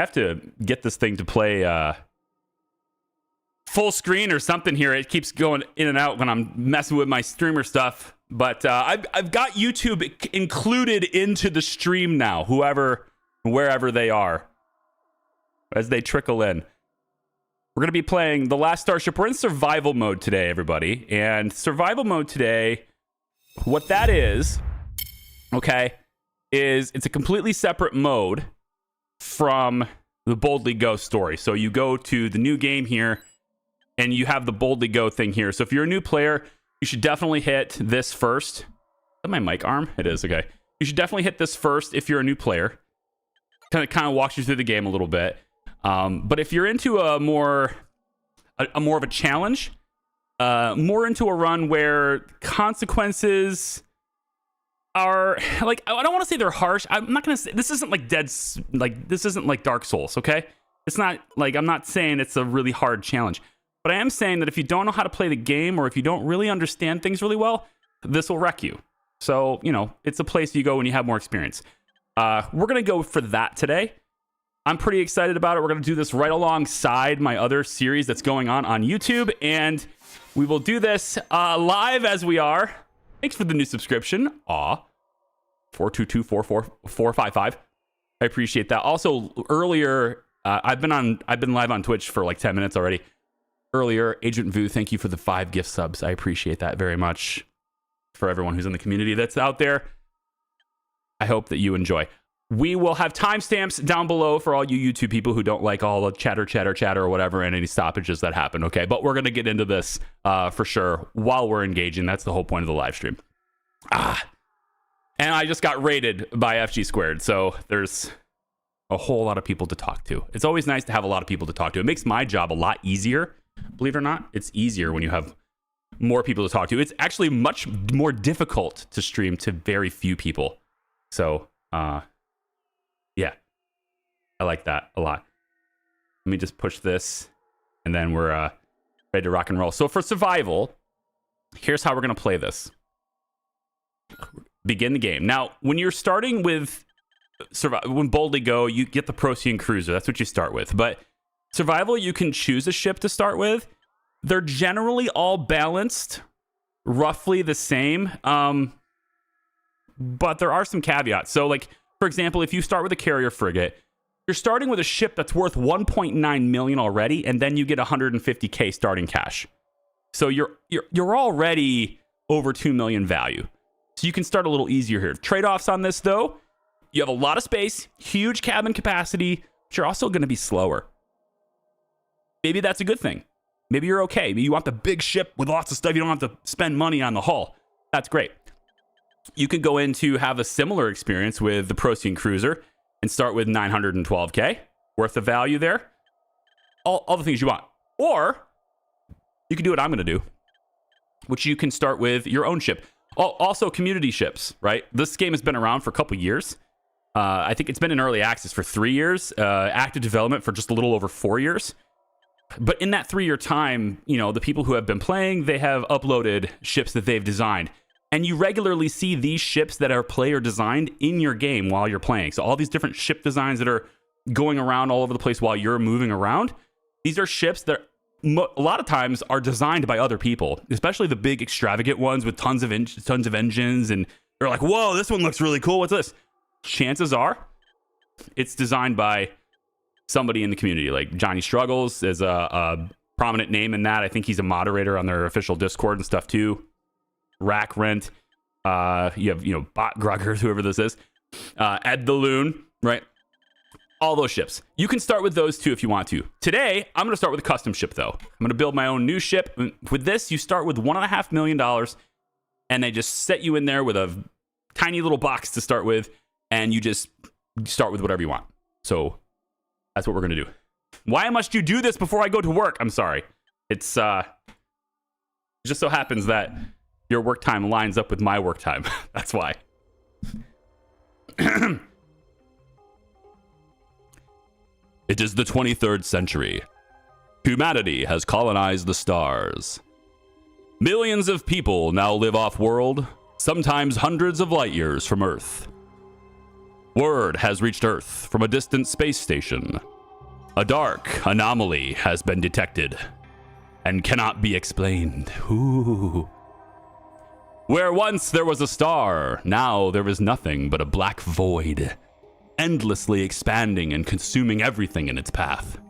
have to get this thing to play full screen or something here. It keeps going in and out when I'm messing with my streamer stuff. But I've got YouTube included into the stream now, wherever they are, as they trickle in. We're going to be playing the last Starship. We're in survival mode today, everybody. And survival mode today, what that is, okay, is it's a completely separate mode from the Boldly Go story. So you go to the new game here, and you have the Boldly Go thing here. So if you're a new player, you should definitely hit this first. Is that my mic arm? It is, okay. You should definitely hit this first if you're a new player. Kind of walks you through the game a little bit. But if you're into a more of a challenge, more into a run where consequences are like, I don't want to say they're harsh. I'm not going to say this isn't like this isn't like Dark Souls, okay? It's not like, I'm not saying it's a really hard challenge. But I am saying that if you don't know how to play the game, or if you don't really understand things really well, this will wreck you. So, you know, it's a place you go when you have more experience. We're going to go for that today. I'm pretty excited about it. We're going to do this right alongside my other series that's going on YouTube. And we will do this live as we are. Thanks for the new subscription. 422-44455. I appreciate that. Also, earlier, I've been live on Twitch for like 10 minutes already. Earlier, Agent Vu, thank you for the 5 gift subs. I appreciate that very much. For everyone who's in the community that's out there, I hope that you enjoy. We will have timestamps down below for all you YouTube people who don't like all the chatter or whatever and any stoppages that happen, okay? But we're going to get into this for sure while we're engaging. That's the whole point of the live stream. And I just got raided by FG Squared, so there's a whole lot of people to talk to. It's always nice to have a lot of people to talk to. It makes my job a lot easier. Believe it or not, it's easier when you have more people to talk to. It's actually much more difficult to stream to very few people. So, yeah, I like that a lot. Let me just push this, and then we're ready to rock and roll. So for survival, here's how we're going to play this. Begin the game. Now, when you're starting with when Boldly Go, you get the Procyon Cruiser. That's what you start with. But survival, you can choose a ship to start with. They're generally all balanced, roughly the same. But there are some caveats. So, like, for example, if you start with a carrier frigate, you're starting with a ship that's worth 1.9 million already, and then you get 150k starting cash. So you're already over 2 million value. So you can start a little easier here. Trade-offs on this, though, you have a lot of space, huge cabin capacity, but you're also going to be slower. Maybe that's a good thing. Maybe you're okay. Maybe you want the big ship with lots of stuff. You don't have to spend money on the hull. That's great. You could go in to have a similar experience with the Procyon Cruiser and start with 912k worth of value there. All the things you want. Or you can do what I'm going to do, which you can start with your own ship. Also, community ships, right? This game has been around for a couple years. I think it's been in early access for 3 years, active development for just a little over 4 years. But in that 3-year time, you know, the people who have been playing, they have uploaded ships that they've designed. And you regularly see these ships that are player designed in your game while you're playing. So all these different ship designs that are going around all over the place while you're moving around, these are ships that a lot of times are designed by other people, especially the big extravagant ones with tons of engines. And they're like, whoa, this one looks really cool. What's this? Chances are it's designed by somebody in the community. Like Johnny Struggles is a prominent name in that. I think he's a moderator on their official Discord and stuff too. Rack Rent, you have, Bot Gruggers, whoever this is, Ed the Loon, right? All those ships. You can start with those too if you want to. Today, I'm going to start with a custom ship, though. I'm going to build my own new ship. With this, you start with $1.5 million, and they just set you in there with a tiny little box to start with, and you just start with whatever you want. So that's what we're going to do. Why must you do this before I go to work? I'm sorry. It just so happens that your work time lines up with my work time. That's why. It is the 23rd century. Humanity has colonized the stars. Millions of people now live off-world, sometimes hundreds of light years from Earth. Word has reached Earth from a distant space station. A dark anomaly has been detected and cannot be explained. Ooh. Where once there was a star, now there is nothing but a black void, endlessly expanding and consuming everything in its path.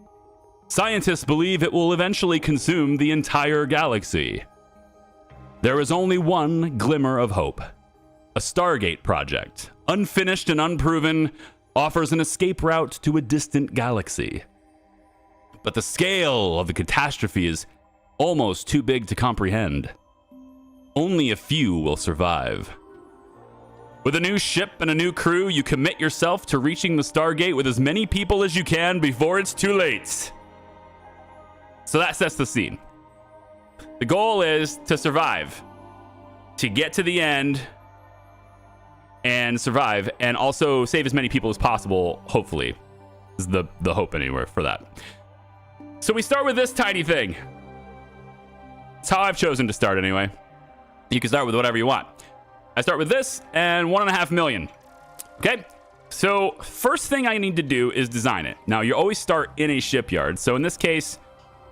Scientists believe it will eventually consume the entire galaxy. There is only one glimmer of hope. A Stargate project, unfinished and unproven, offers an escape route to a distant galaxy. But the scale of the catastrophe is almost too big to comprehend. Only a few will survive. With a new ship and a new crew, you commit yourself to reaching the Stargate with as many people as you can before it's too late. So that sets the scene. The goal is to survive, to get to the end and survive, and also save as many people as possible, hopefully. Is the hope anywhere for that. So we start with this tiny thing. It's how I've chosen to start anyway. You can start with whatever you want. I start with this and 1.5 million. Okay, so first thing I need to do is design it. Now, you always start in a shipyard. So in this case,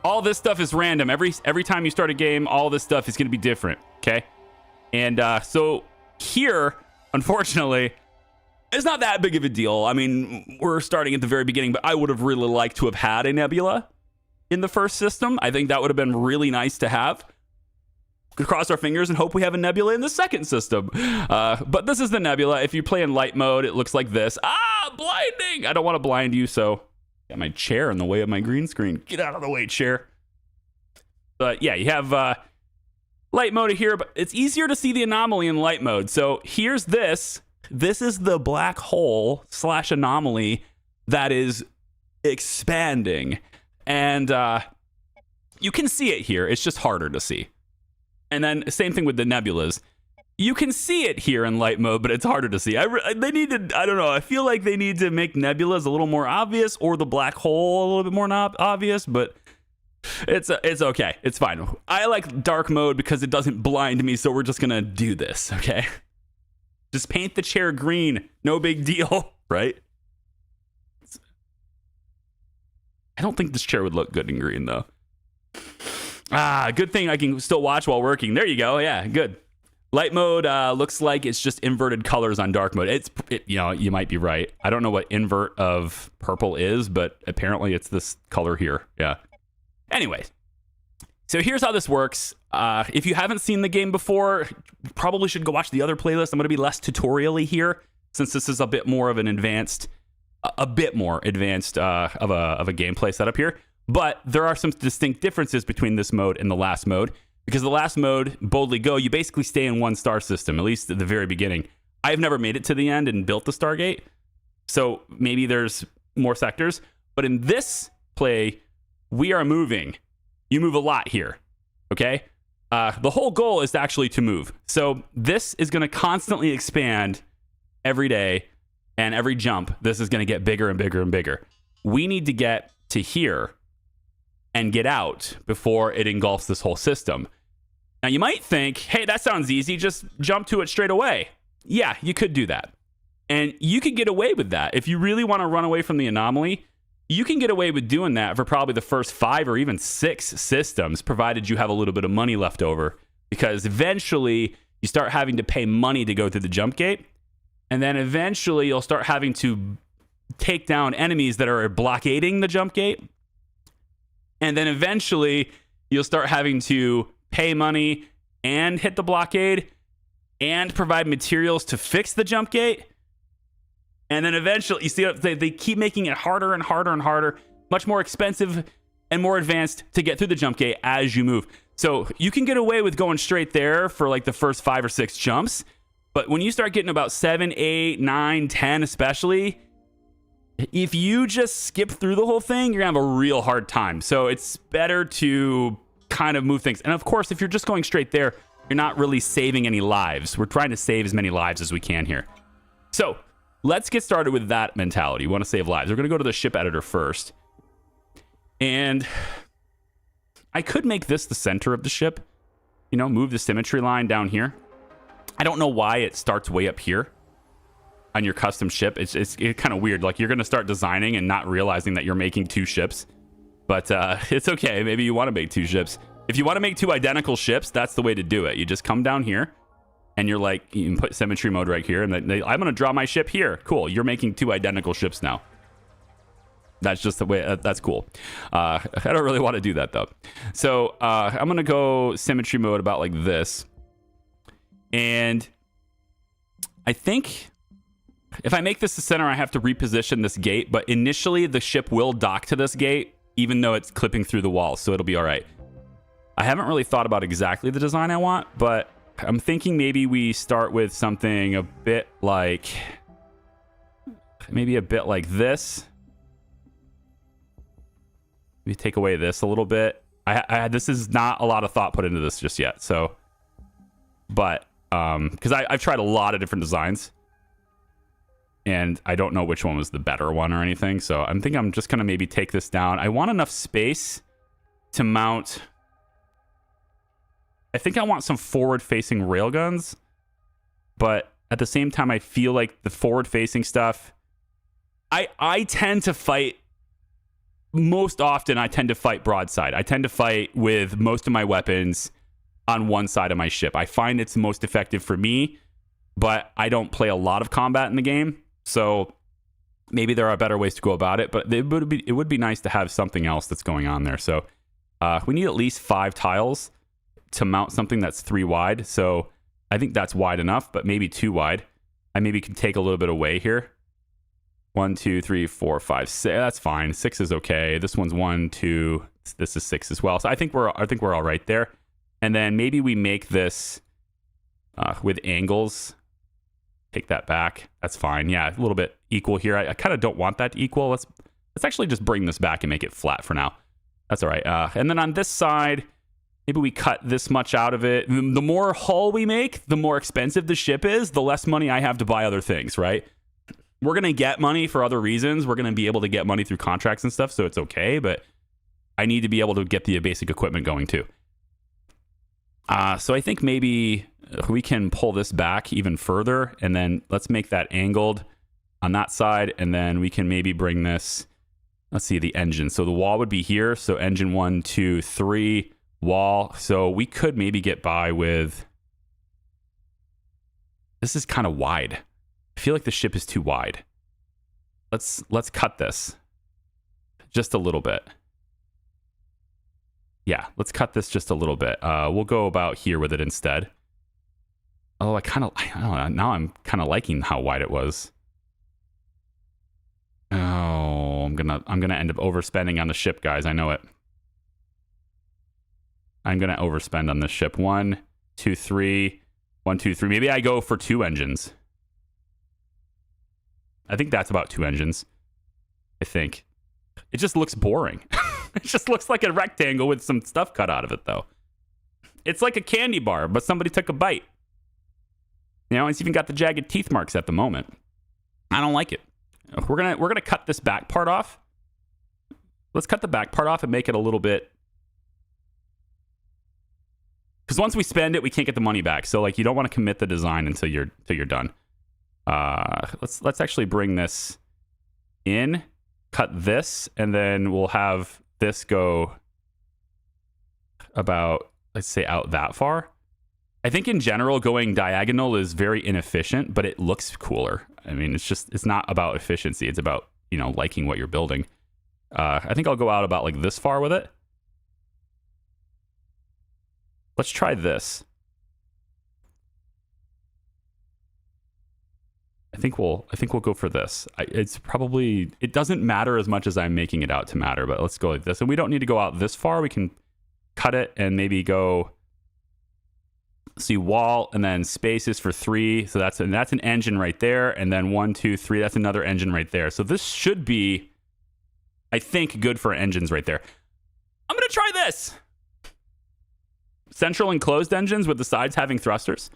all this stuff is random. Every time you start a game, all this stuff is going to be different, okay? And so here, unfortunately, it's not that big of a deal. I mean, we're starting at the very beginning, but I would have really liked to have had a nebula in the first system. I think that would have been really nice to have. Cross our fingers and hope we have a nebula in the second system. But this is the nebula. If you play in light mode, it looks like this. Ah, blinding! I don't want to blind you, so got my chair in the way of my green screen. Get out of the way, chair. But yeah, you have light mode here, but it's easier to see the anomaly in light mode. So here's this. This is the black hole / anomaly that is expanding. And you can see it here. It's just harder to see. And then same thing with the nebulas. You can see it here in light mode, but it's harder to see. They need to, I don't know, I feel like they need to make nebulas a little more obvious, or the black hole a little bit more obvious, but it's okay. It's fine. I like dark mode because it doesn't blind me, so we're just going to do this, okay? Just paint the chair green. No big deal, right? I don't think this chair would look good in green, though. Ah, good thing I can still watch while working. There you go. Yeah, good. Light mode looks like it's just inverted colors on dark mode. You know, you might be right. I don't know what invert of purple is, but apparently it's this color here. Yeah. Anyways, so here's how this works. If you haven't seen the game before, you probably should go watch the other playlist. I'm going to be less tutorial-y here, since this is a bit more of an advanced, of a gameplay setup here. But there are some distinct differences between this mode and the last mode, because the last mode, Boldly Go, you basically stay in one star system, at least at the very beginning. I've never made it to the end and built the Stargate, so maybe there's more sectors. But in this play, we are moving. You move a lot here, okay? The whole goal is actually to move. So this is going to constantly expand every day, and every jump, this is going to get bigger and bigger and bigger. We need to get to here and get out before it engulfs this whole system. Now, you might think, hey, that sounds easy. Just jump to it straight away. Yeah, you could do that. And you could get away with that. If you really want to run away from the anomaly, you can get away with doing that for probably the first 5 or even 6 systems, provided you have a little bit of money left over. Because eventually, you start having to pay money to go through the jump gate. And then eventually, you'll start having to take down enemies that are blockading the jump gate. And then eventually, you'll start having to pay money and hit the blockade and provide materials to fix the jump gate. And then eventually, you see, they keep making it harder and harder and harder, much more expensive and more advanced to get through the jump gate as you move. So you can get away with going straight there for like the first 5 or 6 jumps. But when you start getting about 7, 8, 9, 10 especially, if you just skip through the whole thing, you're going to have a real hard time. So it's better to kind of move things. And of course, if you're just going straight there, you're not really saving any lives. We're trying to save as many lives as we can here. So let's get started with that mentality. You want to save lives. We're going to go to the ship editor first. And I could make this the center of the ship. You know, move the symmetry line down here. I don't know why it starts way up here. on your custom ship. It's kind of weird. Like, you're going to start designing and not realizing that you're making 2 ships. But it's okay. Maybe you want to make 2 ships. If you want to make 2 identical ships, that's the way to do it. You just come down here and you're like, you can put symmetry mode right here. And then I'm going to draw my ship here. Cool. You're making 2 identical ships now. That's just the way. That's cool. I don't really want to do that, though. So I'm going to go symmetry mode about like this. And I think if I make this the center, I have to reposition this gate. But initially, the ship will dock to this gate, even though it's clipping through the wall. So it'll be all right. I haven't really thought about exactly the design I want, but I'm thinking maybe we start with something a bit like... maybe a bit like this. We take away this a little bit. This is not a lot of thought put into this just yet. So, but because I've tried a lot of different designs, and I don't know which one was the better one or anything. So I'm thinking I'm just gonna maybe take this down. I want enough space to mount. I think I want some forward-facing railguns, but at the same time, I feel like the forward-facing stuff. I tend to fight. Most often, I tend to fight broadside. I tend to fight with most of my weapons on one side of my ship. I find it's most effective for me, but I don't play a lot of combat in the game, so maybe there are better ways to go about it. But it would be nice to have something else that's going on there. So we need at least 5 tiles to mount something that's 3 wide. So I think that's wide enough, but maybe 2 wide. I maybe can take a little bit away here. 1, 2, 3, 4, 5, 6. That's fine. 6 is okay. This one's 1, 2. This is 6 as well. So I think we're all right there. And then maybe we make this with angles. Take that back. That's fine. Yeah, a little bit equal here. I kind of don't want that to equal. Let's actually just bring this back and make it flat for now. That's all right. And then on this side, maybe we cut this much out of it. The more hull we make, the more expensive the ship is, the less money I have to buy other things, right? We're going to get money for other reasons. We're going to be able to get money through contracts and stuff, so it's okay, but I need to be able to get the basic equipment going too. So I think maybe we can pull this back even further, and then let's make that angled on that side, and then we can maybe bring this, let's see, the engine. So the wall would be here, so engine 1, 2, 3, wall. So we could maybe get by with... This is kind of wide. I feel like the ship is too wide. Let's cut this just a little bit. Yeah, let's cut this just a little bit. We'll go about here with it instead. Oh, I don't know. Now I'm kind of liking how wide it was. Oh, I'm gonna end up overspending on the ship, guys. I know it. I'm gonna overspend on this ship. 1, 2, 3. 1, 2, 3. Maybe I go for 2 engines. I think that's about 2 engines. I think. It just looks boring. It just looks like a rectangle with some stuff cut out of it, though. It's like a candy bar, but somebody took a bite. You know, it's even got the jagged teeth marks at the moment. I don't like it. We're gonna cut this back part off. Let's cut the back part off and make it a little bit. Because once we spend it, we can't get the money back. So like, you don't want to commit the design until you're done. Let's actually bring this in, cut this, and then we'll have this go about, let's say, out that far. I think in general, going diagonal is very inefficient, but it looks cooler. I mean, it's not about efficiency. It's about, liking what you're building. I think I'll go out about like this far with it. Let's try this. I think we'll go for this. It doesn't matter as much as I'm making it out to matter, but let's go like this. And we don't need to go out this far. We can cut it and maybe go, see, wall, and then spaces for 3. So that's an engine right there. And then 1, 2, 3, that's another engine right there. So this should be, I think, good for engines right there. I'm going to try this. Central enclosed engines with the sides having thrusters.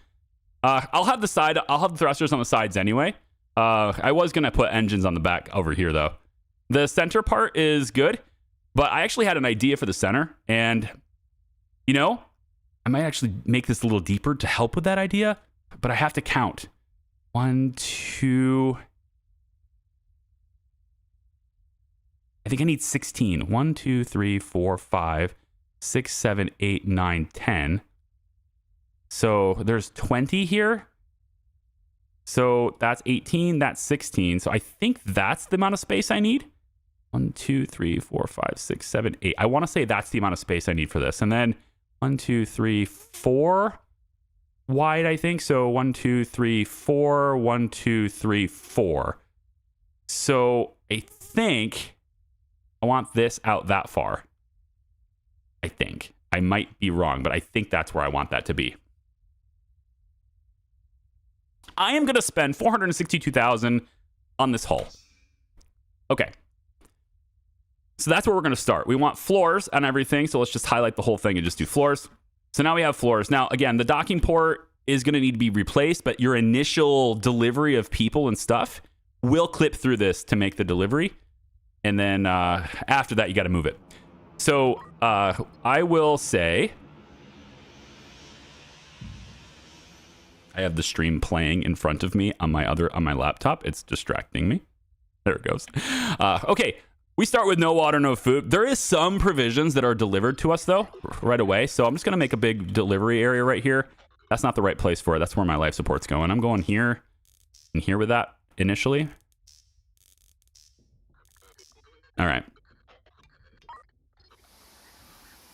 I'll have the thrusters on the sides anyway. I was going to put engines on the back over here, though. The center part is good, but I actually had an idea for the center, and, I might actually make this a little deeper to help with that idea, but I have to count. 1, 2. I think I need 16. 1, 2, 3, 4, 5, 6, 7, 8, 9, 10. So there's 20 here. So that's 18, that's 16. So I think that's the amount of space I need. 1, 2, 3, 4, 5, 6, 7, 8. I want to say that's the amount of space I need for this. And then 1, 2, 3, 4 wide, I think. So 1, 2, 3, 4, 1, 2, 3, 4. So I think I want this out that far. I think. I might be wrong, but I think that's where I want that to be. I am going to spend $462,000 on this hull. Okay. So that's where we're going to start. We want floors and everything. So let's just highlight the whole thing and just do floors. So now we have floors. Now, again, the docking port is going to need to be replaced, but your initial delivery of people and stuff will clip through this to make the delivery. And then after that, you got to move it. So I will say, I have the stream playing in front of me on my laptop. It's distracting me. There it goes. Okay, we start with no water, no food. There is some provisions that are delivered to us though right away. So I'm just gonna make a big delivery area right here. That's not the right place for it. That's where my life support's going. I'm going here and here with that initially. All right.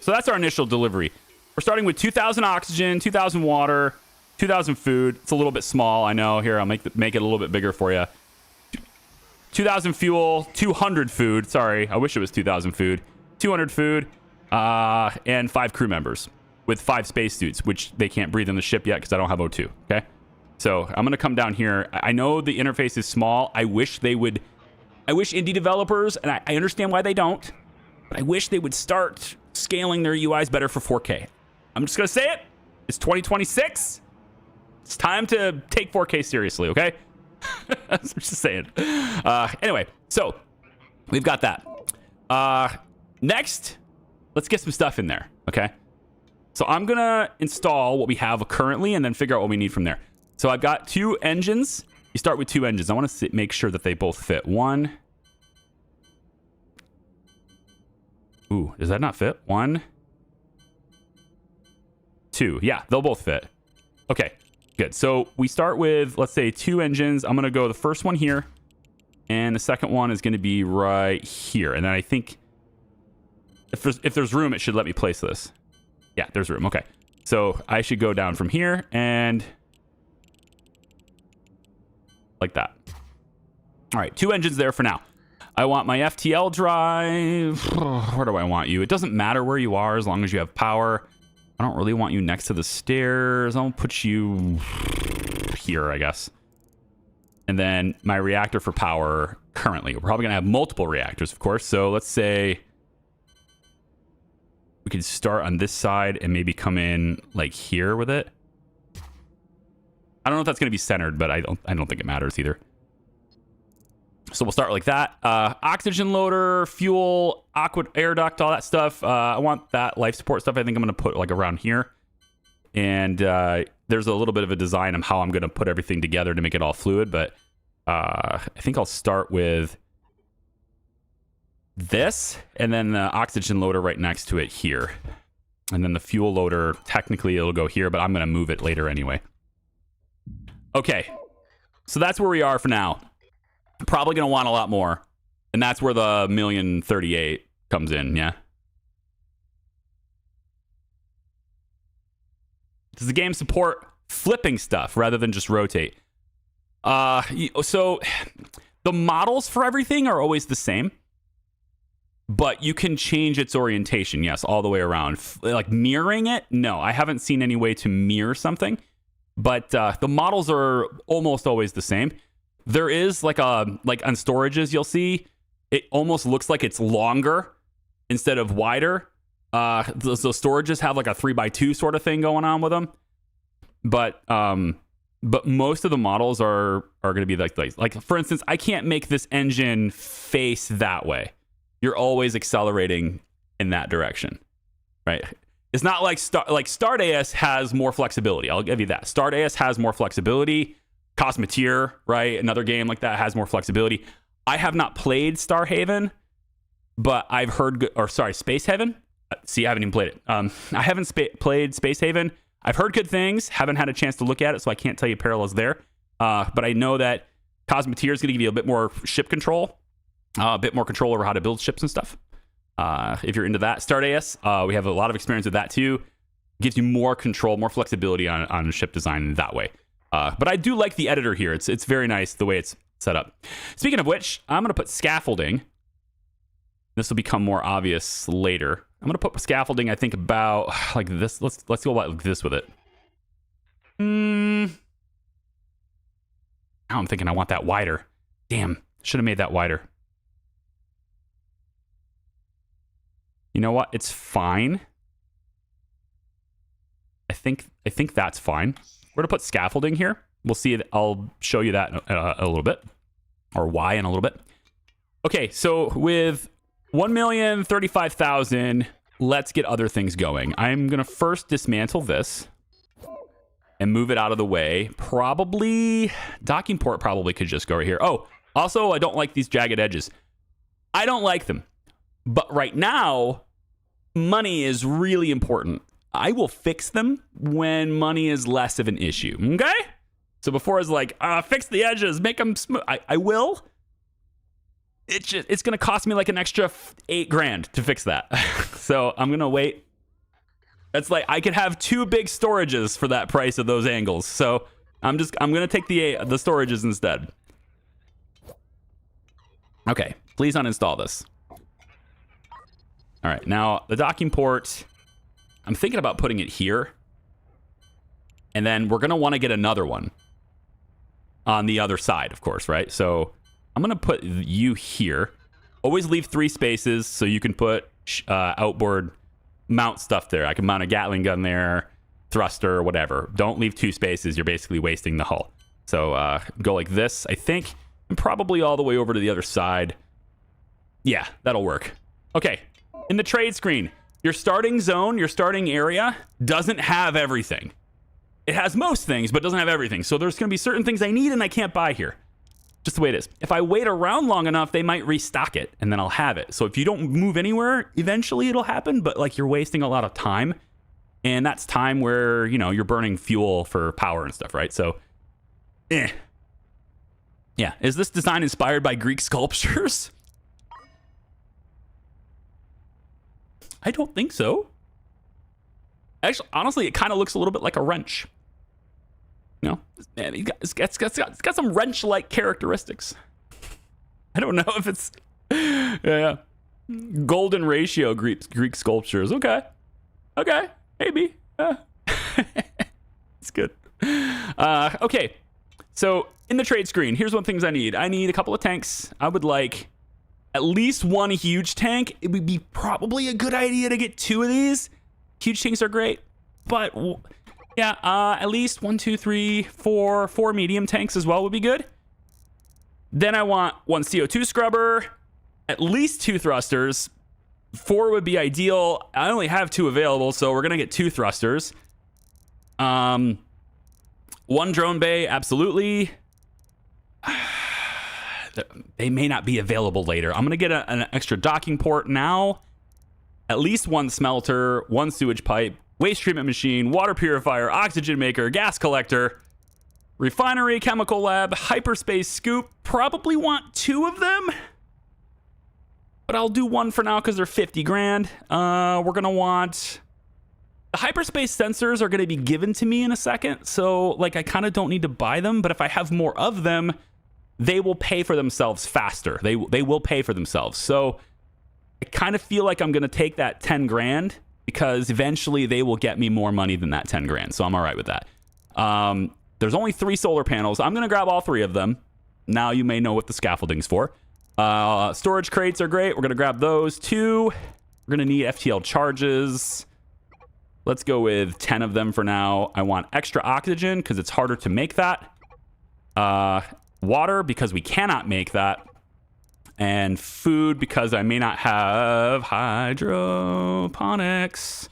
So that's our initial delivery. We're starting with 2,000 oxygen, 2,000 water, 2,000 food. It's a little bit small, I know. Here, I'll make it a little bit bigger for you. 2,000 fuel, 200 food. Sorry, I wish it was 2,000 food. 200 food, and 5 crew members with 5 spacesuits, which they can't breathe in the ship yet because I don't have O2. Okay, so I'm gonna come down here. I know the interface is small. I wish indie developers, and I understand why they don't, but I wish they would start scaling their UIs better for 4K. I'm just gonna say it. It's 2026. It's time to take 4K seriously, okay? I'm just saying. Anyway, so we've got that. Next, let's get some stuff in there, okay? So I'm going to install what we have currently and then figure out what we need from there. So I've got 2 engines. You start with 2 engines. I want to make sure that they both fit. 1. Ooh, does that not fit? 1. 2. Yeah, they'll both fit. Okay. Good. So we start with, let's say, 2 engines. I'm going to go the first one here, and the second one is going to be right here. And then I think if there's room, it should let me place this. Yeah, there's room. Okay. So I should go down from here and like that. All right, 2 engines there for now. I want my FTL drive. Where do I want you? It doesn't matter where you are as long as you have power. I don't really want you next to the stairs. I'll put you here, I guess. And then my reactor for power currently. We're probably going to have multiple reactors, of course. So let's say we could start on this side and maybe come in like here with it. I don't know if that's going to be centered, but I don't think it matters either. So we'll start like that. Oxygen loader, fuel, air duct, all that stuff. I want that life support stuff. I think I'm going to put like around here. And there's a little bit of a design of how I'm going to put everything together to make it all fluid. But I think I'll start with this and then the oxygen loader right next to it here. And then the fuel loader, technically it'll go here, but I'm going to move it later anyway. Okay, so that's where we are for now. Probably going to want a lot more. And that's where the 1,038,000 comes in, yeah? Does the game support flipping stuff rather than just rotate? So the models for everything are always the same. But you can change its orientation, yes, all the way around. Like mirroring it? No, I haven't seen any way to mirror something. But the models are almost always the same. There is like on storages, you'll see it almost looks like it's longer instead of wider. The storages have like a 3x2 sort of thing going on with them. But most of the models are going to be like for instance, I can't make this engine face that way. You're always accelerating in that direction, right? It's not like StartAS has more flexibility. I'll give you that. StartAS has more flexibility. Cosmeteer, right? Another game like that has more flexibility. I have not played Starhaven, but I've heard Space Haven. See, I haven't even played it. I haven't played Space Haven. I've heard good things. Haven't had a chance to look at it, so I can't tell you parallels there. But I know that Cosmeteer is going to give you a bit more ship control, a bit more control over how to build ships and stuff. If you're into that, Stardaeus, we have a lot of experience with that too. Gives you more control, more flexibility on ship design that way. But I do like the editor here. It's very nice the way it's set up. Speaking of which, I'm going to put scaffolding. This will become more obvious later. I'm going to put scaffolding, I think, about like this. Let's go like this with it. Now I'm thinking I want that wider. Damn, should have made that wider. You know what? It's fine. I think that's fine. We're going to put scaffolding here. We'll see. I'll show you that in a little bit, or why in a little bit. Okay, so with 1,035,000, let's get other things going. I'm going to first dismantle this and move it out of the way. Probably, docking port probably could just go right here. Oh, also, I don't like these jagged edges. I don't like them. But right now, money is really important. I will fix them when money is less of an issue, okay? So before it's like, fix the edges, make them smooth. I will. It's going to cost me like an extra $8,000 to fix that. So I'm going to wait. That's like, I could have 2 big storages for that price of those angles. So I'm going to take the storages instead. Okay, please uninstall this. All right, now the docking port, I'm thinking about putting it here. And then we're going to want to get another one on the other side, of course, right? So I'm going to put you here. Always leave 3 spaces so you can put outboard mount stuff there. I can mount a Gatling gun there, thruster, whatever. Don't leave 2 spaces. You're basically wasting the hull. So go like this, I think, and probably all the way over to the other side. Yeah, that'll work. Okay, in the trade screen, your starting zone, your starting area doesn't have everything. It has most things, but doesn't have everything. So there's going to be certain things I need and I can't buy here. Just the way it is. If I wait around long enough, they might restock it and then I'll have it. So if you don't move anywhere, eventually it'll happen, but like you're wasting a lot of time. And that's time where, you know, you're burning fuel for power and stuff, right? So, Yeah. Is this design inspired by Greek sculptures? I don't think so. Actually, honestly, it kind of looks a little bit like a wrench. You know, it's got some wrench-like characteristics. I don't know if it's yeah. Golden ratio Greek sculptures. Okay, maybe. It's good. Okay, so in the trade screen, here's what things I need. I need a couple of tanks. I would like at least 1 huge tank. It would be probably a good idea to get 2 of these. Huge tanks are great, but yeah, at least 1, 2, 3, 4 medium tanks as well would be good. Then I want 1 CO2 scrubber, at least 2 thrusters. 4 would be ideal. I only have 2 available, so we're gonna get 2 thrusters. 1 drone bay, absolutely. They may not be available later. I'm gonna get an extra docking port now. At least 1 smelter, 1 sewage pipe, waste treatment machine, water purifier, oxygen maker, gas collector, refinery, chemical lab, hyperspace scoop. Probably want 2 of them, but I'll do 1 for now because they're 50 grand. We're gonna want the hyperspace sensors are gonna be given to me in a second, so like I kind of don't need to buy them. But if I have more of them, they will pay for themselves faster. They will pay for themselves. So I kind of feel like I'm going to take that 10 grand because eventually they will get me more money than that 10 grand. So I'm all right with that. There's only 3 solar panels. I'm going to grab all 3 of them. Now you may know what the scaffolding's for. Storage crates are great. We're going to grab those too. We're going to need FTL charges. Let's go with 10 of them for now. I want extra oxygen because it's harder to make that. Water because we cannot make that. And food because I may not have hydroponics.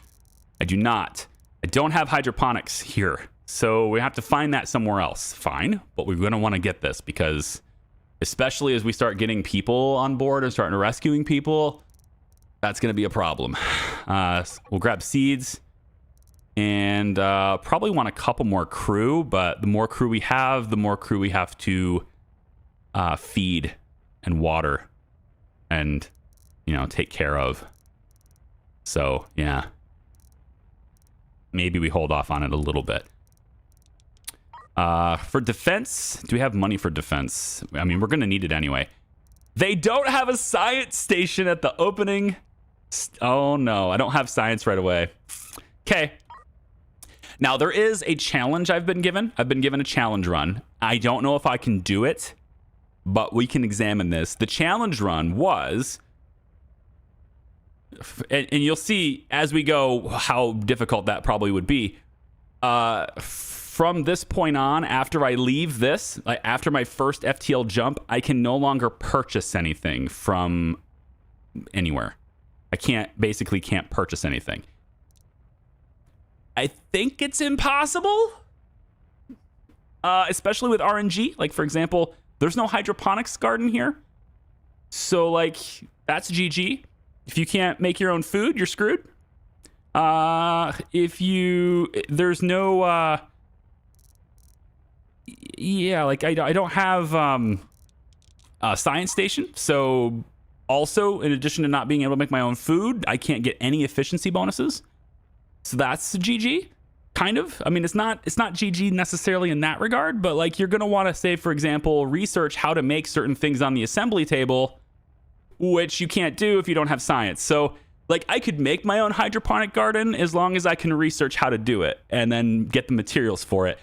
I do not. I don't have hydroponics here. So we have to find that somewhere else. Fine, but we're going to want to get this because especially as we start getting people on board and starting rescuing people, that's going to be a problem. We'll grab seeds and probably want a couple more crew, but the more crew we have, the more crew we have to feed and water and, take care of. So, yeah. Maybe we hold off on it a little bit. For defense, do we have money for defense? I mean, we're going to need it anyway. They don't have a science station at the opening. Oh, no. I don't have science right away. Okay. Now, there is a challenge I've been given. I've been given a challenge run. I don't know if I can do it, but we can examine this. The challenge run was... And you'll see as we go how difficult that probably would be. From this point on, after I leave this, like after my first FTL jump, I can no longer purchase anything from anywhere. I basically can't purchase anything. I think it's impossible, especially with RNG. Like, for example, there's no hydroponics garden here. So, like, that's GG. If you can't make your own food, you're screwed. There's no... Yeah, like I don't have a science station. So also, in addition to not being able to make my own food, I can't get any efficiency bonuses. So that's GG, kind of. I mean, it's not GG necessarily in that regard, but like you're going to want to say, for example, research how to make certain things on the assembly table, which you can't do if you don't have science. So like I could make my own hydroponic garden as long as I can research how to do it and then get the materials for it.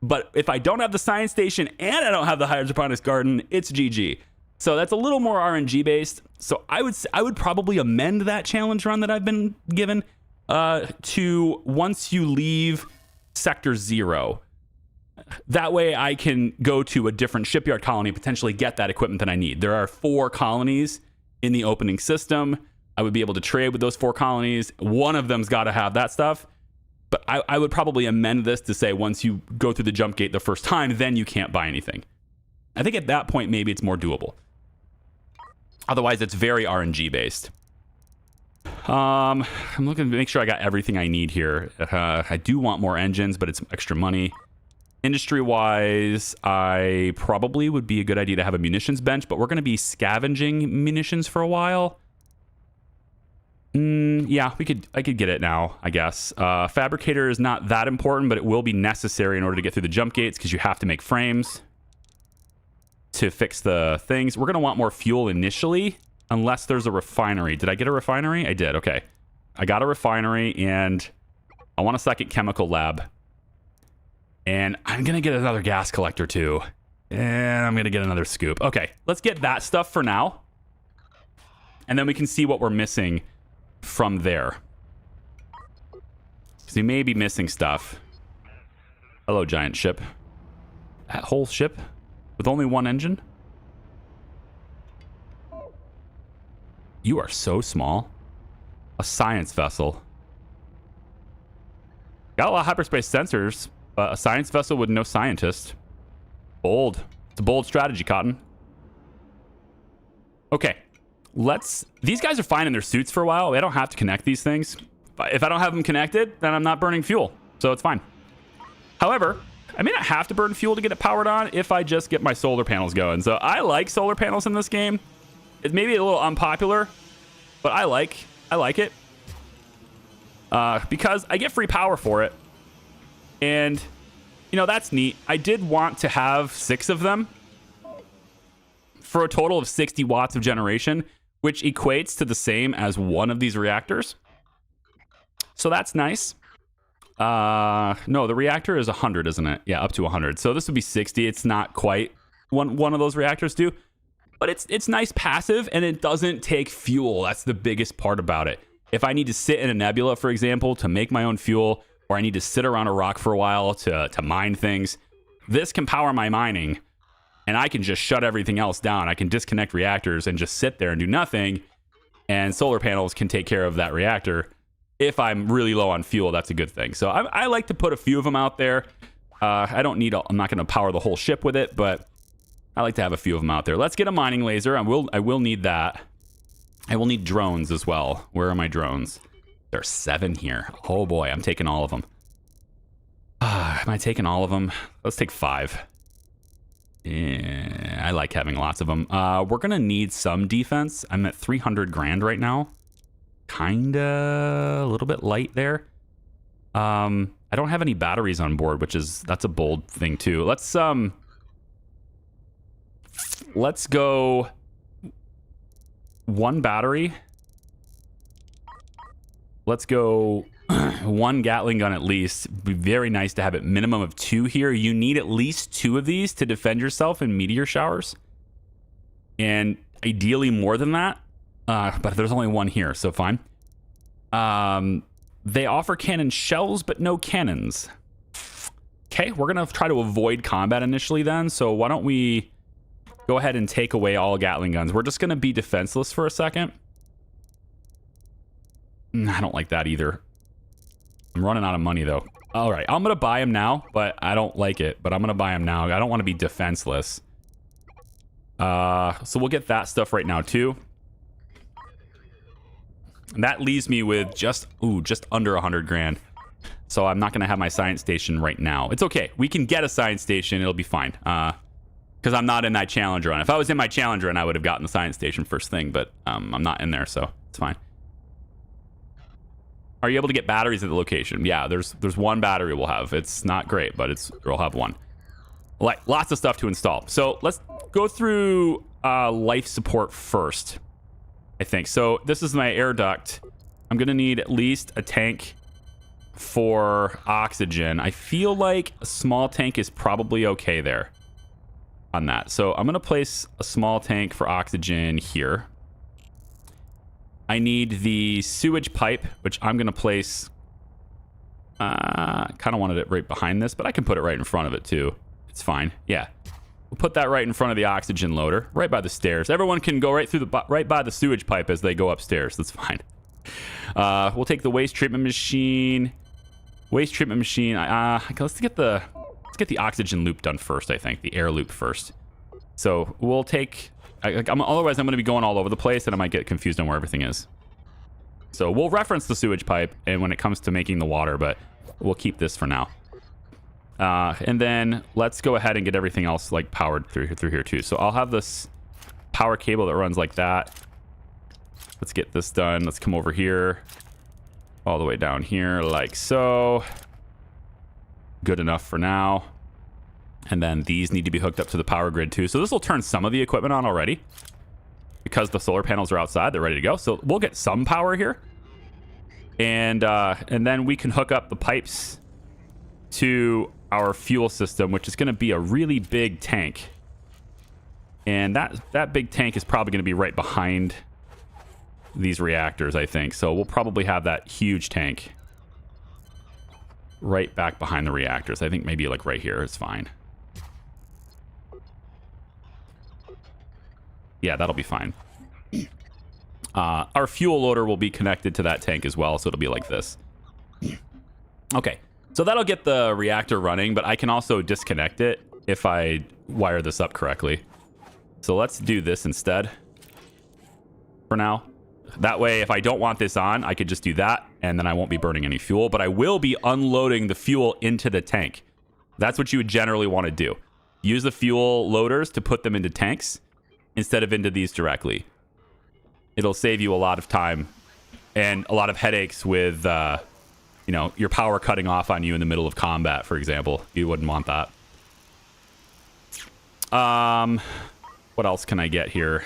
But if I don't have the science station and I don't have the hydroponics garden, it's GG. So that's a little more RNG based. So I would probably amend that challenge run that I've been given to once you leave Sector 0. That way I can go to a different shipyard colony, potentially get that equipment that I need. There are 4 colonies in the opening system. I would be able to trade with those 4 colonies. One of them's got to have that stuff. But I would probably amend this to say once you go through the jump gate the first time, then you can't buy anything. I think at that point, maybe it's more doable. Otherwise, it's very RNG based. I'm looking to make sure I got everything I need here. I do want more engines, but it's extra money. Industry-wise, I probably would be a good idea to have a munitions bench, but we're going to be scavenging munitions for a while. Yeah, I could get it now, I guess. Fabricator is not that important, but it will be necessary in order to get through the jump gates because you have to make frames to fix the things. We're going to want more fuel initially, unless there's a refinery. Did I get a refinery? I did. Okay. I got a refinery, and I want a second chemical lab. And I'm going to get another gas collector, too. And I'm going to get another scoop. Okay, let's get that stuff for now. And then we can see what we're missing from there. Because we may be missing stuff. Hello, giant ship. That whole ship with only 1 engine? You are so small. A science vessel. Got a lot of hyperspace sensors, but a science vessel with no scientist. Bold. It's a bold strategy, Cotton. Okay. These guys are fine in their suits for a while. They don't have to connect these things. If I don't have them connected, then I'm not burning fuel. So it's fine. However, I may not have to burn fuel to get it powered on if I just get my solar panels going. So I like solar panels in this game. It may be a little unpopular, but I like it. Because I get free power for it. And, that's neat. I did want to have 6 of them for a total of 60 watts of generation, which equates to the same as 1 of these reactors. So that's nice. No, the reactor is 100, isn't it? Yeah, up to 100. So this would be 60. It's not quite one of those reactors do. But it's nice passive, and it doesn't take fuel. That's the biggest part about it. If I need to sit in a nebula, for example, to make my own fuel, or I need to sit around a rock for a while to mine things, this can power my mining, and I can just shut everything else down. I can disconnect reactors and just sit there and do nothing, and solar panels can take care of that reactor if I'm really low on fuel, that's a good thing. So I like to put a few of them out there. I don't need, I'm not going to power the whole ship with it, but I like to have a few of them out there. Let's get a mining laser. I will need that. I will need drones as well. Where are my drones? There's 7 here. Oh boy, I'm taking all of them. Am I taking all of them? Let's take 5. Yeah, I like having lots of them. We're going to need some defense. I'm at 300 grand right now. Kinda a little bit light there. I don't have any batteries on board, that's a bold thing too. Let's go 1 battery. Let's go 1 Gatling gun at least. It'd be very nice to have it minimum of 2 here. You need at least 2 of these to defend yourself in meteor showers. And ideally more than that. But there's only 1 here, so fine. They offer cannon shells, but no cannons. Okay, we're going to try to avoid combat initially then. So why don't we go ahead and take away all Gatling guns. We're just going to be defenseless for a second. I don't like that either. I'm running out of money, though. All right, I'm going to buy them now, but I don't like it. But I'm going to buy them now. I don't want to be defenseless. So we'll get that stuff right now, too. And that leaves me with just under 100 grand. So I'm not going to have my science station right now. It's okay. We can get a science station. It'll be fine. Because I'm not in that challenge run. If I was in my challenge run, I would have gotten the science station first thing. But I'm not in there, so it's fine. Are you able to get batteries at the location? Yeah, there's 1 battery we'll have. It's not great, but we'll have 1. Like, lots of stuff to install. So let's go through life support first, I think. So this is my air duct. I'm going to need at least a tank for oxygen. I feel like a small tank is probably okay there on that. So I'm going to place a small tank for oxygen here. I need the sewage pipe, which I'm going to place... kind of wanted it right behind this, but I can put it right in front of it too. It's fine. Yeah. We'll put that right in front of the oxygen loader, right by the stairs. Everyone can go right by the sewage pipe as they go upstairs. That's fine. We'll take the waste treatment machine. Waste treatment machine. Let's get the oxygen loop done first, I think. The air loop first. So we'll take... otherwise, I'm going to be going all over the place, and I might get confused on where everything is. So we'll reference the sewage pipe and when it comes to making the water, but we'll keep this for now. And then let's go ahead and get everything else like powered through here too. So I'll have this power cable that runs like that. Let's get this done. Let's come over here, all the way down here like so. Good enough for now. And then these need to be hooked up to the power grid too. So this will turn some of the equipment on already. Because the solar panels are outside, they're ready to go. So we'll get some power here. And then we can hook up the pipes to our fuel system, which is going to be a really big tank. And that big tank is probably going to be right behind these reactors, I think. So we'll probably have that huge tank right back behind the reactors. I think maybe like right here is fine. Yeah, that'll be fine. Our fuel loader will be connected to that tank as well, so it'll be like this. Okay, so that'll get the reactor running, but I can also disconnect it if I wire this up correctly. So let's do this instead for now. That way, if I don't want this on, I could just do that, and then I won't be burning any fuel, but I will be unloading the fuel into the tank. That's what you would generally want to do. Use the fuel loaders to put them into tanks instead of into these directly. It'll save you a lot of time and a lot of headaches with, you know, your power cutting off on you in the middle of combat, for example. You wouldn't want that. What else can I get here?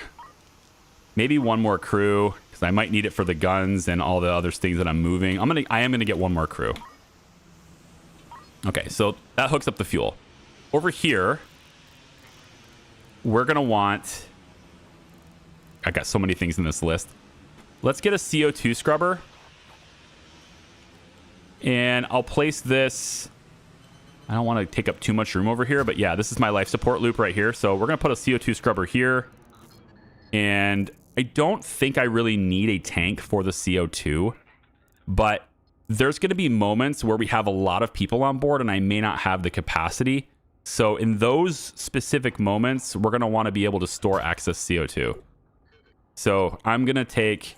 Maybe one more crew, because I might need it for the guns and all the other things that I'm moving. I am gonna get one more crew. Okay, so that hooks up the fuel. Over here, we're gonna want... I got so many things in this list. Let's get a CO2 scrubber. And I'll place this... I don't want to take up too much room over here, but yeah, this is my life support loop right here. So we're going to put a CO2 scrubber here. And I don't think I really need a tank for the CO2, but there's going to be moments where we have a lot of people on board and I may not have the capacity. So in those specific moments, we're going to want to be able to store excess CO2. So I'm going to take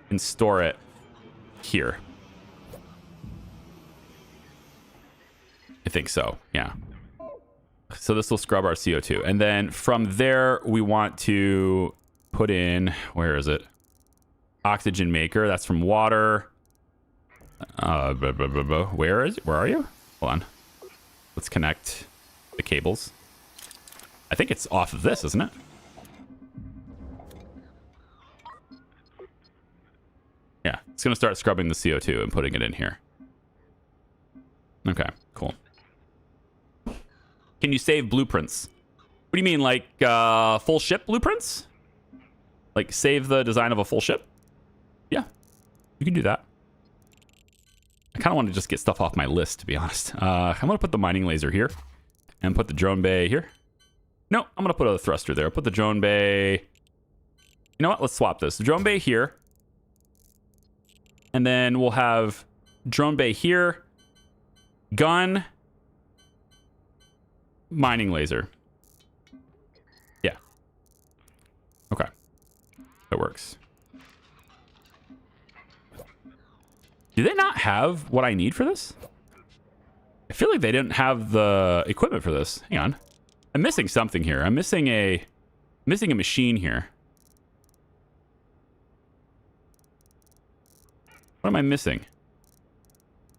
and store it here. I think so, yeah. So this will scrub our CO2. And then from there, we want to put in, where is it? Oxygen maker, that's from water. Where are you? Hold on. Let's connect the cables. I think it's off of this, isn't it? Yeah, it's going to start scrubbing the CO2 and putting it in here. Okay, cool. Can you save blueprints? What do you mean, like full ship blueprints? Like save the design of a full ship? Yeah, you can do that. I kind of want to just get stuff off my list, to be honest. I'm going to put the mining laser here and put the drone bay here. No, I'm going to put a thruster there. Put the drone bay. You know what? Let's swap this. The drone bay here. And then we'll have drone bay here. Gun. Mining laser. Yeah. Okay. That works. Do they not have what I need for this? I feel like they didn't have the equipment for this. Hang on. I'm missing something here. I'm missing a machine here. What am I missing?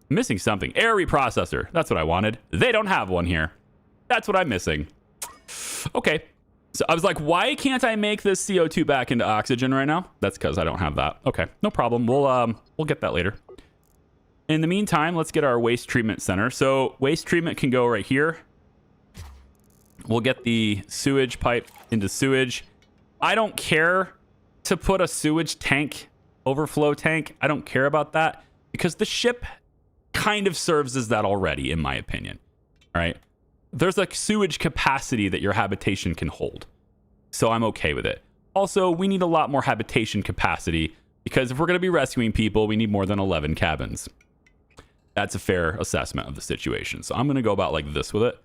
I'm missing something. Air reprocessor. That's what I wanted. They don't have one here. That's what I'm missing. Okay. So I was like, why can't I make this CO2 back into oxygen right now? That's because I don't have that. Okay, no problem. We'll get that later. In the meantime, let's get our waste treatment center. So waste treatment can go right here. We'll get the sewage pipe into sewage. I don't care to put a sewage tank, overflow tank. I don't care about that because the ship kind of serves as that already, in my opinion. All right. There's a sewage capacity that your habitation can hold. So I'm okay with it. Also, we need a lot more habitation capacity because if we're going to be rescuing people, we need more than 11 cabins. That's a fair assessment of the situation. So I'm going to go about like this with it.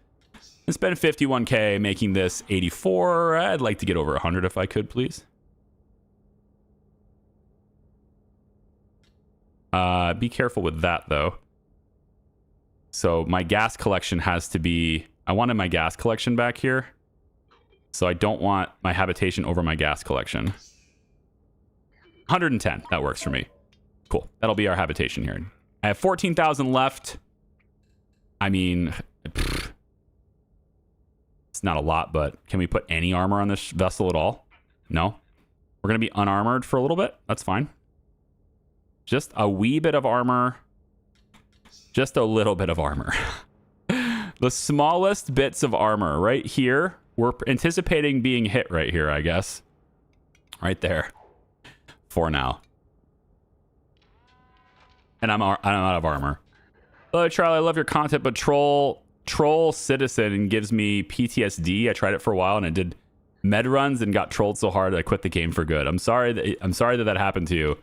And spend 51K making this 84. I'd like to get over 100 if I could, please. Be careful with that, though. So my gas collection has to be... I wanted my gas collection back here. So I don't want my habitation over my gas collection. 110. That works for me. Cool. That'll be our habitation here. I have 14,000 left. I mean, it's not a lot, but can we put any armor on this vessel at all? No. We're going to be unarmored for a little bit. That's fine. Just a wee bit of armor. Just a little bit of armor. The smallest bits of armor right here. We're anticipating being hit right here, I guess. Right there. For now. And I'm out of armor. Hello, Charlie. I love your content, but Troll Citizen gives me PTSD. I tried it for a while and I did med runs and got trolled so hard that I quit the game for good. I'm sorry that happened to you.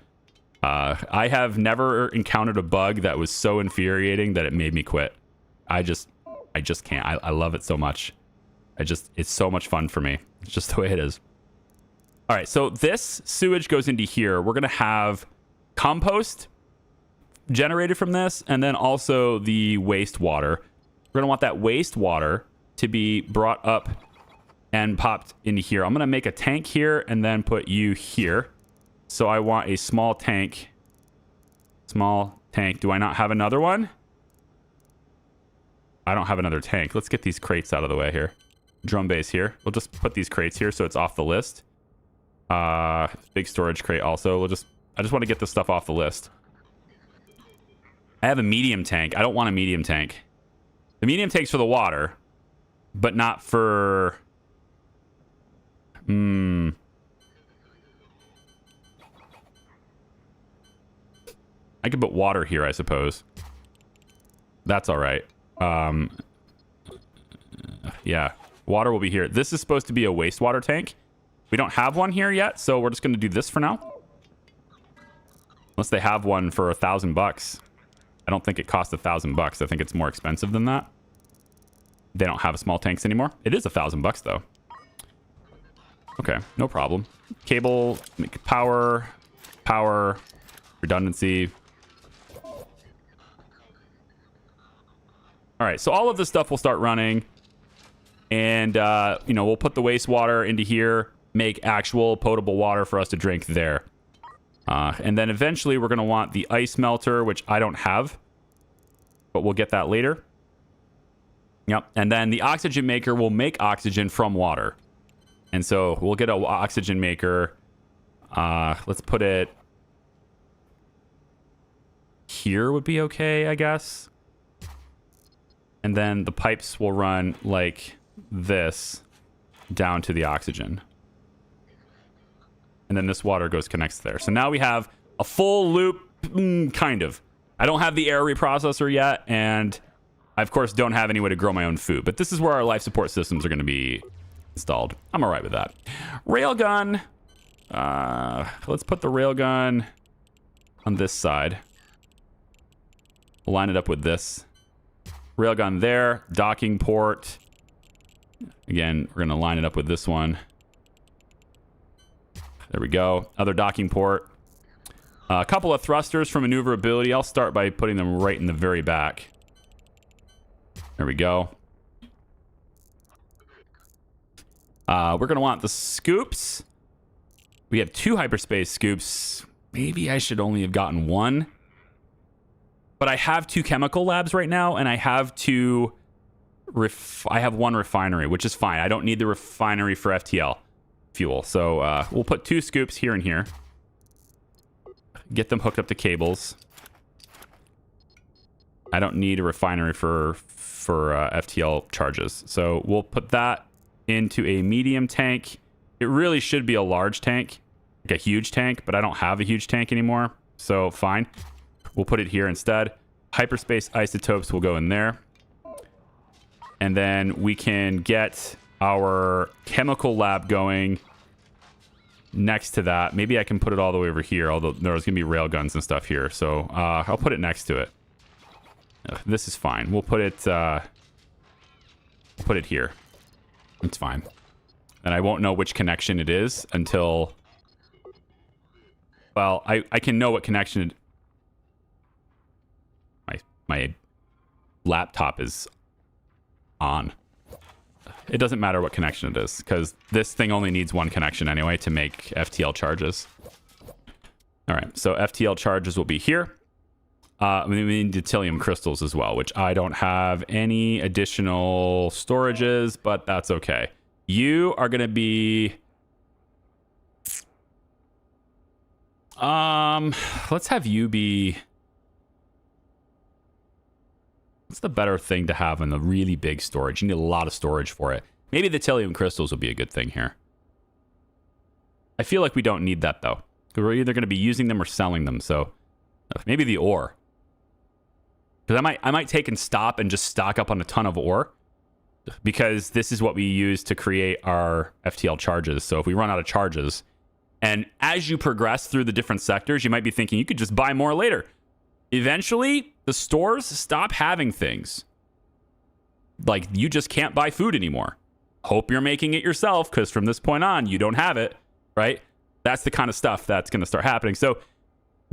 I have never encountered a bug that was so infuriating that it made me quit. I just can't. I love it so much. It's so much fun for me. It's just the way it is. All right, so this sewage goes into here. We're gonna have compost generated from this, and then also the wastewater. We're gonna want that wastewater to be brought up and popped into here. I'm gonna make a tank here and then put you here. So I want a small tank. Small tank. Do I not have another one? I don't have another tank. Let's get these crates out of the way here. Drum base here. We'll just put these crates here so it's off the list. Big storage crate also. I just want to get this stuff off the list. I have a medium tank. I don't want a medium tank. The medium tank's for the water, but not for... I could put water here, I suppose. That's all right. Yeah, water will be here. This is supposed to be a wastewater tank. We don't have one here yet, so we're just going to do this for now. Unless they have one for $1,000. I don't think it costs $1,000. I think it's more expensive than that. They don't have small tanks anymore. It is $1,000 though. Okay, no problem. Cable, power, redundancy. All right, so all of this stuff will start running. And, you know, we'll put the wastewater into here, make actual potable water for us to drink there. And then eventually we're going to want the ice melter, which I don't have. But we'll get that later. Yep. And then the oxygen maker will make oxygen from water. And so we'll get an oxygen maker. Let's put it here would be okay, I guess. And then the pipes will run like this down to the oxygen. And then this water connects there. So now we have a full loop, kind of. I don't have the air reprocessor yet, and I, of course, don't have any way to grow my own food. But this is where our life support systems are going to be installed. I'm all right with that. Railgun. Let's put the railgun on this side. We'll line it up with this. Railgun there. Docking port. Again, we're going to line it up with this one. There we go. Other docking port. A couple of thrusters for maneuverability. I'll start by putting them right in the very back. There we go. We're going to want the scoops. We have 2 hyperspace scoops. Maybe I should only have gotten 1. But I have 2 chemical labs right now, and I have 2... I have 1 refinery, which is fine. I don't need the refinery for FTL fuel. So we'll put 2 scoops here and here. Get them hooked up to cables. I don't need a refinery for FTL charges. So we'll put that into a medium tank. It really should be a large tank, like a huge tank, but I don't have a huge tank anymore. So fine. We'll put it here instead. Hyperspace isotopes will go in there. And then we can get our chemical lab going next to that. Maybe I can put it all the way over here, although there's going to be railguns and stuff here. So I'll put it next to it. This is fine. We'll put it here. It's fine. And I won't know which connection it is until... Well, I can know what connection... My laptop is on. It doesn't matter what connection it is, because this thing only needs 1 connection anyway to make FTL charges. All right, so FTL charges will be here. We need deuterium crystals as well, which I don't have any additional storages, but that's okay. You are going to be... let's have you be... What's the better thing to have in the really big storage? You need a lot of storage for it. Maybe the deuterium crystals will be a good thing here. I feel like we don't need that, though. We're either going to be using them or selling them, so... Maybe the ore. Because I might take and stop and just stock up on a ton of ore. Because this is what we use to create our FTL charges. So if we run out of charges... And as you progress through the different sectors, you might be thinking you could just buy more later. Eventually, the stores stop having things. Like, you just can't buy food anymore. Hope you're making it yourself, because from this point on, you don't have it, right? That's the kind of stuff that's going to start happening. So,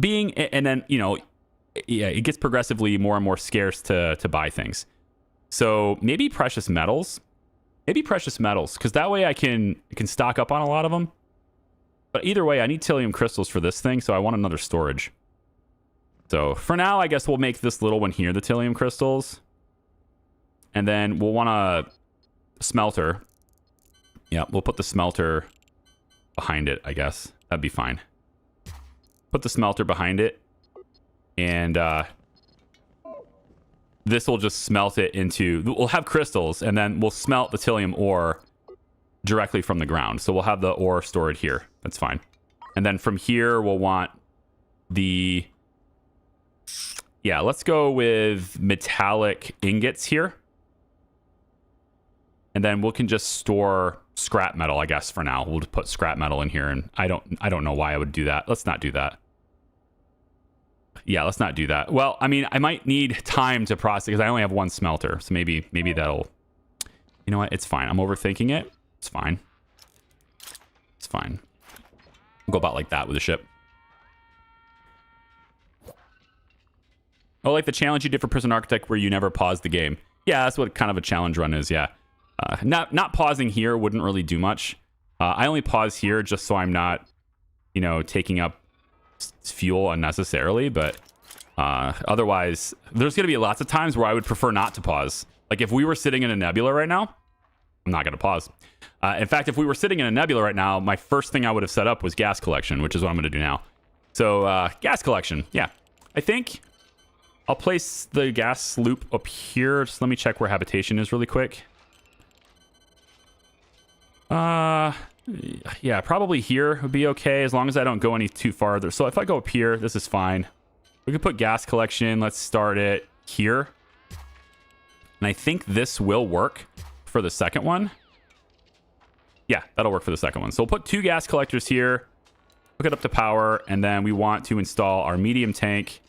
and then, you know, yeah, it gets progressively more and more scarce to buy things. So, maybe precious metals. Maybe precious metals, because that way I can stock up on a lot of them. But either way, I need deuterium crystals for this thing, so I want another storage. So for now, I guess we'll make this little one here, the deuterium crystals. And then we'll want a smelter. Yeah, we'll put the smelter behind it, I guess. That'd be fine. Put the smelter behind it. And this will just smelt it into... We'll have crystals, and then we'll smelt the deuterium ore directly from the ground. So we'll have the ore stored here. That's fine. And then from here, we'll want the... Yeah, let's go with metallic ingots here. And then we can just store scrap metal, I guess, for now. We'll just put scrap metal in here, and I don't know why I would do that. Let's not do that. Yeah, let's not do that. Well, I mean, I might need time to process because I only have one smelter. So maybe that'll... You know what? It's fine. I'm overthinking it. It's fine. It's fine. We'll go about like that with the ship. Oh, like the challenge you did for Prison Architect where you never pause the game. Yeah, that's what kind of a challenge run is, yeah. Not pausing here wouldn't really do much. I only pause here just so I'm not, you know, taking up fuel unnecessarily, but otherwise, there's going to be lots of times where I would prefer not to pause. Like if we were sitting in a nebula right now, I'm not going to pause. In fact, if we were sitting in a nebula right now, my first thing I would have set up was gas collection, which is what I'm going to do now. So gas collection, yeah. I think I'll place the gas loop up here. Just let me check where habitation is really quick. Yeah, probably here would be okay as long as I don't go any too farther. So if I go up here, this is fine. We could put gas collection. Let's start it here. And I think this will work for the second one. Yeah, that'll work for the second one. So we'll put 2 gas collectors here, hook it up to power, and then we want to install our medium tank.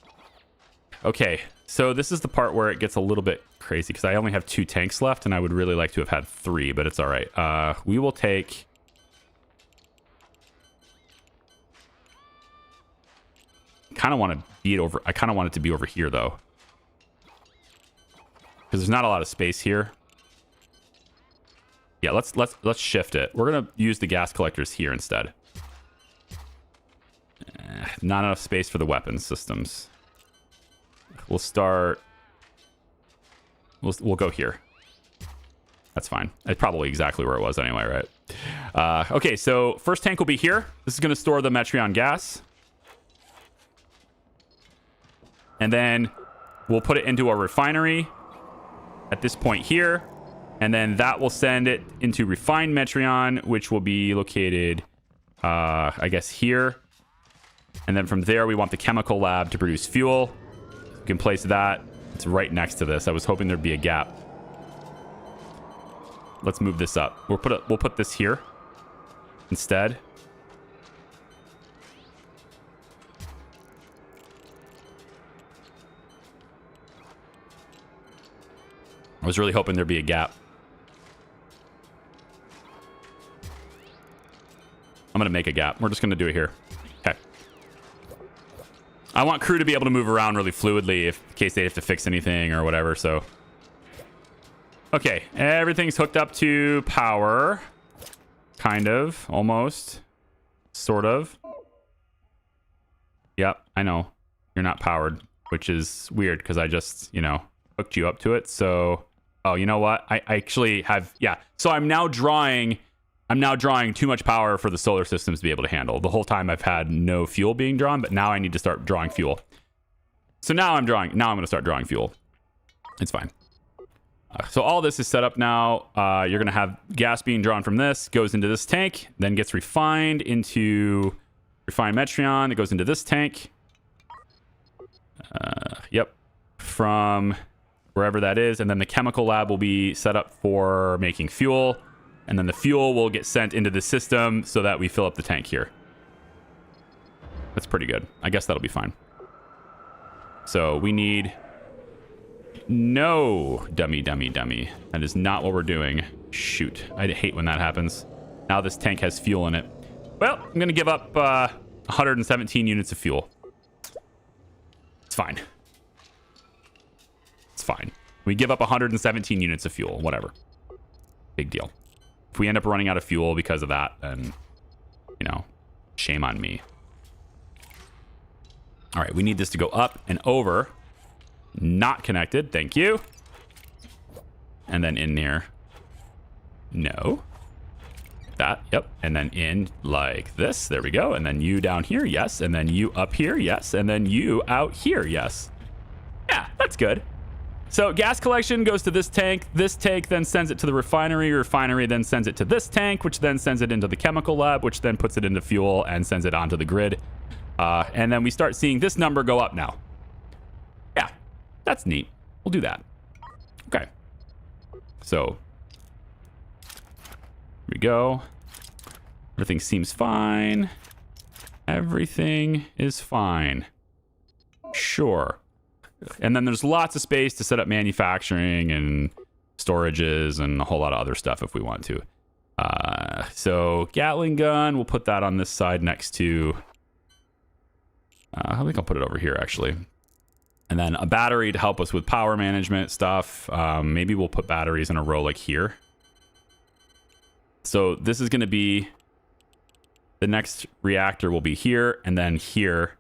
Okay, so this is the part where it gets a little bit crazy because I only have 2 tanks left and I would really like to have had 3, but it's all right. We will take... kind of want to be it over... I kind of want it to be over here, though. Because there's not a lot of space here. Yeah, let's shift it. We're going to use the gas collectors here instead. Not enough space for the weapons systems. We'll start... We'll go here. That's fine. It's probably exactly where it was anyway, right? Okay, so first tank will be here. This is going to store the Metreon gas. And then we'll put it into a refinery at this point here. And then that will send it into refined Metreon, which will be located, I guess, here. And then from there, we want the chemical lab to produce fuel. You can place that. It's right next to this. I was hoping there'd be a gap. Let's move this up. We'll put this here instead. I was really hoping there'd be a gap. I'm going to make a gap. We're just going to do it here. Okay. I want crew to be able to move around really fluidly in case they have to fix anything or whatever, so. Okay, everything's hooked up to power. Kind of, almost. Sort of. Yep, I know. You're not powered, which is weird because I just, you know, hooked you up to it. So, oh, you know what? I actually have, yeah. So I'm now drawing too much power for the solar systems to be able to handle. The whole time I've had no fuel being drawn, but now I need to start drawing fuel. So now I'm going to start drawing fuel. It's fine. So all this is set up now. You're going to have gas being drawn from this, goes into this tank, then gets refined into refined Metreon. It goes into this tank. Yep. From wherever that is. And then the chemical lab will be set up for making fuel. And then the fuel will get sent into the system so that we fill up the tank here. That's pretty good. I guess that'll be fine. So we need... No, dummy. That is not what we're doing. Shoot. I hate when that happens. Now this tank has fuel in it. Well, I'm going to give up 117 units of fuel. It's fine. It's fine. We give up 117 units of fuel. Whatever. Big deal. If we end up running out of fuel because of that, then, you know, shame on me. All right, we need this to go up and over. Not connected. Thank you. And then in there. No. That. Yep. And then in like this. There we go. And then you down here. Yes. And then you up here. Yes. And then you out here. Yes. Yeah, that's good. So gas collection goes to this tank. This tank then sends it to the refinery. Refinery then sends it to this tank, which then sends it into the chemical lab, which then puts it into fuel and sends it onto the grid. And then we start seeing this number go up now. Yeah, that's neat. We'll do that. Okay. So here we go. Everything seems fine. Everything is fine. Sure. And then there's lots of space to set up manufacturing and storages and a whole lot of other stuff if we want to. So Gatling gun, we'll put that on this side next to... I think I'll put it over here, actually. And then a battery to help us with power management stuff. Maybe we'll put batteries in a row like here. So this is going to be... The next reactor will be here, and then here.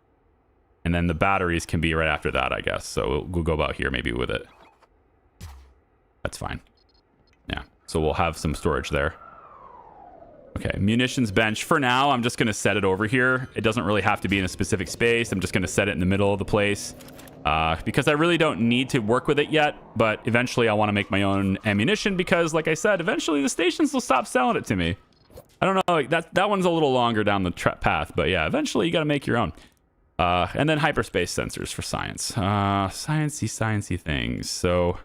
And then the batteries can be right after that, I guess. So we'll go about here maybe with it. That's fine. Yeah, so we'll have some storage there. Okay, munitions bench. For now, I'm just going to set it over here. It doesn't really have to be in a specific space. I'm just going to set it in the middle of the place. Because I really don't need to work with it yet. But eventually I want to make my own ammunition because, like I said, eventually the stations will stop selling it to me. I don't know, like that one's a little longer down the path, but yeah, eventually you got to make your own. And then hyperspace sensors for science. Sciencey things. So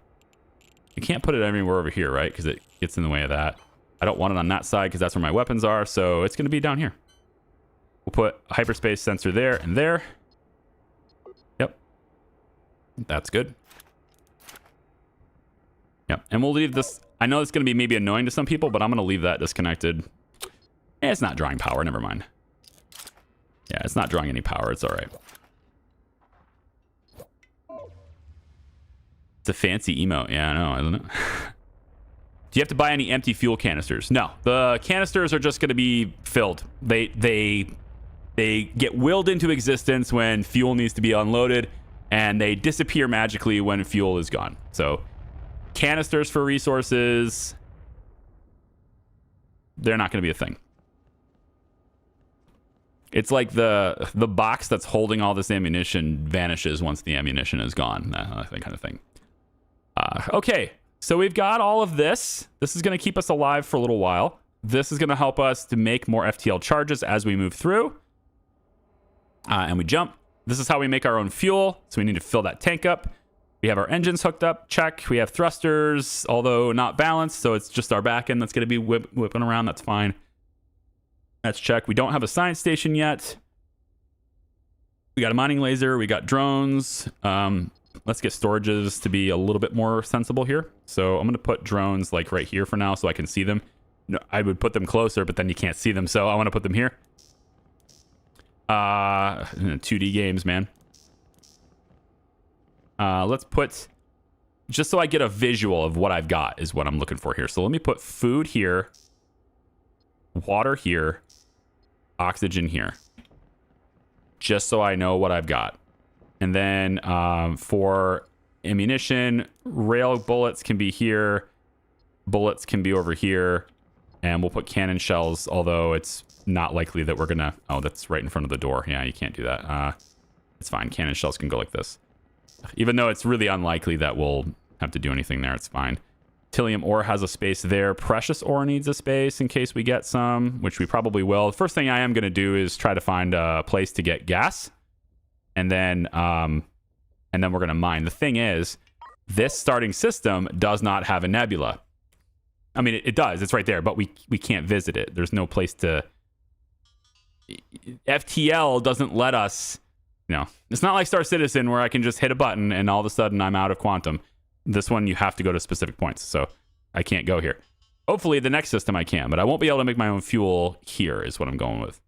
you can't put it anywhere over here, right? Because it gets in the way of that. I don't want it on that side because that's where my weapons are, so it's going to be down here. We'll put a hyperspace sensor there and there. Yep. That's good. Yep, and we'll leave this... I know it's going to be maybe annoying to some people, but I'm going to leave that disconnected. It's not drawing power. Never mind. Yeah, it's not drawing any power. It's all right. It's a fancy emote. Yeah, I know, isn't it? Do you have to buy any empty fuel canisters? No. The canisters are just going to be filled. They get willed into existence when fuel needs to be unloaded, and they disappear magically when fuel is gone. So, canisters for resources, they're not going to be a thing. It's like the box that's holding all this ammunition vanishes once the ammunition is gone. That kind of thing. Okay, so we've got all of this. This is going to keep us alive for a little while. This is going to help us to make more FTL charges as we move through. And we jump. This is how we make our own fuel. So we need to fill that tank up. We have our engines hooked up. Check. We have thrusters, although not balanced. So it's just our back end that's going to be whipping around. That's fine. That's check. We don't have a science station yet. We got a mining laser. We got drones. Let's get storages to be a little bit more sensible here. So I'm going to put drones like right here for now so I can see them. No, I would put them closer, but then you can't see them. So I want to put them here. 2D games, man. Let's put, just so I get a visual of what I've got is what I'm looking for here. So let me put food here, water here, oxygen here, just so I know what I've got. And then for ammunition, rail bullets can be here, bullets can be over here, and we'll put cannon shells, although it's not likely that we're gonna... Oh, that's right in front of the door. Yeah, you can't do that. It's fine. Cannon shells can go like this. Even though it's really unlikely that we'll have to do anything there, it's fine. Tilium ore has a space there. Precious ore needs a space in case we get some, which we probably will. The first thing I am going to do is try to find a place to get gas. And then we're going to mine. The thing is, this starting system does not have a nebula. I mean, it does. It's right there, but we can't visit it. There's no place to... FTL doesn't let us... You know, it's not like Star Citizen where I can just hit a button and all of a sudden I'm out of quantum. This one, you have to go to specific points, so I can't go here. Hopefully, the next system I can, but I won't be able to make my own fuel here is what I'm going with.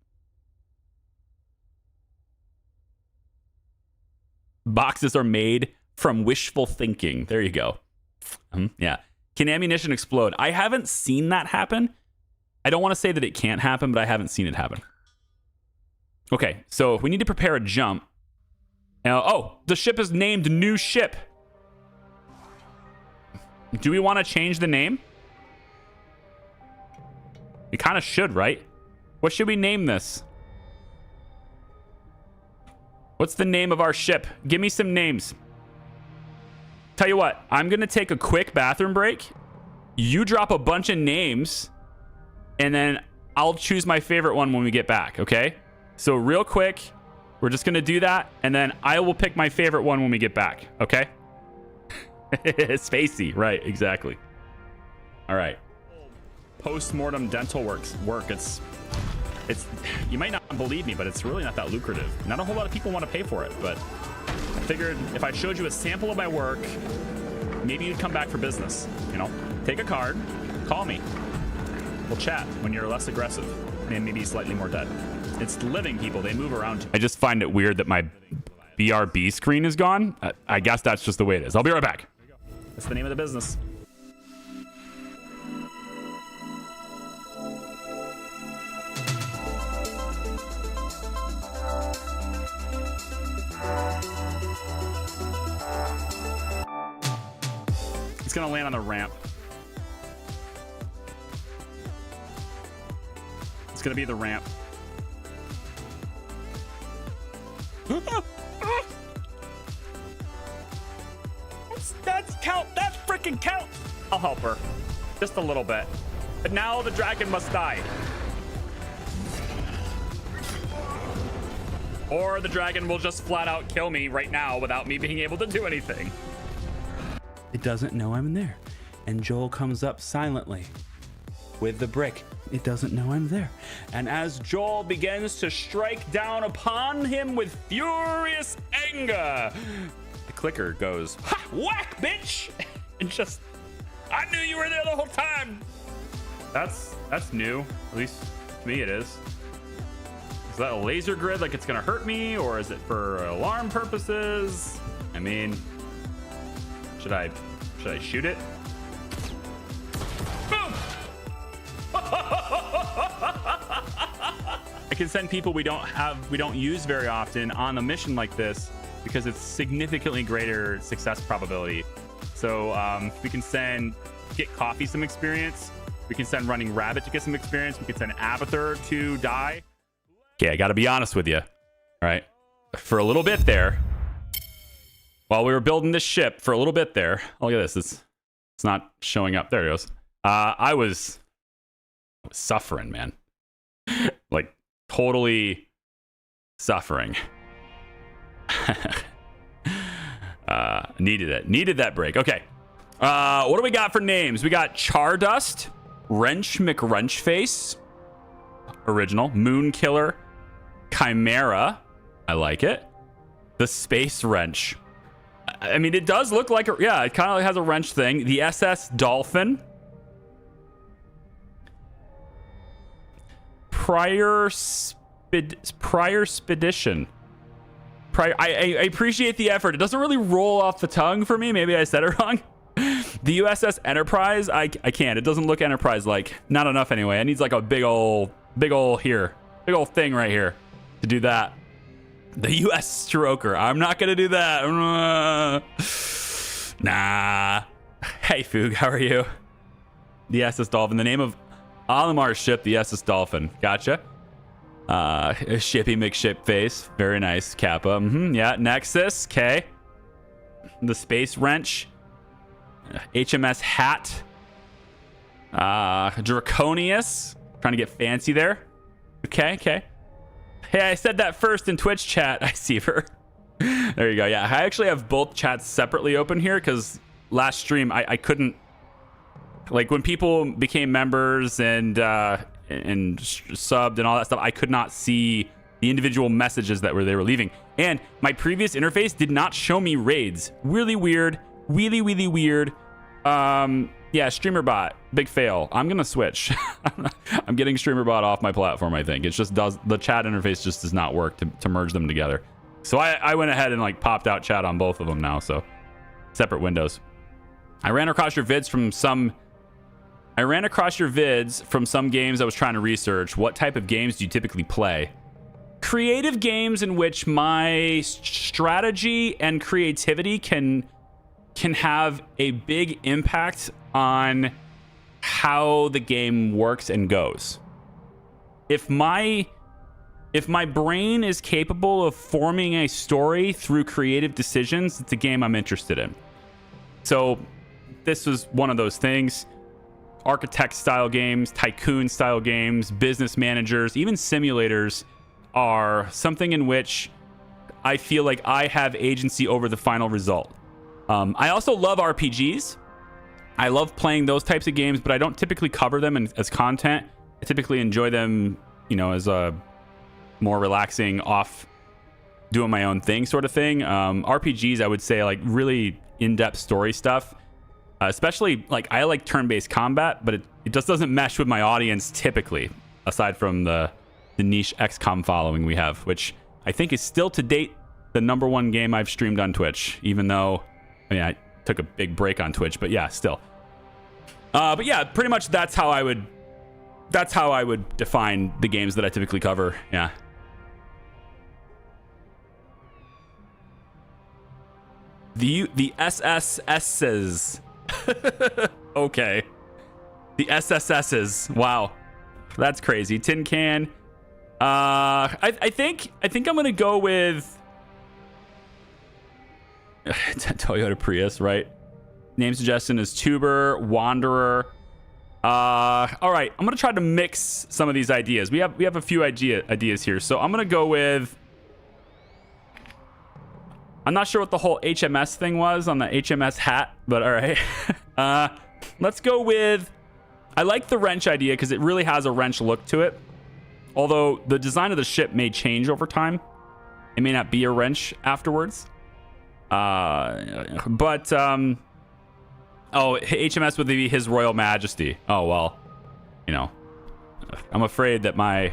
Boxes are made from wishful thinking. There you go. Yeah. Can ammunition explode? I haven't seen that happen. I don't want to say that it can't happen, but I haven't seen it happen. Okay, so we need to prepare a jump. Oh, the ship is named New Ship. Do we want to change the name? We kind of should, right? What should we name this? What's the name of our ship? Give me some names. Tell you what, I'm going to take a quick bathroom break. You drop a bunch of names, and then I'll choose my favorite one when we get back, okay? So real quick, we're just going to do that, and then I will pick my favorite one when we get back, okay? Spacey, right, exactly. All right. Post-mortem dental work. It's you might not believe me, but it's really not that lucrative. Not a whole lot of people want to pay for it, but I figured if I showed you a sample of my work, maybe you'd come back for business. You know, take a card, call me. We'll chat when you're less aggressive and maybe slightly more dead. It's living people. They move around. I just find it weird that my BRB screen is gone. I guess that's just the way it is. I'll be right back. That's the name of the business. It's gonna land on the ramp. It's gonna be the ramp. That's count. That freaking count. I'll help her, just a little bit. But now the dragon must die, or the dragon will just flat out kill me right now without me being able to do anything. It doesn't know I'm there, and Joel comes up silently with the brick. It doesn't know I'm there. And as Joel begins to strike down upon him with furious anger, the clicker goes, ha, whack, bitch! And just, I knew you were there the whole time. That's new. At least to me it is. Is that a laser grid, like it's gonna hurt me, or is it for alarm purposes? I mean, should I shoot it? Boom! I can send people we don't use very often on a mission like this because it's significantly greater success probability. So we can send Get Coffee some experience. We can send Running Rabbit to get some experience. We can send Abathur to die. Okay, I got to be honest with you. All right, for a little bit there, while we were building this ship, for a little bit there. Oh, look at this. It's not showing up. There it goes. I was suffering, man. Like totally suffering. Needed that break. Okay. What do we got for names? We got Chardust, Wrench McWrenchface, original, Moon Killer, Chimera. I like it. The Space Wrench. I mean, it does look like yeah, it kind of has a wrench thing. The SS Dolphin. Prior Spedition. I appreciate the effort. It doesn't really roll off the tongue for me. Maybe I said it wrong. The USS Enterprise. I can't. It doesn't look Enterprise-like. Not enough anyway. It needs like a big old thing right here to do that. The US Stroker. I'm not gonna do that. Nah. Hey Foog, how are you? The SS Dolphin. The name of Olimar's ship, the SS Dolphin. Gotcha. Shippy McShipface. Very nice. Kappa. Yeah. Nexus. Okay. The Space Wrench. HMS Hat. Draconius. Trying to get fancy there. Okay. Hey, I said that first in Twitch chat. I see her. There you go. Yeah, I actually have both chats separately open here because last stream I couldn't, like, when people became members and subbed and all that stuff, I could not see the individual messages that they were leaving. And my previous interface did not show me raids. Really weird. Really weird. Yeah, StreamerBot, big fail. I'm gonna switch. I'm getting StreamerBot off my platform. I think it just does, the chat interface just does not work to merge them together. So I went ahead and like popped out chat on both of them now. So separate windows. I ran across your vids from some games I was trying to research. What type of games do you typically play? Creative games in which my strategy and creativity can have a big impact on how the game works and goes. If my brain is capable of forming a story through creative decisions, it's a game I'm interested in. So this was one of those things. Architect style games, tycoon style games, business managers, even simulators are something in which I feel like I have agency over the final result. I also love RPGs. I love playing those types of games, but I don't typically cover them as content. I typically enjoy them, you know, as a more relaxing doing my own thing sort of thing. RPGs, I would say, like really in-depth story stuff. Especially, like, I like turn-based combat, but it just doesn't mesh with my audience typically, aside from the niche XCOM following we have, which I think is still to date the _1 game I've streamed on Twitch, even though, I mean, I took a big break on Twitch, but yeah, still. But yeah, pretty much that's how I would define the games that I typically cover. Yeah. The SSSs. Okay. The SSSs. Wow. That's crazy. Tin can. I think I'm gonna go with Toyota Prius, right? Name suggestion is Tuber, Wanderer. All right, I'm gonna try to mix some of these ideas. We have a few ideas here, so I'm gonna go with. I'm not sure what the whole HMS thing was on the HMS hat, but all right. Let's go with. I like the wrench idea because it really has a wrench look to it. Although the design of the ship may change over time, it may not be a wrench afterwards. Oh, HMS would be His Royal Majesty. Oh, well, you know, I'm afraid I'm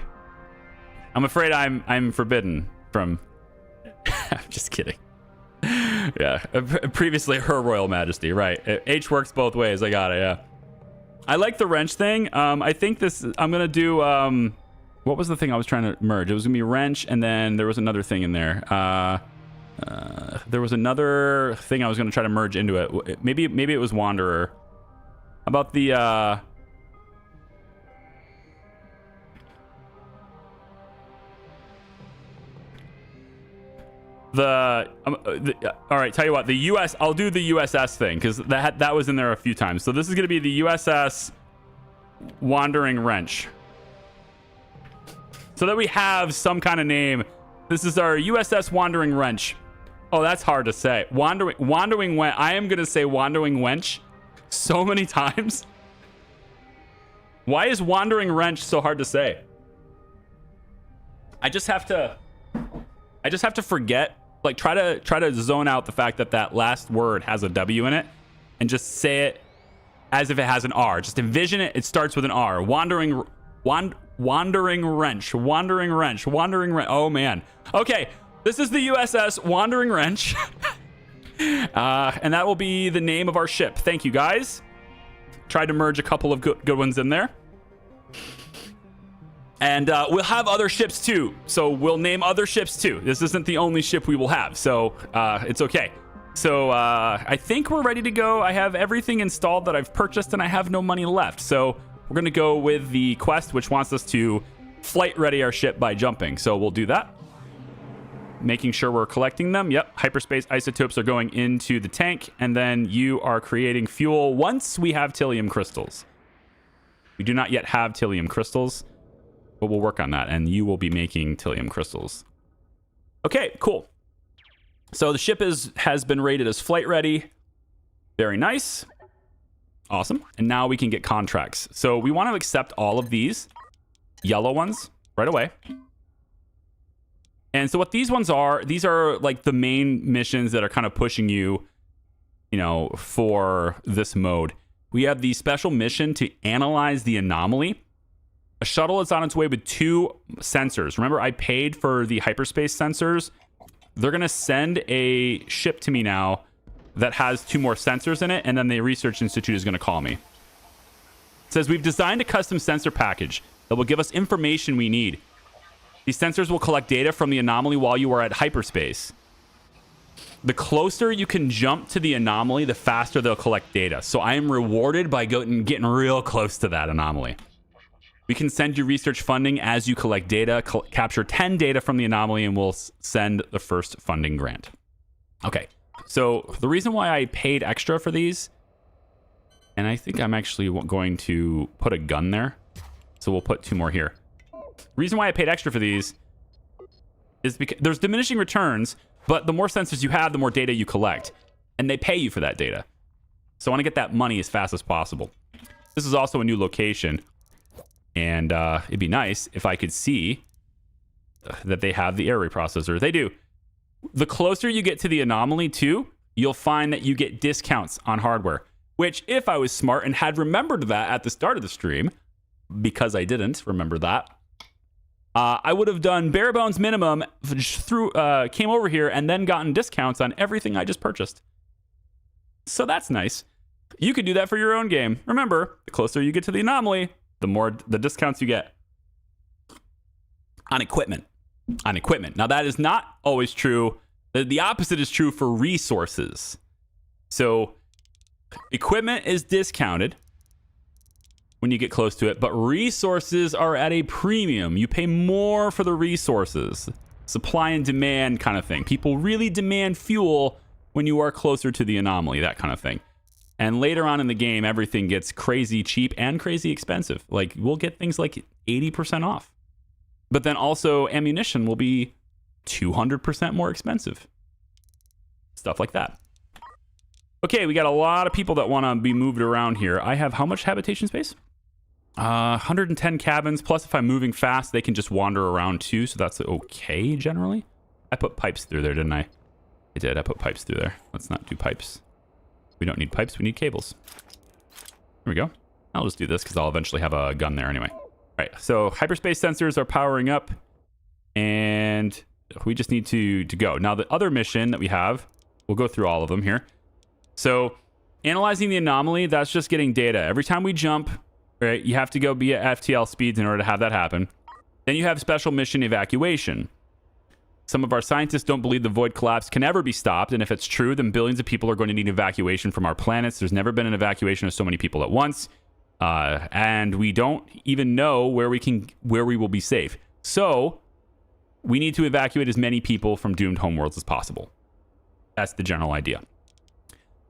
forbidden from. I'm just kidding. Yeah, previously Her Royal Majesty, right? H works both ways. I got it. Yeah, I like the wrench thing. I think I'm gonna do. What was the thing I was trying to merge? It was gonna be wrench, and then there was another thing in there. There was another thing I was gonna try to merge into it. Maybe it was Wanderer. How about the all right, tell you what, the US, I'll do the USS thing because that was in there a few times. So this is gonna be the USS Wandering Wrench, so that we have some kind of name. This is our USS Wandering Wrench. Oh, that's hard to say. Wandering Wench. I am gonna say Wandering Wench so many times. Why is Wandering Wrench so hard to say? I just have to forget, like, try to zone out the fact that last word has a W in it and just say it as if it has an R. Just envision it. It starts with an R. Wandering Wrench. Oh, man. Okay. This is the USS Wandering Wrench. And that will be the name of our ship. Thank you, guys. Tried to merge a couple of good ones in there. And we'll have other ships too. So we'll name other ships too. This isn't the only ship we will have. So it's okay. So I think we're ready to go. I have everything installed that I've purchased and I have no money left. So we're going to go with the quest, which wants us to flight ready our ship by jumping. So we'll do that. Making sure we're collecting them. Yep. Hyperspace isotopes are going into the tank. And then you are creating fuel once we have Tilium crystals. We do not yet have Tilium crystals, but we'll work on that, and you will be making Tilium crystals. Okay, cool. So the ship has been rated as flight ready. Very nice. Awesome. And now we can get contracts. So we want to accept all of these yellow ones right away. And so what these ones are, these are like the main missions that are kind of pushing you, for this mode. We have the special mission to analyze the anomaly. A shuttle is on its way with 2 sensors. Remember, I paid for the hyperspace sensors. They're going to send a ship to me now that has 2 more sensors in it, and then the Research Institute is going to call me. It says, we've designed a custom sensor package that will give us information we need. These sensors will collect data from the anomaly while you are at hyperspace. The closer you can jump to the anomaly, the faster they'll collect data. So I am rewarded by getting real close to that anomaly. We can send you research funding as you collect data. Capture 10 data from the anomaly, and we'll send the first funding grant. Okay, so the reason why I paid extra for these, and I think I'm actually going to put a gun there. So we'll put 2 more here. Reason why I paid extra for these is because there's diminishing returns, but the more sensors you have, the more data you collect, and they pay you for that data. So I want to get that money as fast as possible. This is also a new location. And it'd be nice if I could see that they have the air reprocessor. They do. The closer you get to the anomaly too, you'll find that you get discounts on hardware, which if I was smart and had remembered that at the start of the stream, because I didn't remember that, I would have done bare bones minimum came over here and then gotten discounts on everything I just purchased. So that's nice. You could do that for your own game. Remember, the closer you get to the anomaly, the more the discounts you get on equipment. Now, that is not always true. The opposite is true for resources. So equipment is discounted when you get close to it, but resources are at a premium. You pay more for the resources. Supply and demand kind of thing. People really demand fuel when you are closer to the anomaly, that kind of thing. And later on in the game, everything gets crazy cheap and crazy expensive. Like, we'll get things like 80% off. But then also ammunition will be 200% more expensive. Stuff like that. Okay, we got a lot of people that want to be moved around here. I have how much habitation space? 110 cabins, plus if I'm moving fast, they can just wander around too, so that's okay generally. I put pipes through there, didn't I? I did, I put pipes through there. Let's not do pipes. We don't need pipes, we need cables. There we go. I'll just do this because I'll eventually have a gun there anyway. All right, so hyperspace sensors are powering up, and we just need to go. Now, the other mission that we have, we'll go through all of them here. So, analyzing the anomaly, that's just getting data. Every time we jump, right, you have to go be at FTL speeds in order to have that happen. Then you have special mission evacuation. Some of our scientists don't believe the void collapse can ever be stopped, and if it's true, then billions of people are going to need evacuation from our planets. There's never been an evacuation of so many people at once, and we don't even know where we will be safe. So, we need to evacuate as many people from doomed homeworlds as possible. That's the general idea.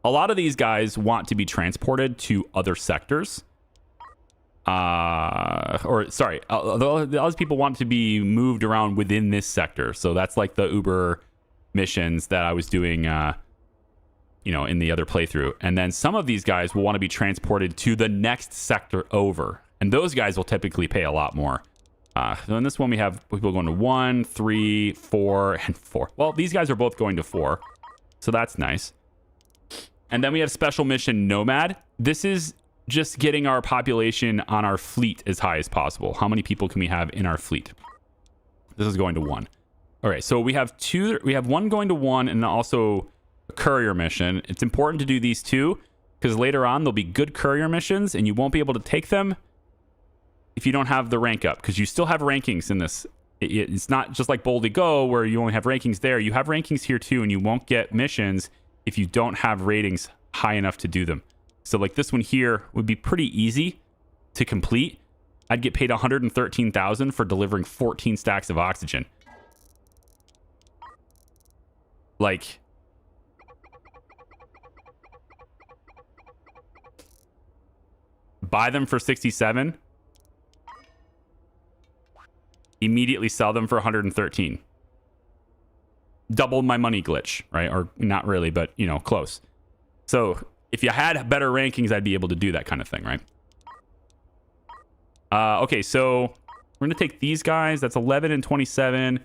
A lot of these guys want to be transported to other sectors. Those people want to be moved around within this sector. So that's like the Uber missions that I was doing, in the other playthrough. And then some of these guys will want to be transported to the next sector over. And those guys will typically pay a lot more. So in this one, we have people going to 1, 3, 4, and 4. Well, these guys are both going to 4. So that's nice. And then we have special mission Nomad. This is just getting our population on our fleet as high as possible. How many people can we have in our fleet? This is going to 1. All right, so we have 2. We have 1 going to 1, and also a courier mission. It's important to do these 2 because later on there'll be good courier missions, and you won't be able to take them if you don't have the rank up, because you still have rankings in this. It's not just like Boldly Go where you only have rankings there. You have rankings here too, and you won't get missions if you don't have ratings high enough to do them. So like this one here would be pretty easy to complete. I'd get paid 113,000 for delivering 14 stacks of oxygen. Like, buy them for 67. Immediately sell them for 113. Double my money glitch, right? Or not really, but close. So if you had better rankings, I'd be able to do that kind of thing, right? Okay, so we're going to take these guys. That's 11 and 27.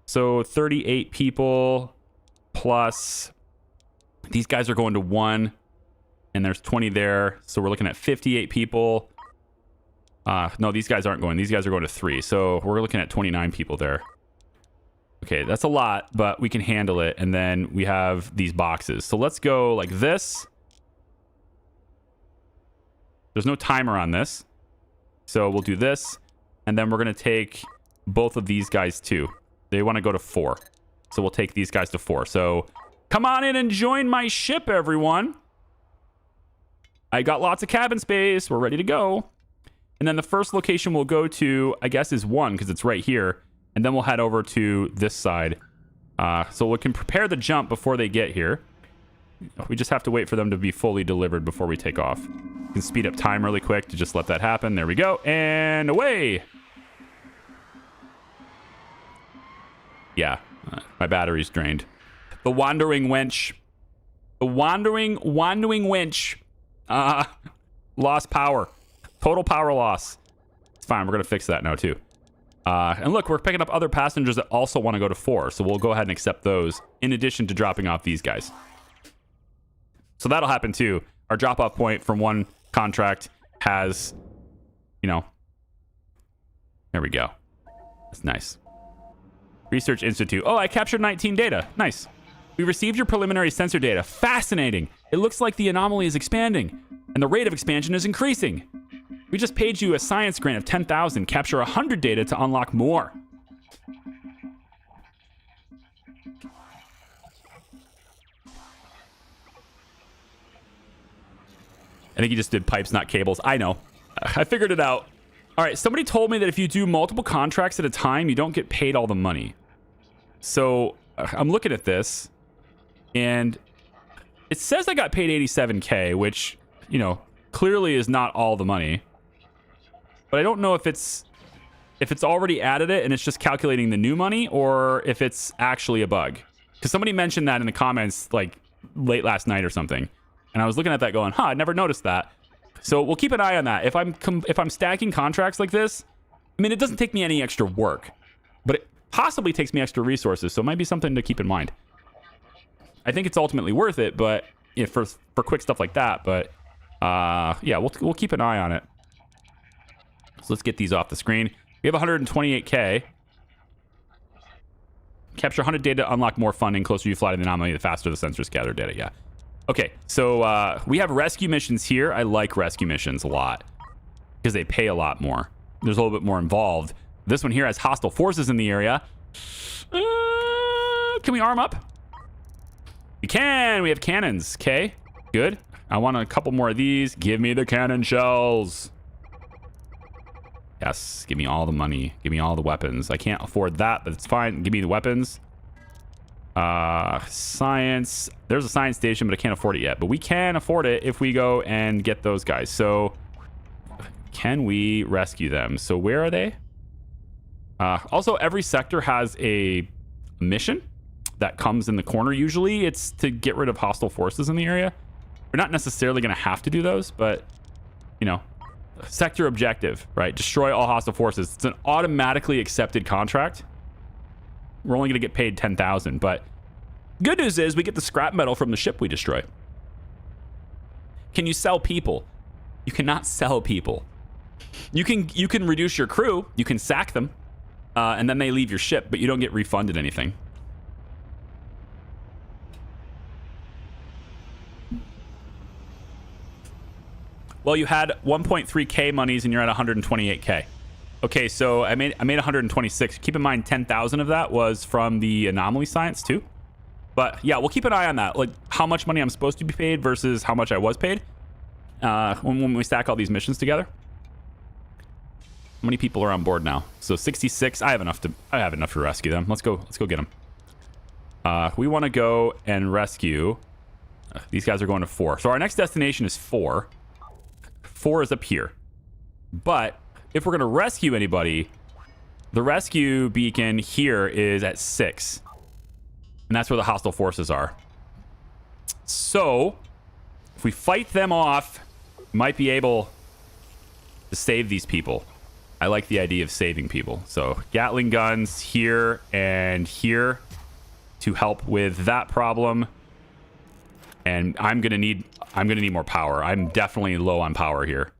So 38 people plus these guys are going to 1, and there's 20 there. So we're looking at 58 people. No, these guys aren't going. These guys are going to 3. So we're looking at 29 people there. Okay, that's a lot, but we can handle it. And then we have these boxes. So let's go like this. There's no timer on this. So we'll do this. And then we're going to take both of these guys too. They want to go to 4. So we'll take these guys to 4. So come on in and join my ship, everyone. I got lots of cabin space. We're ready to go. And then the first location we'll go to, I guess, is 1 because it's right here. And then we'll head over to this side. So we can prepare the jump before they get here. We just have to wait for them to be fully delivered before we take off. We can speed up time really quick to just let that happen. There we go. And away. Yeah, my battery's drained. The wandering wench. The wandering wench. Lost power. Total power loss. It's fine. We're going to fix that now, too. And look, we're picking up other passengers that also want to go to 4. So we'll go ahead and accept those in addition to dropping off these guys. So that'll happen too. Our drop-off point from one contract has, you know, there we go. That's nice. Research Institute. Oh, I captured 19 data. Nice. We received your preliminary sensor data. Fascinating. It looks like the anomaly is expanding, and the rate of expansion is increasing. We just paid you a science grant of 10,000. Capture 100 data to unlock more. I think he just did pipes, not cables. I know. I figured it out. All right, somebody told me that if you do multiple contracts at a time, you don't get paid all the money. So I'm looking at this, and it says I got paid 87K, which, you know, clearly is not all the money. But I don't know if it's already added it and it's just calculating the new money, or if it's actually a bug. Because somebody mentioned that in the comments like late last night or something, and I was looking at that going, I never noticed that. So we'll keep an eye on that. If I'm stacking contracts like this, I mean, it doesn't take me any extra work, but it possibly takes me extra resources. So it might be something to keep in mind. I think it's ultimately worth it, but for quick stuff like that. But yeah, we'll keep an eye on it. So let's get these off the screen. We have 128K. Capture 100 data to unlock more funding. Closer you fly to the anomaly, the faster the sensors gather data. Yeah. Okay, so we have rescue missions here. I like rescue missions a lot because they pay a lot more. There's a little bit more involved. This one here has hostile forces in the area. Can we arm up? We can. We have cannons. Okay, good. I want a couple more of these. Give me the cannon shells. Yes, give me all the money. Give me all the weapons. I can't afford that, but it's fine. Give me the weapons. Science. There's a science station, but I can't afford it yet. But we can afford it if we go and get those guys. So can we rescue them? So where are they? Also, every sector has a mission that comes in the corner. Usually it's to get rid of hostile forces in the area. We're not necessarily going to have to do those, but, you know, sector objective, right? Destroy all hostile forces. It's an automatically accepted contract. We're only going to get paid 10,000, but good news is we get the scrap metal from the ship we destroy. Can you sell people? You cannot sell people. You can reduce your crew. You can sack them, and then they leave your ship, but you don't get refunded anything. Well, you had 1.3K monies and you're at 128K. Okay, so I made 126. Keep in mind 10,000 of that was from the anomaly science too. But yeah, we'll keep an eye on that. Like how much money I'm supposed to be paid versus how much I was paid. When we stack all these missions together. How many people are on board now? So 66. I have enough to rescue them. Let's go get them. We want to go and rescue. These guys are going to 4. So our next destination is 4. 4 is up here. But if we're going to rescue anybody, the rescue beacon here is at 6. And that's where the hostile forces are. So if we fight them off, we might be able to save these people. I like the idea of saving people. So Gatling guns here and here to help with that problem. And I'm gonna need more power. I'm definitely low on power here.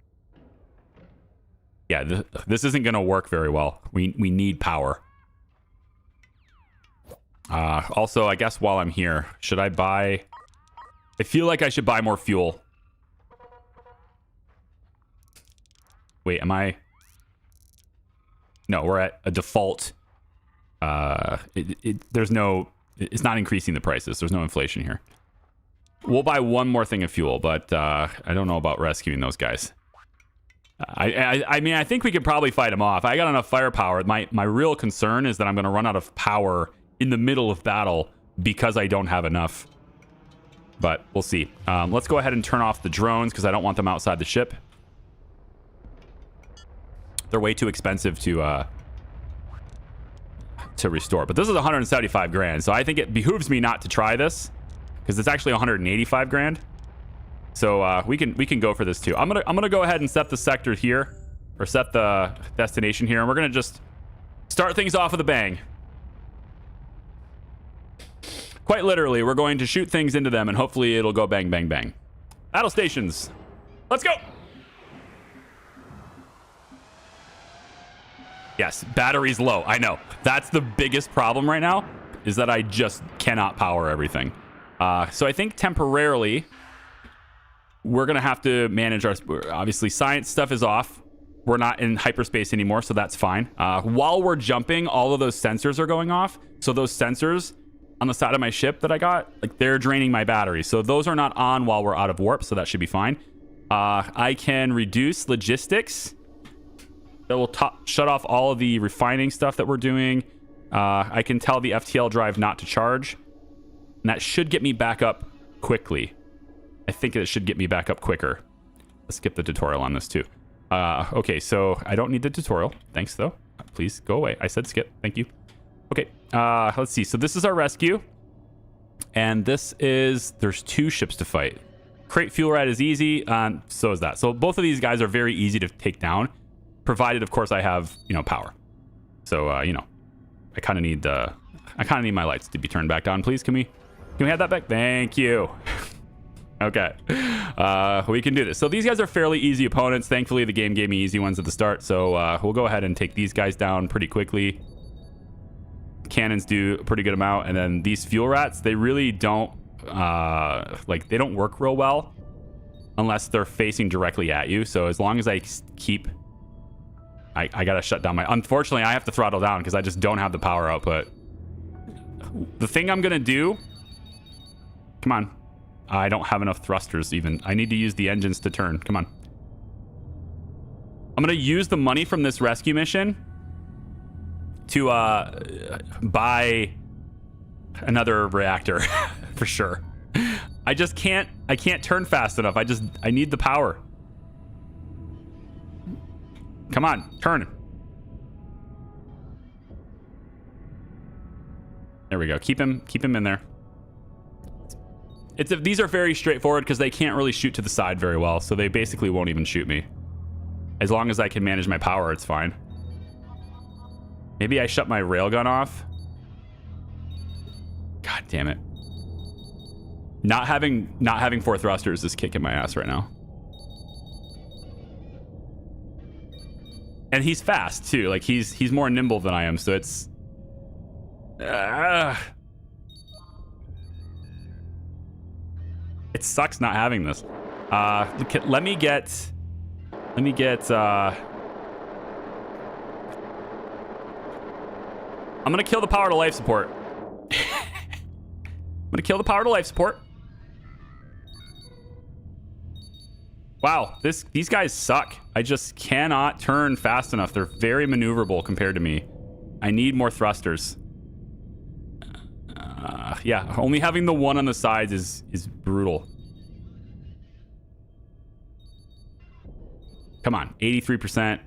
Yeah, this isn't gonna work very well. We need power. Also, I guess while I'm here, should I buy? I feel like I should buy more fuel. Wait, am I? No, we're at a default. It's not increasing the prices. There's no inflation here. We'll buy one more thing of fuel, but I don't know about rescuing those guys. I mean, I think we could probably fight them off. I got enough firepower. My real concern is that I'm going to run out of power in the middle of battle because I don't have enough. But we'll see. Let's go ahead and turn off the drones because I don't want them outside the ship. They're way too expensive to restore. But this is 175 grand, so I think it behooves me not to try this because it's actually 185 grand. So we can go for this too. I'm gonna go ahead and set the sector here, or set the destination here, and we're gonna just start things off with a bang. Quite literally, we're going to shoot things into them, and hopefully it'll go bang, bang, bang. Battle stations. Let's go. Yes, battery's low. I know. That's the biggest problem right now, is that I just cannot power everything. So I think temporarily, we're going to have to manage our... Obviously, science stuff is off. We're not in hyperspace anymore, so that's fine. While we're jumping, all of those sensors are going off. So those sensors on the side of my ship that I got, like, they're draining my battery. So those are not on while we're out of warp, so that should be fine. I can reduce logistics. That will shut off all of the refining stuff that we're doing. I can tell the FTL drive not to charge. And that should get me back up quickly. I think it should get me back up quicker. Let's skip the tutorial on this too. Okay, so I don't need the tutorial. Thanks, though. Please go away. I said skip. Thank you. Okay, let's see. So this is our rescue. And this is... There's 2 ships to fight. Crate fuel rad is easy. So is that. So both of these guys are very easy to take down. Provided, of course, I have, power. So, I kind of need my lights to be turned back on, please. Can we have that back? Thank you. Okay. We can do this. So these guys are fairly easy opponents. Thankfully, the game gave me easy ones at the start. So we'll go ahead and take these guys down pretty quickly. Cannons do a pretty good amount. And then these fuel rats, they really don't, they don't work real well unless they're facing directly at you. So as long as I keep... I gotta shut down unfortunately, I have to throttle down because I just don't have the power output. The thing I'm gonna do... Come on. I don't have enough thrusters even. I need to use the engines to turn. Come on. I'm gonna use the money from this rescue mission to buy another reactor for sure. I can't turn fast enough. I need the power. Come on, turn. There we go. Keep him in there. These are very straightforward because they can't really shoot to the side very well, so they basically won't even shoot me. As long as I can manage my power, it's fine. Maybe I shut my railgun off. God damn it. Not having 4 thrusters is kicking my ass right now. And he's fast too. Like he's more nimble than I am, so it's it sucks not having this. Let me get I'm gonna kill the power to life support. I'm gonna kill the power to life support. Wow, these guys suck. I just cannot turn fast enough. They're very maneuverable compared to me. I need more thrusters. Yeah, only having the one on the sides is brutal. Come on, 83%,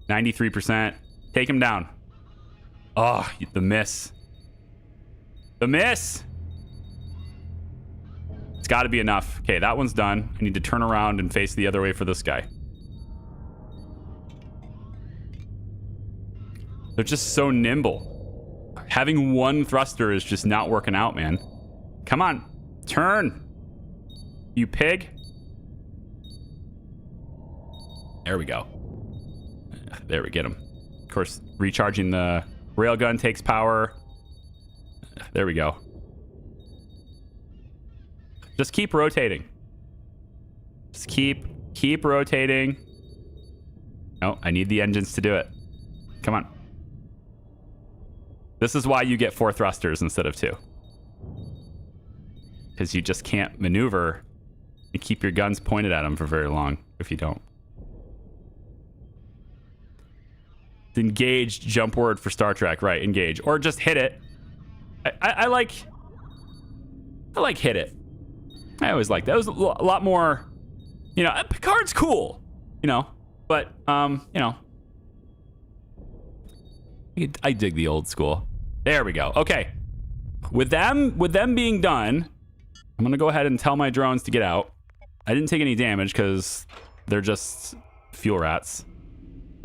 93%. Take him down. Oh, the miss. The miss! It's got to be enough. Okay, that one's done. I need to turn around and face the other way for this guy. They're just so nimble. Having one thruster is just not working out, man. Come on. Turn. You pig. There we go. There we get him. Of course, recharging the railgun takes power. There we go. Just keep rotating. Just keep rotating. Oh, I need the engines to do it. Come on. This is why you get 4 thrusters instead of 2. Because you just can't maneuver and keep your guns pointed at them for very long if you don't. Engage, jump word for Star Trek. Right, engage. Or just hit it. I like hit it. I always like that. It was a lot more, Picard's cool, but, I dig the old school. There we go. Okay. With them being done, I'm going to go ahead and tell my drones to get out. I didn't take any damage because they're just fuel rats.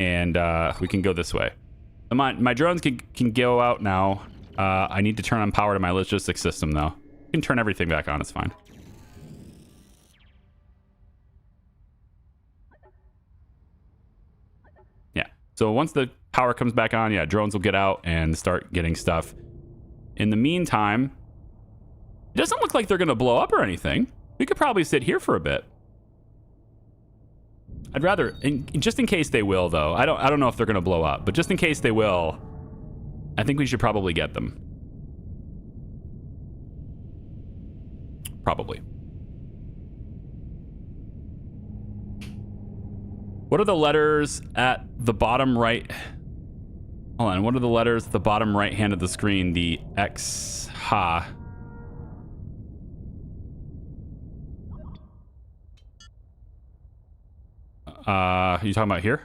And we can go this way. My drones can go out now. I need to turn on power to my logistics system, though. You can turn everything back on. It's fine. Yeah. So once the power comes back on, yeah, drones will get out and start getting stuff. In the meantime, it doesn't look like they're going to blow up or anything. We could probably sit here for a bit. I'd rather, just in case they will, though. I don't know if they're going to blow up, but just in case they will, I think we should probably get them. Probably. What are the letters at the bottom right? Hold on. What are the letters at the bottom right hand of the screen? The X, ha. Are you talking about here?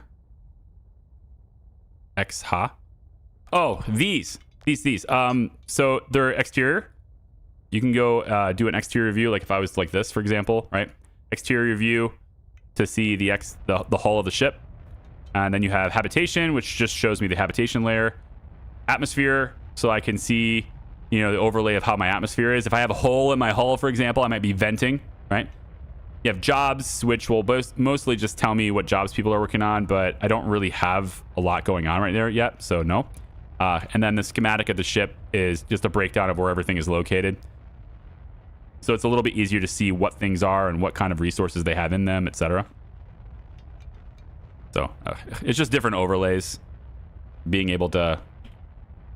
X, ha. Oh, these. So they're exterior. You can go do an exterior view, like if I was like this, for example, right? Exterior view to see the hull of the ship. And then you have habitation, which just shows me the habitation layer. Atmosphere, so I can see, the overlay of how my atmosphere is. If I have a hole in my hull, for example, I might be venting, right? You have jobs, which will mostly just tell me what jobs people are working on, but I don't really have a lot going on right there yet, so no. And then the schematic of the ship is just a breakdown of where everything is located. So it's a little bit easier to see what things are and what kind of resources they have in them, etc. So it's just different overlays. Being able to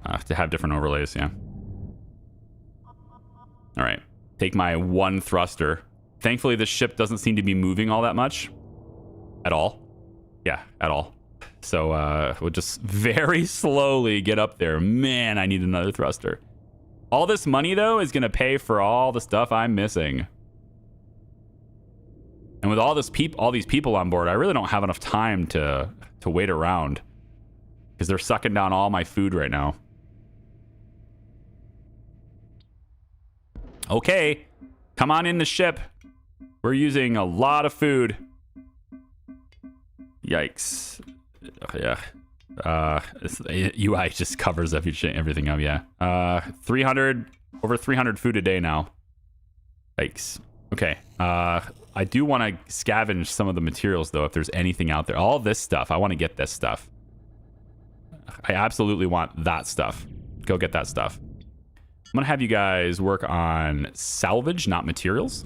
have different overlays, yeah. All right, take my one thruster. Thankfully, this ship doesn't seem to be moving all that much. At all. Yeah, at all. So we'll just very slowly get up there. Man, I need another thruster. All this money, though, is going to pay for all the stuff I'm missing. And with all these people on board, I really don't have enough time to wait around. Because they're sucking down all my food right now. Okay. Come on in the ship. We're using a lot of food. Yikes. Yeah. UI just covers everything up, yeah. Over 300 food a day now. Yikes. Okay. I do want to scavenge some of the materials, though, if there's anything out there. All this stuff. I want to get this stuff. I absolutely want that stuff. Go get that stuff. I'm going to have you guys work on salvage, not materials.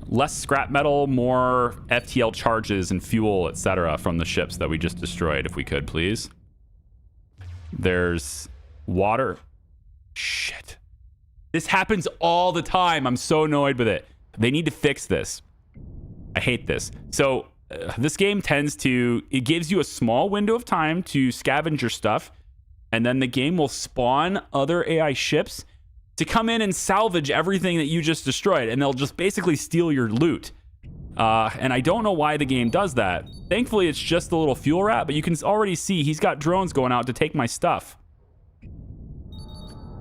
Less scrap metal, more FTL charges and fuel, etc. from the ships that we just destroyed, if we could, please. There's water. Shit. This happens all the time. I'm so annoyed with it. They need to fix this. I hate this. So this game it gives you a small window of time to scavenge your stuff, and then the game will spawn other AI ships to come in and salvage everything that you just destroyed, and they'll just basically steal your loot. And I don't know why the game does that. Thankfully, it's just a little fuel rat, but you can already see he's got drones going out to take my stuff.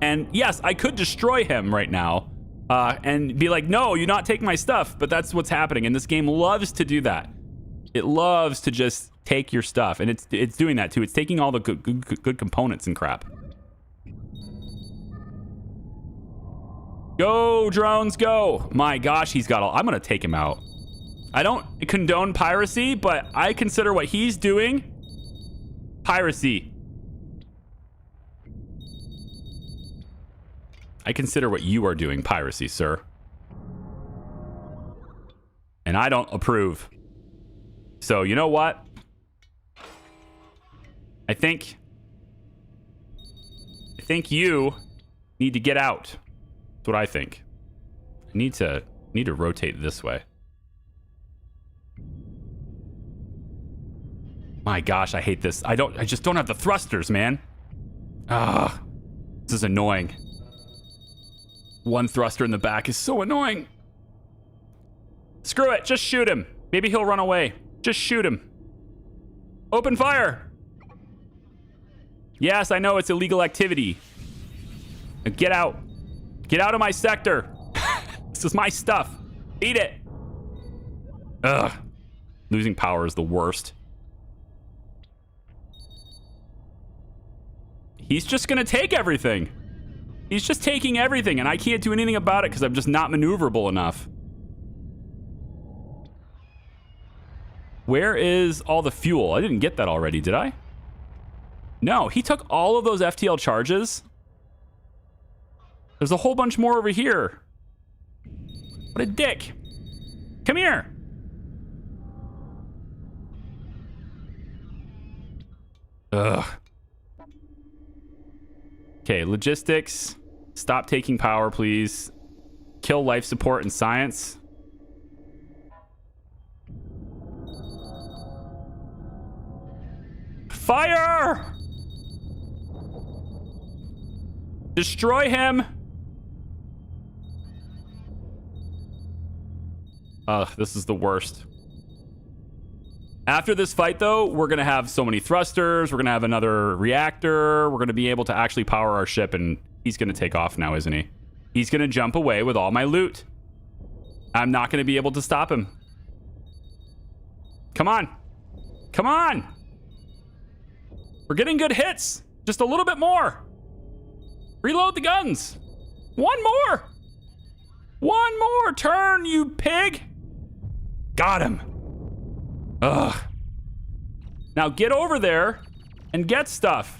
And yes, I could destroy him right now and be like, no, you not take my stuff, but that's what's happening, and this game loves to do that. It loves to just take your stuff, and it's doing that too. It's taking all the good components and crap. Go, drones, go. My gosh, he's got all... I'm going to take him out. I don't condone piracy, but I consider what he's doing piracy. I consider what you are doing piracy, sir. And I don't approve. So, you know what? I think you need to get out. That's what I think. I need to rotate this way. My gosh, I hate this. I just don't have the thrusters, man. Ah, this is annoying. One thruster in the back is so annoying. Screw it, just shoot him. Maybe he'll run away. Just shoot him. Open fire. Yes, I know it's illegal activity. Get out. Get out of my sector. This is my stuff. Eat it. Ugh. Losing power is the worst. He's just going to take everything. He's just taking everything, and I can't do anything about it because I'm just not maneuverable enough. Where is all the fuel? I didn't get that already, did I? No, he took all of those FTL charges. There's a whole bunch more over here. What a dick. Come here. Ugh. Okay, logistics. Stop taking power, please. Kill life support and science. Fire! Destroy him! Ugh, this is the worst. After this fight, though, we're going to have so many thrusters. We're going to have another reactor. We're going to be able to actually power our ship, and he's going to take off now, isn't he? He's going to jump away with all my loot. I'm not going to be able to stop him. Come on. Come on. We're getting good hits. Just a little bit more. Reload the guns. One more. One more turn, you pig. Got him. Ugh. Now get over there and get stuff.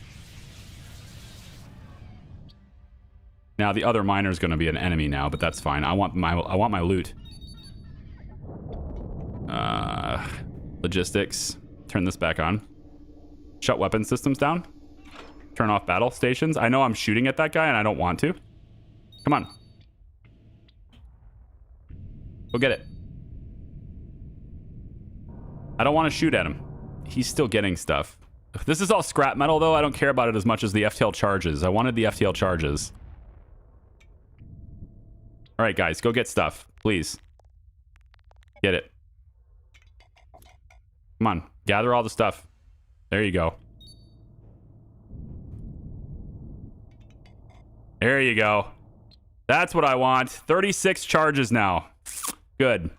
Now the other miner is going to be an enemy now, but that's fine. I want my loot. Logistics. Turn this back on. Shut weapon systems down. Turn off battle stations. I know I'm shooting at that guy and I don't want to. Come on. Go get it. I don't want to shoot at him. He's still getting stuff. This is all scrap metal, though. I don't care about it as much as the FTL charges. I wanted the FTL charges. All right, guys, go get stuff, please. Get it. Come on, gather all the stuff. There you go. There you go. That's what I want. 36 charges now. Good.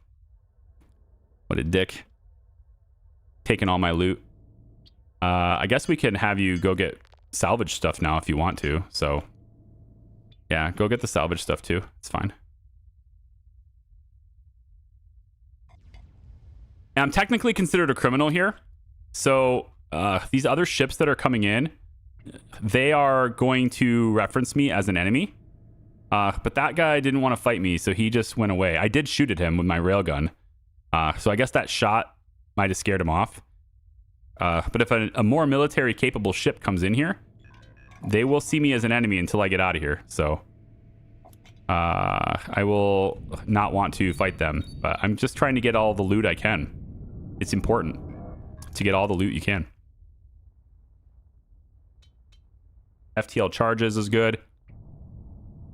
What a dick. Taking all my loot. I guess we can have you go get salvage stuff now if you want to. So, yeah, go get the salvage stuff too. It's fine. I'm technically considered a criminal here. So, these other ships that are coming in, they are going to reference me as an enemy. But that guy didn't want to fight me, so he just went away. I did shoot at him with my railgun. So I guess that shot might have scared him off. But if a more military capable ship comes in here, they will see me as an enemy until I get out of here. So I will not want to fight them. But I'm just trying to get all the loot I can. It's important to get all the loot you can. FTL charges is good.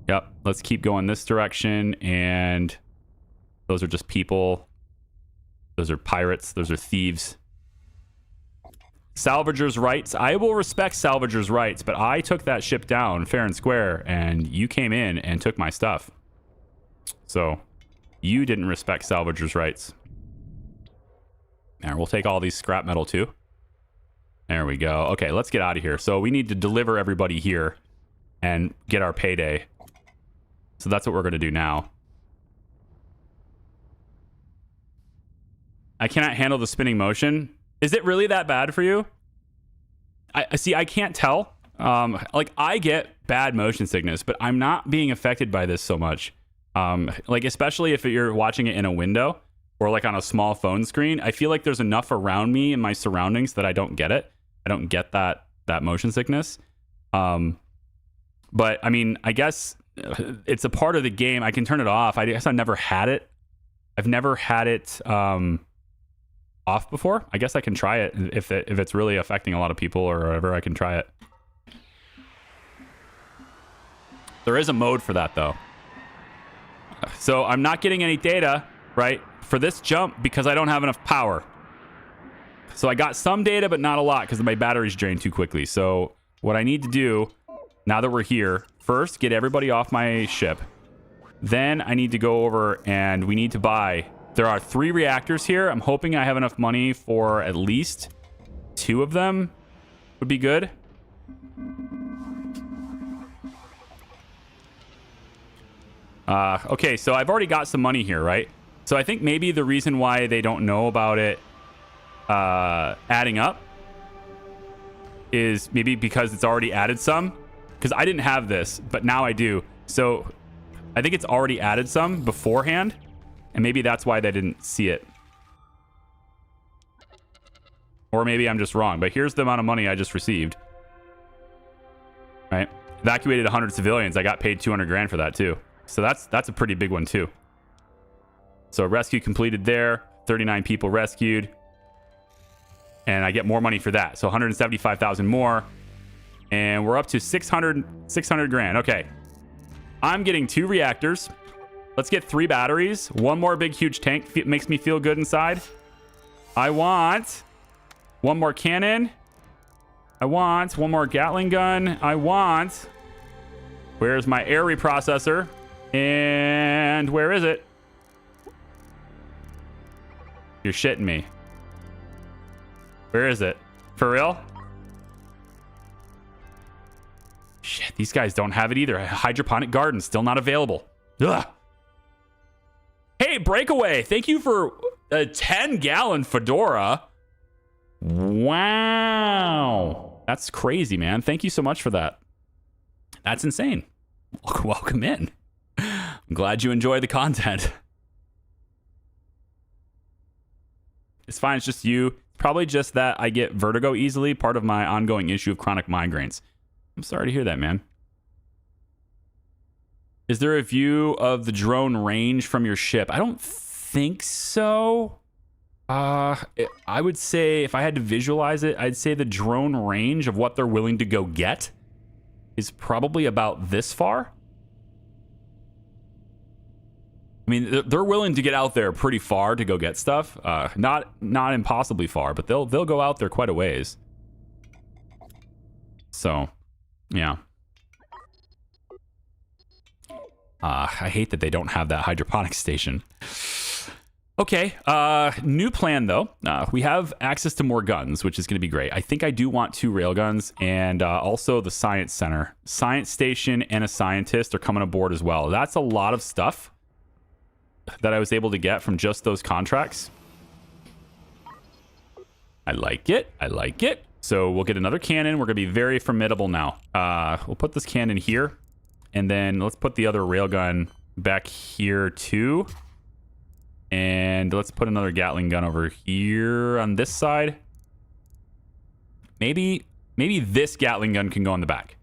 Yep, let's keep going this direction. And those are just people. Those are pirates. Those are thieves. Salvagers' rights. I will respect salvagers' rights, but I took that ship down fair and square, and you came in and took my stuff. So, you didn't respect salvagers' rights. And we'll take all these scrap metal too. There we go. Okay, let's get out of here. So, we need to deliver everybody here and get our payday. So, that's what we're going to do now. I cannot handle the spinning motion. Is it really that bad for you? I see. I can't tell. Like, I get bad motion sickness, but I'm not being affected by this so much. Like, especially if you're watching it in a window or like on a small phone screen, I feel like there's enough around me in my surroundings that I don't get it. I don't get that motion sickness. But I mean, I guess it's a part of the game. I can turn it off. I guess I've never had it. I've never had it off before. I guess I can try it if it's really affecting a lot of people or whatever. I can try it. There is a mode for that though. So I'm not getting any data, right, for this jump because I don't have enough power. So I got some data, but not a lot because my batteries drain too quickly. So what I need to do now that we're here, first get everybody off my ship. Then I need to go over and we need to buy. There are 3 reactors here. I'm hoping I have enough money for at least 2 of them. Would be good. Okay, so I've already got some money here, right? So I think maybe the reason why they don't know about it adding up is maybe because it's already added some. Because I didn't have this, but now I do. So I think it's already added some beforehand. And maybe that's why they didn't see it. Or maybe I'm just wrong. But here's the amount of money I just received. Right? Evacuated 100 civilians. I got paid 200 grand for that too. So that's a pretty big one too. So rescue completed there. 39 people rescued. And I get more money for that. So 175,000 more. And we're up to 600 grand. Okay. I'm getting 2 reactors. Let's get 3 batteries. 1 more big, huge tank. Makes me feel good inside. I want 1 more cannon. I want 1 more Gatling gun. I want... Where's my air reprocessor? And where is it? You're shitting me. Where is it? For real? Shit, these guys don't have it either. Hydroponic garden still not available. Ugh. Hey, Breakaway, thank you for a 10-gallon Fedora. Wow. That's crazy, man. Thank you so much for that. That's insane. Welcome in. I'm glad you enjoy the content. It's fine. It's just you. Probably just that I get vertigo easily, part of my ongoing issue of chronic migraines. I'm sorry to hear that, man. Is there a view of the drone range from your ship? I don't think so. I would say if I had to visualize it, I'd say the drone range of what they're willing to go get is probably about this far. I mean, they're willing to get out there pretty far to go get stuff. Not impossibly far, but they'll go out there quite a ways. So, yeah. I hate that they don't have that hydroponic station. Okay, new plan though. We have access to more guns, which is going to be great. I think I do want 2 railguns and also the science center. Science station and a scientist are coming aboard as well. That's a lot of stuff that I was able to get from just those contracts. I like it. I like it. So we'll get another cannon. We're going to be very formidable now. We'll put this cannon here. And then let's put the other railgun back here too. And let's put another Gatling gun over here on this side. Maybe this Gatling gun can go on the back.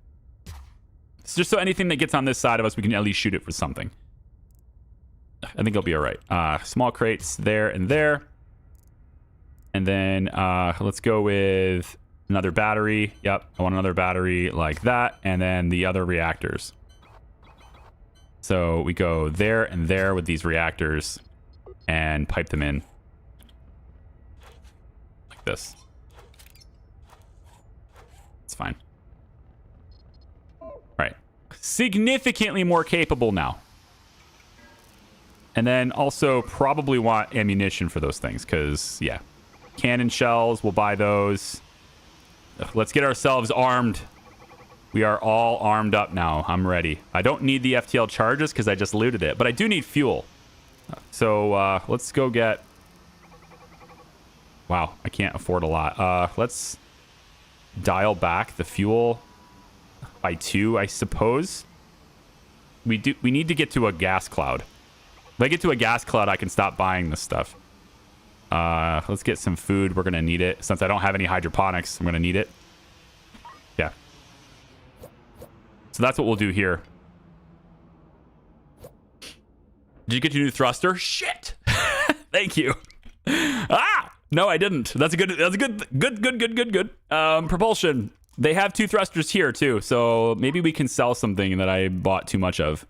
It's just so anything that gets on this side of us, we can at least shoot it for something. I think it'll be all right. Small crates there and there. And then let's go with another battery. Yep, I want another battery like that. And then the other reactors. So we go there and there with these reactors and pipe them in like this. It's fine. Right. Significantly more capable now. And then also probably want ammunition for those things because, yeah. Cannon shells, we'll buy those. Let's get ourselves armed. We are all armed up now. I'm ready. I don't need the FTL charges because I just looted it, but I do need fuel. So let's go get... Wow, I can't afford a lot. Let's dial back the fuel by 2, I suppose. We need to get to a gas cloud. If I get to a gas cloud, I can stop buying this stuff. Let's get some food. We're going to need it. Since I don't have any hydroponics, I'm going to need it. Yeah. So that's what we'll do here. Did you get your new thruster? Shit! Thank you. No, I didn't. That's a good. Propulsion. They have 2 thrusters here too, so maybe we can sell something that I bought too much of.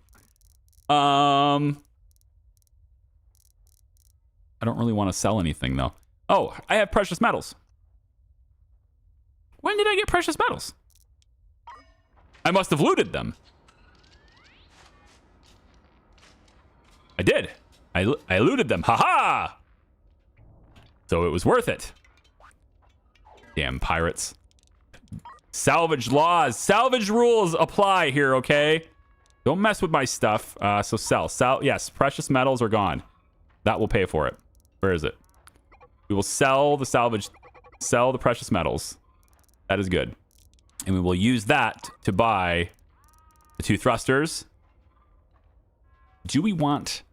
I don't really want to sell anything, though. Oh, I have precious metals. When did I get precious metals? I must have looted them. I did. I looted them. Haha! So it was worth it. Damn pirates. Salvage laws. Salvage rules apply here, okay? Don't mess with my stuff. So sell. Yes, precious metals are gone. That will pay for it. Where is it? We will sell the salvage, sell the precious metals. That is good. And we will use that to buy the 2 thrusters. Do we want...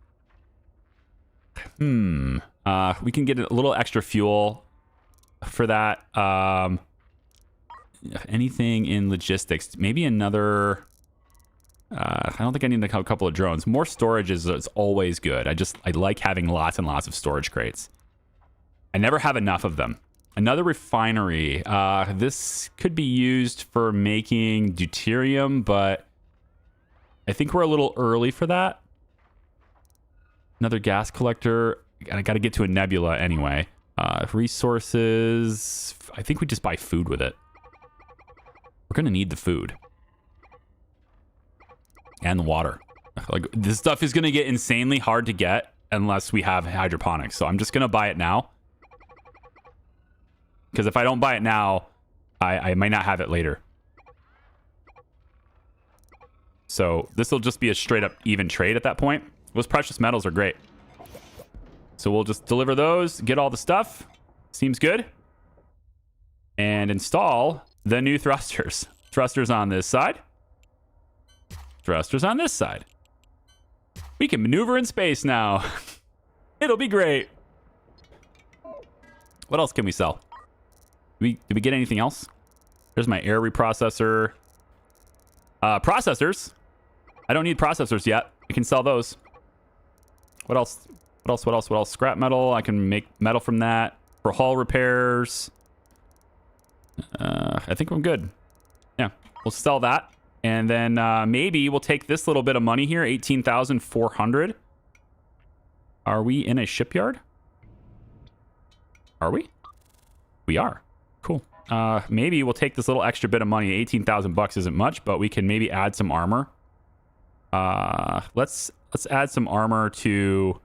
we can get a little extra fuel for that. Anything in logistics? Maybe another... I don't think I need a couple of drones. More storage is always good. I like having lots and lots of storage crates. I never have enough of them. Another refinery. This could be used for making deuterium, but I think we're a little early for that. Another gas collector. I got to get to a nebula anyway. Resources. I think we just buy food with it. We're going to need the food. And the water. Like, this stuff is going to get insanely hard to get unless we have hydroponics. So I'm just going to buy it now. Because if I don't buy it now, I might not have it later. So this will just be a straight up even trade at that point. Those precious metals are great. So we'll just deliver those, get all the stuff. Seems good. And install the new thrusters. Thrusters on this side. Thrusters on this side. We can maneuver in space now. It'll be great. What else can we sell? Did we get anything else? There's my air reprocessor. Processors. I don't need processors yet. I can sell those. What else? What else? Scrap metal. I can make metal from that. For hull repairs. I think I'm good. Yeah, we'll sell that. And then maybe we'll take this little bit of money here. 18,400. Are we in a shipyard? Are we? We are. Cool. Maybe we'll take this little extra bit of money. 18,000 bucks isn't much, but we can maybe add some armor. Let's add some armor to,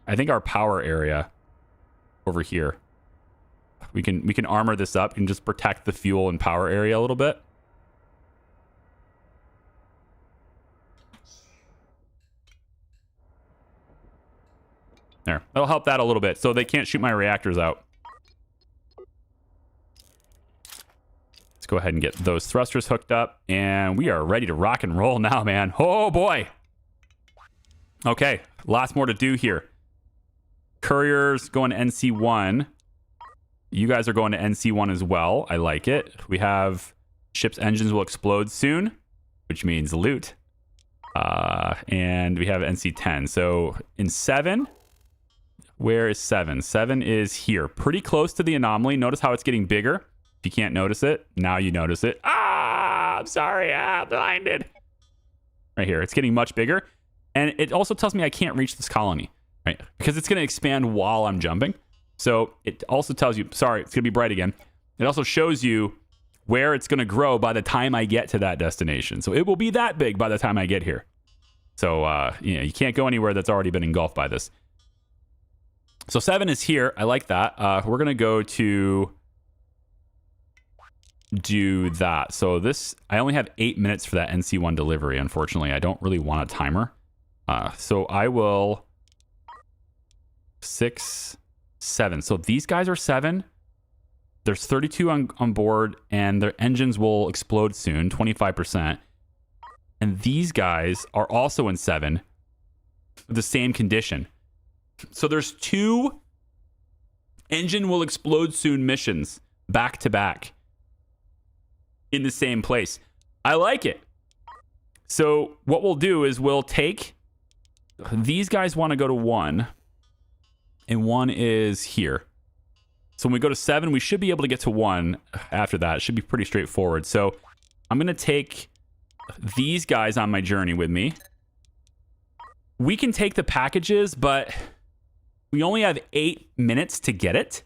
I think, our power area over here. We can armor this up and just protect the fuel and power area a little bit. There. That'll help that a little bit so they can't shoot my reactors out. Let's go ahead and get those thrusters hooked up. And we are ready to rock and roll now, man. Oh, boy. Okay. Lots more to do here. Couriers going to NC1. You guys are going to NC1 as well. I like it. We have ship's engines will explode soon, which means loot. And we have NC10. So in 7... Where is 7? 7 is here. Pretty close to the anomaly. Notice how it's getting bigger. If you can't notice it, now you notice it. Ah, I'm sorry. Blinded. Right here. It's getting much bigger. And it also tells me I can't reach this colony, right? Because it's going to expand while I'm jumping. So it also tells you, sorry, it's going to be bright again. It also shows you where it's going to grow by the time I get to that destination. So it will be that big by the time I get here. So, you can't go anywhere that's already been engulfed by this. So 7 is here. I like that. We're going to go to do that. So this, I only have 8 minutes for that NC1 delivery. Unfortunately, I don't really want a timer. So I will 6, 7. So these guys are 7. There's 32 on board and their engines will explode soon, 25%. And these guys are also in 7, the same condition. So there's 2 engine will explode soon missions back to back in the same place. I like it. So what we'll do is we'll take, these guys want to go to 1 and 1 is here. So when we go to 7, we should be able to get to 1 after that. It should be pretty straightforward. So I'm going to take these guys on my journey with me. We can take the packages, but we only have 8 minutes to get it.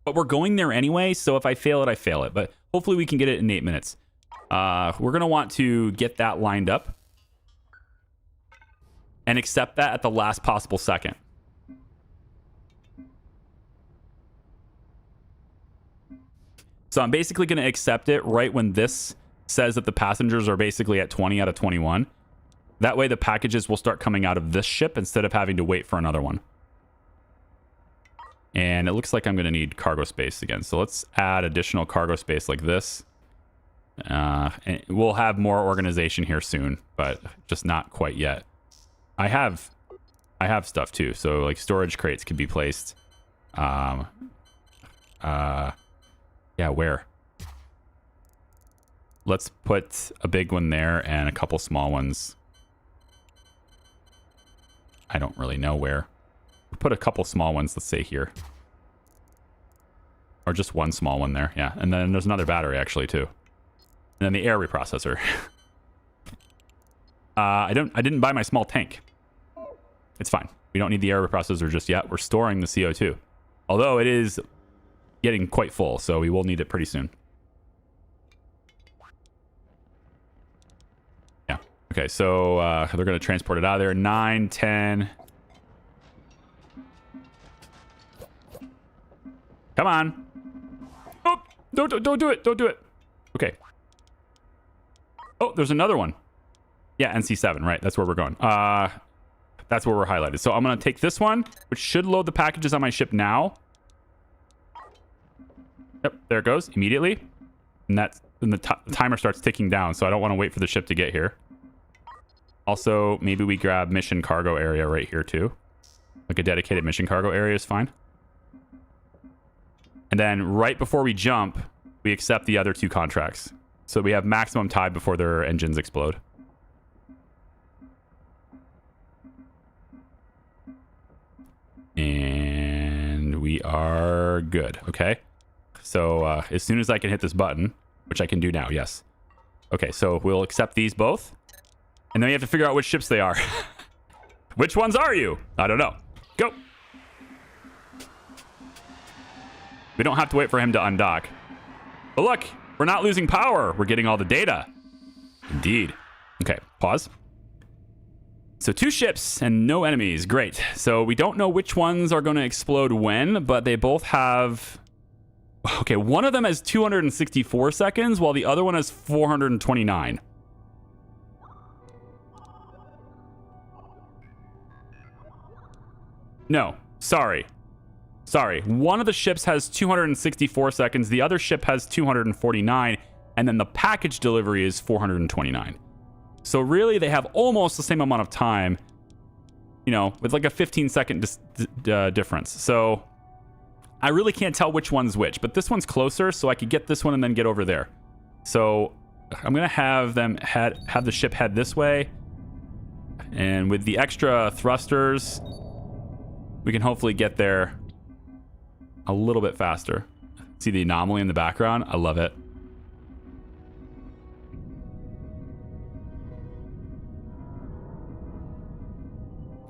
But we're going there anyway, so if I fail it, I fail it. But hopefully we can get it in 8 minutes. We're going to want to get that lined up and accept that at the last possible second. So I'm basically going to accept it right when this says that the passengers are basically at 20 out of 21. That way the packages will start coming out of this ship instead of having to wait for another one. And it looks like I'm going to need cargo space again. So let's add additional cargo space like this. And we'll have more organization here soon, but just not quite yet. I have stuff too. So like storage crates can be placed. Yeah, where? Let's put a big one there and a couple small ones. I don't really know where. Put a couple small ones, let's say here. Or just one small one there, yeah. And then there's another battery actually too. And then the air reprocessor. I didn't buy my small tank. It's fine. We don't need the air reprocessor just yet. We're storing the CO2. Although it is getting quite full, so we will need it pretty soon. Yeah. Okay, so they're going to transport it out of there. 9, 10. Come on. Oh, don't do it. Don't do it. Okay. Oh, there's another one. Yeah, NC7, right. That's where we're going. That's where we're highlighted. So I'm going to take this one, which should load the packages on my ship now. Yep, there it goes immediately. And the timer starts ticking down, so I don't want to wait for the ship to get here. Also, maybe we grab mission cargo area right here too. Like a dedicated mission cargo area is fine. And then right before we jump, we accept the other 2 contracts. So we have maximum time before their engines explode. And we are good. Okay. So as soon as I can hit this button, which I can do now, yes. Okay, so we'll accept these both. And then we have to figure out which ships they are. Which ones are you? I don't know. Go. We don't have to wait for him to undock. But look, we're not losing power. We're getting all the data. Indeed. Okay, pause. So 2 ships and no enemies. Great. So we don't know which ones are going to explode when, but they both have... Okay, one of them has 264 seconds, while the other one has 429. No, sorry. Sorry. One of the ships has 264 seconds, the other ship has 249, and then the package delivery is 429. So really, they have almost the same amount of time, you know, with like a 15-second difference. So I really can't tell which one's which, but this one's closer, so I could get this one and then get over there. So I'm going to have them have the ship head this way. And with the extra thrusters, we can hopefully get there a little bit faster. See the anomaly in the background? I love it.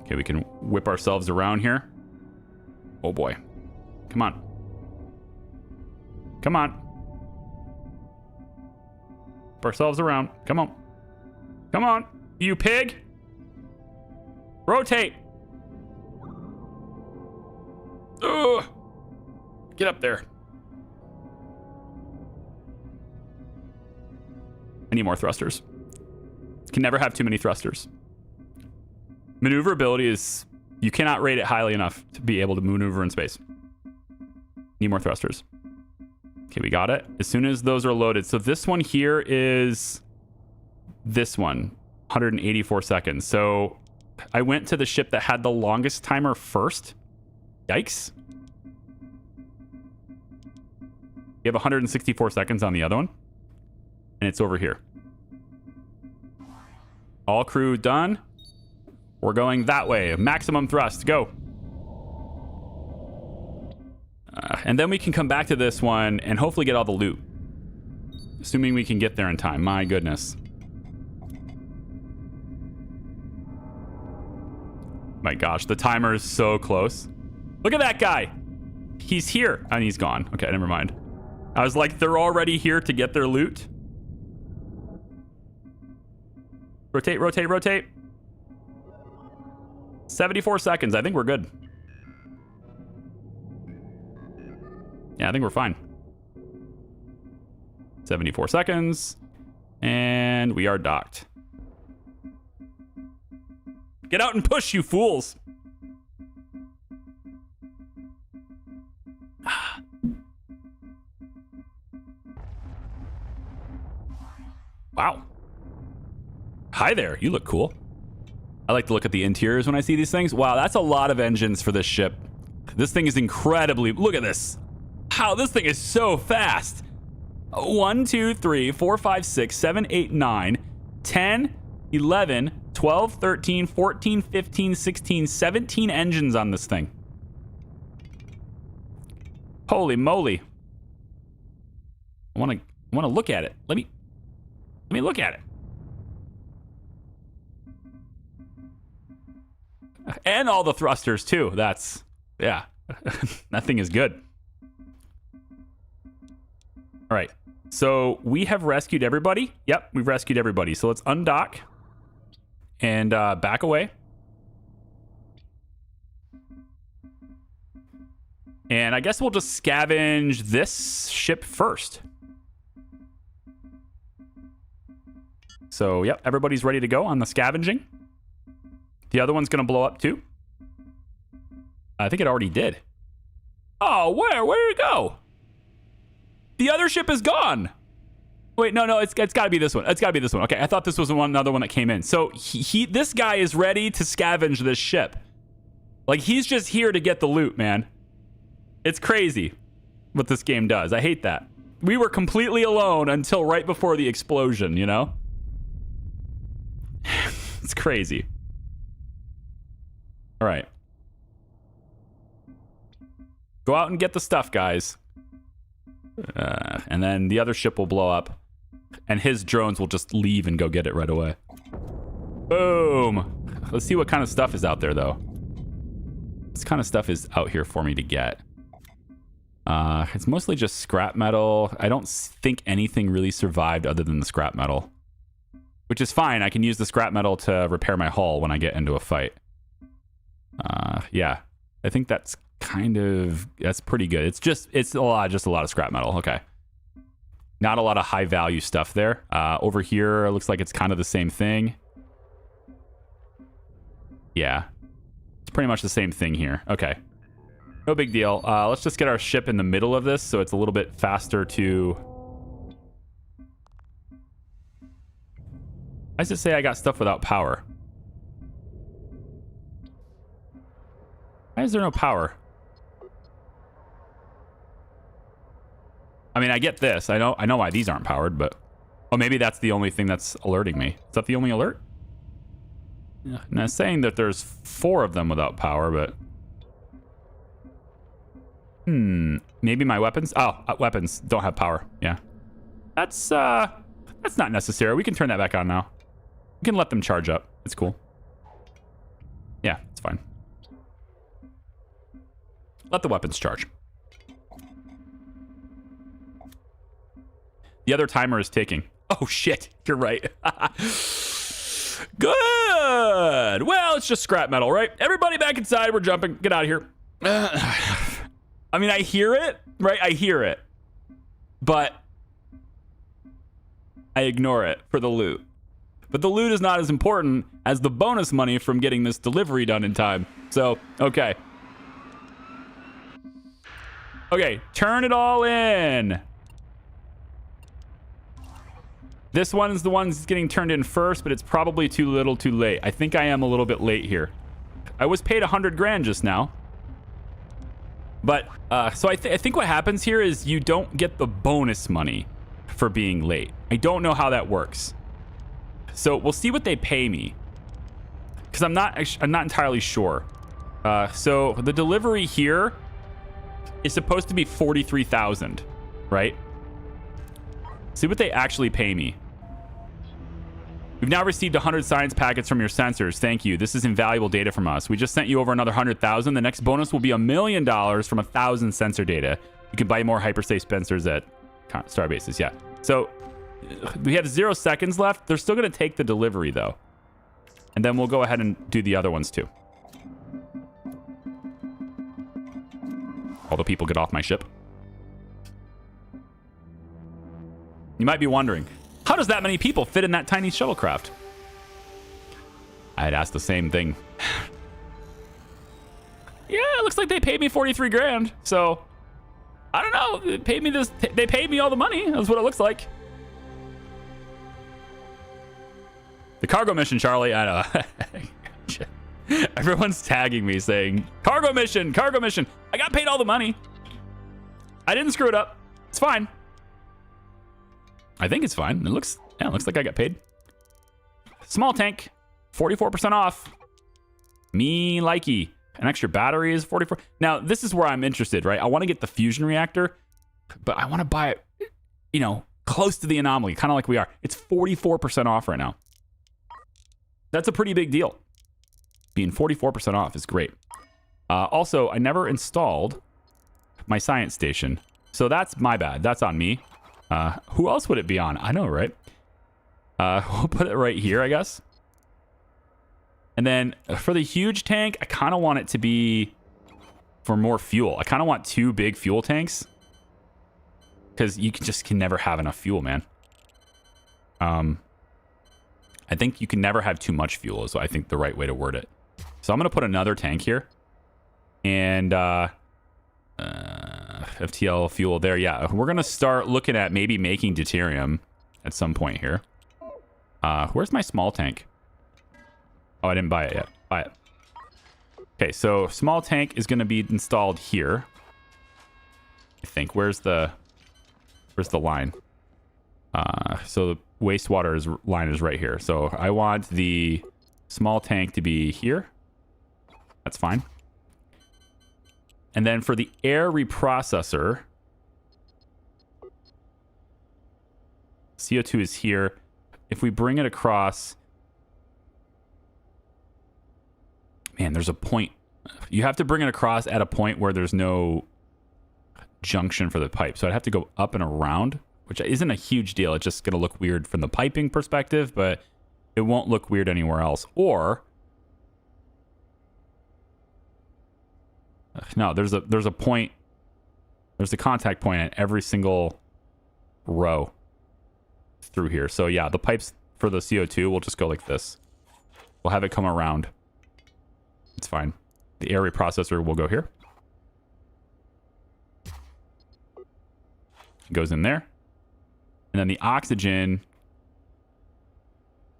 Okay, we can whip ourselves around here. Oh boy. Come on. Come on. Whip ourselves around. Come on. Come on, you pig. Rotate. Ugh. Get up there. I need more thrusters. Can never have too many thrusters. Maneuverability is... You cannot rate it highly enough to be able to maneuver in space. Need more thrusters. Okay, we got it. As soon as those are loaded. So this one here is... This one. 184 seconds. So I went to the ship that had the longest timer first. Yikes. We have 164 seconds on the other one. And it's over here. All crew done. We're going that way. Maximum thrust. Go. And then we can come back to this one and hopefully get all the loot. Assuming we can get there in time. My goodness. My gosh, the timer is so close. Look at that guy. He's here. And he's gone. Okay, never mind. I was like, they're already here to get their loot. Rotate, rotate, rotate. 74 seconds. I think we're good. Yeah, I think we're fine. 74 seconds. And we are docked. Get out and push, you fools. Wow. Hi there. You look cool. I like to look at the interiors when I see these things. Wow, that's a lot of engines for this ship. This thing is incredibly... Look at this. Wow, this thing is so fast. 1, 2, 3, 4, 5, 6, 7, 8, 9, 10, 11, 12, 13, 14, 15, 16, 17 engines on this thing. Holy moly. I want to look at it. Let me look at it. And all the thrusters too. That's, yeah. That thing is good. All right. So we have rescued everybody. Yep, we've rescued everybody. So let's undock and back away. And I guess we'll just scavenge this ship first. So, yep, everybody's ready to go on the scavenging. The other one's going to blow up too. I think it already did. Oh, where did it go? The other ship is gone. Wait, no, it's got to be this one. It's got to be this one. Okay, I thought this was another one that came in. So this guy is ready to scavenge this ship. Like, he's just here to get the loot, man. It's crazy what this game does. I hate that. We were completely alone until right before the explosion, you know? It's crazy. All right. Go out and get the stuff, guys. And then the other ship will blow up. And his drones will just leave and go get it right away. Boom. Let's see what kind of stuff is out there, though. This kind of stuff is out here for me to get. It's mostly just scrap metal. I don't think anything really survived other than the scrap metal. Which is fine. I can use the scrap metal to repair my hull when I get into a fight. Yeah. I think that's that's pretty good. It's a lot of scrap metal. Okay. Not a lot of high value stuff there. Over here, it looks like it's kind of the same thing. Yeah. It's pretty much the same thing here. Okay. No big deal. Let's just get our ship in the middle of this so it's a little bit faster to... Why does it say I got stuff without power? Why is there no power? I mean, I get this. I know why these aren't powered, but... Oh, maybe that's the only thing that's alerting me. Is that the only alert? Yeah. Now, it's saying that there's 4 of them without power, but... Maybe my weapons? Oh, weapons don't have power. Yeah. That's not necessary. We can turn that back on now. We can let them charge up. It's cool. Yeah, it's fine. Let the weapons charge. The other timer is ticking. Oh, shit. You're right. Good. Well, it's just scrap metal, right? Everybody back inside. We're jumping. Get out of here. I mean, I hear it, right? I hear it. But I ignore it for the loot. But the loot is not as important as the bonus money from getting this delivery done in time. So, okay. Okay, turn it all in. This one is the one that's getting turned in first, but it's probably too little too late. I think I am a little bit late here. I was paid 100 grand just now. But, so I think what happens here is you don't get the bonus money for being late. I don't know how that works. So we'll see what they pay me. Because I'm not entirely sure. So the delivery here is supposed to be 43,000, right? See what they actually pay me. We've now received 100 science packets from your sensors. Thank you. This is invaluable data from us. We just sent you over another 100,000. The next bonus will be $1 million from 1,000 sensor data. You can buy more hyperspace sensors at Starbases. Yeah. So we have 0 seconds left. They're still going to take the delivery, though. And then we'll go ahead and do the other ones, too. All the people get off my ship. You might be wondering, how How does that many people fit in that tiny shuttlecraft? I had asked the same thing. Yeah, it looks like they paid me 43 grand. So, I don't know. They paid me this. They paid me all the money. That's what it looks like. The cargo mission, Charlie. I know. Everyone's tagging me saying, cargo mission, cargo mission. I got paid all the money. I didn't screw it up. It's fine. I think it's fine. It looks like I got paid. Small tank, 44% off. Me likey. An extra battery is 44. Now, this is where I'm interested, right? I want to get the fusion reactor, but I want to buy it, you know, close to the anomaly, kind of like we are. It's 44% off right now. That's a pretty big deal. Being 44% off is great. Also, I never installed my science station. So that's my bad. That's on me. Who else would it be on? I know, right? We'll put it right here, I guess. And then for the huge tank, I kind of want it to be for more fuel. I kind of want 2 big fuel tanks. Because you can never have enough fuel, man. I think you can never have too much fuel is, I think, the right way to word it. So I'm going to put another tank here. And FTL fuel there. Yeah, we're going to start looking at maybe making deuterium at some point here. Where's my small tank? Oh, I didn't buy it yet. Buy it. Okay, so small tank is going to be installed here. I think. Where's the line? So the wastewater line is right here. So I want the small tank to be here. That's fine. And then for the air reprocessor, CO2 is here. If we bring it across, man, there's a point. You have to bring it across at a point where there's no junction for the pipe. So I'd have to go up and around, which isn't a huge deal. It's just going to look weird from the piping perspective, but it won't look weird anywhere else. Or no, there's a point. There's a contact point at every single row through here. So yeah, the pipes for the CO2 will just go like this. We'll have it come around. It's fine. The air reprocessor will go here. It goes in there. And then the oxygen,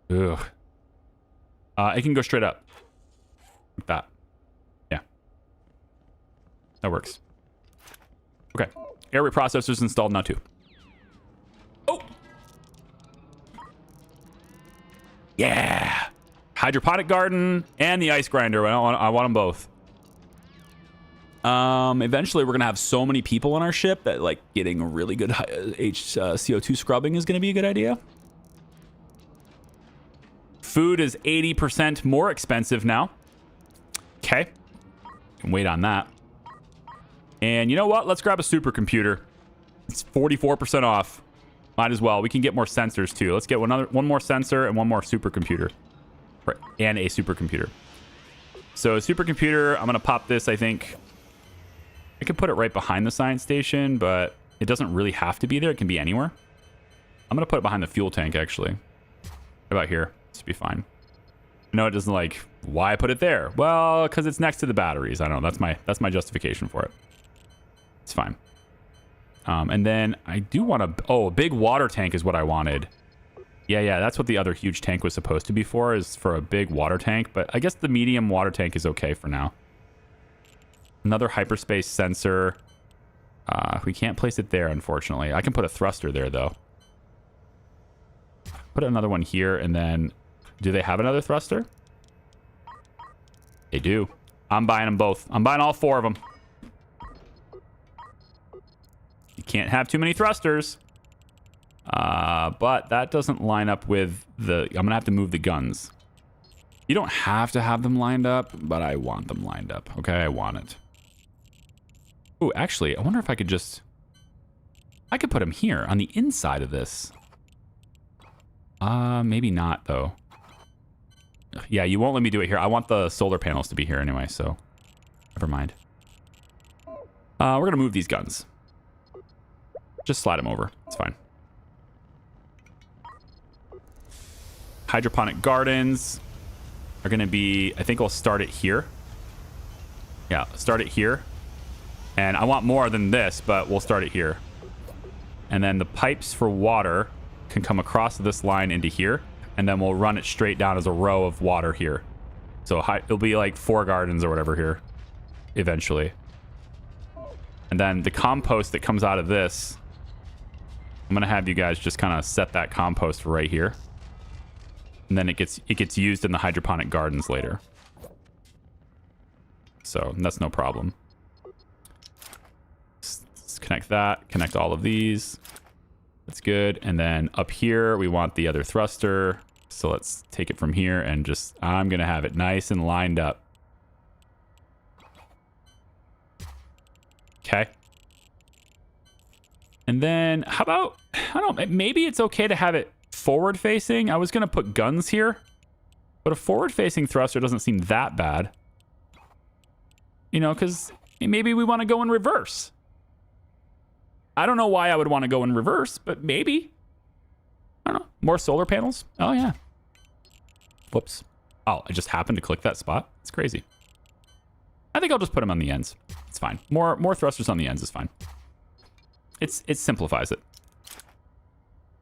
it can go straight up. Like that. Yeah. That works. Okay. Air reprocessor's installed now too. Oh! Yeah! Hydroponic garden and the ice grinder. I want them both. Eventually we're gonna have so many people on our ship that like getting a really good CO2 scrubbing is gonna be a good idea. Food is 80% more expensive now. Okay, can wait on that. And you know what? Let's grab a supercomputer. It's 44% off. Might as well. We can get more sensors too. Let's get one more sensor and one more supercomputer, and a supercomputer. So a supercomputer, I'm gonna pop this. I think I could put it right behind the science station, but it doesn't really have to be there. It can be anywhere. I'm gonna put it behind the fuel tank actually. How about here? This would be fine. No, it doesn't like. Why put it there? Well, because it's next to the batteries. I don't know. That's my justification for it. It's fine. And then I do want a big water tank is what I wanted. Yeah, that's what the other huge tank was supposed to be for, is for a big water tank. But I guess the medium water tank is okay for now. Another hyperspace sensor. We can't place it there, unfortunately. I can put a thruster there, though. Put another one here, and then... Do they have another thruster? They do. I'm buying them both. I'm buying all 4 of them. You can't have too many thrusters. But that doesn't line up with the... I'm going to have to move the guns. You don't have to have them lined up, but I want them lined up. Okay, I want it. Ooh, actually, I wonder if I could just... I could put them here on the inside of this. Maybe not, though. Yeah, you won't let me do it here. I want the solar panels to be here anyway, so... Never mind. We're going to move these guns. Just slide them over. It's fine. hydroponic gardens are going to be, I think I'll start it here. Yeah, start it here. And I want more than this, but we'll start it here. And then the pipes for water can come across this line into here. And then we'll run it straight down as a row of water here. So it'll be like 4 gardens or whatever here eventually. And then the compost that comes out of this, I'm going to have you guys just kind of set that compost right here. And then it gets used in the hydroponic gardens later. So that's no problem. Let's connect that, connect all of these. That's good. And then up here, we want the other thruster. So let's take it from here and just, I'm going to have it nice and lined up. Okay. And then how about, I don't know, maybe it's okay to have it forward facing. I was going to put guns here, but a forward facing thruster doesn't seem that bad. You know, because maybe we want to go in reverse. I don't know why I would want to go in reverse, but maybe. I don't know. More solar panels? Oh, yeah. Whoops. Oh, I just happened to click that spot. It's crazy. I think I'll just put them on the ends. It's fine. More thrusters on the ends is fine. It simplifies it.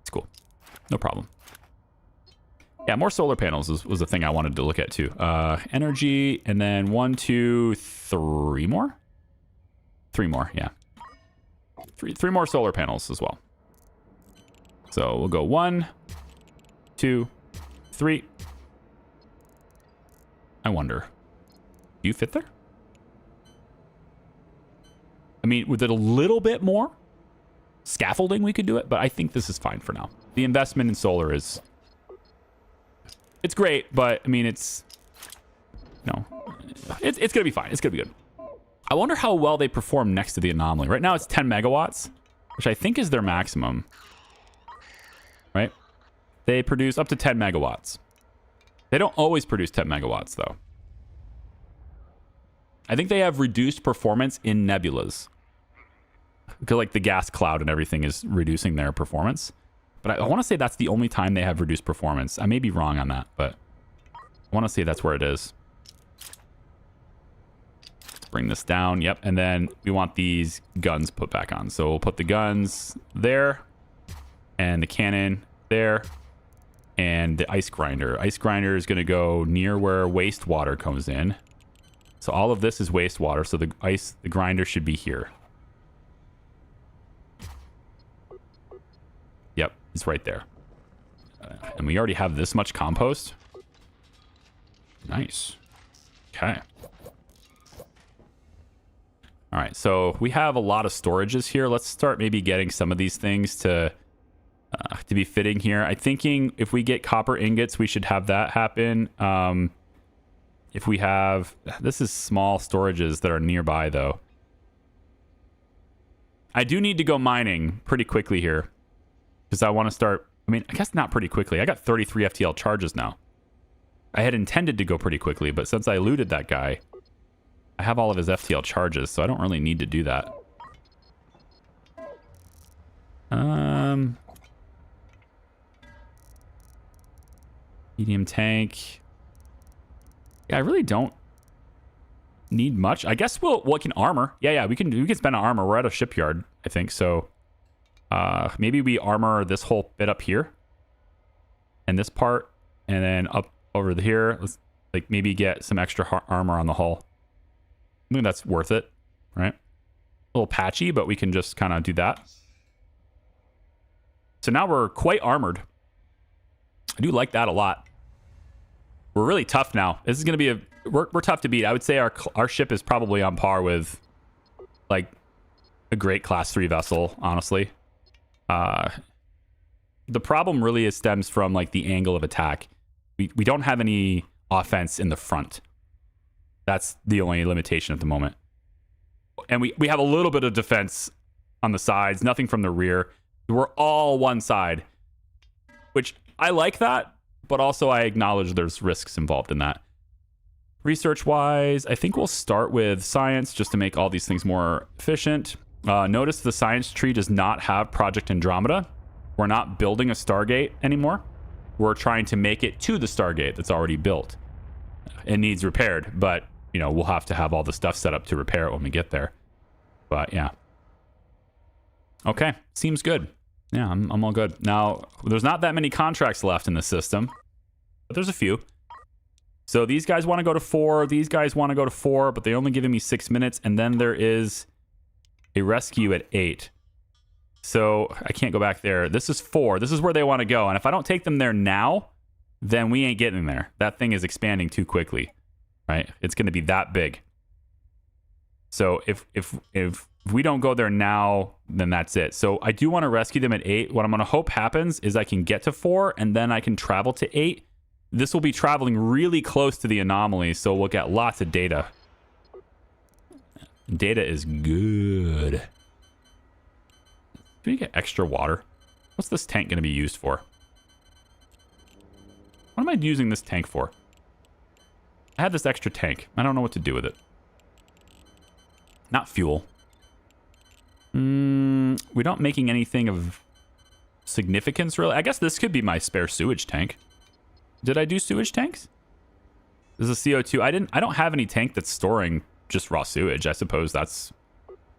It's cool. No problem. Yeah, more solar panels was the thing I wanted to look at too. Energy, and then 1, 2, 3 more? 3 more, yeah. Three more solar panels as well. So we'll go 1, 2, 3. I wonder, do you fit there? I mean, with it a little bit more scaffolding, we could do it, but I think this is fine for now. The investment in solar is, it's great, but I mean, it's gonna be fine. It's gonna be good. I wonder how well they perform next to the anomaly. Right now it's 10 megawatts, which I think is their maximum, right? They produce up to 10 megawatts. They don't always produce 10 megawatts though. I think they have reduced performance in nebulas, because like the gas cloud and everything is reducing their performance. But I want to say that's the only time they have reduced performance. I may be wrong on that, but I want to say that's where it is. Let's bring this down. Yep. And then we want these guns put back on. So we'll put the guns there and the cannon there and the ice grinder. Ice grinder is going to go near where wastewater comes in. So all of this is wastewater. So the grinder should be here. Yep, it's right there. And we already have this much compost. Nice. Okay. All right, so we have a lot of storages here. Let's start maybe getting some of these things to be fitting here. I'm thinking if we get copper ingots, we should have that happen. If we have, this is small storages that are nearby though. I do need to go mining pretty quickly here, because I want to start, I mean, I guess not pretty quickly. I got 33 FTL charges now. I had intended to go pretty quickly, but since I looted that guy, I have all of his FTL charges, so I don't really need to do that. Medium tank. Yeah, I really don't need much. I guess we can armor. Yeah, we can spend on armor. We're at a shipyard, I think, so maybe we armor this whole bit up here and this part, and then up over here. Let's like maybe get some extra armor on the hull. I think that's worth it, right? A little patchy, but we can just kind of do that. So now we're quite armored. I do like that a lot. We're really tough now. This is going to be we're tough to beat. I would say our ship is probably on par with like a great class 3 vessel, honestly. The problem really stems from like the angle of attack. We don't have any offense in the front. That's the only limitation at the moment. And we have a little bit of defense on the sides, nothing from the rear. We're all one side, which I like that, but also I acknowledge there's risks involved in that. Research-wise, I think we'll start with science just to make all these things more efficient. Notice the science tree does not have Project Andromeda. We're not building a Stargate anymore. we're trying to make it to the Stargate that's already built. It needs repaired, but, you know, we'll have to have all the stuff set up to repair it when we get there. But, yeah. Okay, seems good. Yeah, I'm all good. Now, there's not that many contracts left in the system, but there's a few. So these guys want to go to 4. These guys want to go to 4, but they only giving me 6 minutes. And then there is a rescue at 8. So I can't go back there. This is 4. This is where they want to go. And if I don't take them there now, then we ain't getting there. That thing is expanding too quickly, right? It's going to be that big. So if we don't go there now, then that's it. So I do want to rescue them at 8. What I'm going to hope happens is I can get to 4, and then I can travel to 8. This will be traveling really close to the anomaly, so we'll get lots of data. Data is good. Do we get extra water? What's this tank going to be used for? What am I using this tank for? I had this extra tank. I don't know what to do with it. Not fuel. We're not making anything of significance, really. I guess this could be my spare sewage tank. Did I do sewage tanks? This is CO2. I don't have any tank that's storing just raw sewage. I suppose that's...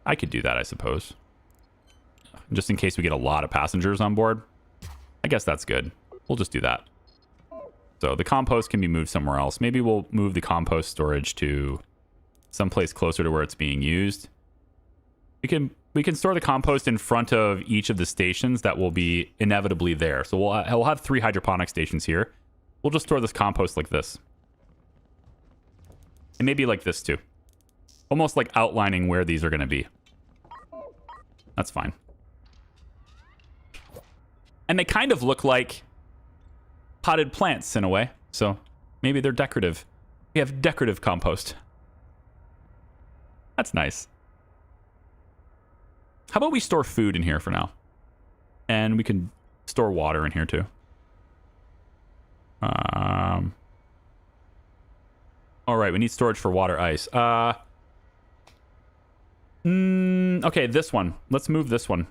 I could do that, I suppose. Just in case we get a lot of passengers on board. I guess that's good. We'll just do that. So the compost can be moved somewhere else. Maybe we'll move the compost storage to someplace closer to where it's being used. We can store the compost in front of each of the stations that will be inevitably there. So we'll have 3 hydroponic stations here. We'll just store this compost like this. And maybe like this too. Almost like outlining where these are going to be. That's fine. And they kind of look like potted plants in a way. So maybe they're decorative. We have decorative compost. That's nice. How about we store food in here for now? And we can store water in here too. All right, we need storage for water ice. Okay, this one. Let's move this one.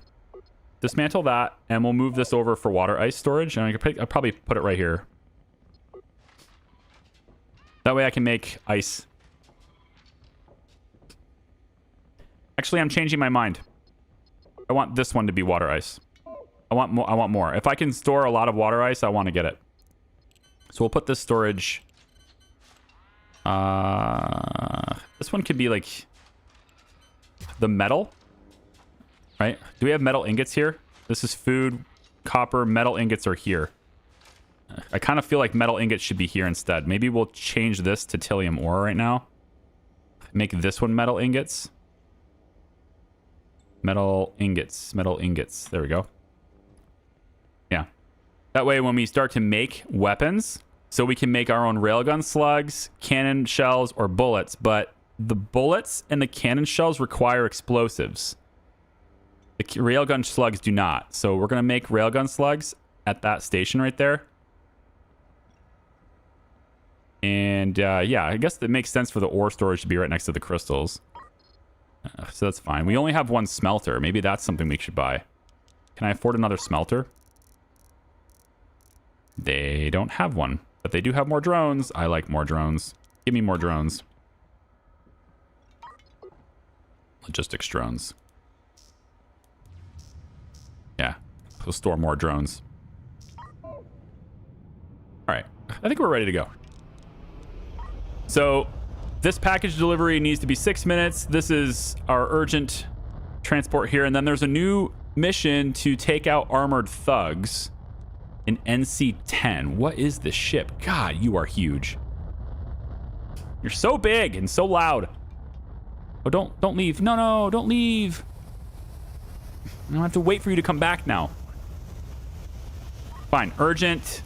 Dismantle that, and we'll move this over for water ice storage. And I'll probably put it right here. That way I can make ice. Actually, I'm changing my mind. I want this one to be water ice. I want more. If I can store a lot of water ice, I want to get it. So we'll put this storage. This one could be like the metal, right? Do we have metal ingots here? This is food, copper, metal ingots are here. I kind of feel like metal ingots should be here instead. Maybe we'll change this to thallium ore right now. Make this one metal ingots. Metal ingots. There we go. Yeah. That way when we start to make weapons, so we can make our own railgun slugs, cannon shells, or bullets, but the bullets and the cannon shells require explosives. The railgun slugs do not. So we're going to make railgun slugs at that station right there. And yeah, I guess that makes sense for the ore storage to be right next to the crystals. So that's fine. We only have 1 smelter. Maybe that's something we should buy. Can I afford another smelter? They don't have one, but they do have more drones. I like more drones. Give me more drones. Logistics drones. Yeah, we'll store more drones. All right, I think we're ready to go. So this package delivery needs to be 6 minutes. This is our urgent transport here. And then there's a new mission to take out armored thugs in NC-10. What is this ship? God, you are huge. You're so big and so loud. Oh, don't leave. No, don't leave. I don't have to wait for you to come back now. Fine, urgent.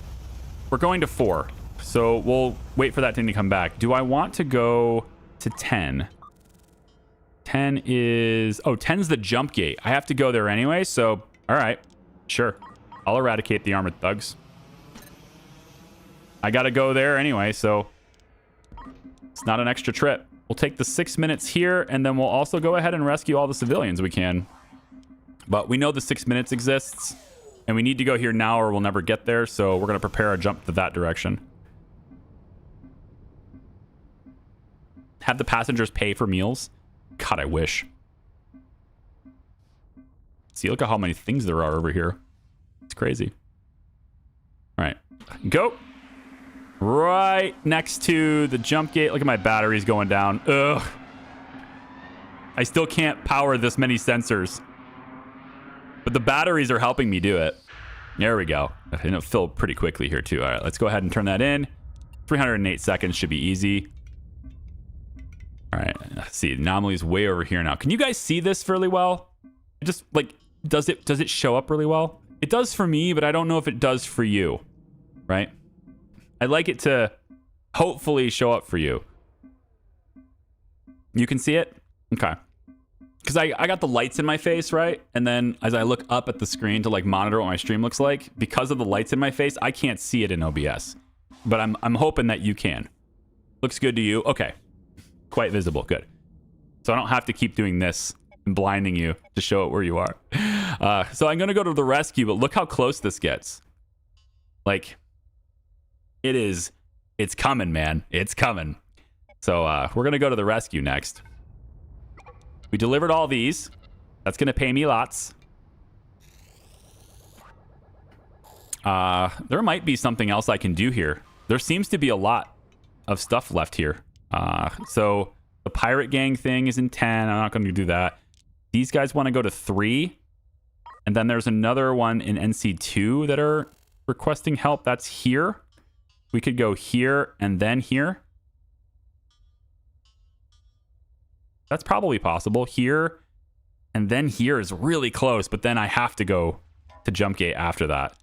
We're going to 4. So we'll wait for that thing to come back. Do I want to go to 10? 10 is... Oh, 10's the jump gate. I have to go there anyway, so... All right, sure. I'll eradicate the armored thugs. I gotta go there anyway, so... It's not an extra trip. We'll take the 6 minutes here, and then we'll also go ahead and rescue all the civilians we can. But we know the 6 minutes exists. And we need to go here now or we'll never get there. So we're going to prepare a jump to that direction. Have the passengers pay for meals? God, I wish. See, look at how many things there are over here. It's crazy. All right, go. Right next to the jump gate. Look at my batteries going down. Ugh. I still can't power this many sensors. But the batteries are helping me do it. There we go. And it'll fill pretty quickly here too. All right, let's go ahead and turn that in. 308 seconds should be easy. All right, let's see. The anomaly is way over here now. Can you guys see this fairly well? Just like, does it show up really well? It does for me, but I don't know if it does for you, right? I'd like it to hopefully show up for you. You can see it? Okay. Because I got the lights in my face, right? And then as I look up at the screen to like monitor what my stream looks like, because of the lights in my face, I can't see it in OBS. But I'm hoping that you can. Looks good to you? Okay. Quite visible. Good. So I don't have to keep doing this and blinding you to show it where you are. So I'm going to go to the rescue, but look how close this gets. Like, it's coming, man. It's coming. So we're going to go to the rescue next. We delivered all these. That's going to pay me lots. There might be something else I can do here. There seems to be a lot of stuff left here. So the pirate gang thing is in 10. I'm not going to do that. These guys want to go to 3. And then there's another one in NC2 that are requesting help. That's here. We could go here and then here. That's probably possible. Here and then here is really close, but then I have to go to jump gate after that.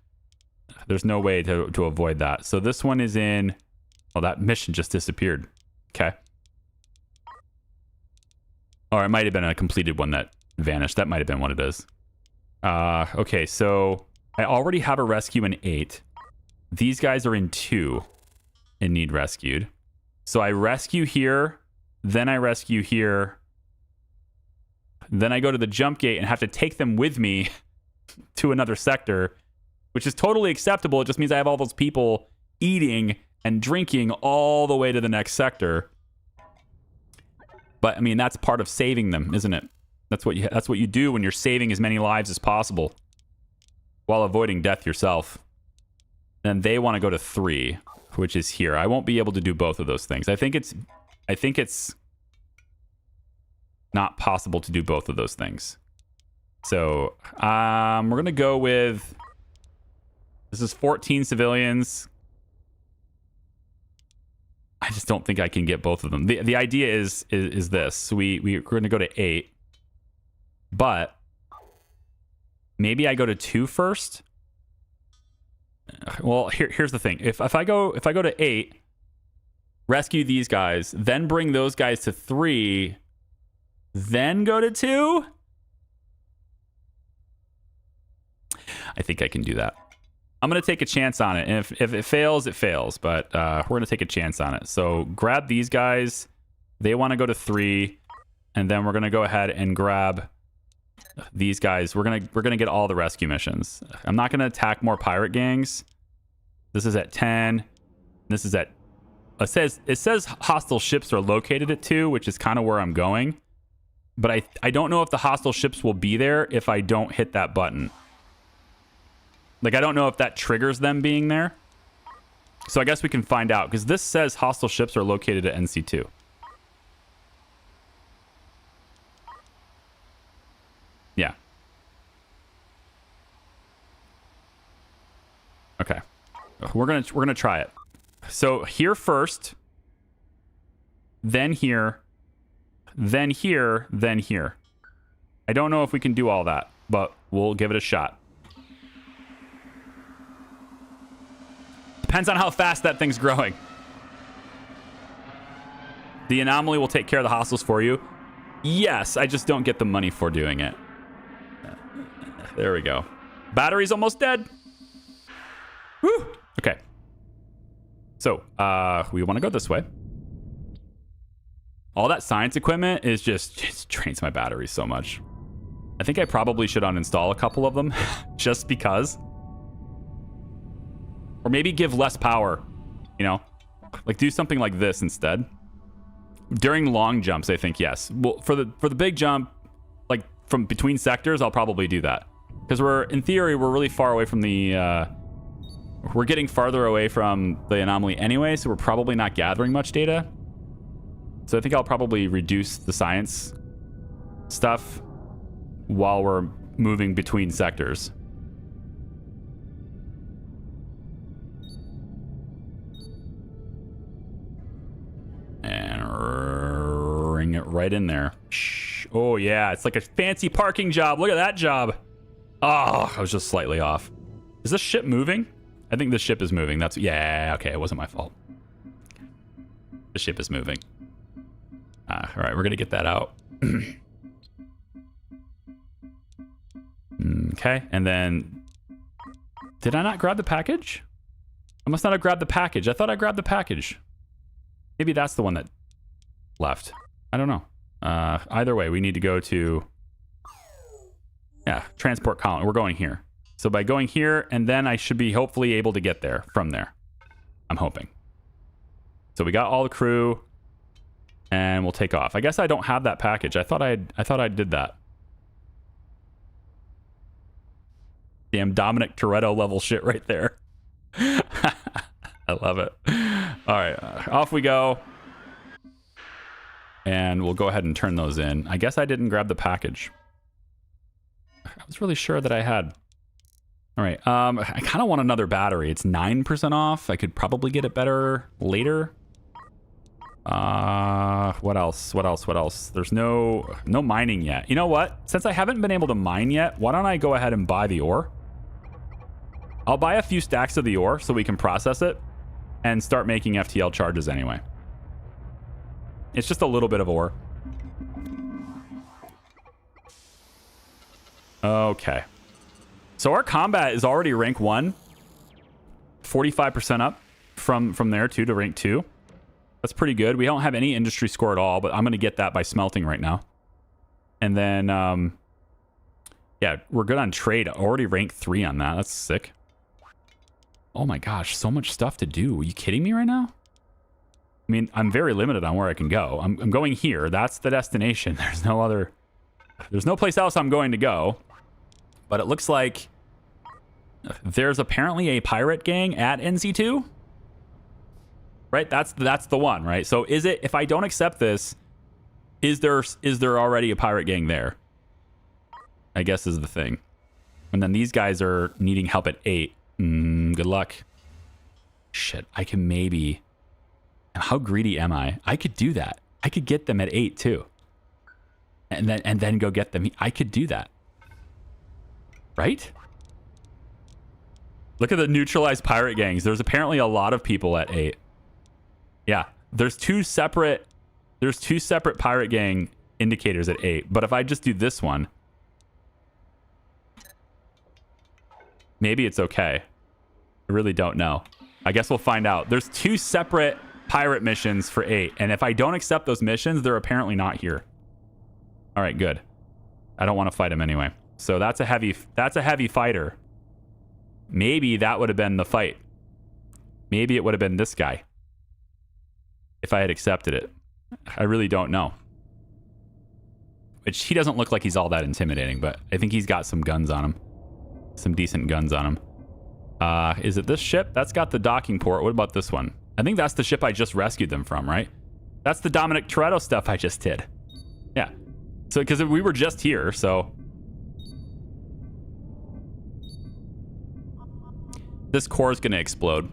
There's no way to avoid that. So this one is in... Oh, that mission just disappeared. Okay. Or it might have been a completed one that vanished. That might have been what it is. Okay, so I already have a rescue in 8. These guys are in 2 and need rescued. So I rescue here, then I rescue here. Then I go to the jump gate and have to take them with me to another sector, which is totally acceptable. It just means I have all those people eating and drinking all the way to the next sector. But I mean, that's part of saving them, isn't it? That's what you do when you're saving as many lives as possible while avoiding death yourself. Then they want to go to 3, which is here. I won't be able to do both of those things. I think it's not possible to do both of those things. So we're gonna go with, this is 14 civilians. I just don't think I can get both of them. The idea is this. We're gonna go to 8, but maybe I go to 2 first. Well, here's the thing. If I go to 8, rescue these guys, then bring those guys to 3, then go to 2. I think I can do that. I'm going to take a chance on it. And if it fails, it fails. But we're going to take a chance on it. So grab these guys. They want to go to 3. And then we're going to go ahead and grab these guys. We're gonna get all the rescue missions. I'm not going to attack more pirate gangs. This is at 10. This is at... It says hostile ships are located at 2, which is kind of where I'm going. But I don't know if the hostile ships will be there if I don't hit that button. Like, I don't know if that triggers them being there. So I guess we can find out, because this says hostile ships are located at NC2. Yeah. Okay. We're gonna try it. So here first, then here, then here, then here. I don't know if we can do all that, but we'll give it a shot. Depends on how fast that thing's growing. The anomaly will take care of the hostiles for you. Yes, I just don't get the money for doing it. There we go. Battery's almost dead. Woo! Okay. So, we want to go this way. All that science equipment is just drains my battery so much. I think I probably should uninstall a couple of them just because. Or maybe give less power, you know? Like do something like this instead. During long jumps, I think, yes. Well, for the big jump, like from between sectors, I'll probably do that. Because in theory, we're really far away from the... we're getting farther away from the anomaly anyway, so we're probably not gathering much data. So I think I'll probably reduce the science stuff while we're moving between sectors. And ring it right in there. Oh, yeah. It's like a fancy parking job. Look at that job. Oh, I was just slightly off. Is this ship moving? I think the ship is moving. Yeah, okay. It wasn't my fault. The ship is moving. All right, we're going to get that out. Okay, and then... Did I not grab the package? I must not have grabbed the package. I thought I grabbed the package. Maybe that's the one that left. I don't know. Either way, we need to go to... Yeah, transport colony. We're going here. So by going here, and then I should be hopefully able to get there from there. I'm hoping. So we got all the crew, and we'll take off. I guess I don't have that package. I thought I did that. Damn Dominic Toretto level shit right there. I love it. All right, off we go. And we'll go ahead and turn those in. I guess I didn't grab the package. I was really sure that I had. All right, I kind of want another battery. It's 9% off. I could probably get it better later. What else? There's no mining yet. You know what? Since I haven't been able to mine yet, why don't I go ahead and buy the ore? I'll buy a few stacks of the ore so we can process it and start making FTL charges anyway. It's just a little bit of ore. Okay. So our combat is already rank 1. 45% up from there too to rank 2. That's pretty good. We don't have any industry score at all, but I'm going to get that by smelting right now. And then, yeah, we're good on trade. Already rank 3 on that. That's sick. Oh my gosh, so much stuff to do. Are you kidding me right now? I mean, I'm very limited on where I can go. I'm going here. That's the destination. There's no place else I'm going to go. But it looks like there's apparently a pirate gang at NC2. Right? That's the one, right? So is it, if I don't accept this, is there already a pirate gang there? I guess is the thing. And then these guys are needing help at 8. Good luck. Shit, I can maybe... How greedy am I? I could do that. I could get them at 8 too. And then go get them. I could do that. Right? Look at the neutralized pirate gangs. There's apparently a lot of people at 8. Yeah, there's two separate pirate gang indicators at 8. But if I just do this one, maybe it's okay. I really don't know. I guess we'll find out. There's 2 separate pirate missions for 8, and if I don't accept those missions, they're apparently not here. All right, good. I don't want to fight him anyway. So that's a heavy fighter. Maybe that would have been the fight. Maybe it would have been this guy if I had accepted it. I really don't know. Which he doesn't look like he's all that intimidating, but I think he's got some guns on him. Some decent guns on him. Is it this ship? That's got the docking port. What about this one? I think that's the ship I just rescued them from, right? That's the Dominic Toretto stuff I just did. Yeah. So, because we were just here, so... This core is going to explode.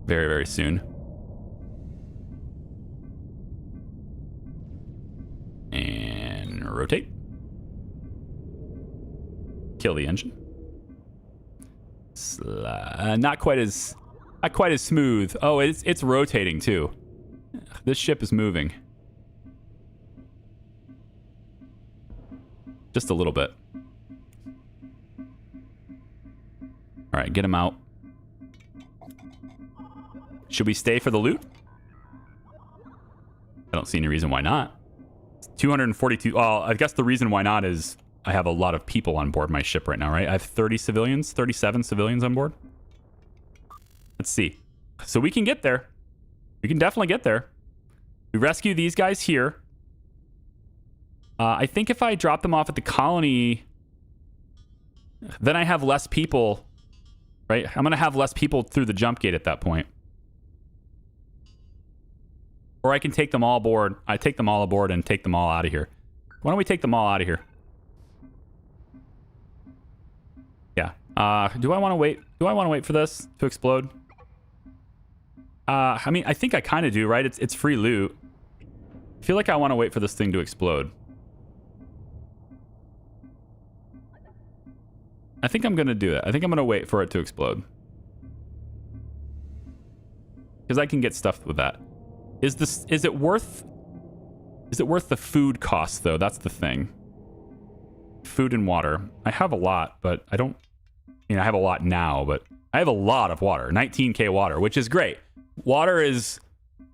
Very, very soon. And rotate. Kill the engine. Not quite as smooth. Oh, it's rotating too. This ship is moving. Just a little bit. All right, get him out. Should we stay for the loot? I don't see any reason why not. It's 242. Well, I guess the reason why not is I have a lot of people on board my ship right now, right? I have 37 civilians on board. Let's see. So we can get there. We can definitely get there. We rescue these guys here. I think if I drop them off at the colony, then I have less people, right? I'm going to have less people through the jump gate at that point. Or I can take them all aboard. I take them all aboard and take them all out of here. Why don't we take them all out of here? Yeah. Do I want to wait? Do I want to wait for this to explode? I mean, I think I kind of do, right? It's free loot. I feel like I want to wait for this thing to explode. I think I'm going to do it. I think I'm going to wait for it to explode. Because I can get stuff with that. Is it worth the food cost though? That's the thing. Food and water. I have a lot, but I don't, I have a lot now, but I have a lot of water. 19k water, which is great. Water is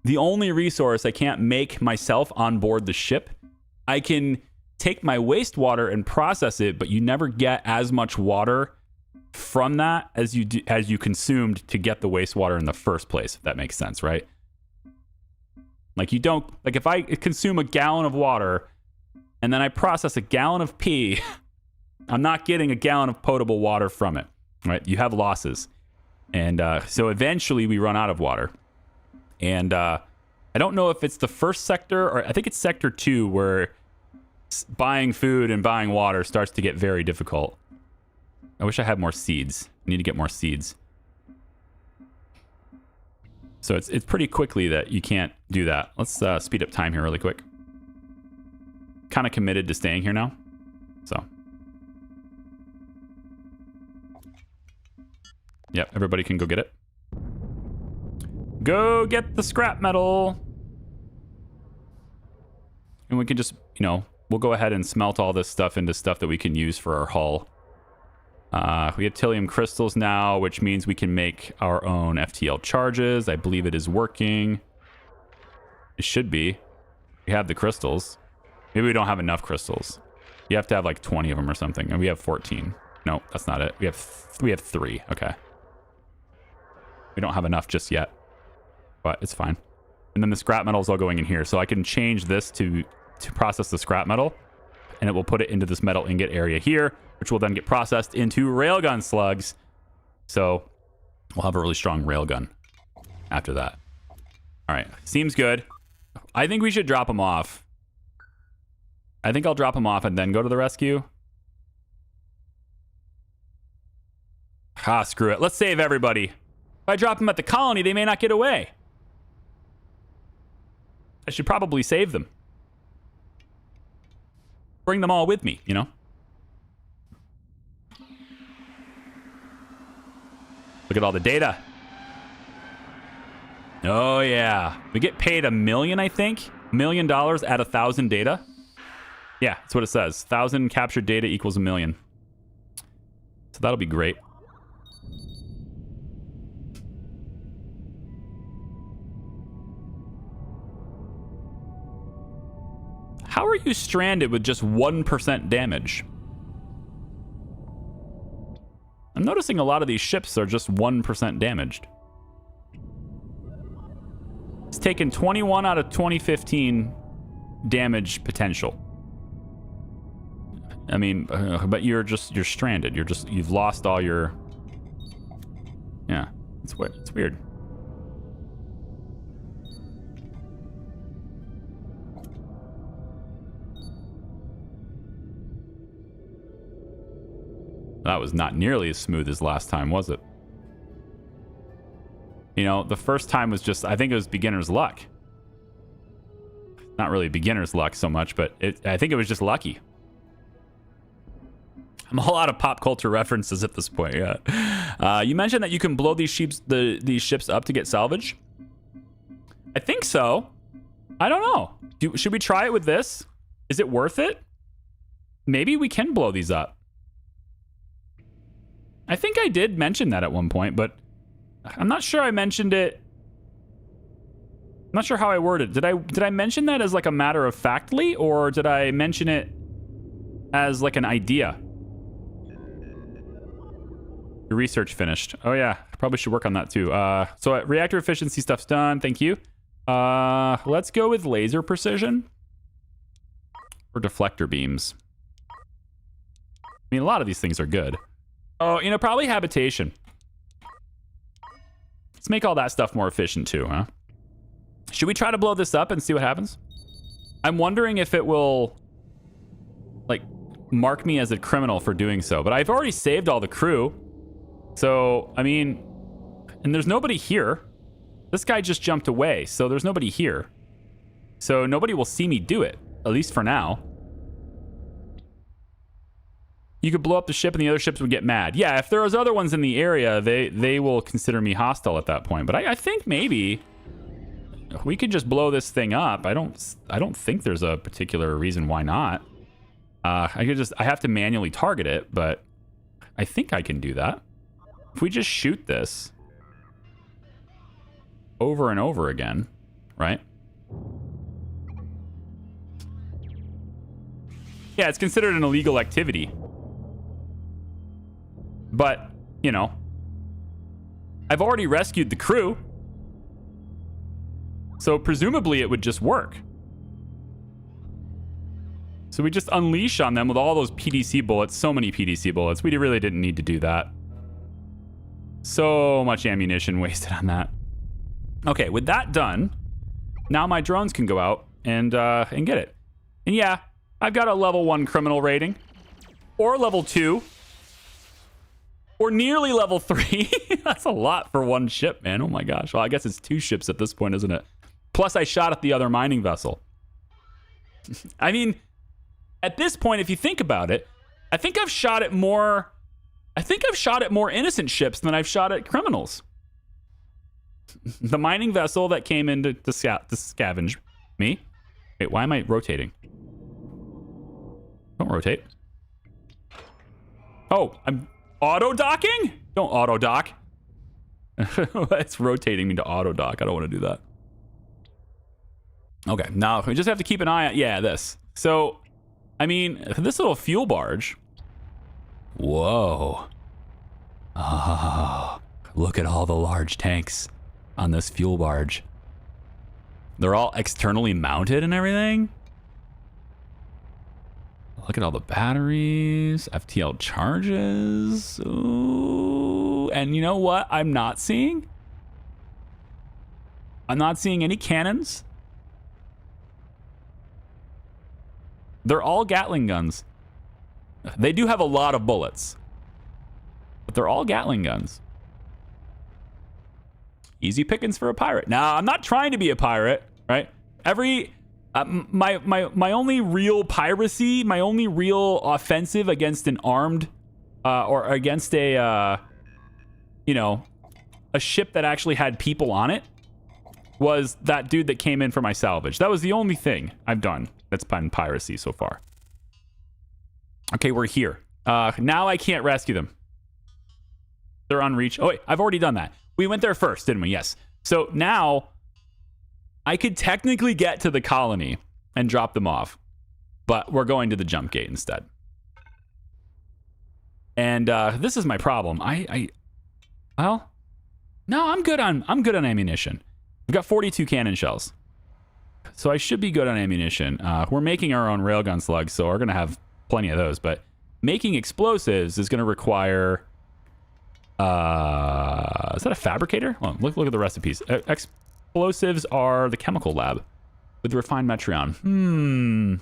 the only resource I can't make myself on board the ship. I can take my wastewater and process it, but you never get as much water from that as you consumed to get the wastewater in the first place, if that makes sense, right? Like you don't, like if I consume a gallon of water and then I process a gallon of pee, I'm not getting a gallon of potable water from it, right? You have losses. And so eventually we run out of water. And I don't know if it's the first sector or I think it's sector 2 where buying food and buying water starts to get very difficult. I wish I had more seeds. I need to get more seeds. So it's pretty quickly that you can't do that. Let's speed up time here really quick. Kind of committed to staying here now. So. Yep, everybody can go get it. Go get the scrap metal. And we can just, we'll go ahead and smelt all this stuff into stuff that we can use for our hull. We have Tilium crystals now, which means we can make our own FTL charges. I believe it is working. It should be. We have the crystals. Maybe we don't have enough crystals. You have to have like 20 of them or something. And we have 14. No, that's not it. We have 3. Okay. We don't have enough just yet. But it's fine. And then the scrap metal is all going in here. So I can change this to process the scrap metal. And it will put it into this metal ingot area here, which will then get processed into railgun slugs. So we'll have a really strong railgun after that. All right. Seems good. I think we should drop them off. I think I'll drop them off and then go to the rescue. Screw it. Let's save everybody. If I drop them at the colony, they may not get away. I should probably save them. Bring them all with me, Look at all the data. Oh, yeah. We get paid $1 million, I think. $1 million at 1,000 data. Yeah, that's what it says. 1,000 captured data equals $1 million. So that'll be great. How are you stranded with just 1% damage? I'm noticing a lot of these ships are just 1% damaged. It's taken 21 out of 2015 damage potential. I mean, but you're stranded. You've lost all your... Yeah, it's weird. It's weird. That was not nearly as smooth as last time, was it? The first time was just, I think it was beginner's luck. Not really beginner's luck so much, but I think it was just lucky. I'm all out of pop culture references at this point, yeah. You mentioned that you can blow these ships up to get salvage. I think so. I don't know. Should we try it with this? Is it worth it? Maybe we can blow these up. I think I did mention that at one point, but I'm not sure I mentioned it. I'm not sure how I worded it. Did I mention that as like a matter of factly, or did I mention it as like an idea. Your research finished. Oh yeah, probably should work on that too. So reactor efficiency stuff's done. Thank you. Let's go with laser precision or deflector beams. I mean, a lot of these things are good. Oh, you know, probably habitation. Let's make all that stuff more efficient too, huh? Should we try to blow this up and see what happens? I'm wondering if it will, like, mark me as a criminal for doing so. But I've already saved all the crew. So, I mean, and there's nobody here. This guy just jumped away, so there's nobody here. So nobody will see me do it, at least for now. You could blow up the ship and the other ships would get mad. Yeah, if there was other ones in the area, they will consider me hostile at that point. But I think maybe we could just blow this thing up. I don't think there's a particular reason why not. I have to manually target it, but I think I can do that. If we just shoot this over and over again, right? Yeah, it's considered an illegal activity. But, you know, I've already rescued the crew. So presumably it would just work. So we just unleash on them with all those PDC bullets. So many PDC bullets. We really didn't need to do that. So much ammunition wasted on that. Okay, with that done, now my drones can go out and get it. And yeah, I've got a level 1 criminal rating. Or level 2. Or nearly level 3. That's a lot for one ship, man. Oh my gosh. Well, I guess it's 2 ships at this point, isn't it? Plus, I shot at the other mining vessel. I mean, at this point, if you think about it, I think I've shot at more innocent ships than I've shot at criminals. The mining vessel that came in to scavenge me. Wait, why am I rotating? Don't rotate. Oh, I'm auto docking? Don't auto dock. It's rotating me to auto dock. I don't want to do that. Okay, now we just have to keep an eye on, yeah, this. So, I mean, this little fuel barge. Whoa. Oh, look at all the large tanks on this fuel barge. They're all externally mounted and everything. Look at all the batteries, FTL charges. Ooh. And you know what I'm not seeing? I'm not seeing any cannons. They're all Gatling guns. They do have a lot of bullets, but they're all Gatling guns. Easy pickings for a pirate. Now, I'm not trying to be a pirate, right? My only real piracy, my only real offensive against an armed or against a a ship that actually had people on it was that dude that came in for my salvage. That was the only thing I've done that's been piracy so far. Okay, we're here. Now I can't rescue them. They're unreached. Oh, wait, I've already done that. We went there first, didn't we? Yes. So now I could technically get to the colony and drop them off, but we're going to the jump gate instead. And this is my problem. Well, no, I'm good on ammunition. We've got 42 cannon shells, so I should be good on ammunition. We're making our own railgun slugs, so we're gonna have plenty of those. But making explosives is gonna require. Is that a fabricator? Oh, look at the recipes. Explosives are the chemical lab with refined Metreon.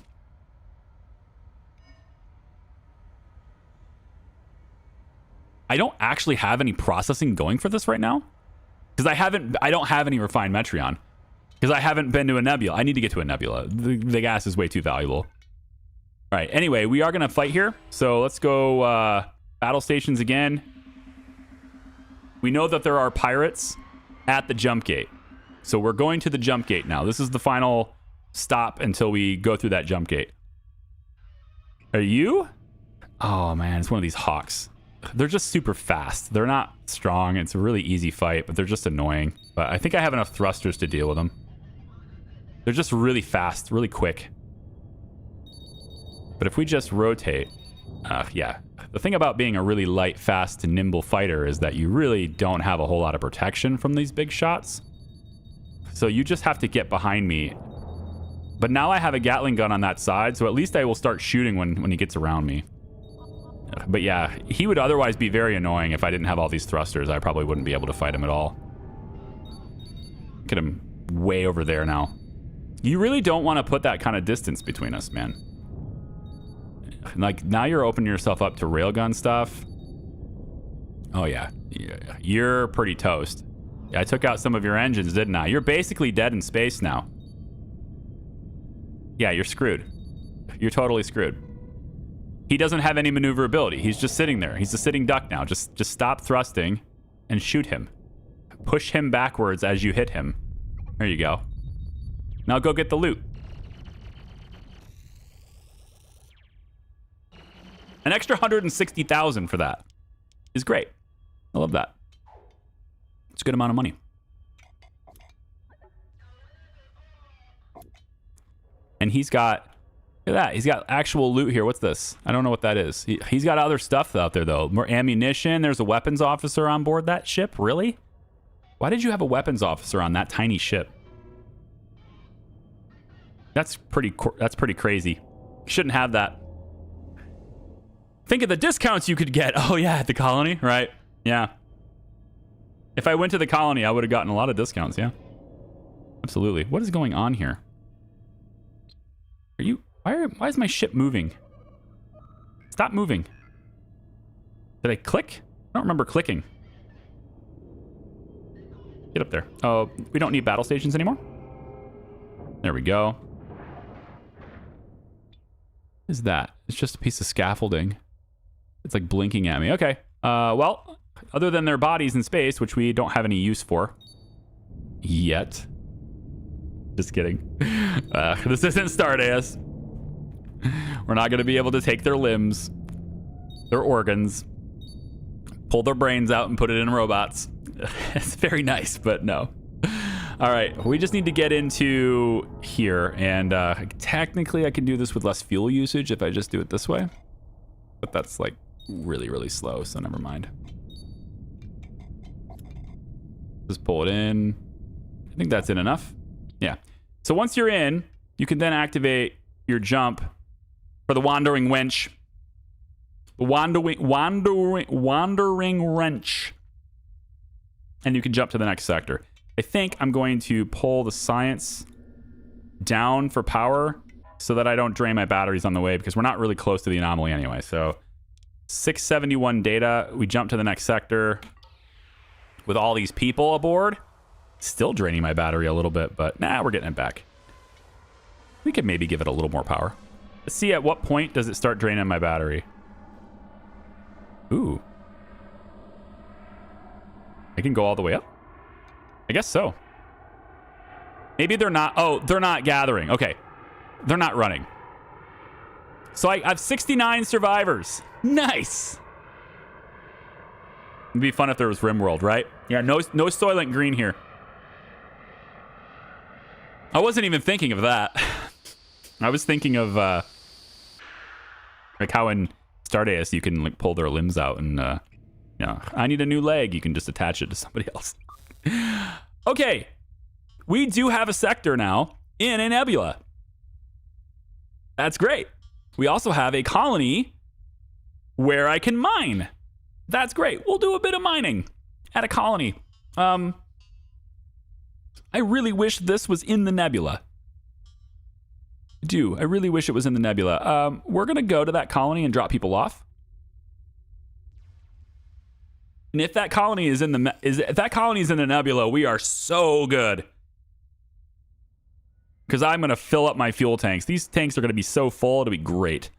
I don't actually have any processing going for this right now because I don't have any refined Metreon because I haven't been to a nebula. I need to get to a nebula. The gas is way too valuable. All right. Anyway, we are gonna fight here, so let's go battle stations again. We know that there are pirates at the jump gate. So we're going to the jump gate now. This is the final stop until we go through that jump gate. Are you? Oh, man, it's one of these hawks. They're just super fast. They're not strong. It's a really easy fight, but they're just annoying. But I think I have enough thrusters to deal with them. They're just really fast, really quick. But if we just rotate, yeah. The thing about being a really light, fast, and nimble fighter is that you really don't have a whole lot of protection from these big shots. So you just have to get behind me. But now I have a Gatling gun on that side, so at least I will start shooting when he gets around me. But yeah, he would otherwise be very annoying if I didn't have all these thrusters. I probably wouldn't be able to fight him at all. Look at him way over there now. You really don't want to put that kind of distance between us, man. Like, now you're opening yourself up to railgun stuff. Oh, yeah. You're pretty toast. I took out some of your engines, didn't I? You're basically dead in space now. Yeah, you're screwed. You're totally screwed. He doesn't have any maneuverability. He's just sitting there. He's a sitting duck now. Just stop thrusting and shoot him. Push him backwards as you hit him. There you go. Now go get the loot. An extra 160,000 for that is great. I love that. It's a good amount of money. And he's got, look at that. He's got actual loot here. What's this? I don't know what that is. He's got other stuff out there, though. More ammunition. There's a weapons officer on board that ship. Really? Why did you have a weapons officer on that tiny ship? That's pretty crazy. Shouldn't have that. Think of the discounts you could get. Oh, yeah, at the colony, right? Yeah. If I went to the colony, I would have gotten a lot of discounts, yeah. Absolutely. What is going on here? Are you... Why is my ship moving? Stop moving. Did I click? I don't remember clicking. Get up there. Oh, we don't need battle stations anymore? There we go. What is that? It's just a piece of scaffolding. It's like blinking at me. Okay. Well, other than their bodies in space, which we don't have any use for yet. Just kidding. This isn't Stardust. We're not going to be able to take their limbs, their organs, pull their brains out and put it in robots. It's very nice, but no. All right, we just need to get into here, and technically I can do this with less fuel usage if I just do it this way, but that's like really, really slow, so never mind. Just pull it in. I think that's in enough. Yeah. So once you're in, you can then activate your jump for the wandering wench. Wandering wrench. And you can jump to the next sector. I think I'm going to pull the science down for power so that I don't drain my batteries on the way, because we're not really close to the anomaly anyway. So 671 data. We jump to the next sector with all these people aboard. Still draining my battery a little bit, but nah, we're getting it back. We could maybe give it a little more power. Let's see at what point does it start draining my battery. Ooh. I can go all the way up? I guess so. Maybe they're not. Oh, they're not gathering. Okay. They're not running. So I have 69 survivors. Nice. It'd be fun if there was RimWorld, right? Yeah, no Soylent Green here. I wasn't even thinking of that. I was thinking of like how in Stardust you can like pull their limbs out and you know, I need a new leg. You can just attach it to somebody else. Okay, we do have a sector now in a nebula. That's great. We also have a colony where I can mine. That's great. We'll do a bit of mining at a colony. I really wish this was in the nebula. I really wish it was in the nebula. We're going to go to that colony and drop people off. And if that colony is in the nebula, we are so good. Because I'm going to fill up my fuel tanks. These tanks are going to be so full, it'll be great.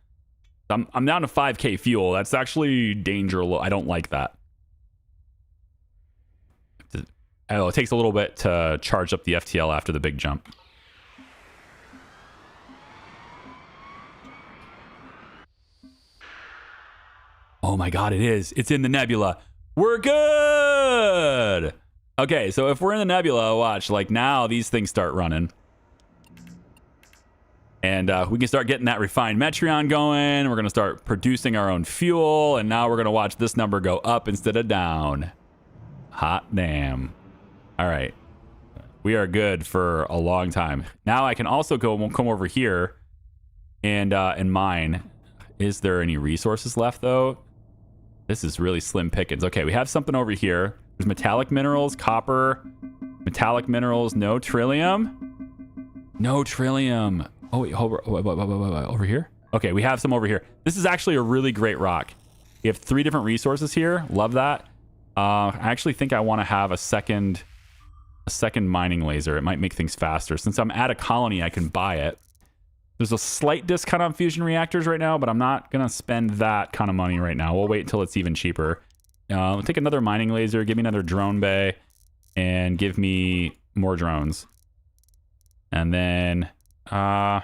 I'm down to 5k fuel. That's actually danger low. I don't like that. Oh, it takes a little bit to charge up the FTL after the big jump. Oh my god, it is. It's in the nebula. We're good! Okay, so if we're in the nebula, watch, like now these things start running. And we can start getting that refined Metreon going. We're going to start producing our own fuel. And now we're going to watch this number go up instead of down. Hot damn. All right. We are good for a long time. Now I can also come over here and mine. Is there any resources left, though? This is really slim pickings. Okay, we have something over here. There's metallic minerals, copper, metallic minerals, no trillium. No trillium. Oh, wait, over here? Okay, we have some over here. This is actually a really great rock. We have 3 different resources here. Love that. I actually think I want to have a second mining laser. It might make things faster. Since I'm at a colony, I can buy it. There's a slight discount on fusion reactors right now, but I'm not going to spend that kind of money right now. We'll wait until it's even cheaper. We'll take another mining laser, give me another drone bay, and give me more drones. And then one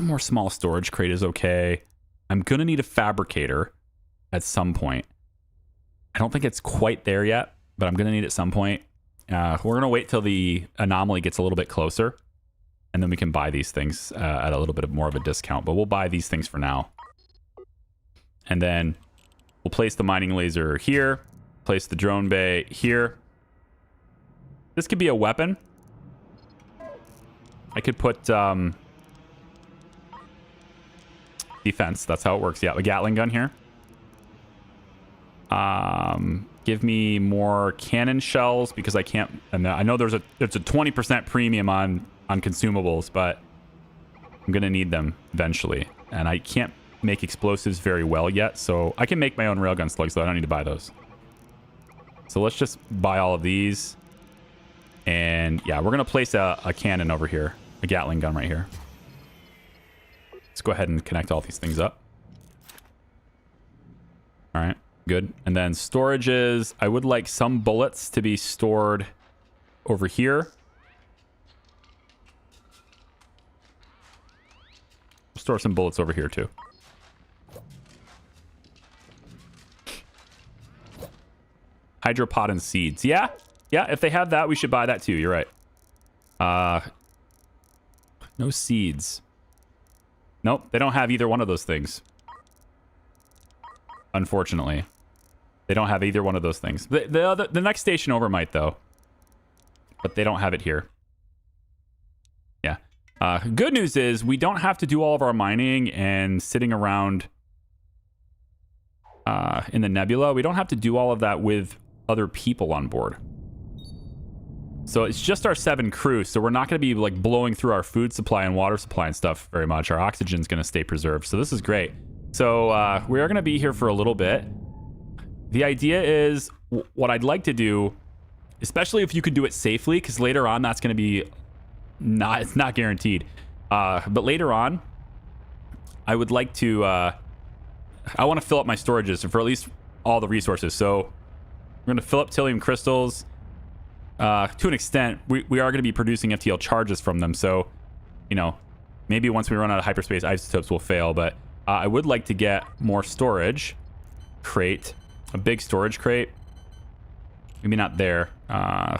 more small storage crate is okay. I'm going to need a fabricator at some point. I don't think it's quite there yet, but I'm going to need it at some point. We're going to wait till the anomaly gets a little bit closer, and then we can buy these things at a little bit more of a discount. But we'll buy these things for now. And then we'll place the mining laser here, place the drone bay here. This could be a weapon. I could put defense. That's how it works. Yeah, a Gatling gun here. Give me more cannon shells because I can't. And I know there's a 20% premium on consumables, but I'm gonna need them eventually, and I can't make explosives very well yet, so I can make my own railgun slugs, so I don't need to buy those. So let's just buy all of these, and yeah, we're gonna place a cannon over here, a Gatling gun right here. Let's go ahead and connect all these things up. All right. Good. And then storages. I would like some bullets to be stored over here. Store some bullets over here too. Hydropod and seeds. Yeah. Yeah, if they have that, we should buy that too. You're right. No seeds. Nope, they don't have either one of those things. Unfortunately. They don't have either one of those things. The next station over might, though. But they don't have it here. Yeah. Good news is we don't have to do all of our mining and sitting around in the nebula. We don't have to do all of that with other people on board. So it's just our 7 crew, so we're not going to be like blowing through our food supply and water supply and stuff very much. Our oxygen's going to stay preserved, so this is great. So we are going to be here for a little bit. The idea is what I'd like to do, especially if you can do it safely, because later on that's going to be it's not guaranteed. But later on, I would like to I want to fill up my storages for at least all the resources. So we're going to fill up Tilium crystals. To an extent, we are going to be producing FTL charges from them. So, you know, maybe once we run out of hyperspace isotopes, we'll fail. But I would like to get more storage crate. A big storage crate. Maybe not there.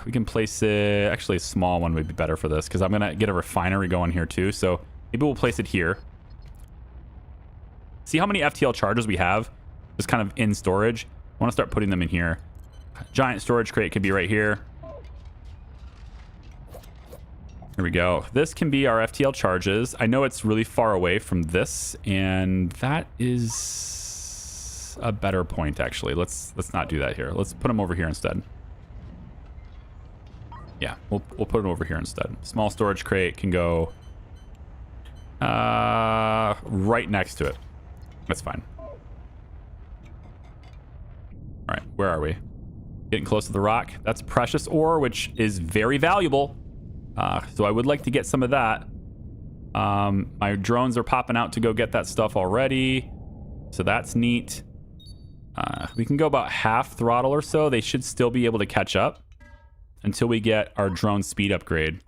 We can place it. Actually, a small one would be better for this because I'm going to get a refinery going here too. So maybe we'll place it here. See how many FTL charges we have just kind of in storage. I want to start putting them in here. Giant storage crate could be right here. Here we go. This can be our FTL charges. I know it's really far away from this, and that is a better point, actually. Let's not do that here. Let's put them over here instead. Yeah, we'll put them over here instead. Small storage crate can go right next to it. That's fine. All right, where are we? Getting close to the rock. That's precious ore, which is very valuable. So I would like to get some of that. My drones are popping out to go get that stuff already. So that's neat. We can go about half throttle or so. They should still be able to catch up until we get our drone speed upgrade.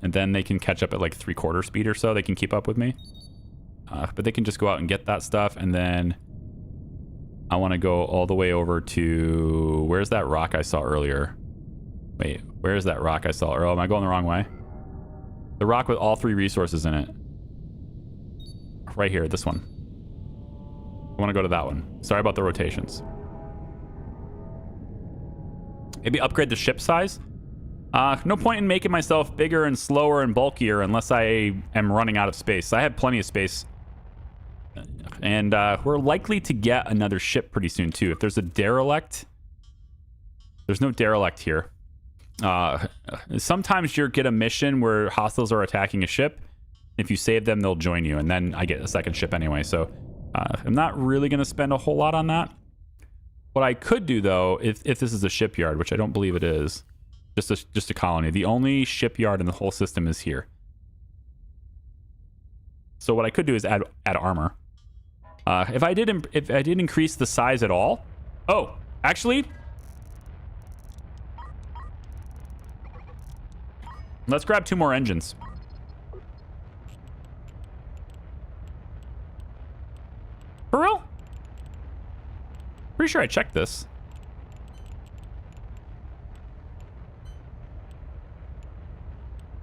And then they can catch up at like 3/4 speed or so. They can keep up with me. But they can just go out and get that stuff. And then I want to go all the way over to... Where's that rock I saw earlier? Wait, where's that rock I saw? Oh, am I going the wrong way? The rock with all 3 resources in it. Right here, this one. I want to go to that one. Sorry about the rotations. Maybe upgrade the ship size? No point in making myself bigger and slower and bulkier unless I am running out of space. I have plenty of space. And we're likely to get another ship pretty soon, too. If there's a derelict... There's no derelict here. Sometimes you get a mission where hostiles are attacking a ship. If you save them, they'll join you. And then I get a second ship anyway. So I'm not really going to spend a whole lot on that. What I could do, though, if this is a shipyard, which I don't believe it is, just a colony. The only shipyard in the whole system is here. So what I could do is add armor. If I did increase the size at all... Oh, actually... Let's grab 2 more engines. For real? Pretty sure I checked this.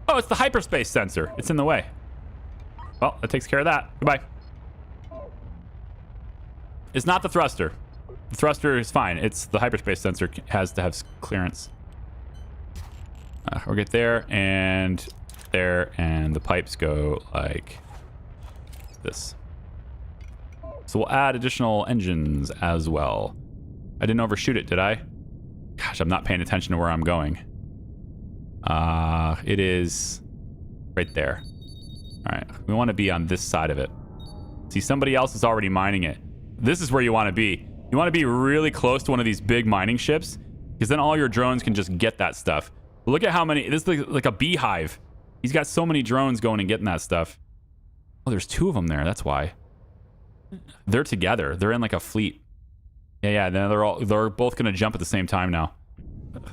Oh, it's the hyperspace sensor. It's in the way. Well, that takes care of that. Goodbye. It's not the thruster. The thruster is fine. It's the hyperspace sensor has to have clearance. We'll get there, and the pipes go like this. So we'll add additional engines as well. I didn't overshoot it, did I? Gosh, I'm not paying attention to where I'm going. It is right there. All right, we want to be on this side of it. See, somebody else is already mining it. This is where you want to be. You want to be really close to one of these big mining ships, because then all your drones can just get that stuff. Look at how many... This is like a beehive. He's got so many drones going and getting that stuff. Oh, there's 2 of them there. That's why. They're together. They're in like a fleet. Yeah. Then they're both going to jump at the same time now.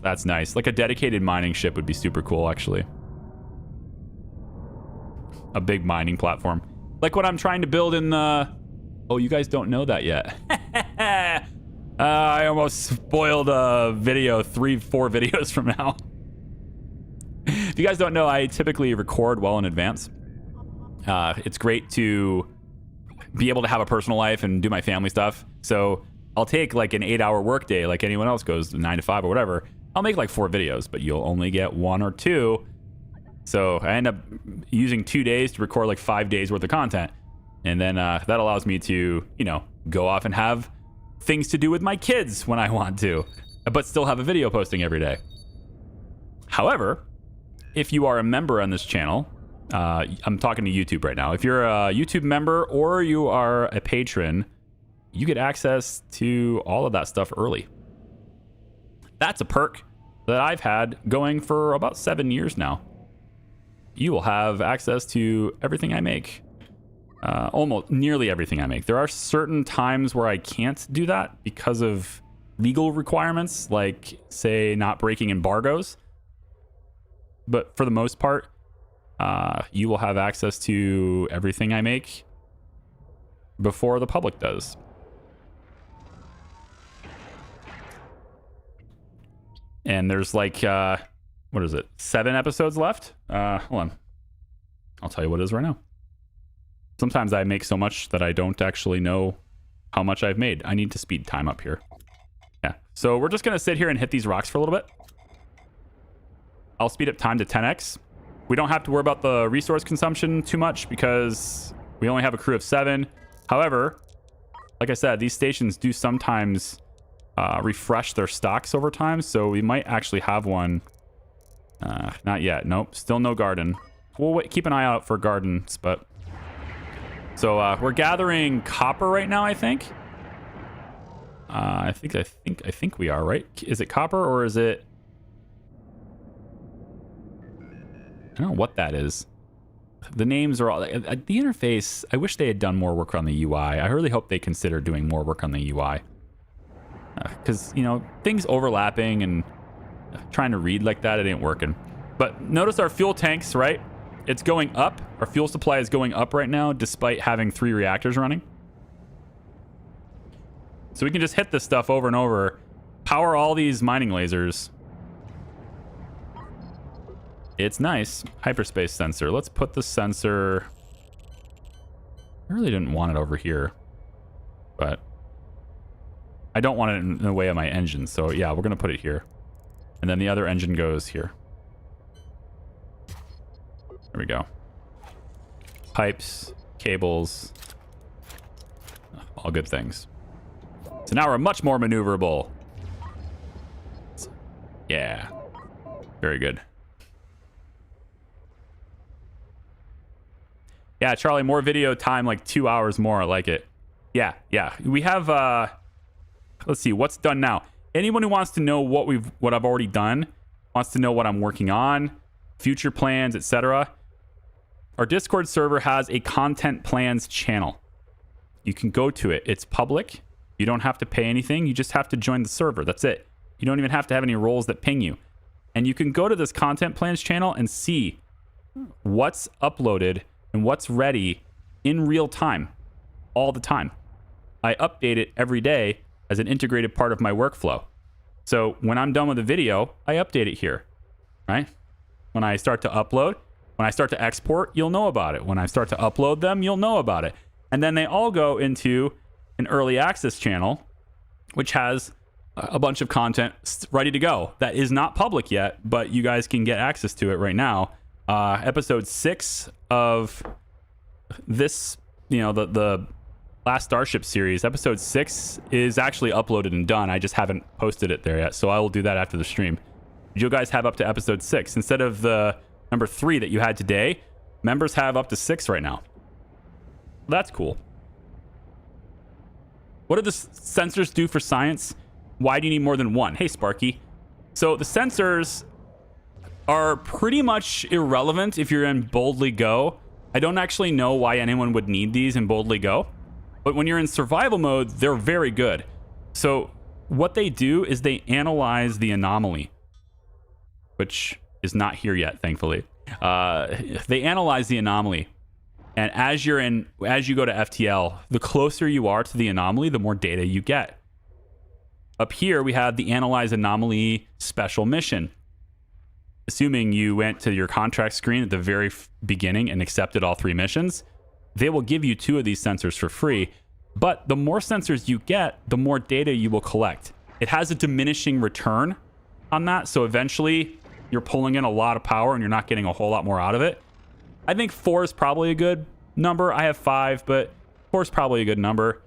That's nice. Like a dedicated mining ship would be super cool, actually. A big mining platform. Like what I'm trying to build in the... Oh, you guys don't know that yet. I almost spoiled a video 3-4 videos from now. If you guys don't know, I typically record well in advance. It's great to be able to have a personal life and do my family stuff. So I'll take like an 8-hour workday like anyone else goes, 9 to 5 or whatever. I'll make like 4 videos, but you'll only get 1 or 2. So I end up using 2 days to record like 5 days worth of content. And then that allows me to, go off and have things to do with my kids when I want to, but still have a video posting every day. However, if you are a member on this channel, I'm talking to YouTube right now. If you're a YouTube member or you are a patron, you get access to all of that stuff early. That's a perk that I've had going for about 7 years now. You will have access to everything I make. Almost nearly everything I make. There are certain times where I can't do that because of legal requirements, like, say, not breaking embargoes. But for the most part, you will have access to everything I make before the public does. And there's like, what is it? 7 episodes left? Hold on. I'll tell you what it is right now. Sometimes I make so much that I don't actually know how much I've made. I need to speed time up here. Yeah. So we're just going to sit here and hit these rocks for a little bit. I'll speed up time to 10x. We don't have to worry about the resource consumption too much because we only have a crew of 7. However, like I said, these stations do sometimes refresh their stocks over time. So we might actually have one. Not yet. Nope. Still no garden. We'll keep an eye out for gardens, but... So we're gathering copper right now, I think. I think we are, right? Is it copper or is it... I don't know what that is. The names are all... The interface, I wish they had done more work on the UI. I really hope they consider doing more work on the UI. Because, things overlapping and trying to read like that, it ain't working. But notice our fuel tanks, right? It's going up. Our fuel supply is going up right now, despite having 3 reactors running. So we can just hit this stuff over and over, power all these mining lasers, It's nice. Hyperspace sensor. Let's put the sensor... I really didn't want it over here, but I don't want it in the way of my engine. So yeah, we're going to put it here. And then the other engine goes here. There we go. Pipes, cables, all good things. So now we're much more maneuverable. Yeah, very good. Yeah, Charlie, more video time, like 2 hours more. I like it. Yeah. We have, let's see, what's done now? Anyone who wants to know what I've already done, wants to know what I'm working on, future plans, etc. Our Discord server has a content plans channel. You can go to it. It's public. You don't have to pay anything. You just have to join the server. That's it. You don't even have to have any roles that ping you. And you can go to this content plans channel and see what's uploaded and what's ready in real time, all the time. I update it every day as an integrated part of my workflow. So when I'm done with a video, I update it here, right? When I start to upload, when I start to export, you'll know about it. When I start to upload them, you'll know about it. And then they all go into an early access channel, which has a bunch of content ready to go that is not public yet, but you guys can get access to it right now. Episode 6 of this, the last Starship series, episode 6 is actually uploaded and done. I just haven't posted it there yet, so I will do that after the stream. You guys have up to episode 6 instead of the number 3 that you had today. Members have up to 6 right now. That's cool. What do the sensors do for science? Why do you need more than one? Hey, Sparky. So the sensors are pretty much irrelevant if you're in Boldly Go. I don't actually know why anyone would need these in Boldly Go, but when you're in survival mode, they're very good. So what they do is they analyze the anomaly, which is not here yet, thankfully. They analyze the anomaly, and as you go to FTL, the closer you are to the anomaly, the more data you get. Up here, we have the Analyze Anomaly Special Mission. Assuming you went to your contract screen at the very beginning and accepted all 3 missions, they will give you 2 of these sensors for free. But the more sensors you get, the more data you will collect. It has a diminishing return on that, so eventually you're pulling in a lot of power and you're not getting a whole lot more out of it. I think 4 is probably a good number. I have 5, but 4 is probably a good number.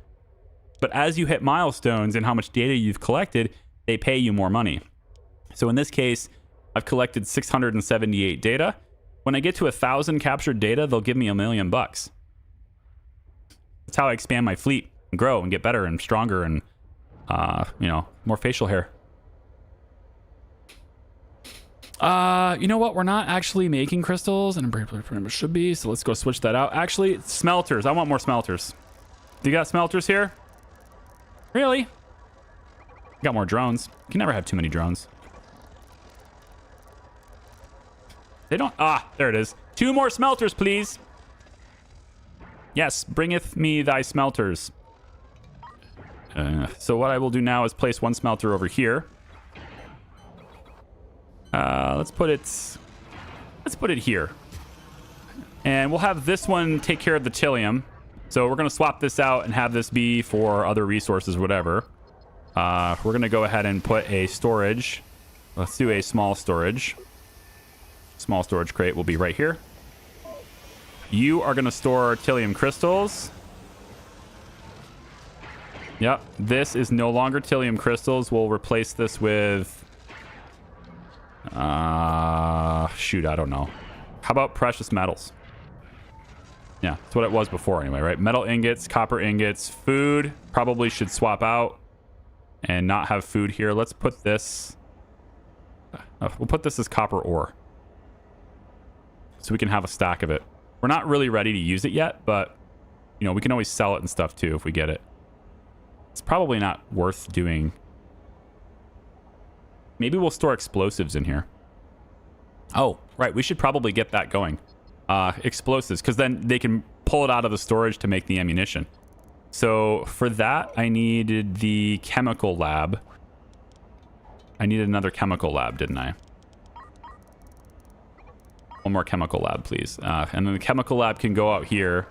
But as you hit milestones and how much data you've collected, they pay you more money. So in this case, I've collected 678 data. When I get to 1,000 captured data, they'll give me $1 million. That's how I expand my fleet and grow and get better and stronger and, more facial hair. You know what? We're not actually making crystals, and pretty much should be. So let's go switch that out. Actually, smelters. I want more smelters. Do you got smelters here? Really? Got more drones. You can never have too many drones. They don't... there it is. 2 more smelters, please. Yes, bringeth me thy smelters. So what I will do now is place 1 smelter over here. Let's put it here. And we'll have this one take care of the Tillium. So we're going to swap this out and have this be for other resources, whatever. We're going to go ahead and put a storage. Let's do a small storage. Small storage crate will be right here. You are going to store Tillium crystals. Yep, this is no longer Tillium crystals. We'll replace this with... shoot, I don't know. How about precious metals? Yeah, that's what it was before anyway, right? Metal ingots, copper ingots, food. Probably should swap out and not have food here. Let's put this... we'll put this as copper ore, so we can have a stack of it. We're not really ready to use it yet, but, we can always sell it and stuff too if we get it. It's probably not worth doing. Maybe we'll store explosives in here. Oh, right. We should probably get that going. Explosives, because then they can pull it out of the storage to make the ammunition. So for that, I needed the chemical lab. I needed another chemical lab, didn't I? One more chemical lab, please. And then the chemical lab can go out here.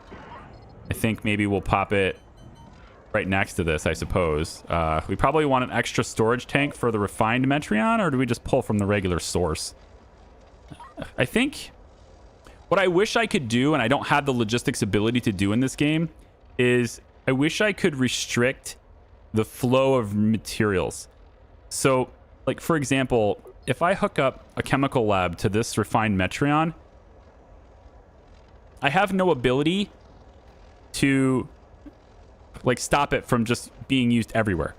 I think maybe we'll pop it right next to this, I suppose. We probably want an extra storage tank for the refined Metreon, or do we just pull from the regular source? I think what I wish I could do, and I don't have the logistics ability to do in this game, is I wish I could restrict the flow of materials. So, like, for example, if I hook up a chemical lab to this refined Metreon, I have no ability to, like, stop it from just being used everywhere.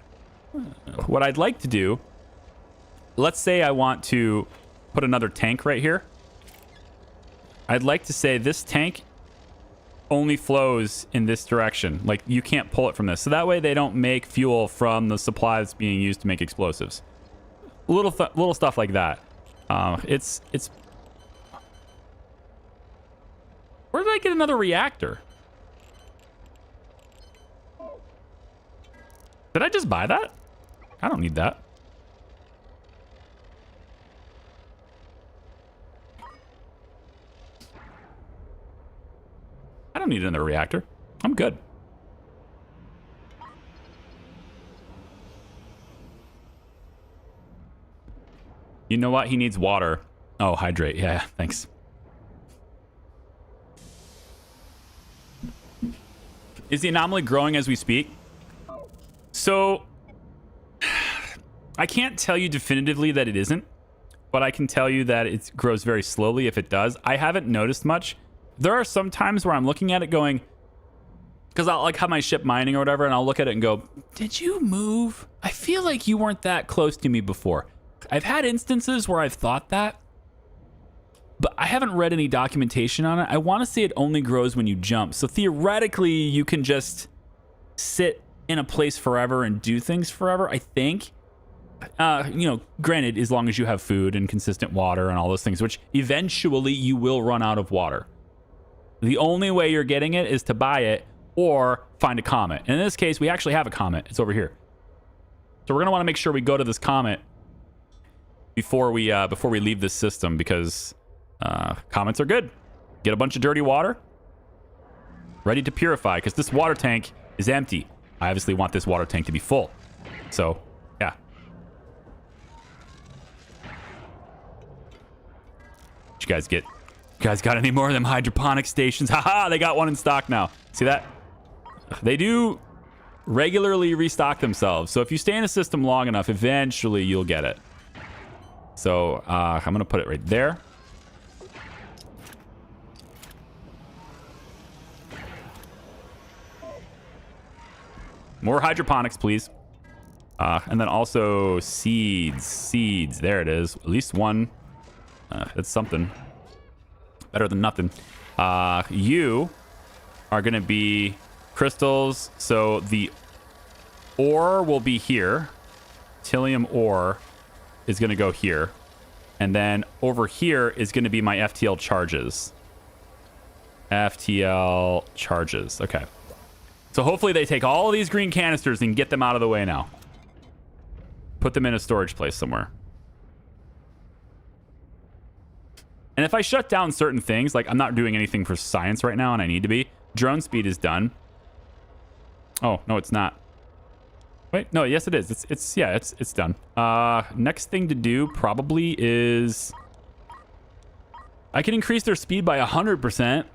What I'd like to do, let's say I want to put another tank right here. I'd like to say this tank only flows in this direction. Like, you can't pull it from this. So that way they don't make fuel from the supply that's being used to make explosives. Little stuff like that. It's... Where did I get another reactor? Did I just buy that? I don't need that. I don't need another reactor. I'm good. You know what? He needs water. Oh, hydrate. Yeah, thanks. Is the anomaly growing as we speak? So, I can't tell you definitively that it isn't, but I can tell you that it grows very slowly if it does. I haven't noticed much. There are some times where I'm looking at it going, because I'll like have my ship mining or whatever, and I'll look at it and go, did you move? I feel like you weren't that close to me before. I've had instances where I've thought that, but I haven't read any documentation on it. I want to say it only grows when you jump. So theoretically, you can just sit in a place forever and do things forever, I think. You know, granted, as long as you have food and consistent water and all those things, which eventually you will run out of water. The only way you're getting it is to buy it or find a comet. And in this case, we actually have a comet. It's over here. So we're going to want to make sure we go to this comet before we leave this system, because comets are good. Get a bunch of dirty water ready to purify, because this water tank is empty. I obviously want this water tank to be full. So, yeah. Did you guys get... You guys got any more of them hydroponic stations? Haha, they got one in stock now. See that? They do regularly restock themselves. So if you stay in a system long enough, eventually you'll get it. So I'm going to put it right there. More hydroponics, please. And then also seeds. Seeds. There it is. At least one. It's something. Better than nothing. You are going to be crystals. So the ore will be here. Tilium ore is going to go here. And then over here is going to be my FTL charges. FTL charges. Okay. So hopefully they take all of these green canisters and get them out of the way now. Put them in a storage place somewhere. And if I shut down certain things, like I'm not doing anything for science right now and I need to be. Drone speed is done. Oh, no, it's not. Wait, no, yes it is. It's done. Next thing to do probably is I can increase their speed by 100%.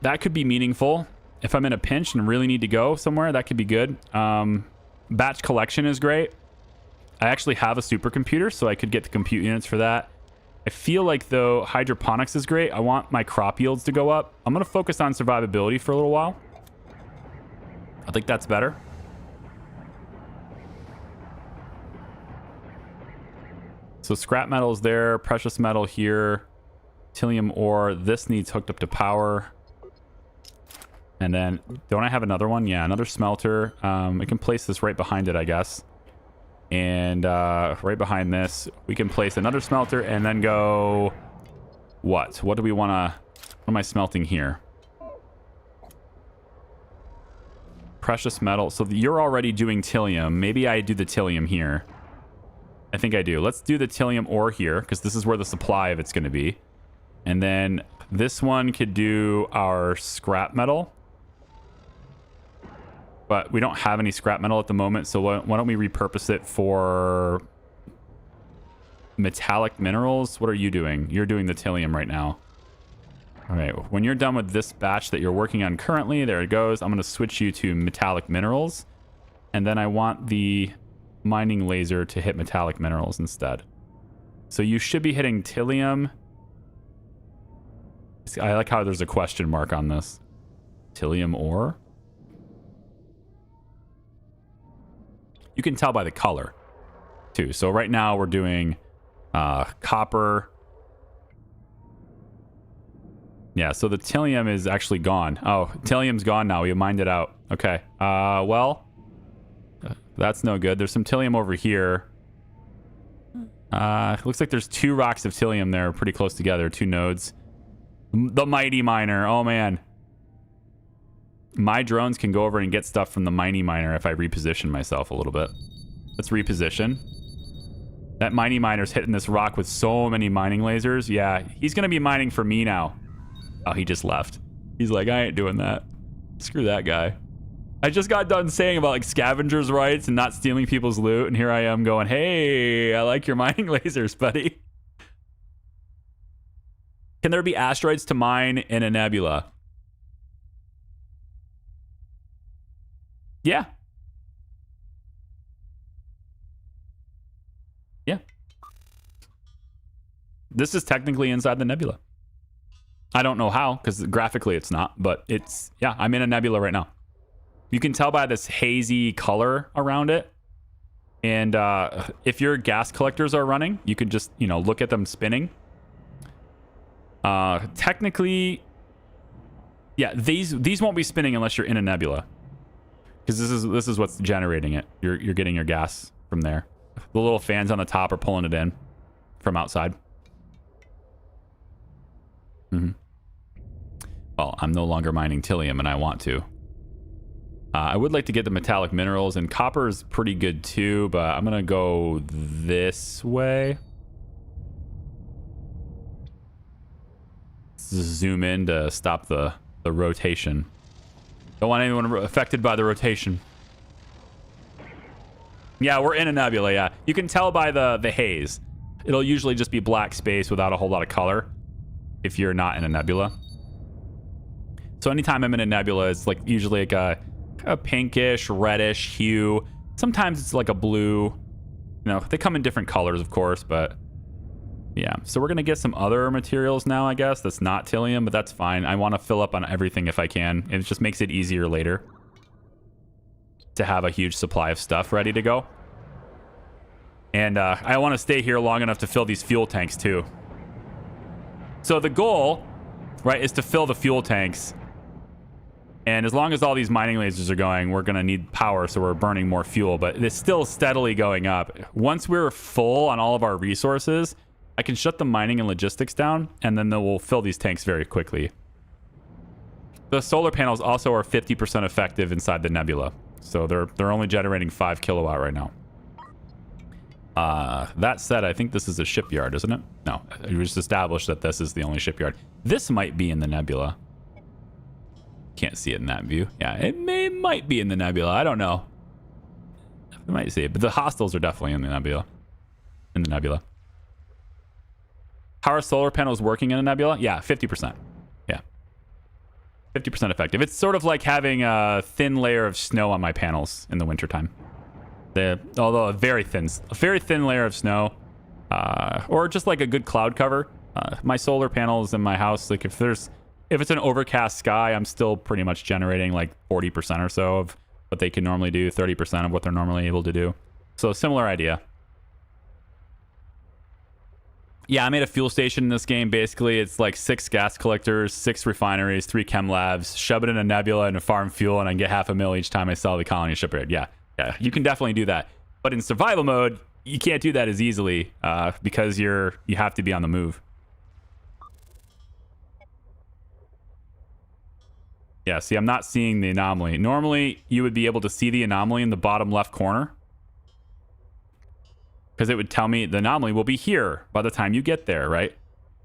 That could be meaningful. If I'm in a pinch and really need to go somewhere, that could be good. Batch collection is great. I actually have a supercomputer, so I could get the compute units for that. I feel like, though, hydroponics is great. I want my crop yields to go up. I'm going to focus on survivability for a little while. I think that's better. So scrap metal is there. Precious metal here. Tilium ore. This needs hooked up to power. And then, don't I have another one? Yeah, another smelter. I can place this right behind it, I guess. And right behind this, we can place another smelter and then go... What? What do we want to... What am I smelting here? Precious metal. So you're already doing tilium. Maybe I do the tilium here. I think I do. Let's do the tilium ore here, because this is where the supply of it's going to be. And then this one could do our scrap metal. But we don't have any scrap metal at the moment, so why don't we repurpose it for metallic minerals? What are you doing? You're doing the thallium right now. All right, when you're done with this batch that you're working on currently, there it goes. I'm going to switch you to metallic minerals. And then I want the mining laser to hit metallic minerals instead. So you should be hitting thallium. I like how there's a question mark on this. Thallium ore? You can tell by the color, too. So right now we're doing copper. Yeah, so the thallium is actually gone. Oh, thallium's gone now. We mined it out. Okay. Well, that's no good. There's some thallium over here. Looks like there's 2 rocks of thallium there pretty close together. 2 nodes. The mighty miner. Oh, man. My drones can go over and get stuff from the mighty miner if I reposition myself a little bit. Let's reposition. That mighty miner's hitting this rock with so many mining lasers. Yeah, he's going to be mining for me now. Oh, he just left. He's like, I ain't doing that. Screw that guy. I just got done saying about like scavengers' rights and not stealing people's loot, and here I am going, hey, I like your mining lasers, buddy. Can there be asteroids to mine in a nebula? Yeah. Yeah. This is technically inside the nebula. I don't know how, because graphically it's not, but it's, yeah, I'm in a nebula right now. You can tell by this hazy color around it. And if your gas collectors are running, you can just, you know, look at them spinning. Technically, yeah, these won't be spinning unless you're in a nebula. Because this is what's generating it. You're getting your gas from there. The little fans on the top are pulling it in from outside. Well, I'm no longer mining thallium, and I want to. I would like to get the metallic minerals, and copper is pretty good too, but I'm gonna go this way. Zoom in to stop the rotation. Don't want anyone affected by the rotation. Yeah, we're in a nebula, yeah. You can tell by the haze. It'll usually just be black space without a whole lot of color if you're not in a nebula. So anytime I'm in a nebula, it's like usually like a pinkish, reddish hue. Sometimes it's like a blue. You know, they come in different colors, of course, but yeah. So we're going to get some other materials now, I guess. That's not thallium, but that's fine. I want to fill up on everything if I can. It just makes it easier later to have a huge supply of stuff ready to go. And I want to stay here long enough to fill these fuel tanks too. So the goal, right, is to fill the fuel tanks. And as long as all these mining lasers are going, we're going to need power, so we're burning more fuel. But it's still steadily going up. Once we're full on all of our resources, I can shut the mining and logistics down, and then we'll fill these tanks very quickly. The solar panels also are 50% effective inside the nebula. So they're only generating 5 kilowatt right now. That said, I think this is a shipyard, isn't it? No, it was established that this is the only shipyard. This might be in the nebula. Can't see it in that view. Yeah, it might be in the nebula. I don't know. I might see it, but the hostiles are definitely in the nebula. How are solar panels working in a nebula? Yeah, 50%. Yeah. 50% effective. It's sort of like having a thin layer of snow on my panels in the wintertime. Although a very thin layer of snow, or just like a good cloud cover. My solar panels in my house, like if it's an overcast sky, I'm still pretty much generating like 40% or so of what they can normally do, 30% of what they're normally able to do. So similar idea. Yeah, I made a fuel station in this game. Basically, it's like 6 gas collectors, 6 refineries, 3 chem labs, shove it in a nebula and farm fuel, and I get $500,000 each time I sell the colony shipyard. Yeah, you can definitely do that. But in survival mode, you can't do that as easily because you have to be on the move. Yeah, see, I'm not seeing the anomaly. Normally, you would be able to see the anomaly in the bottom left corner, because it would tell me the anomaly will be here by the time you get there, right?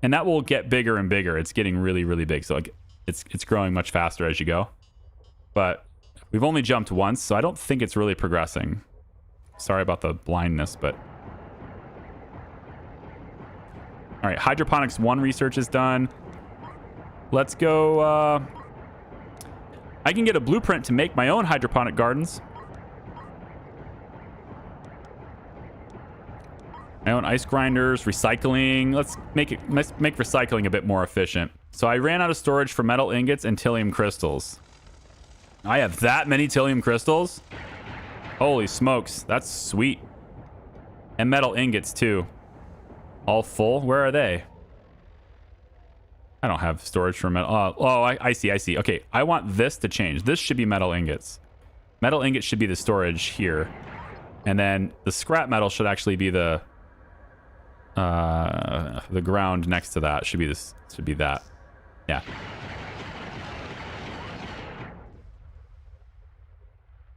And that will get bigger and bigger. It's getting really, really big. So like it's growing much faster as you go. But we've only jumped once, so I don't think it's really progressing. Sorry about the blindness, but... All right, Hydroponics 1 research is done. Let's go... I can get a blueprint to make my own hydroponic gardens. My own ice grinders, recycling. Let's make recycling a bit more efficient. So I ran out of storage for metal ingots and Tilium crystals. I have that many Tilium crystals? Holy smokes, that's sweet. And metal ingots too. All full? Where are they? I don't have storage for metal. I see. Okay, I want this to change. This should be metal ingots. Metal ingots should be the storage here. And then the scrap metal should actually be the ground next to that. Should be that. Yeah.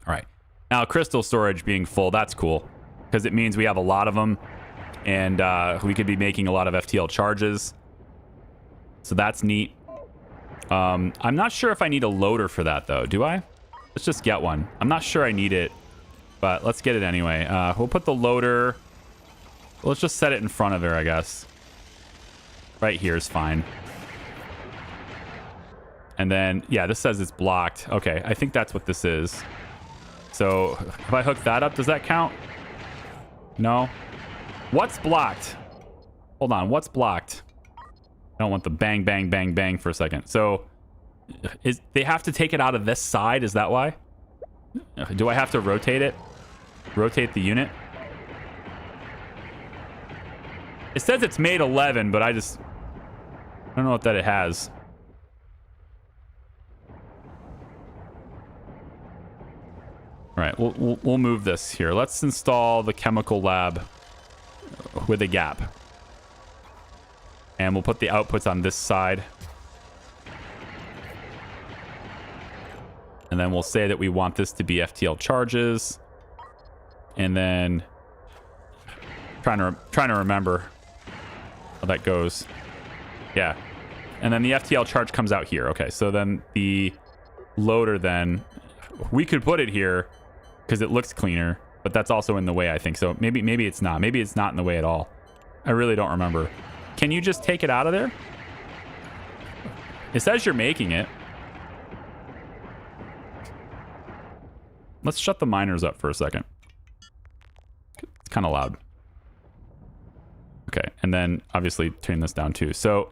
All right. Now, crystal storage being full, that's cool. Because it means we have a lot of them. And we could be making a lot of FTL charges. So that's neat. I'm not sure if I need a loader for that, though. Do I? Let's just get one. I'm not sure I need it. But let's get it anyway. We'll put the loader... Let's just set it in front of her, I guess. Right here is fine. And then, yeah, this says it's blocked. Okay, I think that's what this is. So, if I hook that up, does that count? No? What's blocked? Hold on, what's blocked? I don't want the bang, bang, bang, bang for a second. So, they have to take it out of this side? Is that why? Do I have to rotate it? Rotate the unit? It says it's made 11, but I don't know what that it has. All right, we'll move this here. Let's install the chemical lab with a gap. And we'll put the outputs on this side. And then we'll say that we want this to be FTL charges. And then trying to remember how that goes. Yeah. And then the FTL charge comes out here. Okay, so then the loader then, we could put it here because it looks cleaner, but that's also in the way, I think. So maybe it's not. Maybe it's not in the way at all. I really don't remember. Can you just take it out of there? It says you're making it. Let's shut the miners up for a second. It's kind of loud. Okay, and then obviously turn this down too. So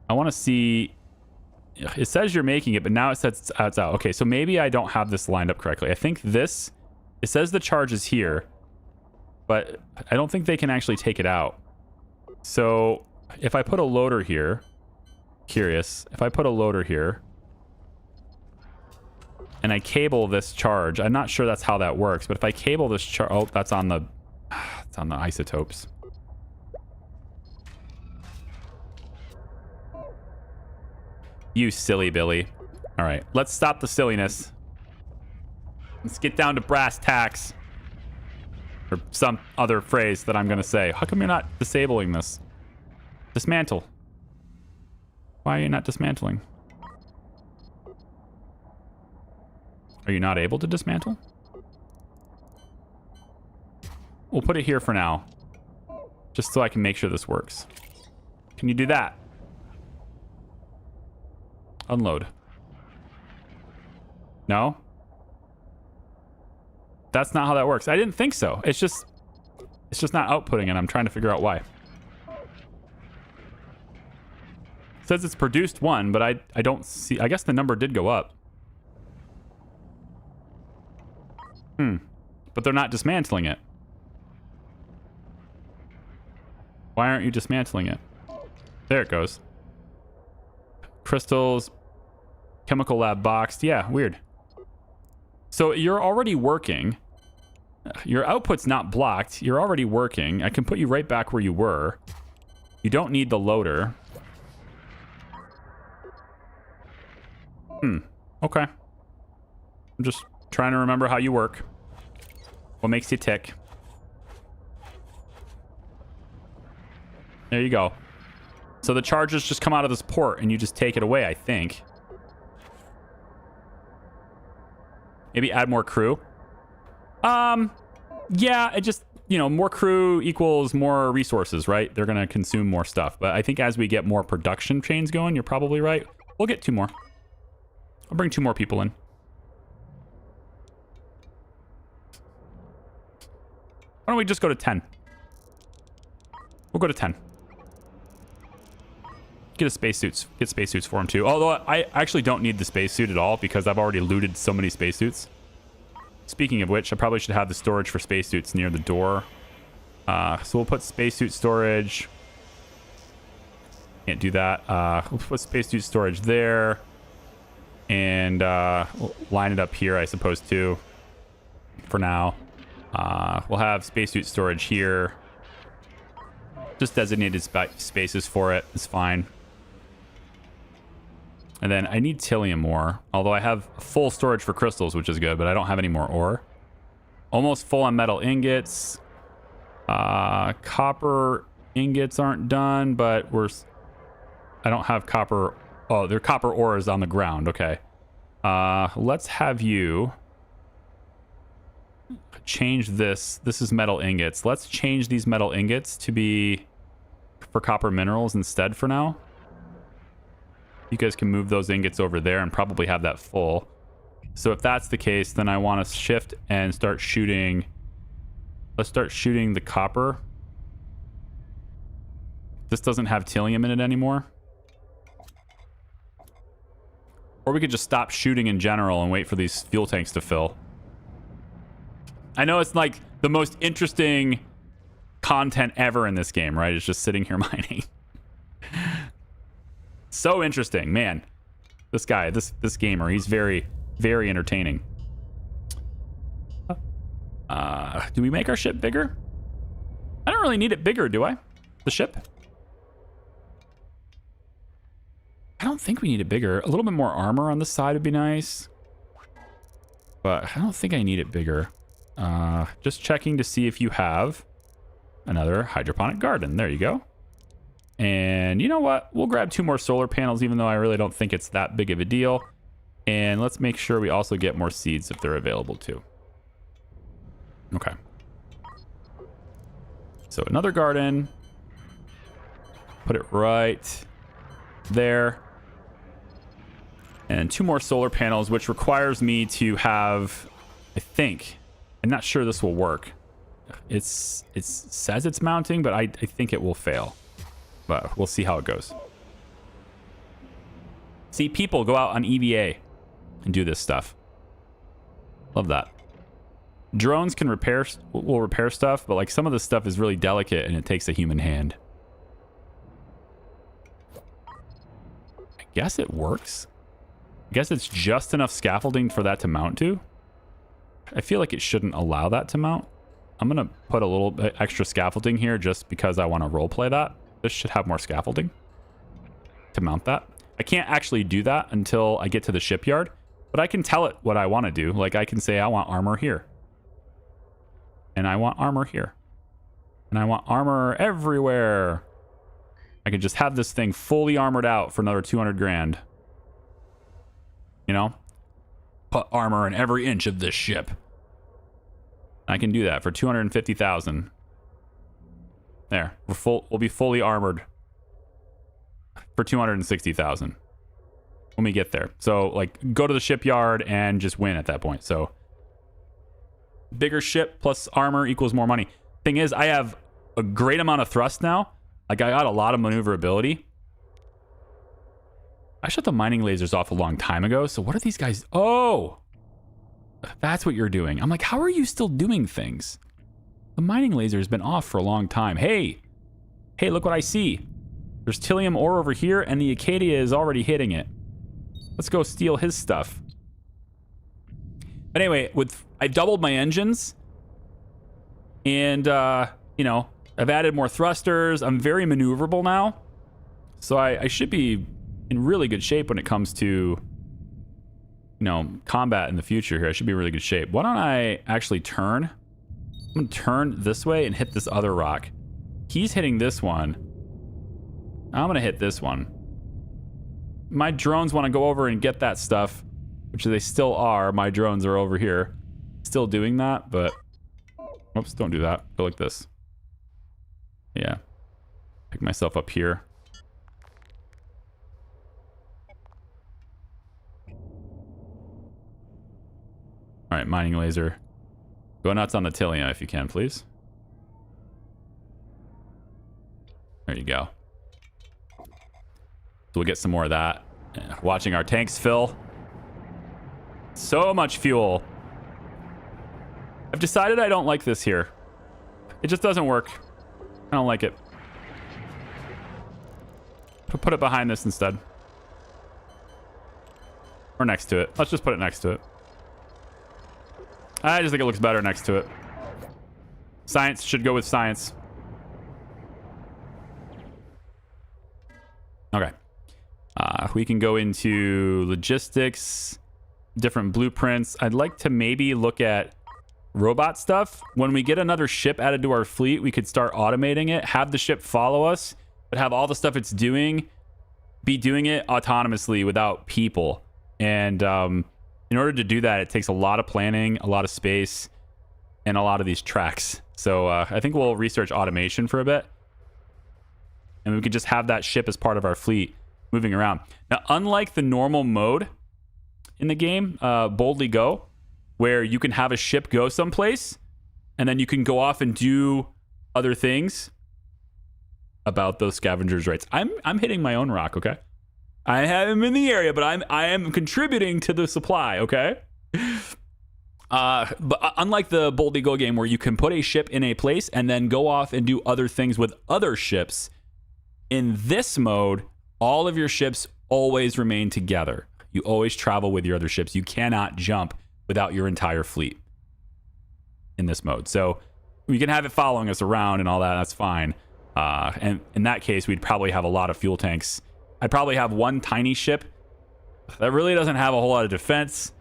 I want to see... It says you're making it, but now it says it's out. Okay, so maybe I don't have this lined up correctly. I think this... It says the charge is here, but I don't think they can actually take it out. So if I put a loader here... Curious. If I put a loader here... and I cable this charge... I'm not sure that's how that works, but if I cable this charge... Oh, that's on the... It's on the isotopes. You silly Billy. All right, let's stop the silliness. Let's get down to brass tacks. Or some other phrase that I'm going to say. How come you're not disabling this? Dismantle. Why are you not dismantling? Are you not able to dismantle? We'll put it here for now. Just so I can make sure this works. Can you do that? Unload. No? That's not how that works. I didn't think so. It's just not outputting, and I'm trying to figure out why. It says it's produced 1, but I don't see... I guess the number did go up. But they're not dismantling it. Why aren't you dismantling it? There it goes. Crystals, chemical lab boxed. Yeah, weird. So you're already working. Your output's not blocked. You're already working. I can put you right back where you were. You don't need the loader. Okay. I'm just trying to remember how you work. What makes you tick? There you go. So the charges just come out of this port and you just take it away, I think. Maybe add more crew. Yeah, it just, you know, more crew equals more resources, right? They're going to consume more stuff. But I think as we get more production chains going, you're probably right. We'll get 2 more. I'll bring 2 more people in. Why don't we just go to 10? We'll go to 10. Get a spacesuits. Get spacesuits for him too. Although I actually don't need the spacesuit at all because I've already looted so many spacesuits. Speaking of which, I probably should have the storage for spacesuits near the door. So we'll put spacesuit storage. Can't do that. We'll put spacesuit storage there. And we'll line it up here, I suppose, too. For now. We'll have spacesuit storage here. Just designated spaces for it. It's fine. And then I need Tillium ore. Although I have full storage for crystals, which is good, but I don't have any more ore. Almost full on metal ingots. Copper ingots aren't done, but I don't have copper. Oh, their copper ore is on the ground. Okay. Let's have you change this. This is metal ingots. Let's change these metal ingots to be for copper minerals instead for now. You guys can move those ingots over there and probably have that full. So if that's the case, then I want to shift and start shooting. Let's start shooting the copper. This doesn't have Tillium in it anymore. Or we could just stop shooting in general and wait for these fuel tanks to fill. I know it's like the most interesting content ever in this game, right? It's just sitting here mining. So interesting, man. This guy, this gamer, he's very, very entertaining. Do we make our ship bigger? I don't really need it bigger, do I? The ship? I don't think we need it bigger. A little bit more armor on the side would be nice. But I don't think I need it bigger. Just checking to see if you have another hydroponic garden. There you go. And you know what? We'll grab 2 more solar panels, even though I really don't think it's that big of a deal. And let's make sure we also get more seeds if they're available too. Okay. So another garden. Put it right there. And 2 more solar panels, which requires me to have, I think, I'm not sure this will work. It says it's mounting, but I think it will fail. But we'll see how it goes. See, people go out on EVA and do this stuff. Love that. Drones will repair stuff, but like some of this stuff is really delicate and it takes a human hand. I guess it works. I guess it's just enough scaffolding for that to mount to. I feel like it shouldn't allow that to mount. I'm going to put a little bit extra scaffolding here just because I want to roleplay that. This should have more scaffolding to mount that. I can't actually do that until I get to the shipyard, but I can tell it what I want to do. Like I can say I want armor here. And I want armor here. And I want armor everywhere. I could just have this thing fully armored out for another 200 grand. You know? Put armor in every inch of this ship. I can do that for 250,000. There. We'll be fully armored for 260,000 when we get there. So like go to the shipyard and just win at that point. So bigger ship plus armor equals more money. Thing is, I have a great amount of thrust now. Like I got a lot of maneuverability. I shut the mining lasers off a long time ago. So what are these guys? Oh, that's what you're doing. I'm like, how are you still doing things? The mining laser has been off for a long time. Hey, look what I see. There's Tillium ore over here and the Acadia is already hitting it. Let's go steal his stuff. But anyway, I doubled my engines and, you know, I've added more thrusters. I'm very maneuverable now. So I should be in really good shape when it comes to, you know, combat in the future here. I should be in really good shape. Why don't I actually turn? I'm going to turn this way and hit this other rock. He's hitting this one. I'm gonna hit this one. My drones want to go over and get that stuff, which they still are. My drones are over here still doing that, but oops, don't do that. Go like this. Yeah. Pick myself up here. All right, mining laser. Go nuts on the Tillium if you can, please. There you go. So we'll get some more of that. Watching our tanks fill. So much fuel. I've decided I don't like this here. It just doesn't work. I don't like it. Put it behind this instead. Or next to it. Let's just put it next to it. I just think it looks better next to it. Science should go with science. Okay. We can go into logistics, different blueprints. I'd like to maybe look at robot stuff. When we get another ship added to our fleet, we could start automating it, have the ship follow us, but have all the stuff it's doing, be doing it autonomously without people. And in order to do that, it takes a lot of planning, a lot of space, and a lot of these tracks. So I think we'll research automation for a bit. And we could just have that ship as part of our fleet moving around. Now, unlike the normal mode in the game, Boldly Go, where you can have a ship go someplace, and then you can go off and do other things about those scavengers' rights. I'm hitting my own rock, okay? I am in the area, but I am contributing to the supply, okay? But unlike the Boldly Go game where you can put a ship in a place and then go off and do other things with other ships, in this mode, all of your ships always remain together. You always travel with your other ships. You cannot jump without your entire fleet in this mode. So we can have it following us around and all that. That's fine. And in that case, we'd probably have a lot of fuel tanks. I'd probably have one tiny ship that really doesn't have a whole lot of defense.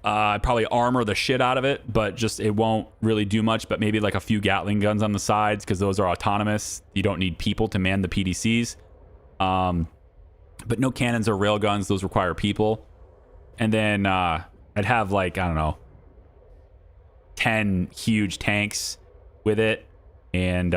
I'd probably armor the shit out of it, but just it won't really do much. But maybe like a few Gatling guns on the sides because those are autonomous. You don't need people to man the PDCs. But no cannons or rail guns. Those require people. And then I'd have like, I don't know, 10 huge tanks with it. And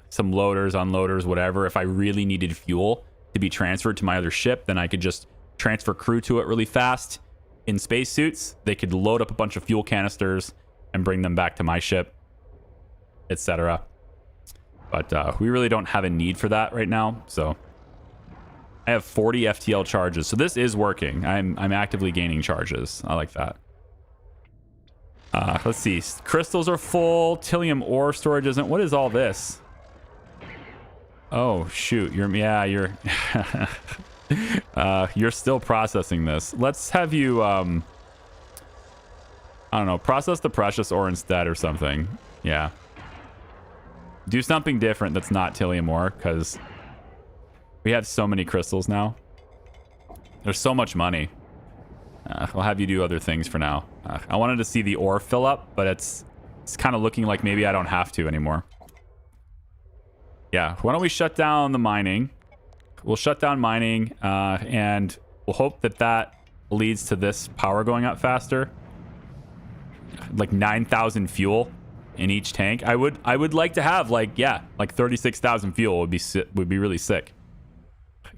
some loaders, unloaders, whatever. If I really needed fuel to be transferred to my other ship, then I could just transfer crew to it really fast in spacesuits. They could load up a bunch of fuel canisters and bring them back to my ship, etc. But we really don't have a need for that right now. So I have 40 FTL charges. So this is working. I'm actively gaining charges. I like that. Let's see. Crystals are full. Tillium ore storage isn't. What is all this? Oh, shoot. You're still processing this. Let's have you, I don't know, process the precious ore instead or something. Yeah. Do something different that's not Tillium ore, because we have so many crystals now. There's so much money. I'll have you do other things for now. I wanted to see the ore fill up, but it's kind of looking like maybe I don't have to anymore. Yeah, why don't we shut down the mining? We'll shut down mining, and we'll hope that that leads to this power going up faster. Like 9,000 fuel in each tank. I would like to have like 36,000 fuel would be really sick.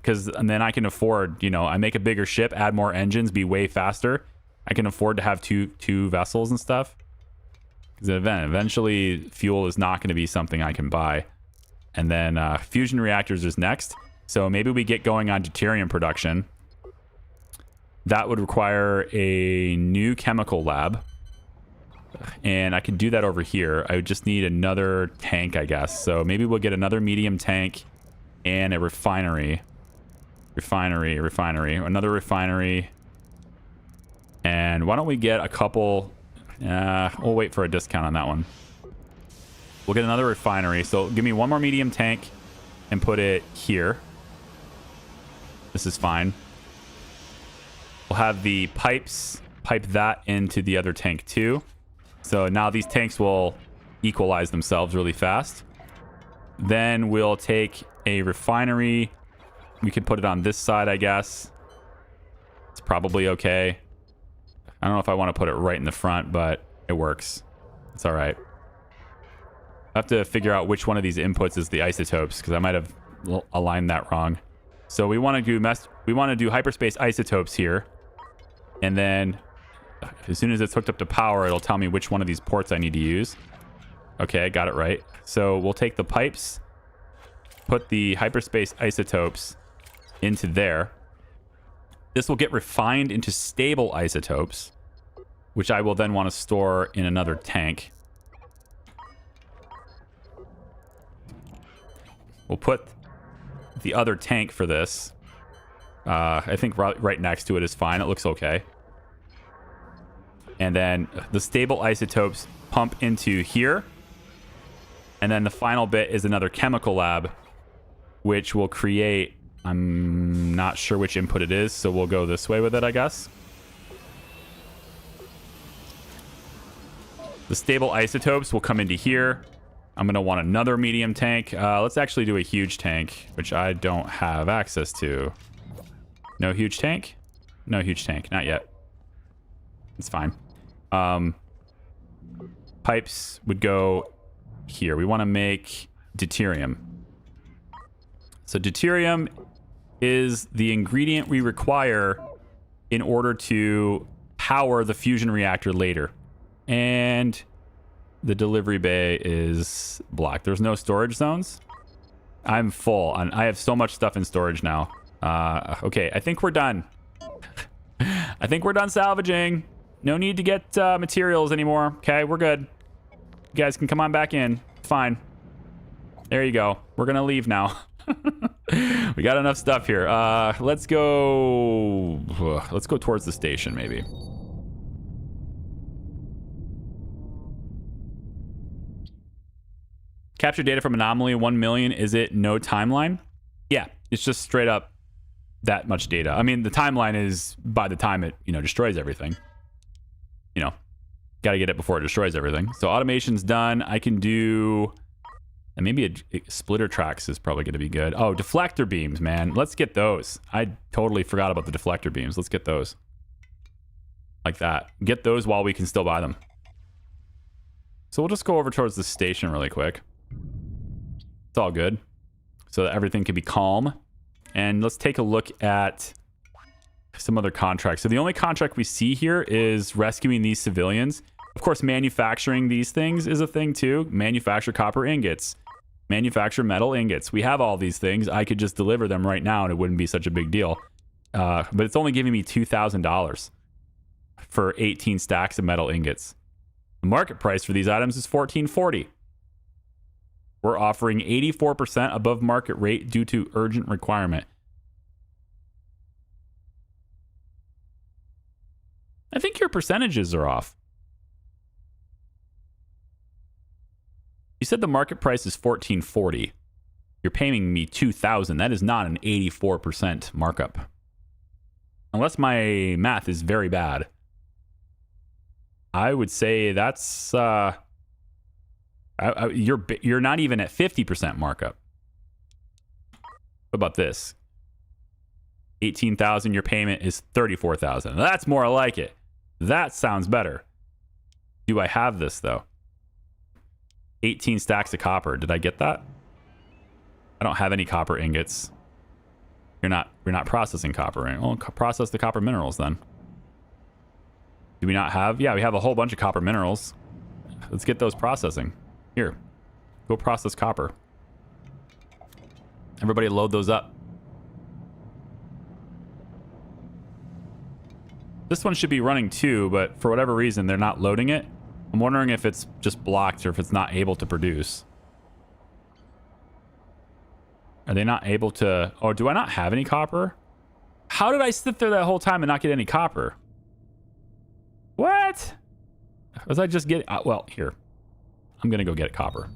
And then I can afford, I make a bigger ship, add more engines, be way faster. I can afford to have two vessels and stuff. Because eventually fuel is not going to be something I can buy. And then fusion reactors is next. So maybe we get going on deuterium production. That would require a new chemical lab. And I can do that over here. I would just need another tank, I guess. So maybe we'll get another medium tank and a refinery. Another refinery. And why don't we get a couple... we'll wait for a discount on that one. We'll get another refinery. So give me one more medium tank and put it here. This is fine. We'll have the pipes pipe that into the other tank too. So now these tanks will equalize themselves really fast. Then we'll take a refinery. We can put it on this side, I guess. It's probably okay. I don't know if I want to put it right in the front, but it works. It's all right. I have to figure out which one of these inputs is the isotopes, because I might have aligned that wrong. So we want to do hyperspace isotopes here, and then as soon as it's hooked up to power, it'll tell me which one of these ports I need to use. Okay, I got it right. So we'll take the pipes, put the hyperspace isotopes into there. This will get refined into stable isotopes, which I will then want to store in another tank. We'll put the other tank for this. I think right next to it is fine. It looks okay. And then the stable isotopes pump into here. And then the final bit is another chemical lab, which will create... I'm not sure which input it is, so we'll go this way with it, I guess. The stable isotopes will come into here. I'm going to want another medium tank. Let's actually do a huge tank, which I don't have access to. No huge tank? No huge tank. Not yet. It's fine. Pipes would go here. We want to make deuterium. So deuterium is the ingredient we require in order to power the fusion reactor later. And the delivery bay is black. There's no storage zones. I'm full. I have so much stuff in storage now. Okay, I think we're done. I think we're done salvaging. No need to get materials anymore. Okay, we're good. You guys can come on back in. Fine. There you go. We're going to leave now. We got enough stuff here. Let's go towards the station, maybe. Capture data from anomaly 1 million. Is it no timeline? Yeah, it's just straight up that much data. I mean, the timeline is by the time it, destroys everything. Got to get it before it destroys everything. So automation's done. I can do... And maybe a splitter tracks is probably going to be good. Oh, deflector beams, man. Let's get those. I totally forgot about the deflector beams. Let's get those. Like that. Get those while we can still buy them. So we'll just go over towards the station really quick. It's all good. So that everything can be calm. And let's take a look at some other contracts. So the only contract we see here is rescuing these civilians. Of course, manufacturing these things is a thing too. Manufacture copper ingots. Manufacture metal ingots. We have all these things. I could just deliver them right now and it wouldn't be such a big deal. But it's only giving me $2,000 for 18 stacks of metal ingots. The market price for these items is $14.40. We're offering 84% above market rate due to urgent requirement. I think your percentages are off. You said the market price is $14.40. You're paying me $2,000. That is not an 84% markup. Unless my math is very bad. I would say that's you're not even at 50% markup. What about this? 18,000, your payment is 34,000. That's more like it. That sounds better. Do I have this though? 18 stacks of copper. Did I get that? I don't have any copper ingots. You're not processing copper. Right? Well, process the copper minerals then. Do we not have? Yeah, we have a whole bunch of copper minerals. Let's get those processing. Here, go process copper. Everybody load those up. This one should be running too, but for whatever reason, they're not loading it. I'm wondering if it's just blocked or if it's not able to produce. Are they not able to... Oh, do I not have any copper? How did I sit there that whole time and not get any copper? What? Was I just getting... well, here. I'm going to go get copper.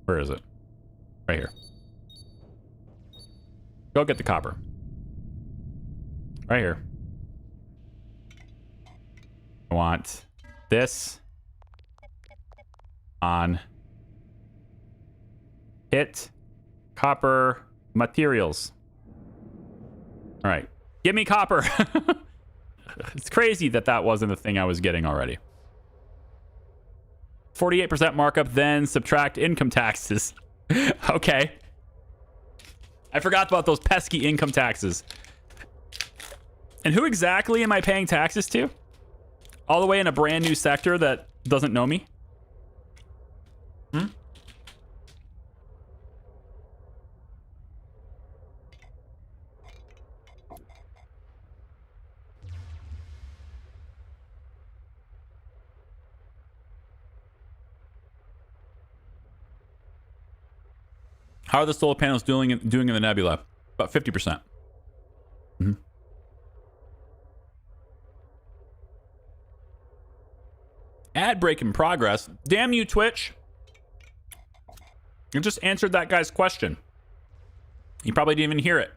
Where is it? Right here. Go get the copper. Right here. I want this on hit copper materials. All right, give me copper. It's crazy that that wasn't the thing I was getting already. 48% markup, then subtract income taxes. Okay. I forgot about those pesky income taxes. And who exactly am I paying taxes to? All the way in a brand new sector that doesn't know me? How are the solar panels doing in the nebula? About 50%. Ad break in progress. Damn you, Twitch. You just answered that guy's question. You probably didn't even hear it.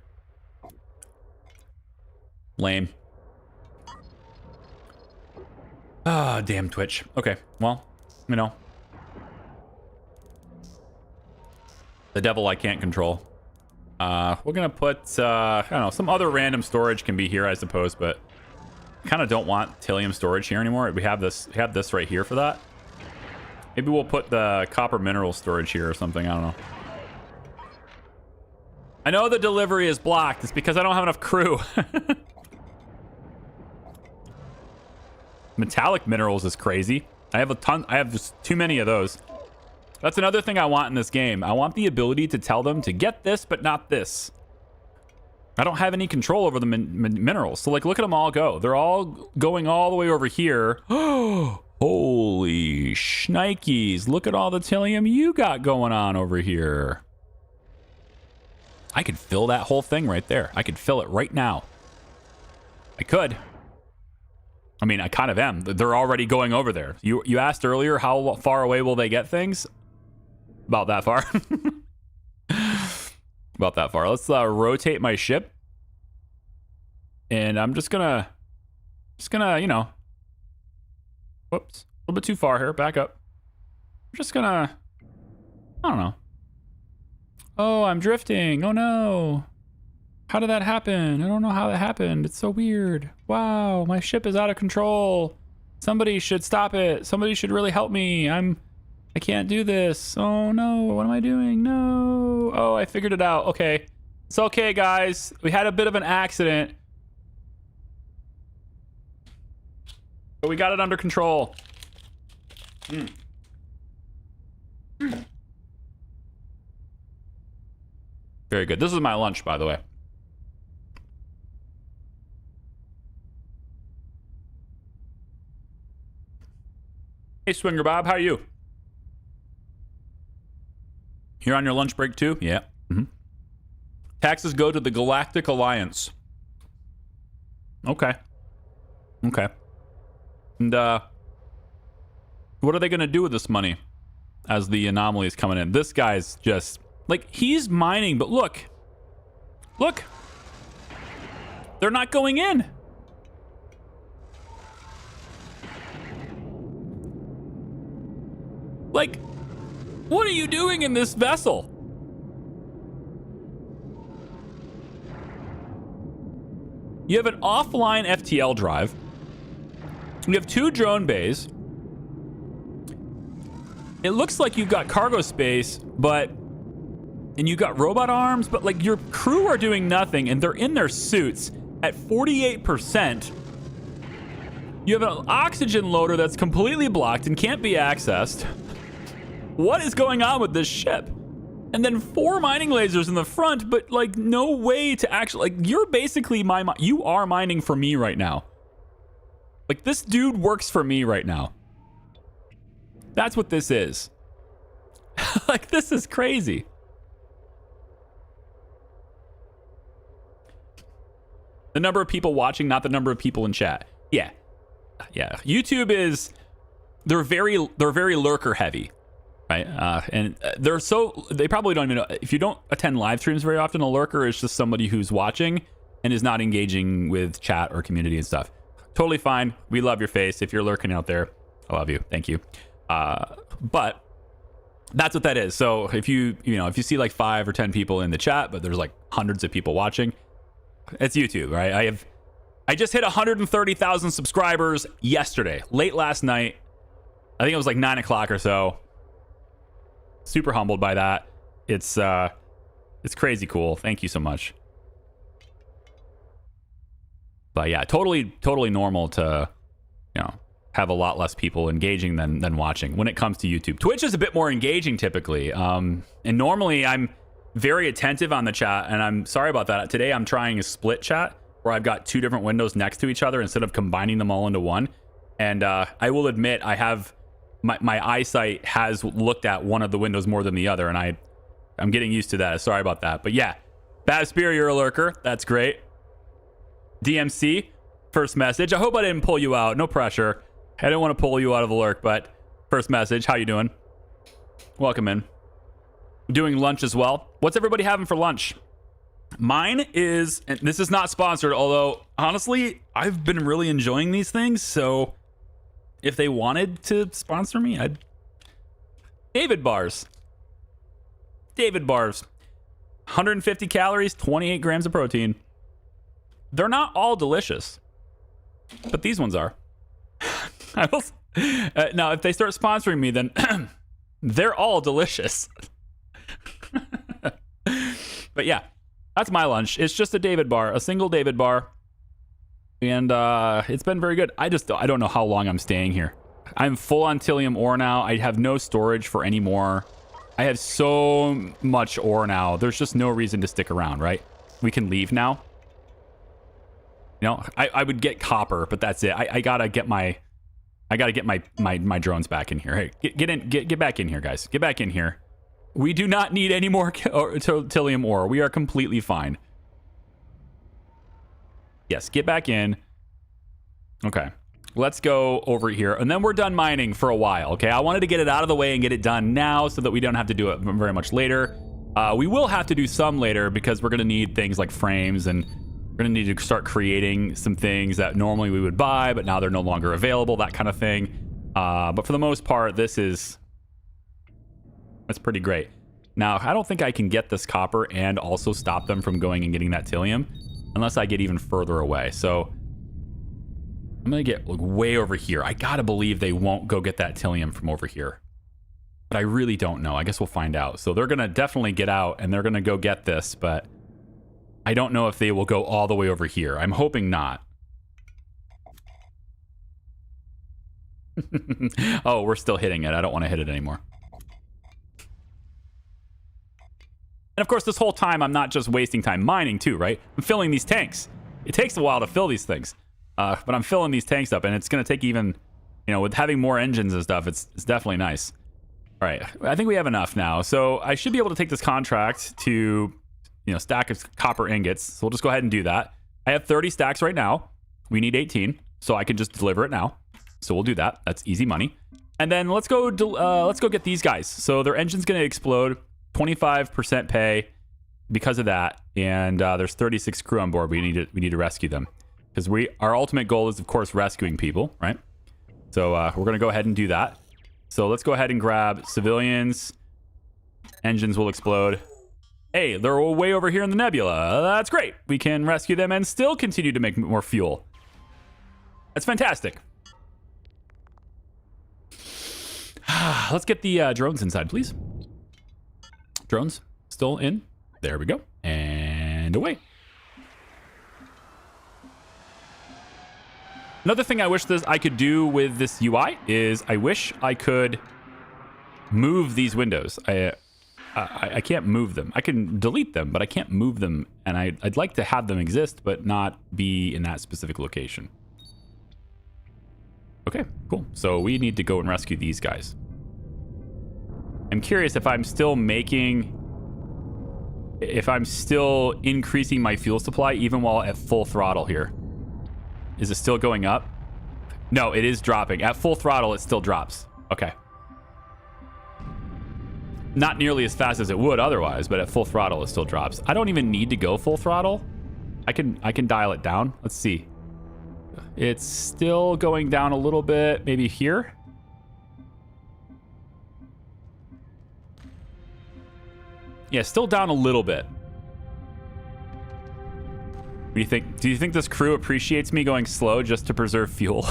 Lame. Ah, damn Twitch. Okay, well, you know. The devil I can't control. We're gonna put, I don't know, some other random storage can be here, I suppose, but I kind of don't want Thallium storage here anymore. We have this right here for that. Maybe we'll put the copper mineral storage here or something. I don't know. I know the delivery is blocked. It's because I don't have enough crew. Metallic minerals is crazy. I have a ton. I have just too many of those. That's another thing I want in this game. I want the ability to tell them to get this, but not this. I don't have any control over the minerals. So, like, look at them all go. They're all going all the way over here. Oh, holy shnikes. Look at all the Thallium you got going on over here. I could fill that whole thing right there. I could fill it right now. I could. I mean, I kind of am. They're already going over there. You asked earlier, how far away will they get things? About that far. About that far. Let's rotate my ship. And I'm just gonna, you know, whoops, a little bit too far here. Back up. I'm just gonna, I don't know. Oh, I'm drifting. Oh no. How did that happen? I don't know how that happened. It's so weird. Wow, my ship is out of control. Somebody should stop it. Somebody should really help me. I can't do this. Oh no, what am I doing? No. Oh, I figured it out. Okay. It's okay, guys. We had a bit of an accident. But we got it under control. Very good. This is my lunch, by the way. Hey, Swinger Bob, how are you? You're on your lunch break too? Yeah. Taxes go to the Galactic Alliance. Okay. Okay. And what are they going to do with this money as the anomaly is coming in? This guy's just, like, he's mining, but look. Look. They're not going in. Like, what are you doing in this vessel? You have an offline FTL drive. You have 2 drone bays. It looks like you've got cargo space, and you got robot arms, but like your crew are doing nothing and they're in their suits at 48%. You have an oxygen loader that's completely blocked and can't be accessed. What is going on with this ship? And then 4 mining lasers in the front, but like no way to actually, like, you're basically you are mining for me right now. Like, this dude works for me right now. That's what this is. Like, this is crazy. The number of people watching, not the number of people in chat. Yeah. Yeah. YouTube is, they're very lurker heavy. Right, and they probably don't even know. If you don't attend live streams very often, a lurker is just somebody who's watching and is not engaging with chat or community and stuff. totally fine. We love your face. If you're lurking out there, I love you. Thank you. But that's what that is. So if you see like 5 or 10 people in the chat, but there's like hundreds of people watching, it's YouTube, right? I just hit 130,000 subscribers yesterday, late last night. I think it was like 9 o'clock or so. Super humbled by that. It's crazy cool. Thank you so much. But yeah, totally normal to, have a lot less people engaging than watching when it comes to YouTube. Twitch is a bit more engaging typically. And normally I'm very attentive on the chat, and I'm sorry about that. Today I'm trying a split chat where I've got 2 different windows next to each other instead of combining them all into one. And I will admit I have my eyesight has looked at one of the windows more than the other, and I'm getting used to that. Sorry about that. But yeah, Bad Spear, you're a lurker. That's great. DMC, first message. I hope I didn't pull you out. No pressure. I didn't want to pull you out of the lurk, but first message. How you doing? Welcome in. Doing lunch as well. What's everybody having for lunch? Mine is, and this is not sponsored, although honestly, I've been really enjoying these things. So if they wanted to sponsor me, David bars. David bars. 150 calories, 28 grams of protein. They're not all delicious, but these ones are. Now, if they start sponsoring me, then they're all delicious. But yeah, that's my lunch. It's just a David bar, a single David bar. And it's been very good. I don't know how long I'm staying here. I'm full on Tilium ore now. I have no storage for any more. I have so much ore now. There's just no reason to stick around, right? We can leave now. I would get copper, but that's it. I gotta get my drones back in here. Hey, get back in here, guys. Get back in here. We do not need any more Tilium ore. We are completely fine. Yes, get back in. Okay, let's go over here, and then we're done mining for a while. Okay, I wanted to get it out of the way and get it done now so that we don't have to do it very much later. We will have to do some later because we're gonna need things like frames, and we're gonna need to start creating some things that normally we would buy, but now they're no longer available, that kind of thing. But for the most part, that's pretty great. Now, I don't think I can get this copper and also stop them from going and getting that Tilium unless I get even further away. So I'm gonna get way over here. I gotta believe they won't go get that Tilium from over here, but I really don't know. I guess we'll find out. So they're gonna definitely get out and they're gonna go get this, but I don't know if they will go all the way over here. I'm hoping not. Oh, we're still hitting it. I don't want to hit it anymore. And of course, this whole time, I'm not just wasting time mining too, right? I'm filling these tanks. It takes a while to fill these things. But I'm filling these tanks up, and it's going to take even, with having more engines and stuff, it's definitely nice. All right, I think we have enough now. So I should be able to take this contract to, stack of copper ingots. So we'll just go ahead and do that. I have 30 stacks right now. We need 18, so I can just deliver it now. So we'll do that. That's easy money. And then let's go get these guys. So their engine's going to explode. 25% pay because of that, and there's 36 crew on board. We need to rescue them because our ultimate goal is, of course, rescuing people, right? So we're going to go ahead and do that. So let's go ahead and grab civilians. Engines will explode. Hey, they're way over here in the nebula. That's great. We can rescue them and still continue to make more fuel. That's fantastic. Let's get the drones inside, please. Drones still in. There we go. And away. Another thing I wish I could do with this UI is I wish I could move these windows. I can't move them. I can delete them, but I can't move them. And I'd like to have them exist, but not be in that specific location. Okay, cool. So we need to go and rescue these guys. I'm curious if I'm still increasing my fuel supply even while at full throttle here. Is it still going up? No, it is dropping. At full throttle, it still drops. Okay. Not nearly as fast as it would otherwise, but at full throttle, it still drops. I don't even need to go full throttle. I can dial it down. Let's see. It's still going down a little bit, maybe here. Yeah, still down a little bit. What do you think? Do you think this crew appreciates me going slow just to preserve fuel?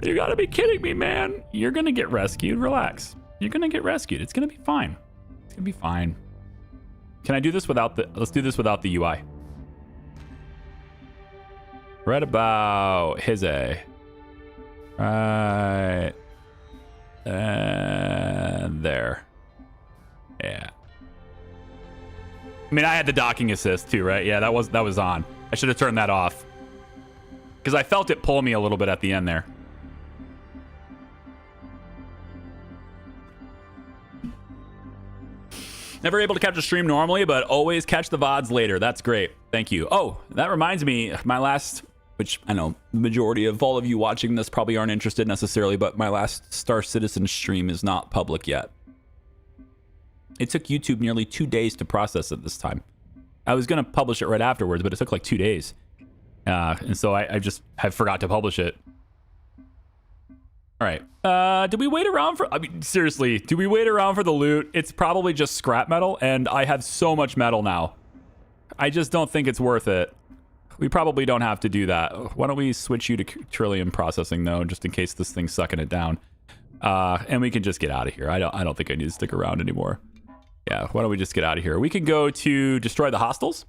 You gotta be kidding me, man. You're gonna get rescued. Relax. You're gonna get rescued. It's gonna be fine. It's gonna be fine. Can I do this without the... Let's do this without the UI. Right about his A. Right. There. Yeah. I mean, I had the docking assist too, right? Yeah, that was on. I should have turned that off. Because I felt it pull me a little bit at the end there. Never able to catch a stream normally, but always catch the VODs later. That's great. Thank you. Oh, that reminds me, my last, which I know the majority of all of you watching this probably aren't interested necessarily, but my last Star Citizen stream is not public yet. It took YouTube nearly 2 days to process it this time. I was going to publish it right afterwards, but it took like 2 days. And so I forgot to publish it. All right. Did we wait around for... I mean, seriously, do we wait around for the loot? It's probably just scrap metal, and I have so much metal now. I just don't think it's worth it. We probably don't have to do that. Why don't we switch you to Trillium processing, though, just in case this thing's sucking it down. And we can just get out of here. I don't think I need to stick around anymore. Yeah, why don't we just get out of here? We can go to destroy the hostiles.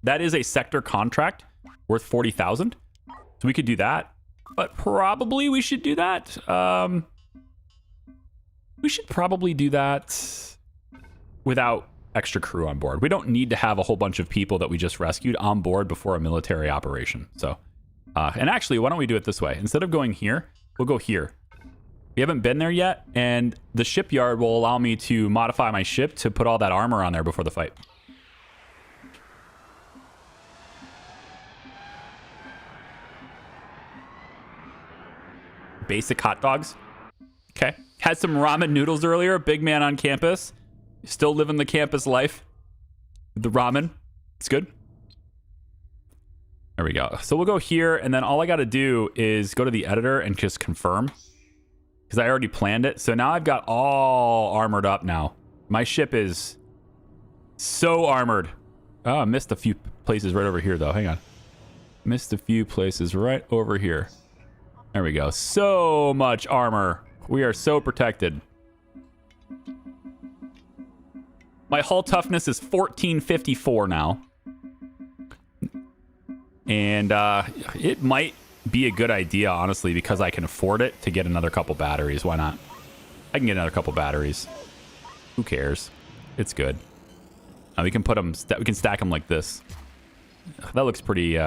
That is a sector contract worth 40,000. So we could do that. But probably we should do that. We should probably do that without extra crew on board. We don't need to have a whole bunch of people that we just rescued on board before a military operation. So, and actually, why don't we do it this way? Instead of going here, we'll go here. We haven't been there yet, and the shipyard will allow me to modify my ship to put all that armor on there before the fight. Basic hot dogs. Okay. Had some ramen noodles earlier. Big man on campus. Still living the campus life. The ramen. It's good. There we go. So we'll go here, and then all I got to do is go to the editor and just confirm. Because I already planned it. So now I've got all armored up now. My ship is so armored. Oh, I missed a few places right over here, though. Hang on. Missed a few places right over here. There we go. So much armor. We are so protected. My hull toughness is 1454 now. And it might be a good idea, honestly, because I can afford it, to get another couple batteries. Why not? I can get another couple batteries. Who cares? It's good. We can put them. We can stack them like this. That looks pretty.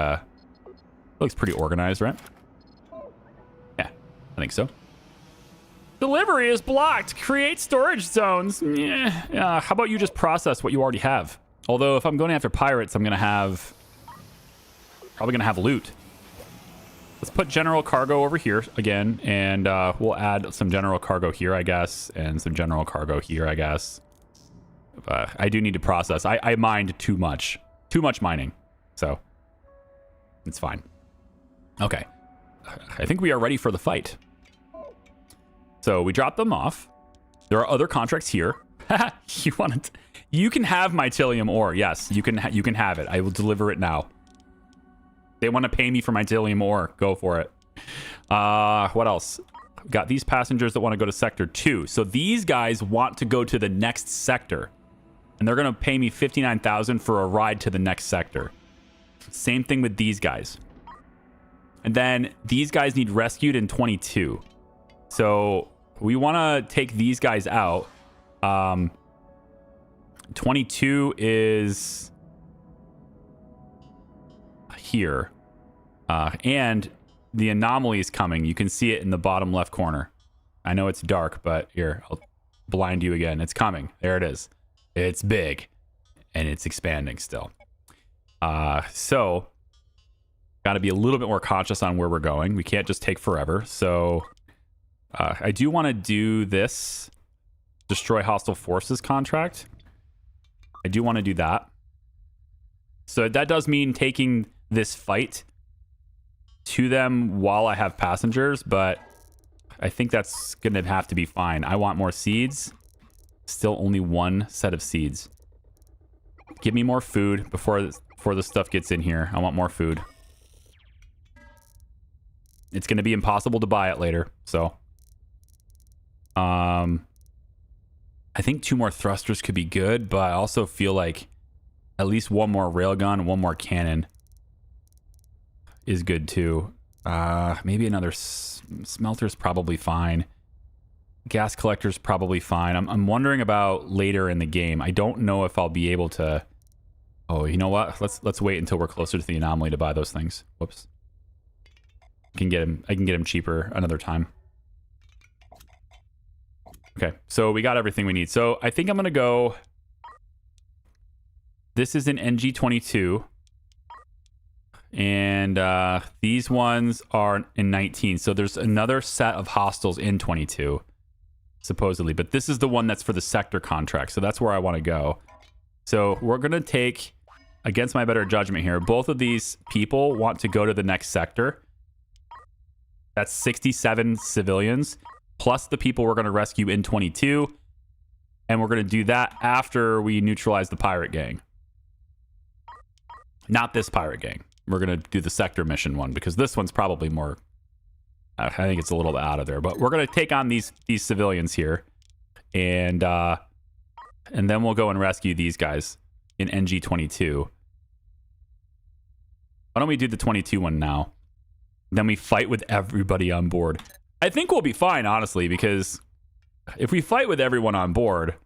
Looks pretty organized, right? Yeah, I think so. Delivery is blocked. Create storage zones. Yeah. How about you just process what you already have? Although if I'm going after pirates, I'm gonna have probably gonna have loot. Let's put general cargo over here again, and we'll add some general cargo here, I guess, and some general cargo here, I guess. I do need to process. I mined too much mining, so it's fine. Okay, I think we are ready for the fight. So we drop them off. There are other contracts here. You want it? You can have my Tilium ore. Yes, you can have it. I will deliver it now. They want to pay me for my Tilium ore. Go for it. What else? Got these passengers that want to go to Sector 2. So these guys want to go to the next sector. And they're going to pay me 59,000 for a ride to the next sector. Same thing with these guys. And then these guys need rescued in 22. So we want to take these guys out. 22 is here. And the anomaly is coming. You can see it in the bottom left corner. I know it's dark, but here, I'll blind you again. It's coming. There it is. It's big. And it's expanding still. So, got to be a little bit more conscious on where we're going. We can't just take forever. So, I do want to do this destroy hostile forces contract. I do want to do that. So that does mean taking this fight to them while I have passengers, but I think that's going to have to be fine. I want more seeds. Still only one set of seeds. Give me more food before the stuff gets in here. I want more food. It's going to be impossible to buy it later, so... I think 2 more thrusters could be good, but I also feel like at least 1 more railgun and 1 more cannon is good too. Maybe another smelter's probably fine. Gas collector's probably fine. I'm wondering about later in the game. I don't know if I'll be able to... Oh, you know what? Let's wait until we're closer to the anomaly to buy those things. Whoops. I can get him cheaper another time. Okay, so we got everything we need. So I think I'm going to go... This is an NG-22. And these ones are in 19. So there's another set of hostiles in 22, supposedly. But this is the one that's for the sector contract. So that's where I want to go. So we're going to take, against my better judgment here, both of these people want to go to the next sector. That's 67 civilians, plus the people we're going to rescue in 22. And we're going to do that after we neutralize the pirate gang. Not this pirate gang. We're going to do the sector mission one, because this one's probably more... I think it's a little bit out of there. But we're going to take on these civilians here. And then we'll go and rescue these guys in NG-22. Why don't we do the 22 one now? Then we fight with everybody on board. I think we'll be fine, honestly, because if we fight with everyone on board,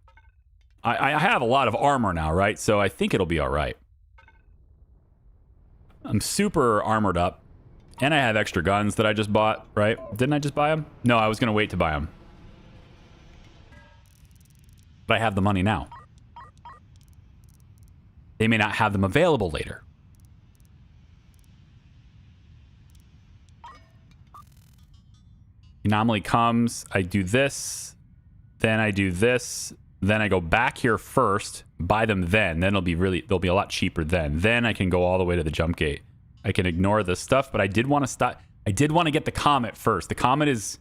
I have a lot of armor now, right? So I think it'll be all right. I'm super armored up. And I have extra guns that I just bought, right? Didn't I just buy them? No, I was going to wait to buy them. But I have the money now. They may not have them available later. Anomaly comes, I do this, then I do this, then I go back here first, buy them then they'll be a lot cheaper then. Then I can go all the way to the jump gate. I can ignore this stuff, but I did want to stop. I did want to get the comet first. The comet is,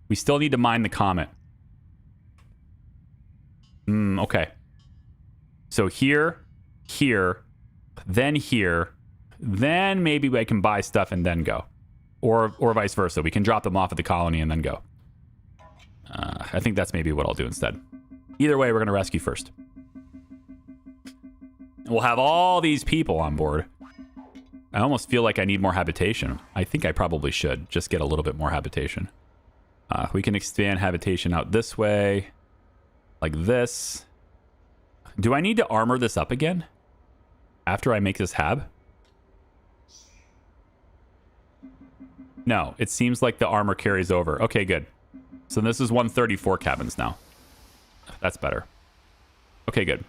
we still need to mine the comet. Okay. So here, then maybe I can buy stuff and then go. Or vice versa. We can drop them off at the colony and then go. I think that's maybe what I'll do instead. Either way, we're going to rescue first. We'll have all these people on board. I almost feel like I need more habitation. I think I probably should just get a little bit more habitation. We can expand habitation out this way. Like this. Do I need to armor this up again? After I make this hab? No, it seems like the armor carries over. Okay, good. So this is 134 cabins now. That's better. Okay, good.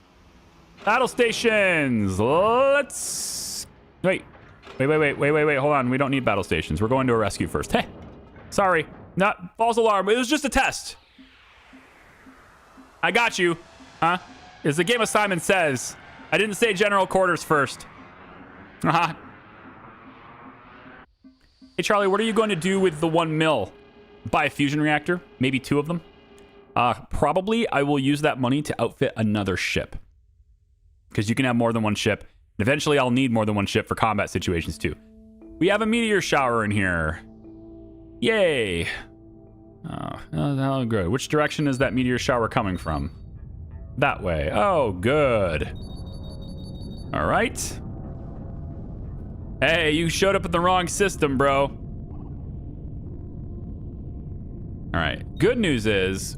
Battle stations! Let's... Wait. Hold on. We don't need battle stations. We're going to a rescue first. Hey! Sorry. Not false alarm. It was just a test. I got you. Huh? It's the game of Simon Says. I didn't say general quarters first. Uh-huh. Hey, Charlie, what are you going to do with the 1 mil? Buy a fusion reactor? Maybe 2 of them? Probably I will use that money to outfit another ship. Because you can have more than 1 ship. And eventually I'll need more than 1 ship for combat situations too. We have a meteor shower in here. Yay. Oh, good. Which direction is that meteor shower coming from? That way. Oh, good. All right. Hey, you showed up in the wrong system, bro. All right. Good news is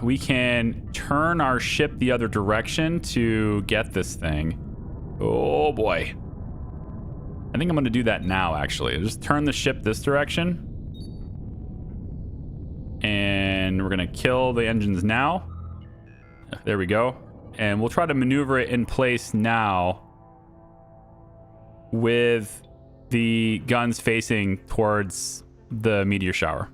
we can turn our ship the other direction to get this thing. Oh, boy. I think I'm going to do that now, actually. Just turn the ship this direction. And we're going to kill the engines now. There we go. And we'll try to maneuver it in place now with the guns facing towards the meteor shower.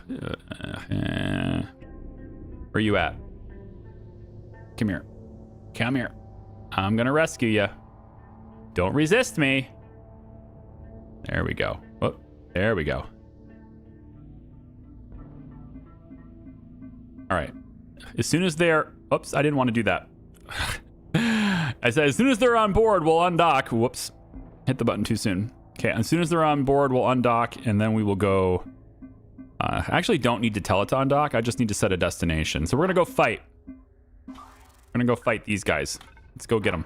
Where are you at? Come here. Come here. I'm gonna rescue you. Don't resist me. There we go. Oh, there we go. All right. As soon as they're... Oops, I didn't want to do that. I said as soon as they're on board, we'll undock. Whoops. Hit the button too soon. Okay, as soon as they're on board, we'll undock, and then we will go... I actually don't need to tell it to undock. I just need to set a destination. So we're going to go fight. We're going to go fight these guys. Let's go get them.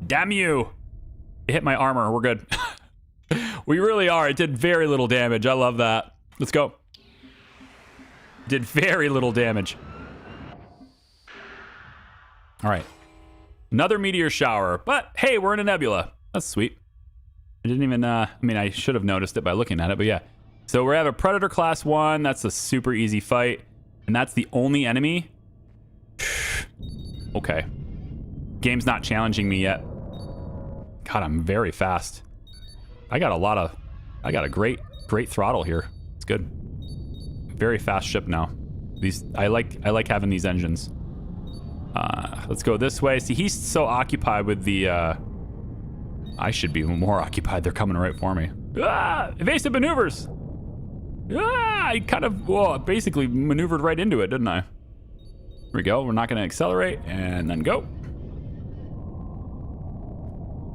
Damn you. It hit my armor. We're good. We really are. It did very little damage. I love that. Let's go. Did very little damage. All right. Another meteor shower. But hey, we're in a nebula. That's sweet. I didn't even, I mean, I should have noticed it by looking at it, but yeah. So we have a Predator Class 1. That's a super easy fight. And that's the only enemy. Okay. Game's not challenging me yet. God, I'm very fast. I got a great throttle here. It's good. Very fast ship now. I like having these engines. Let's go this way. See, he's so occupied with the, I should be more occupied. They're coming right for me. Ah! Evasive maneuvers! Ah! I kind of, well, basically maneuvered right into it, didn't I? Here we go. We're not going to accelerate, and then go.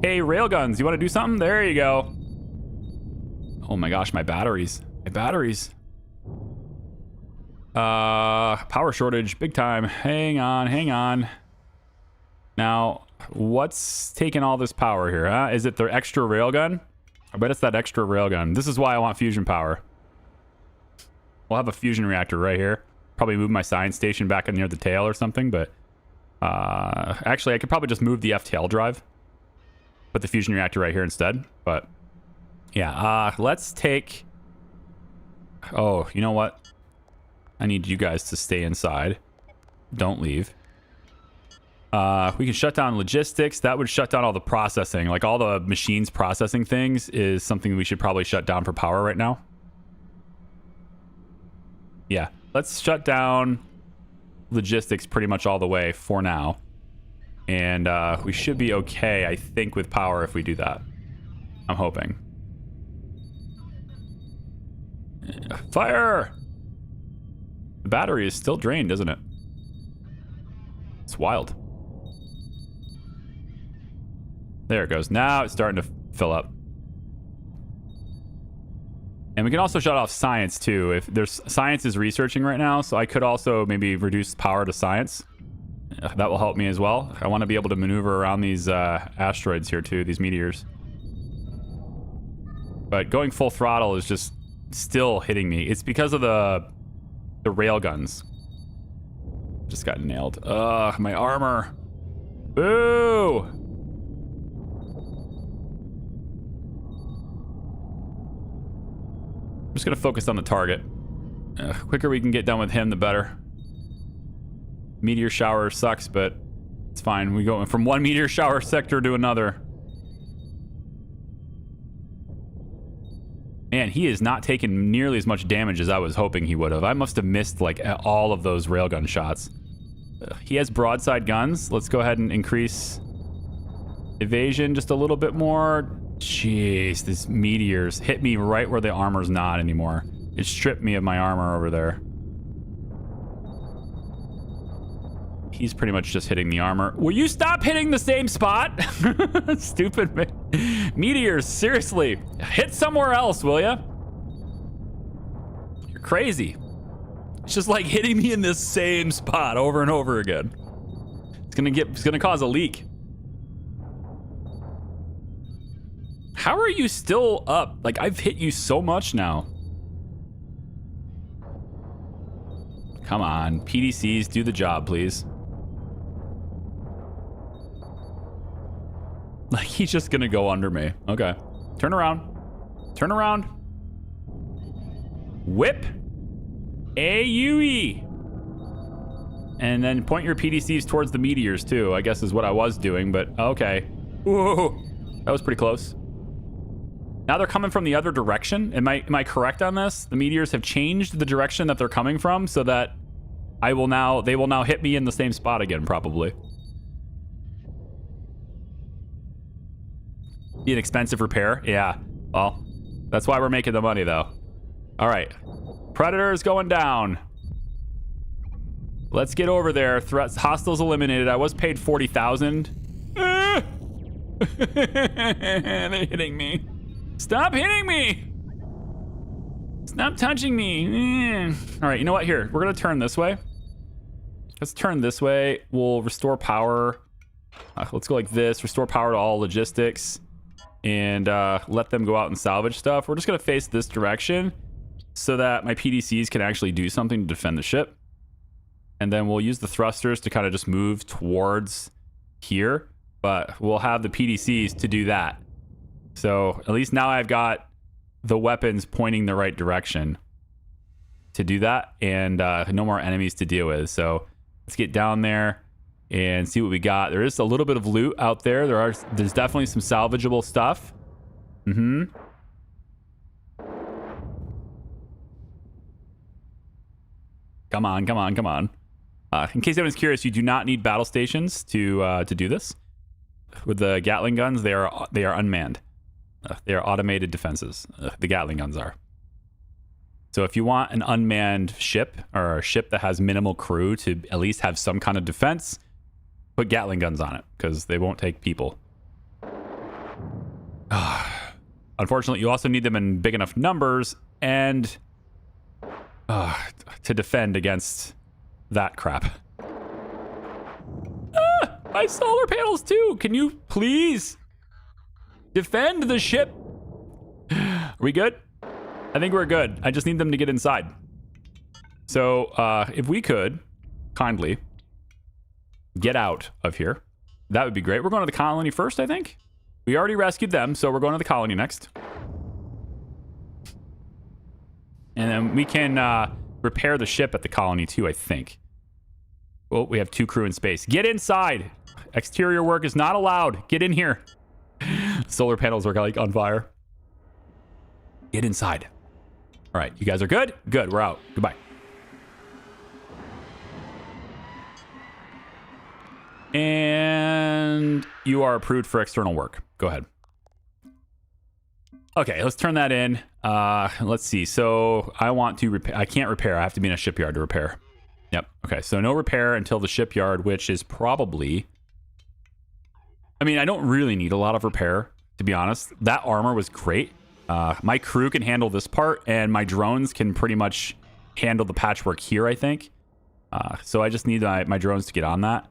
Hey, railguns, you want to do something? There you go. Oh my gosh, my batteries. My batteries. Power shortage, big time. Hang on. Now, what's taking all this power here, huh? Is it their extra railgun? I bet it's that extra railgun. This is why I want fusion power. We'll have a fusion reactor right here. Probably move my science station back in near the tail or something, but... actually, I could probably just move the F-tail drive. Put the fusion reactor right here instead, but... Yeah, let's take... Oh, you know what? I need you guys to stay inside. Don't leave. We can shut down logistics. That would shut down all the processing. Like all the machines processing things is something we should probably shut down for power right now. Yeah, let's shut down logistics pretty much all the way for now. And we should be okay, I think, with power if we do that. I'm hoping. Fire! The battery is still drained, isn't it? It's wild. There it goes. Now it's starting to fill up. And we can also shut off science too. If there's science is researching right now, so I could also maybe reduce power to science. That will help me as well. I want to be able to maneuver around these asteroids here too, these meteors. But going full throttle is just still hitting me. It's because of the rail guns. Just got nailed. Ugh, my armor. Boo! I'm just gonna focus on the target. Quicker we can get done with him, the better. Meteor shower sucks, but it's fine. We go from one meteor shower sector to another. Man, he is not taking nearly as much damage as I was hoping he would have. I must have missed like all of those railgun shots. He has broadside guns. Let's go ahead and increase evasion just a little bit more. Jeez, these meteors hit me right where the armor's not anymore. It stripped me of my armor over there. He's pretty much just hitting the armor. Will you stop hitting the same spot? Stupid meteors, seriously. Hit somewhere else, will ya? You're crazy. It's just like hitting me in this same spot over and over again. It's gonna cause a leak. How are you still up? Like, I've hit you so much now. Come on, PDCs, do the job, please. Like, he's just gonna go under me. Okay. Turn around. Turn around. Whip. AUE. And then point your PDCs towards the meteors, too, I guess is what I was doing, but okay. Whoa. That was pretty close. Now they're coming from the other direction. Am I correct on this? The meteors have changed the direction that they're coming from so that they will now hit me in the same spot again, probably. Be an expensive repair. Yeah. Well, that's why we're making the money, though. All right. Predator's going down. Let's get over there. Threats, hostiles eliminated. I was paid 40,000. They're hitting me. Stop hitting me. Stop touching me. All right, you know what? Here, we're going to turn this way. Let's turn this way. We'll restore power. Let's go like this. Restore power to all logistics. And let them go out and salvage stuff. We're just going to face this direction so that my PDCs can actually do something to defend the ship. And then we'll use the thrusters to kind of just move towards here. But we'll have the PDCs to do that. So at least now I've got the weapons pointing the right direction to do that. And no more enemies to deal with. So let's get down there and see what we got. There is a little bit of loot out there. There's definitely some salvageable stuff. Mm-hmm. Come on, come on, come on. In case anyone's curious, you do not need battle stations to do this. With the Gatling guns, they are unmanned. They are automated defenses. The Gatling guns are. So if you want an unmanned ship or a ship that has minimal crew to at least have some kind of defense, put Gatling guns on it because they won't take people. Unfortunately, you also need them in big enough numbers and to defend against that crap. My solar panels too. Can you please defend the ship? Are we good? I think we're good. I just need them to get inside. So if we could kindly get out of here, that would be great. We're going to the colony first, I think. We already rescued them, so we're going to the colony next. And then we can repair the ship at the colony too, I think. Well, we have 2 crew in space. Get inside. Exterior work is not allowed. Get in here. Solar panels are like on fire. Get inside. All right, you guys are good? Good, we're out. Goodbye. And you are approved for external work. Go ahead. Okay, let's turn that in. Let's see. So I want to repair. I can't repair. I have to be in a shipyard to repair. Yep. Okay, so no repair until the shipyard, which is probably... I mean, I don't really need a lot of repair, to be honest. That armor was great. My crew can handle this part, and my drones can pretty much handle the patchwork here, I think. So I just need my drones to get on that.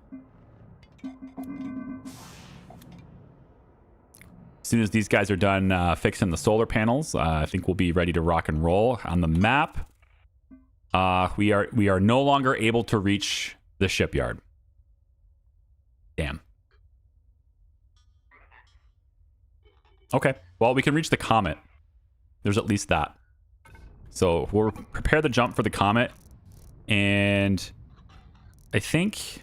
As soon as these guys are done fixing the solar panels, I think we'll be ready to rock and roll. On the map, we are no longer able to reach the shipyard. Damn. Okay, well, we can reach the comet. There's at least that. So we'll prepare the jump for the comet. And I think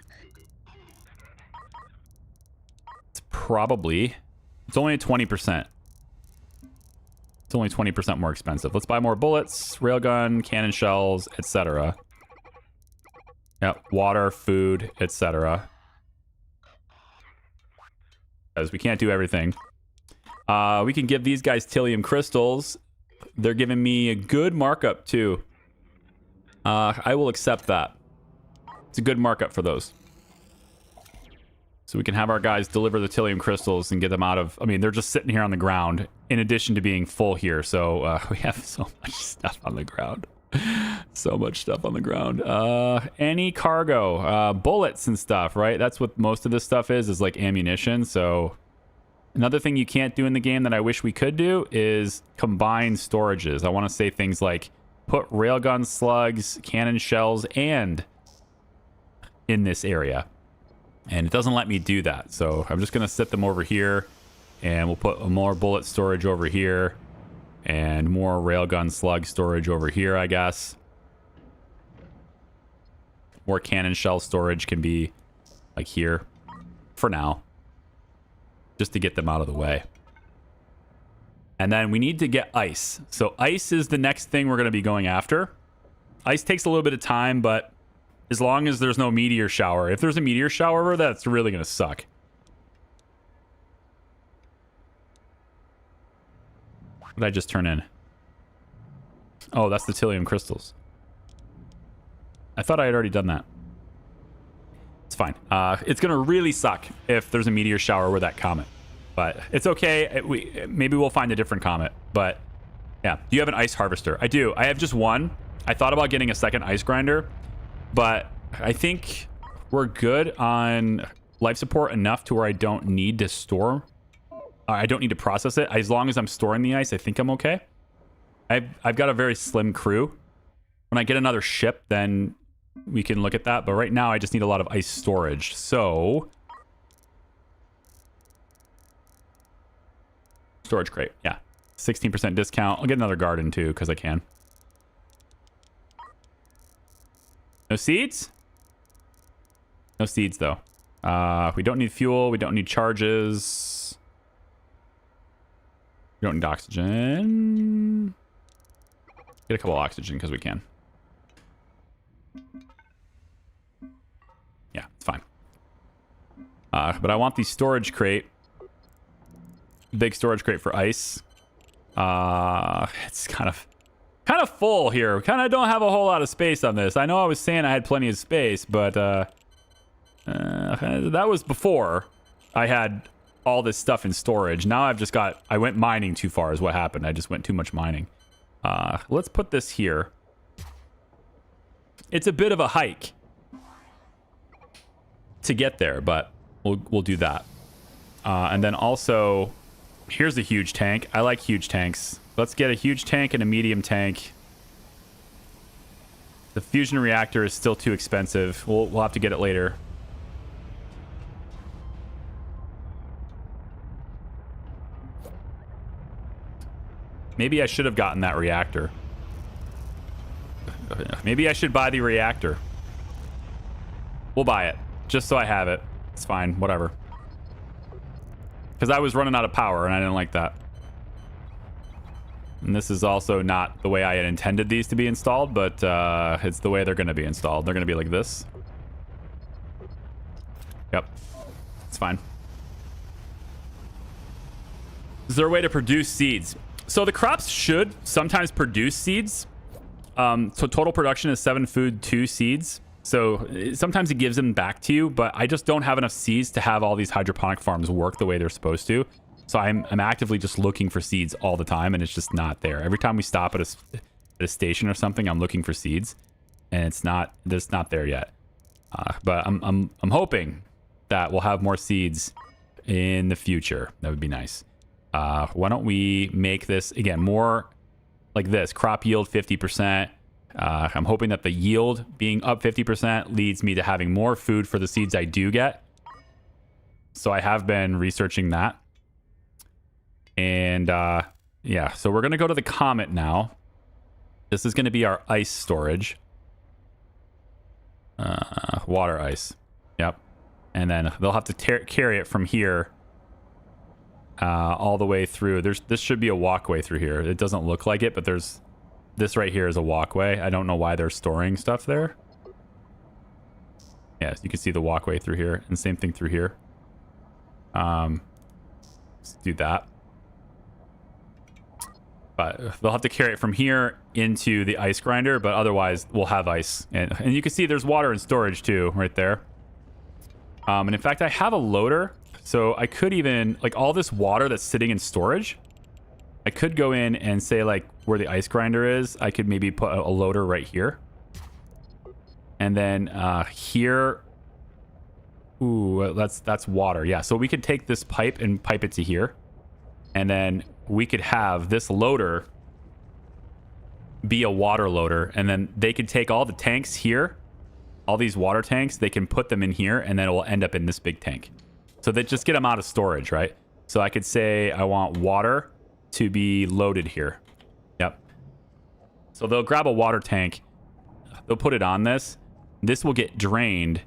it's probably... It's only 20%. It's only 20% more expensive. Let's buy more bullets, railgun, cannon shells, etc. Yep, water, food, etc. Because we can't do everything. We can give these guys Tilium crystals. They're giving me a good markup too. I will accept that. It's a good markup for those. So we can have our guys deliver the Tilium crystals and get them out of... I mean, they're just sitting here on the ground in addition to being full here. So we have so much stuff on the ground. So much stuff on the ground. Any cargo, bullets and stuff, right? That's what most of this stuff is like ammunition. So another thing you can't do in the game that I wish we could do is combine storages. I want to say things like put railgun slugs, cannon shells, and in this area. And it doesn't let me do that. So I'm just going to set them over here. And we'll put more bullet storage over here. And more railgun slug storage over here, I guess. More cannon shell storage can be like here for now. Just to get them out of the way. And then we need to get ice. So ice is the next thing we're going to be going after. Ice takes a little bit of time, but as long as there's no meteor shower. If there's a meteor shower, that's really going to suck. What did I just turn in? Oh, that's the Tilium crystals. I thought I had already done that. It's fine. It's going to really suck if there's a meteor shower with that comet. But it's okay. Maybe we'll find a different comet. But yeah. Do you have an ice harvester? I do. I have just one. I thought about getting a second ice grinder. But I think we're good on life support enough to where I don't need to store. I don't need to process it. As long as I'm storing the ice, I think I'm okay. I've got a very slim crew. When I get another ship, then we can look at that. But right now, I just need a lot of ice storage. So... storage crate, yeah. 16% discount. I'll get another garden, too, because I can. No seeds? No seeds, though. We don't need fuel. We don't need charges. We don't need oxygen. Get a couple of oxygen because we can. Yeah, it's fine. But I want the storage crate. Big storage crate for ice. It's kind of full here. Kind of don't have a whole lot of space on this. I know I was saying I had plenty of space, but that was before I had all this stuff in storage. Now I've just got... I went mining too far is what happened. I just went too much mining. Let's put this here. It's a bit of a hike to get there, but we'll do that. And then also, here's a huge tank. I like huge tanks. Let's get a huge tank and a medium tank. The fusion reactor is still too expensive. We'll have to get it later. Maybe I should have gotten that reactor. Maybe I should buy the reactor. We'll buy it. Just so I have it. It's fine. Whatever. Because I was running out of power and I didn't like that. And this is also not the way I had intended these to be installed, but it's the way they're going to be installed. They're going to be like this. Yep. It's fine. Is there a way to produce seeds? So the crops should sometimes produce seeds. So total production is 7 food, 2 seeds. So sometimes it gives them back to you, but I just don't have enough seeds to have all these hydroponic farms work the way they're supposed to. So I'm actively just looking for seeds all the time, and it's just not there. Every time we stop at a station or something, I'm looking for seeds, and it's not there yet. But I'm hoping that we'll have more seeds in the future. That would be nice. Why don't we make this again more like this? Crop yield 50%. I'm hoping that the yield being up 50% leads me to having more food for the seeds I do get. So I have been researching that. And yeah, so we're going to go to the Comet now. This is going to be our ice storage. Water ice. Yep. And then they'll have to carry it from here all the way through. This should be a walkway through here. It doesn't look like it, but there's... This right here is a walkway. I don't know why they're storing stuff there. Yeah, you can see the walkway through here. And same thing through here. Let's do that. But they'll have to carry it from here into the ice grinder, but otherwise we'll have ice. And you can see there's water in storage too, right there. And in fact, I have a loader. So I could even, like all this water that's sitting in storage, I could go in and say like where the ice grinder is, I could maybe put a loader right here. And then here, ooh, that's water. Yeah, so we could take this pipe and pipe it to here. And then we could have this loader be a water loader. And then they could take all the tanks here, all these water tanks, they can put them in here and then it will end up in this big tank. So they just get them out of storage, right? So I could say I want water to be loaded here. Yep. So they'll grab a water tank. They'll put it on this. This will get drained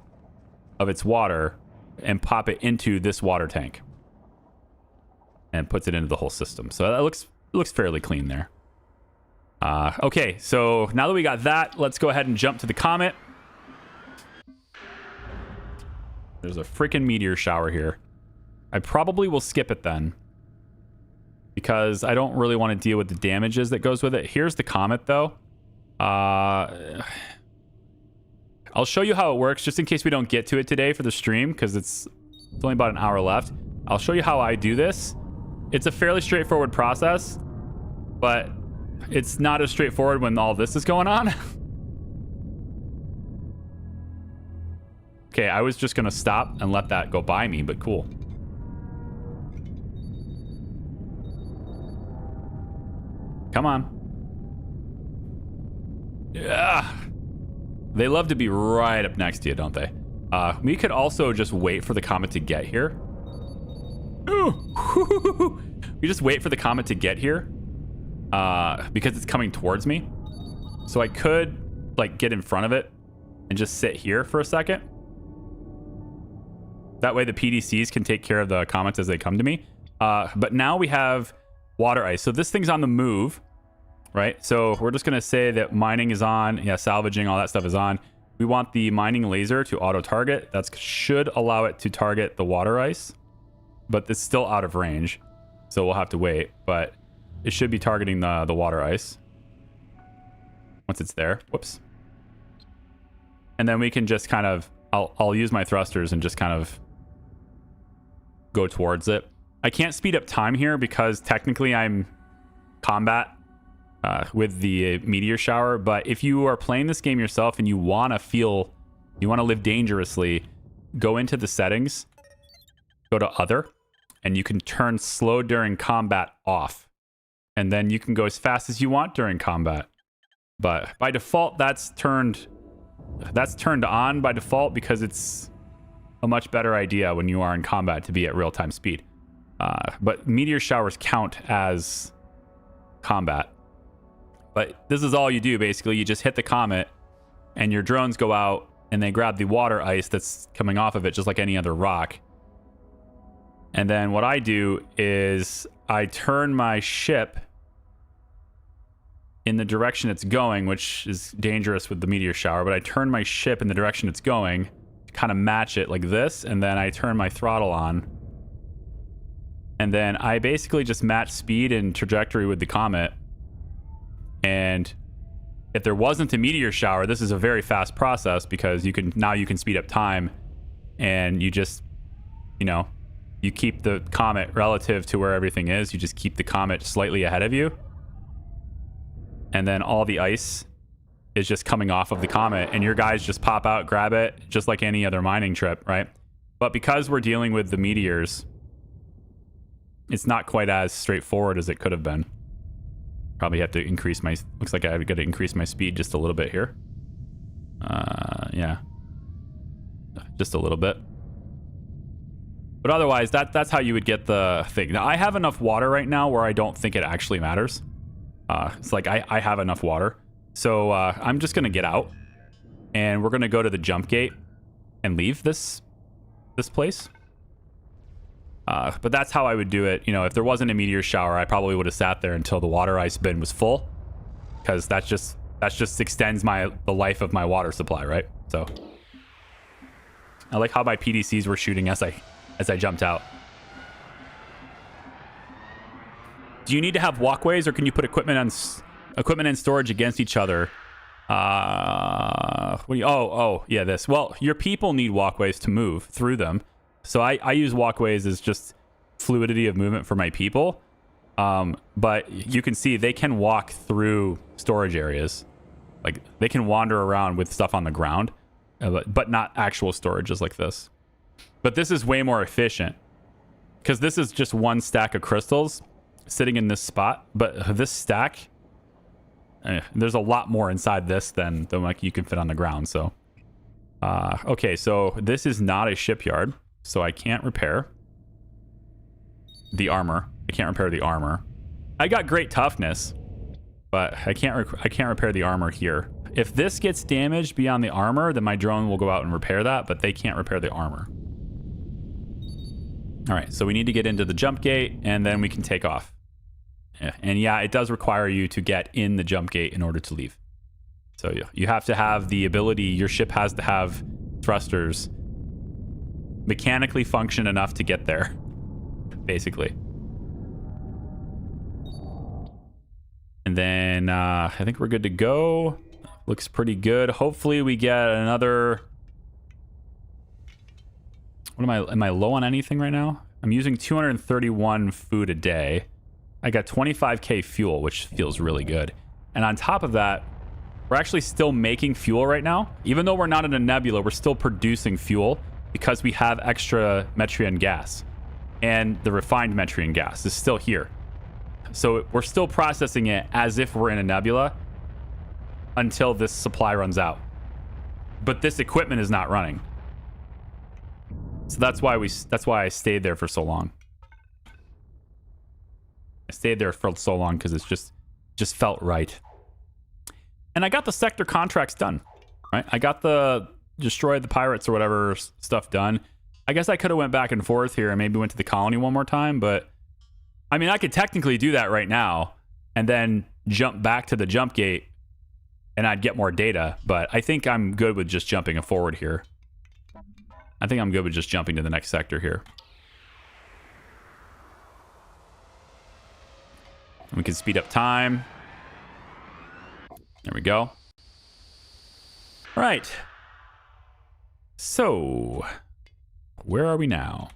of its water and pop it into this water tank. And puts it into the whole system. So that looks fairly clean there. Okay, so now that we got that, let's go ahead and jump to the Comet. There's a freaking meteor shower here. I probably will skip it then. because I don't really want to deal with the damages that goes with it. Here's the comet, though. I'll show you how it works, just in case we don't get to it today for the stream, because it's only about an hour left. I'll show you how I do this. It's a fairly straightforward process, but it's not as straightforward when all this is going on. Okay, I was just going to stop and let that go by me, but cool. Come on. Yeah. They love to be right up next to you, don't they? We could also just wait for the comet to get here. Ooh. We just wait for the comet to get here because it's coming towards me. So I could like get in front of it and just sit here for a second. That way the PDCs can take care of the comets as they come to me. But now we have water ice. So this thing's on the move, right? So we're just going to say that mining is on. Yeah, salvaging, all that stuff is on. We want the mining laser to auto-target. That should allow it to target the water ice, but it's still out of range. So we'll have to wait, but it should be targeting the water ice once it's there. Whoops. And then we can just kind of, I'll use my thrusters and just kind of go towards it. I can't speed up time here because technically I'm combat with the meteor shower, but if you are playing this game yourself and you want to live dangerously, go into the settings, go to other, and you can turn slow during combat off, and then you can go as fast as you want during combat. But by default, that's turned on by default because it's a much better idea when you are in combat to be at real-time speed. But meteor showers count as combat. But this is all you do, basically. You just hit the comet, and your drones go out, and they grab the water ice that's coming off of it, just like any other rock. And then what I do is I turn my ship in the direction it's going, which is dangerous with the meteor shower, but I turn my ship in the direction it's going to kind of match it like this, and then I turn my throttle on. And then I basically just match speed and trajectory with the comet. And if there wasn't a meteor shower, this is a very fast process because you can speed up time, and you just, you keep the comet relative to where everything is. You just keep the comet slightly ahead of you. And then all the ice is just coming off of the comet, and your guys just pop out, grab it, just like any other mining trip, right? But because we're dealing with the meteors, it's not quite as straightforward as it could have been. Probably have to increase my... Looks like I've got to increase my speed just a little bit here. Yeah. Just a little bit. But otherwise, that's how you would get the thing. Now, I have enough water right now where I don't think it actually matters. It's like I have enough water. So I'm just going to get out. And we're going to go to the jump gate and leave this place. But that's how I would do it. If there wasn't a meteor shower, I probably would have sat there until the water ice bin was full, because that just extends the life of my water supply, right? So I like how my PDCs were shooting as I jumped out. Do you need to have walkways, or can you put equipment and storage against each other? Yeah, this. Well, your people need walkways to move through them. So I use walkways as just fluidity of movement for my people. But you can see they can walk through storage areas. Like, they can wander around with stuff on the ground, but not actual storages like this. But this is way more efficient because this is just one stack of crystals sitting in this spot. But this stack, there's a lot more inside this than like you can fit on the ground. So, okay, so this is not a shipyard. So I can't repair the armor. I got great toughness, but I can't repair the armor here. If this gets damaged beyond the armor, then my drone will go out and repair that, but they can't repair the armor. All right, so we need to get into the jump gate, and then we can take off. And yeah, it does require you to get in the jump gate in order to leave. So you have to have the ability, your ship has to have thrusters mechanically function enough to get there, basically. then I think we're good to go. Looks pretty good. Hopefully we get another... What am I low on anything right now? I'm using 231 food a day. I got 25k fuel, which feels really good. And on top of that, we're actually still making fuel right now. Even though we're not in a nebula, we're still producing fuel because we have extra Metrian gas. And the refined Metrian gas is still here. So we're still processing it as if we're in a nebula until this supply runs out. But this equipment is not running. So that's why I stayed there for so long. I stayed there for so long because it's just felt right. And I got the sector contracts done, right? I got the destroy the pirates or whatever stuff done. I guess I could have went back and forth here and maybe went to the colony one more time, but I mean, I could technically do that right now and then jump back to the jump gate and I'd get more data, but I think I'm good with just jumping forward here. I think I'm good with just jumping to the next sector here. We can speed up time. There we go. All right. So, where are we now?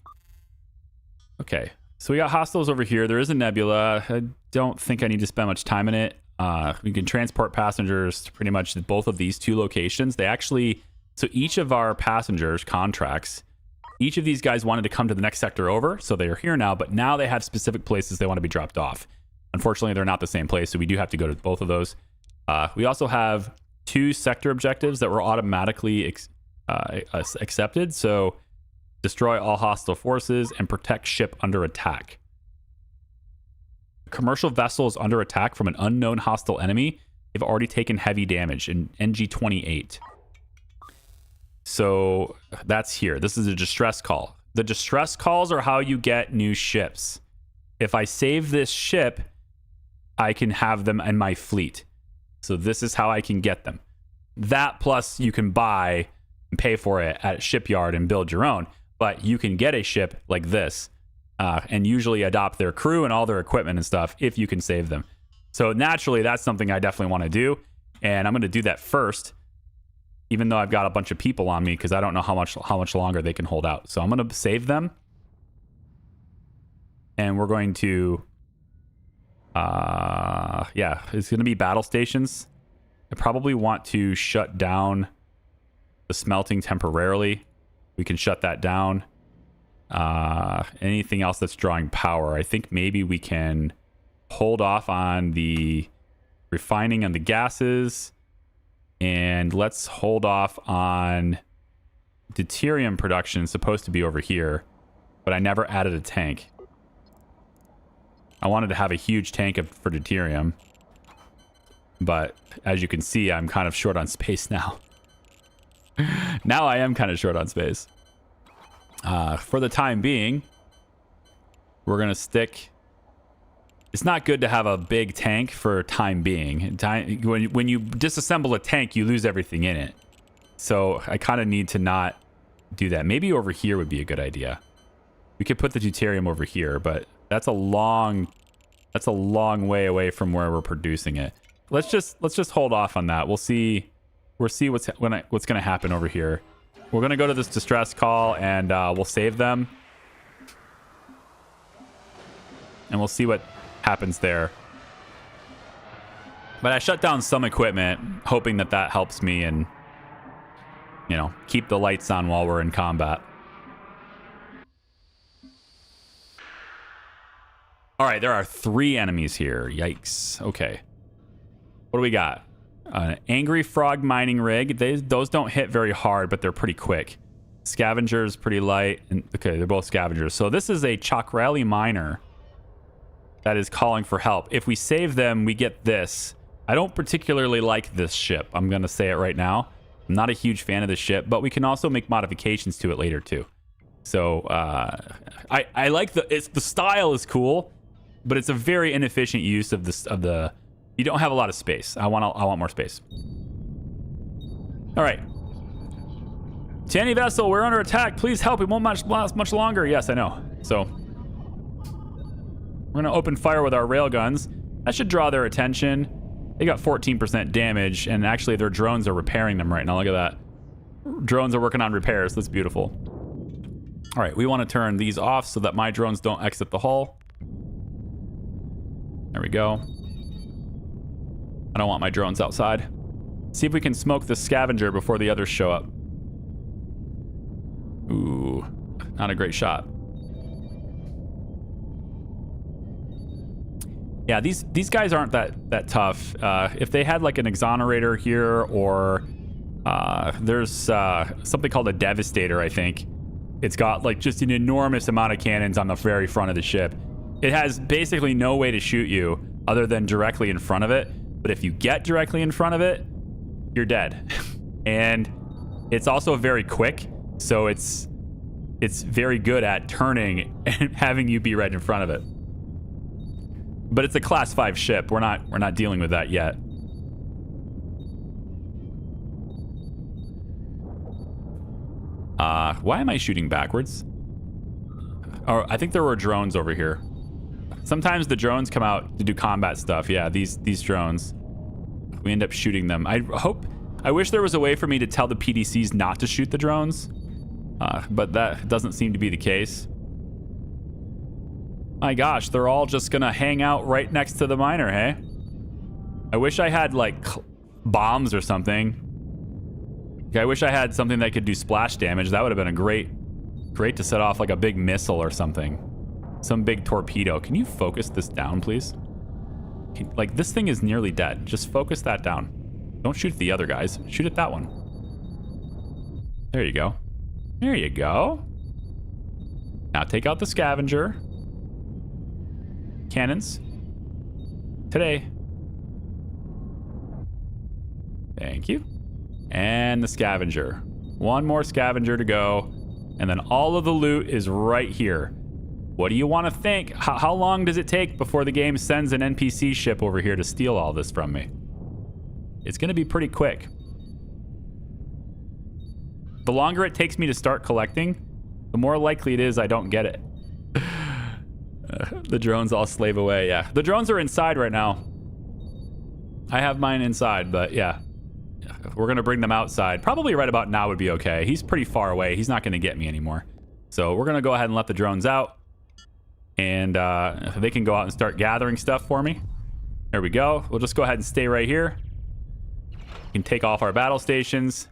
Okay. So we got hostiles over here. There is a nebula. I don't think I need to spend much time in it. We can transport passengers to pretty much both of these two locations. They actually... So each of our passengers contracts, each of these guys wanted to come to the next sector over. So they are here now, but now they have specific places they want to be dropped off. Unfortunately, they're not the same place, so we do have to go to both of those. We also have 2 sector objectives that were automatically accepted. So destroy all hostile forces and protect ship under attack. Commercial vessels under attack from an unknown hostile enemy. They've already taken heavy damage in NG-28. So that's here. This is a distress call. The distress calls are how you get new ships. If I save this ship, I can have them in my fleet. So this is how I can get them. That plus you can buy and pay for it at a shipyard and build your own. But you can get a ship like this and usually adopt their crew and all their equipment and stuff if you can save them. So naturally, that's something I definitely want to do. And I'm going to do that first, even though I've got a bunch of people on me because I don't know how much longer they can hold out. So I'm going to save them. And we're going to... yeah, it's going to be battle stations. I probably want to shut down the smelting temporarily. We can shut that down. Anything else that's drawing power, I think maybe we can hold off on the refining and the gases. And let's hold off on deuterium production. It's supposed to be over here, but I never added a tank. I wanted to have a huge tank for deuterium, but as you can see, I'm kind of short on space now. Now I am kind of short on space. For the time being, we're going to stick... It's not good to have a big tank for time being. When you disassemble a tank, you lose everything in it. So I kind of need to not do that. Maybe over here would be a good idea. We could put the deuterium over here, but that's a long way away from where we're producing it. Let's just hold off on that. We'll see what's going to happen over here. We're going to go to this distress call and we'll save them. And we'll see what happens there. But I shut down some equipment, hoping that helps me and, you know, keep the lights on while we're in combat. All right, there are 3 enemies here. Yikes. Okay. What do we got? Angry frog mining rig. Those don't hit very hard, but they're pretty quick. Scavengers, pretty light. And, okay, they're both scavengers. So this is a Chakrali miner that is calling for help. If we save them, we get this. I don't particularly like this ship. I'm going to say it right now. I'm not a huge fan of this ship, but we can also make modifications to it later too. So I like the style is cool, but it's a very inefficient use of the. You don't have a lot of space. I want more space. All right. To any vessel, we're under attack. Please help. It won't last much longer. Yes, I know. So we're going to open fire with our railguns. That should draw their attention. They got 14% damage, and actually their drones are repairing them right now. Look at that. Drones are working on repairs. That's beautiful. All right, we want to turn these off so that my drones don't exit the hull. There we go. I don't want my drones outside. See if we can smoke the scavenger before the others show up. Ooh, not a great shot. Yeah, these guys aren't that tough. If they had like an exonerator here, or there's something called a devastator, I think. It's got like just an enormous amount of cannons on the very front of the ship. It has basically no way to shoot you other than directly in front of it. But if you get directly in front of it, you're dead. And it's also very quick, so it's very good at turning and having you be right in front of it. But it's a class 5 ship. We're not dealing with that yet. Why am I shooting backwards? Oh, I think there were drones over here. Sometimes the drones come out to do combat stuff. Yeah, these drones. We end up shooting them. I wish there was a way for me to tell the PDCs not to shoot the drones. But that doesn't seem to be the case. My gosh, they're all just gonna hang out right next to the miner, hey? I wish I had like bombs or something. I wish I had something that could do splash damage. That would have been a great to set off like a big missile or something. Some big torpedo. Can you focus this down, please? Like, this thing is nearly dead. Just focus that down. Don't shoot the other guys. Shoot at that one. There you go. There you go. Now take out the scavenger. Cannons. Today. Thank you. And the scavenger. One more scavenger to go. And then all of the loot is right here. What do you want to think? How long does it take before the game sends an NPC ship over here to steal all this from me? It's going to be pretty quick. The longer it takes me to start collecting, the more likely it is I don't get it. The drones all slave away, yeah. The drones are inside right now. I have mine inside, but yeah. We're going to bring them outside. Probably right about now would be okay. He's pretty far away. He's not going to get me anymore. So we're going to go ahead and let the drones out. And they can go out and start gathering stuff for me. There we go. We'll just go ahead and stay right here. We can take off our battle stations.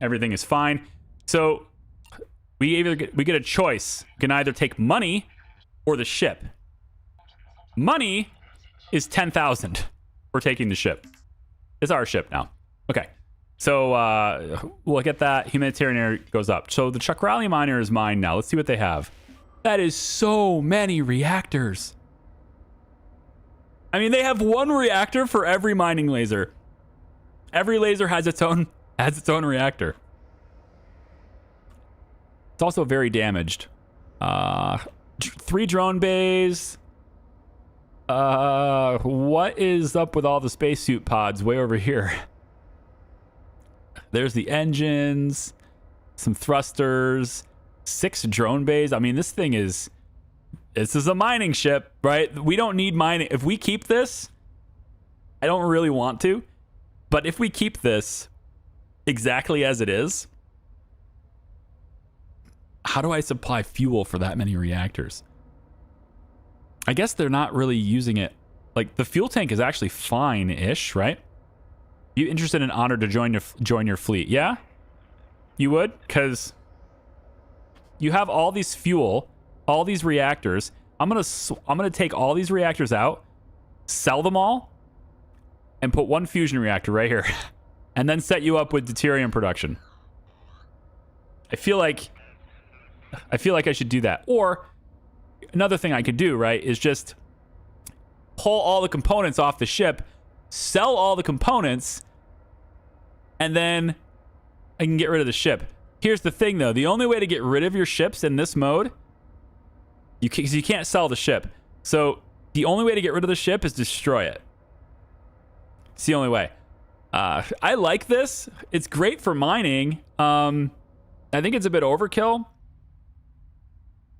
Everything is fine. So we get a choice. We can either take money or the ship. Money is 10,000 for taking the ship. It's our ship now. Okay. So we'll get that. Humanitarian area goes up. So the Chakrali miner is mine now. Let's see what they have. That is so many reactors. I mean, they have one reactor for every mining laser. Every laser has its own reactor. It's also very damaged. 3 drone bays. What is up with all the spacesuit pods way over here? There's the engines, some thrusters, 6 drone bays. I mean, this is a mining ship, right? We don't need mining. If we keep this, I don't really want to, but if we keep this exactly as it is, how do I supply fuel for that many reactors? I guess they're not really using it. Like, the fuel tank is actually fine-ish, right? You interested in honor to join your fleet? Yeah? You would? Because you have all these fuel, all these reactors. I'm gonna take all these reactors out, sell them all, and put one fusion reactor right here. And then set you up with deuterium production. I feel like I should do that. Or another thing I could do, right, is just pull all the components off the ship, sell all the components, and then I can get rid of the ship. Here's the thing, though. The only way to get rid of your ships in this mode, you can't sell the ship. So the only way to get rid of the ship is destroy it. It's the only way. I like this. It's great for mining. I think it's a bit overkill.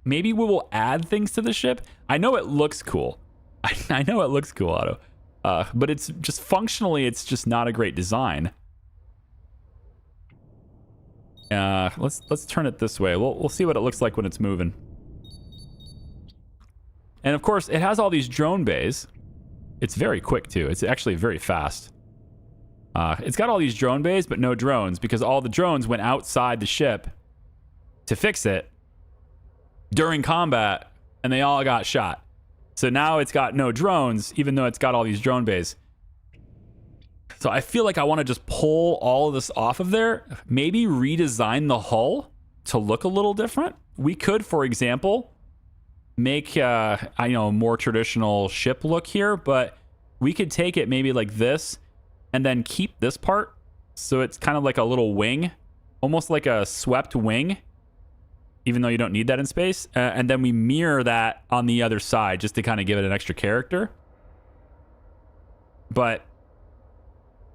Maybe we will add things to the ship. I know it looks cool. I know it looks cool, Otto. But it's just functionally, it's just not a great design. Let's turn it this way. We'll see what it looks like when it's moving. And of course, it has all these drone bays. It's very quick too. It's actually very fast. It's got all these drone bays, but no drones because all the drones went outside the ship to fix it during combat, and they all got shot. So now it's got no drones, even though it's got all these drone bays. So I feel like I want to just pull all of this off of there. Maybe redesign the hull to look a little different. We could, for example, make a more traditional ship look here, but we could take it maybe like this and then keep this part. So it's kind of like a little wing, almost like a swept wing, even though you don't need that in space. And then we mirror that on the other side just to kind of give it an extra character. But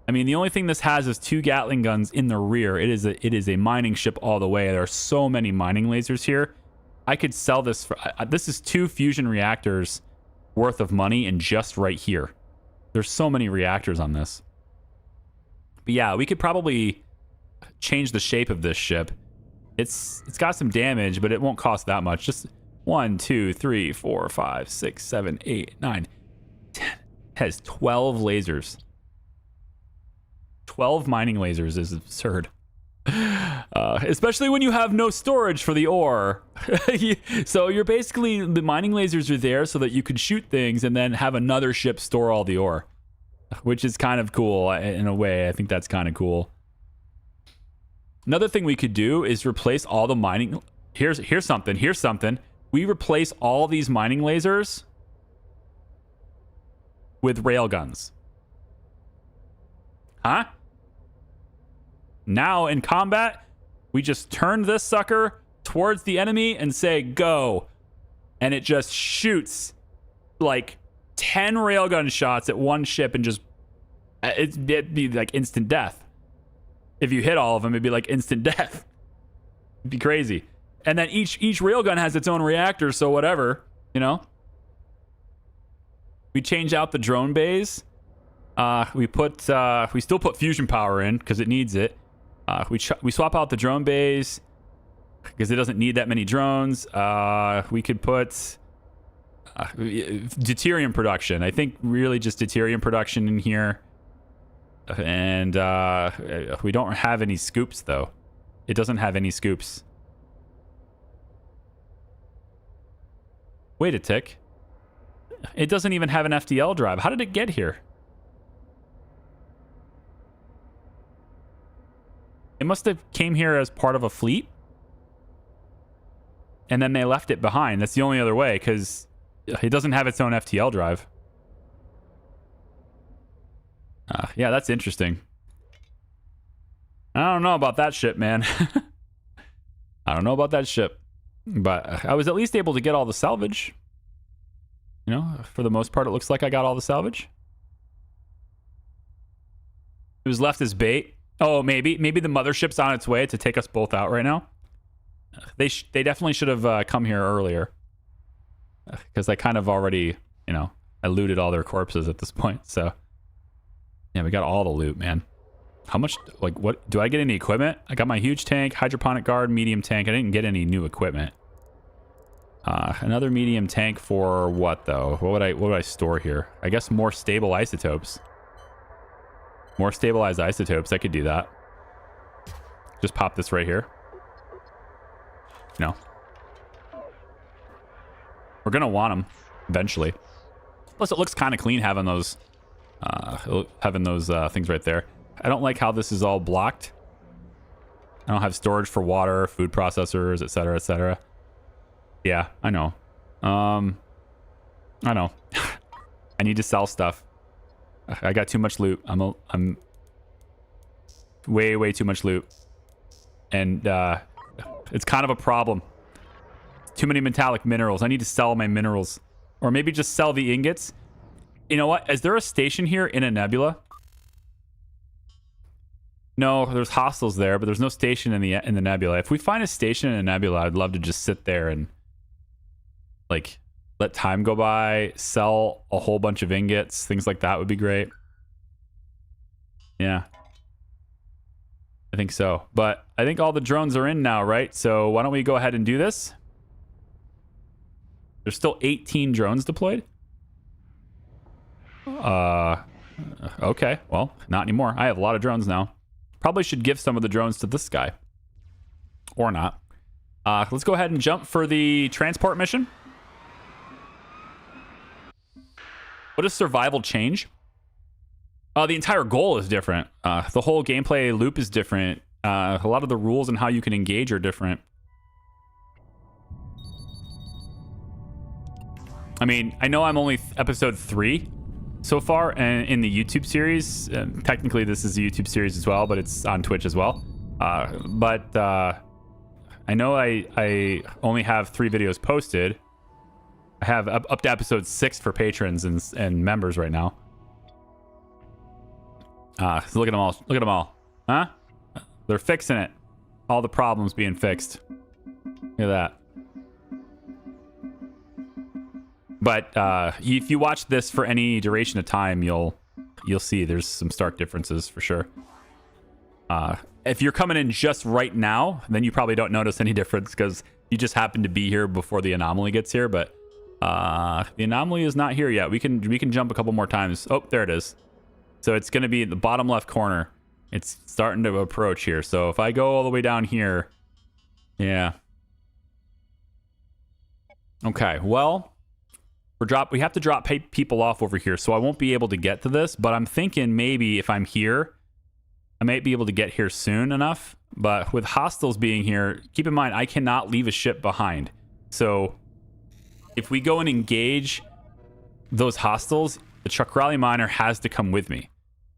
I mean, the only thing this has is 2 Gatling guns in the rear. It is a mining ship all the way. There are so many mining lasers here. I could sell this for... this is 2 fusion reactors worth of money and just right here. There's so many reactors on this. But yeah, we could probably change the shape of this ship. It's got some damage, but it won't cost that much. Just 1, 2, 3, 4, 5, 6, 7, 8, 9, 10. It has 12 lasers. 12 mining lasers is absurd. Especially when you have no storage for the ore. So you're basically, the mining lasers are there so that you could shoot things and then have another ship store all the ore, which is kind of cool in a way. I think that's kind of cool. Another thing we could do is replace all the mining. Here's something. We replace all these mining lasers with railguns. Huh? Now in combat, we just turn this sucker towards the enemy and say, go. And it just shoots like 10 railgun shots at one ship and just, it'd be like instant death. If you hit all of them, it'd be like instant death. It'd be crazy. And then each railgun has its own reactor, so whatever, you know? We change out the drone bays. We still put fusion power in because it needs it. We swap out the drone bays because it doesn't need that many drones. We could put deuterium production. I think really just deuterium production in here. And we don't have any scoops though. It doesn't have any scoops. Wait a tick. It doesn't even have an FTL drive. How did it get here? It must have came here as part of a fleet. And then they left it behind. That's the only other way, because it doesn't have its own FTL drive. Yeah, that's interesting. I don't know about that ship, man. I don't know about that ship. But I was at least able to get all the salvage. You know, for the most part, it looks like I got all the salvage. It was left as bait. Oh, maybe the mothership's on its way to take us both out right now. They definitely should have come here earlier. Because I kind of already, you know, I looted all their corpses at this point. So, yeah, we got all the loot, man. How much, like, what, do I get any equipment? I got my huge tank, hydroponic guard, medium tank. I didn't get any new equipment. Another medium tank for what, though? What would I store here? I guess more stable isotopes. More stabilized isotopes. I could do that. Just pop this right here. No. We're going to want them eventually. Plus, it looks kind of clean having those things right there. I don't like how this is all blocked. I don't have storage for water, food processors, etc., etc. Yeah, I know. I know. I need to sell stuff. I got too much loot. I'm way too much loot. And it's kind of a problem. Too many metallic minerals. I need to sell my minerals. Or maybe just sell the ingots. You know what? Is there a station here in a nebula? No, there's hostiles there, but there's no station in the nebula. If we find a station in a nebula, I'd love to just sit there and like let time go by, sell a whole bunch of ingots, things like that would be great. Yeah. I think so. But I think all the drones are in now, right? So why don't we go ahead and do this? There's still 18 drones deployed. Okay. Well, not anymore. I have a lot of drones now. Probably should give some of the drones to this guy. Or not. Let's go ahead and jump for the transport mission. What does survival change? The entire goal is different. The whole gameplay loop is different. A lot of the rules and how you can engage are different. I mean, I know I'm only episode 3 so far in the YouTube series. Technically, this is a YouTube series as well, but it's on Twitch as well. I know I only have 3 videos posted. I have up to episode 6 for patrons and members right now. So look at them all. Look at them all. Huh? They're fixing it. All the problems being fixed. Look at that. But if you watch this for any duration of time, you'll see there's some stark differences for sure. If you're coming in just right now, then you probably don't notice any difference because you just happen to be here before the anomaly gets here. But the anomaly is not here yet. We can jump a couple more times. Oh, there it is. So it's going to be in the bottom left corner. It's starting to approach here. So if I go all the way down here, yeah. Okay, well, we have to drop people off over here, so I won't be able to get to this. But I'm thinking maybe if I'm here, I might be able to get here soon enough. But with hostiles being here, keep in mind I cannot leave a ship behind. So if we go and engage those hostiles, the Chakrali miner has to come with me.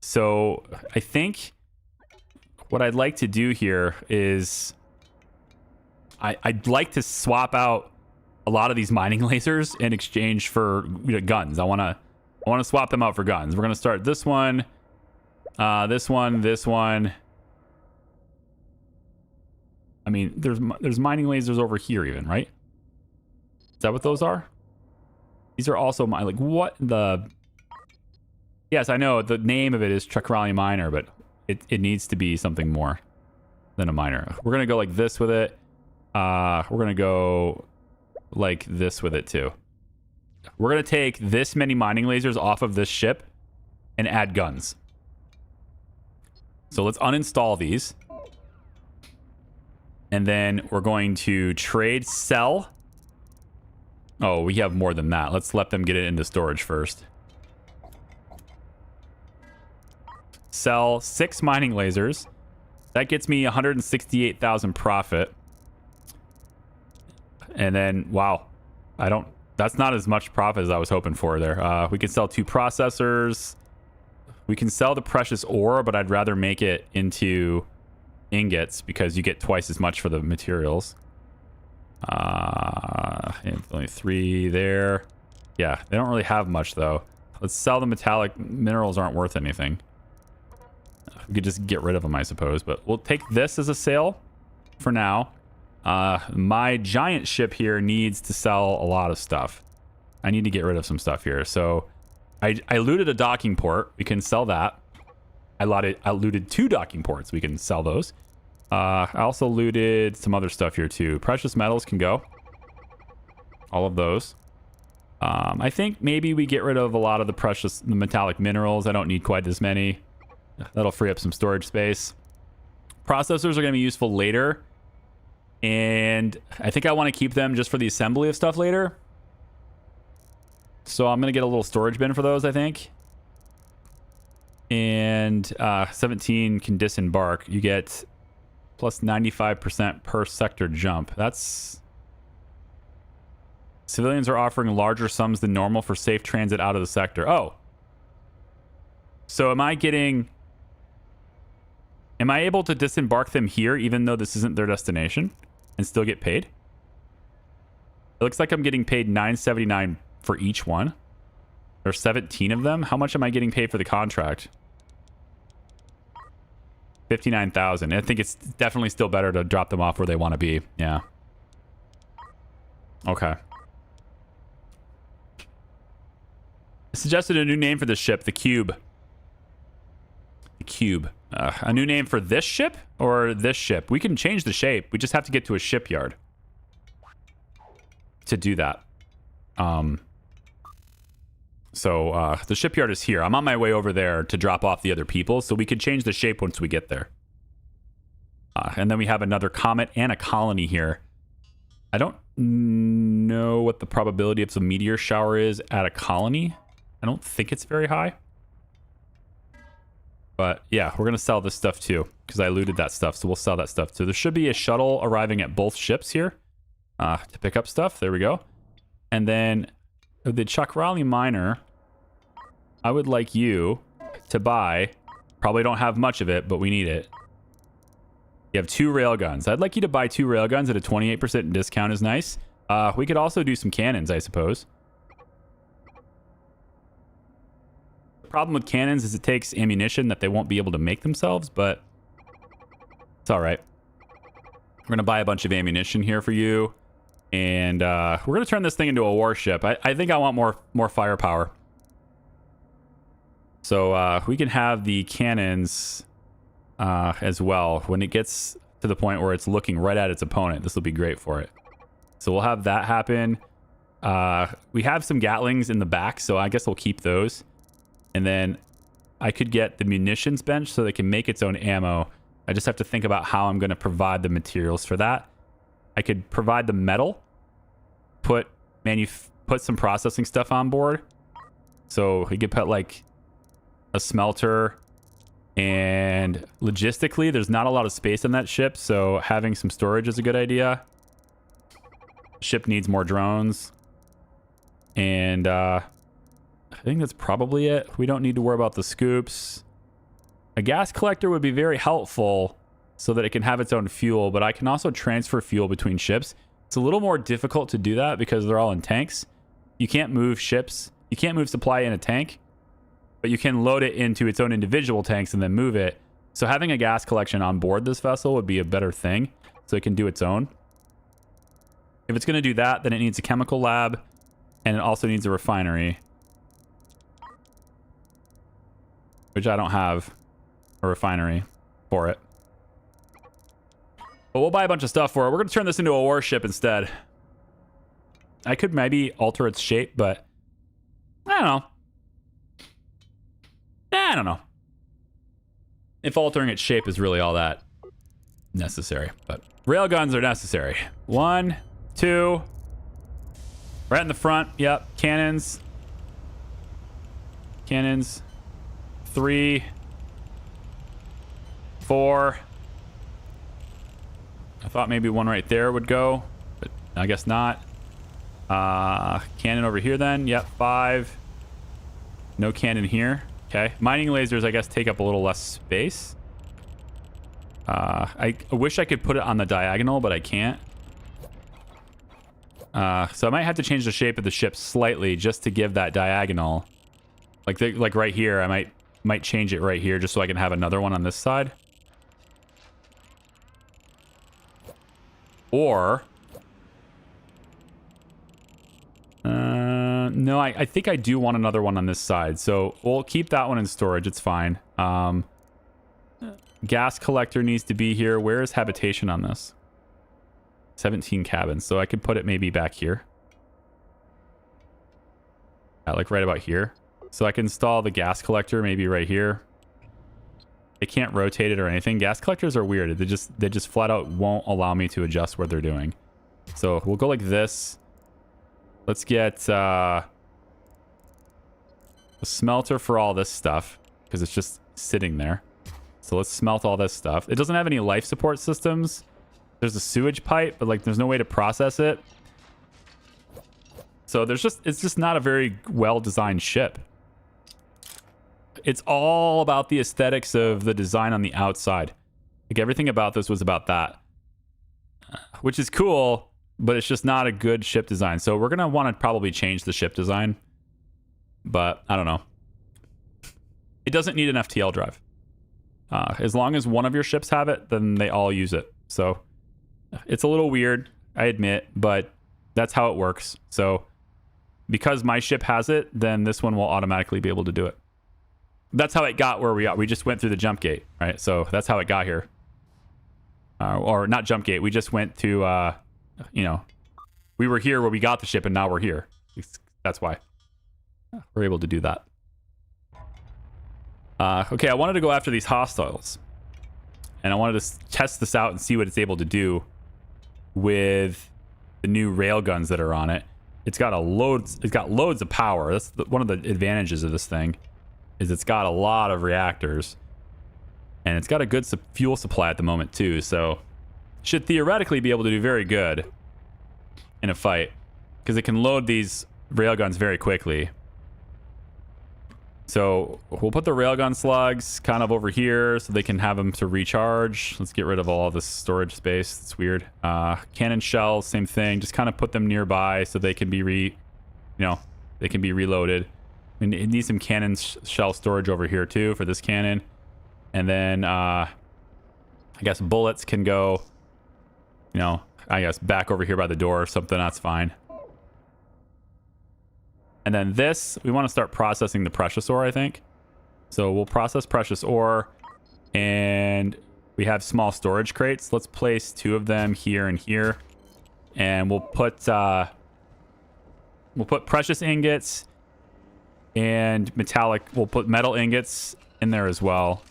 So I think what I'd like to do here is I'd like to swap out a lot of these mining lasers in exchange for guns. I want to swap them out for guns. We're going to start this one, this one. I mean, there's mining lasers over here even, right? Is that what those are? These are also like what the... Yes, I know the name of it is Chakrali Miner, but it needs to be something more than a miner. We're going to go like this with it. We're going to go like this with it too. We're going to take this many mining lasers off of this ship and add guns. So let's uninstall these. And then we're going to trade, sell. Oh, we have more than that. Let's let them get it into storage first. Sell 6 mining lasers. That gets me 168,000 profit. And then, wow, that's not as much profit as I was hoping for there. We can sell 2 processors. We can sell the precious ore, but I'd rather make it into ingots because you get twice as much for the materials. And only 3 there. Yeah, they don't really have much though. Let's sell the metallic minerals. Aren't worth anything. We could just get rid of them, I suppose, but we'll take this as a sale for now. My giant ship here needs to sell a lot of stuff. I need to get rid of some stuff here. So I looted a docking port. We can sell that. I looted 2 docking ports. We can sell those. I also looted some other stuff here too. Precious metals can go. All of those. I think maybe we get rid of a lot of the metallic minerals. I don't need quite as many. That'll free up some storage space. Processors are going to be useful later. And I think I want to keep them just for the assembly of stuff later. So I'm going to get a little storage bin for those, I think. And 17 can disembark. You get plus 95% per sector jump. That's... Civilians are offering larger sums than normal for safe transit out of the sector. Oh. So am I able to disembark them here even though this isn't their destination and still get paid? It looks like I'm getting paid $9.79 for each one. There's 17 of them. How much am I getting paid for the contract? 59,000. I think it's definitely still better to drop them off where they want to be. Yeah. Okay. I suggested a new name for this ship, the Cube. The Cube. A new name for this ship or this ship? We can change the shape. We just have to get to a shipyard to do that. So the shipyard is here. I'm on my way over there to drop off the other people, so we could change the shape once we get there. And then we have another comet and a colony here. I don't know what the probability of the meteor shower is at a colony. I don't think it's very high. But yeah, we're going to sell this stuff too, because I looted that stuff, so we'll sell that stuff too. There should be a shuttle arriving at both ships here to pick up stuff. There we go. And then the Chakrali miner, I would like you to buy. Probably don't have much of it, but we need it. You have 2 railguns. I'd like you to buy 2 railguns at a 28% discount is nice. We could also do some cannons, I suppose. The problem with cannons is it takes ammunition that they won't be able to make themselves, but it's all right. We're going to buy a bunch of ammunition here for you. And we're going to turn this thing into a warship. I think I want more firepower. So we can have the cannons as well. When it gets to the point where it's looking right at its opponent, this will be great for it. So we'll have that happen. We have some Gatlings in the back, so I guess we'll keep those. And then I could get the munitions bench so they can make its own ammo. I just have to think about how I'm going to provide the materials for that. I could provide the metal, put some processing stuff on board. So we could put like a smelter, and logistically there's not a lot of space on that ship, so having some storage is a good idea. Ship needs more drones, and I think that's probably it. We don't need to worry about the scoops. A gas collector would be very helpful so that it can have its own fuel, but I can also transfer fuel between ships. It's a little more difficult to do that because they're all in tanks. You can't move ships. You can't move supply in a tank, but you can load it into its own individual tanks and then move it. So having a gas collection on board this vessel would be a better thing, so it can do its own. If it's going to do that, then it needs a chemical lab, and it also needs a refinery, which I don't have a refinery for it. But we'll buy a bunch of stuff for it. We're going to turn this into a warship instead. I could maybe alter its shape, but I don't know. I don't know if altering its shape is really all that necessary, but railguns are necessary. 1, 2, right in the front. Yep, cannons. 3, 4. I thought maybe one right there would go, but I guess not. Cannon over here then. Yep, 5. No cannon here. Okay. Mining lasers, I guess, take up a little less space. I wish I could put it on the diagonal, but I can't. So I might have to change the shape of the ship slightly just to give that diagonal. Like right here, I might change it right here just so I can have another one on this side. Or no, I think I do want another one on this side, so we'll keep that one in storage. It's fine. Gas collector needs to be here. Where is habitation on this? 17 cabins, so I could put it maybe back here. Yeah, like right about here. So I can install the gas collector maybe right here. It can't rotate it or anything. Gas collectors are weird. They just flat out won't allow me to adjust what they're doing. So we'll go like this. Let's get a smelter for all this stuff because it's just sitting there. So let's smelt all this stuff. It doesn't have any life support systems. There's a sewage pipe, but like there's no way to process it. So it's just not a very well-designed ship. It's all about the aesthetics of the design on the outside. Like everything about this was about that, which is cool, but it's just not a good ship design. So we're going to want to probably change the ship design, but I don't know. It doesn't need an FTL drive. As long as one of your ships have it, then they all use it. So it's a little weird, I admit, but that's how it works. So because my ship has it, then this one will automatically be able to do it. That's how it got where we are. We just went through the jump gate, right? So that's how it got here. Or not jump gate. We just went to, you know, we were here where we got the ship, and now we're here. That's why we're able to do that. Okay, I wanted to go after these hostiles, and I wanted to test this out and see what it's able to do with the new rail guns that are on it. It's got loads of power. That's one of the advantages of this thing, is it's got a lot of reactors, and it's got a good fuel supply at the moment too. So should theoretically be able to do very good in a fight, because it can load these railguns very quickly. So we'll put the railgun slugs kind of over here so they can have them to recharge. Let's get rid of all this storage space. It's weird. Cannon shells, same thing. Just kind of put them nearby so they can be they can be reloaded. We need some cannon shell storage over here too for this cannon. And then I guess bullets can go, I guess back over here by the door or something. That's fine. And then this, we want to start processing the precious ore, I think. So we'll process precious ore, and we have small storage crates. Let's place 2 of them here and here, and we'll put precious ingots and metallic. We'll put metal ingots in there as well.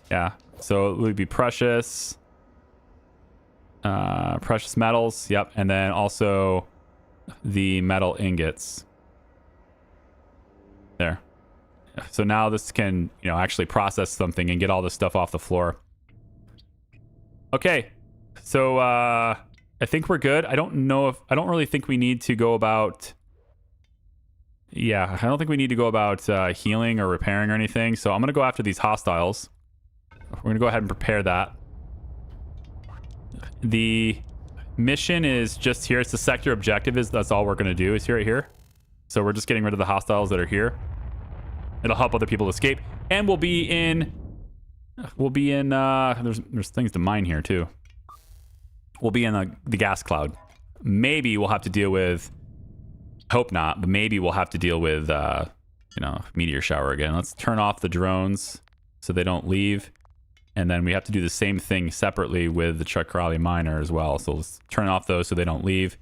Yeah. So it would be precious metals. Yep. And then also the metal ingots. There. So now this can, actually process something and get all this stuff off the floor. Okay. So I think we're good. I don't really think we need to go about... Yeah, I don't think we need to go about healing or repairing or anything. So I'm going to go after these hostiles. We're going to go ahead and prepare that. The mission is just here. It's the sector objective. That's all we're going to do is right here. So we're just getting rid of the hostiles that are here. It'll help other people escape. And we'll be in there's things to mine here too. We'll be in the gas cloud. Maybe we'll have to deal with, hope not, but maybe we'll have to deal with meteor shower again. Let's turn off the drones so they don't leave. And then we have to do the same thing separately with the Chakrali miner as well. So let's turn off those so they don't leave.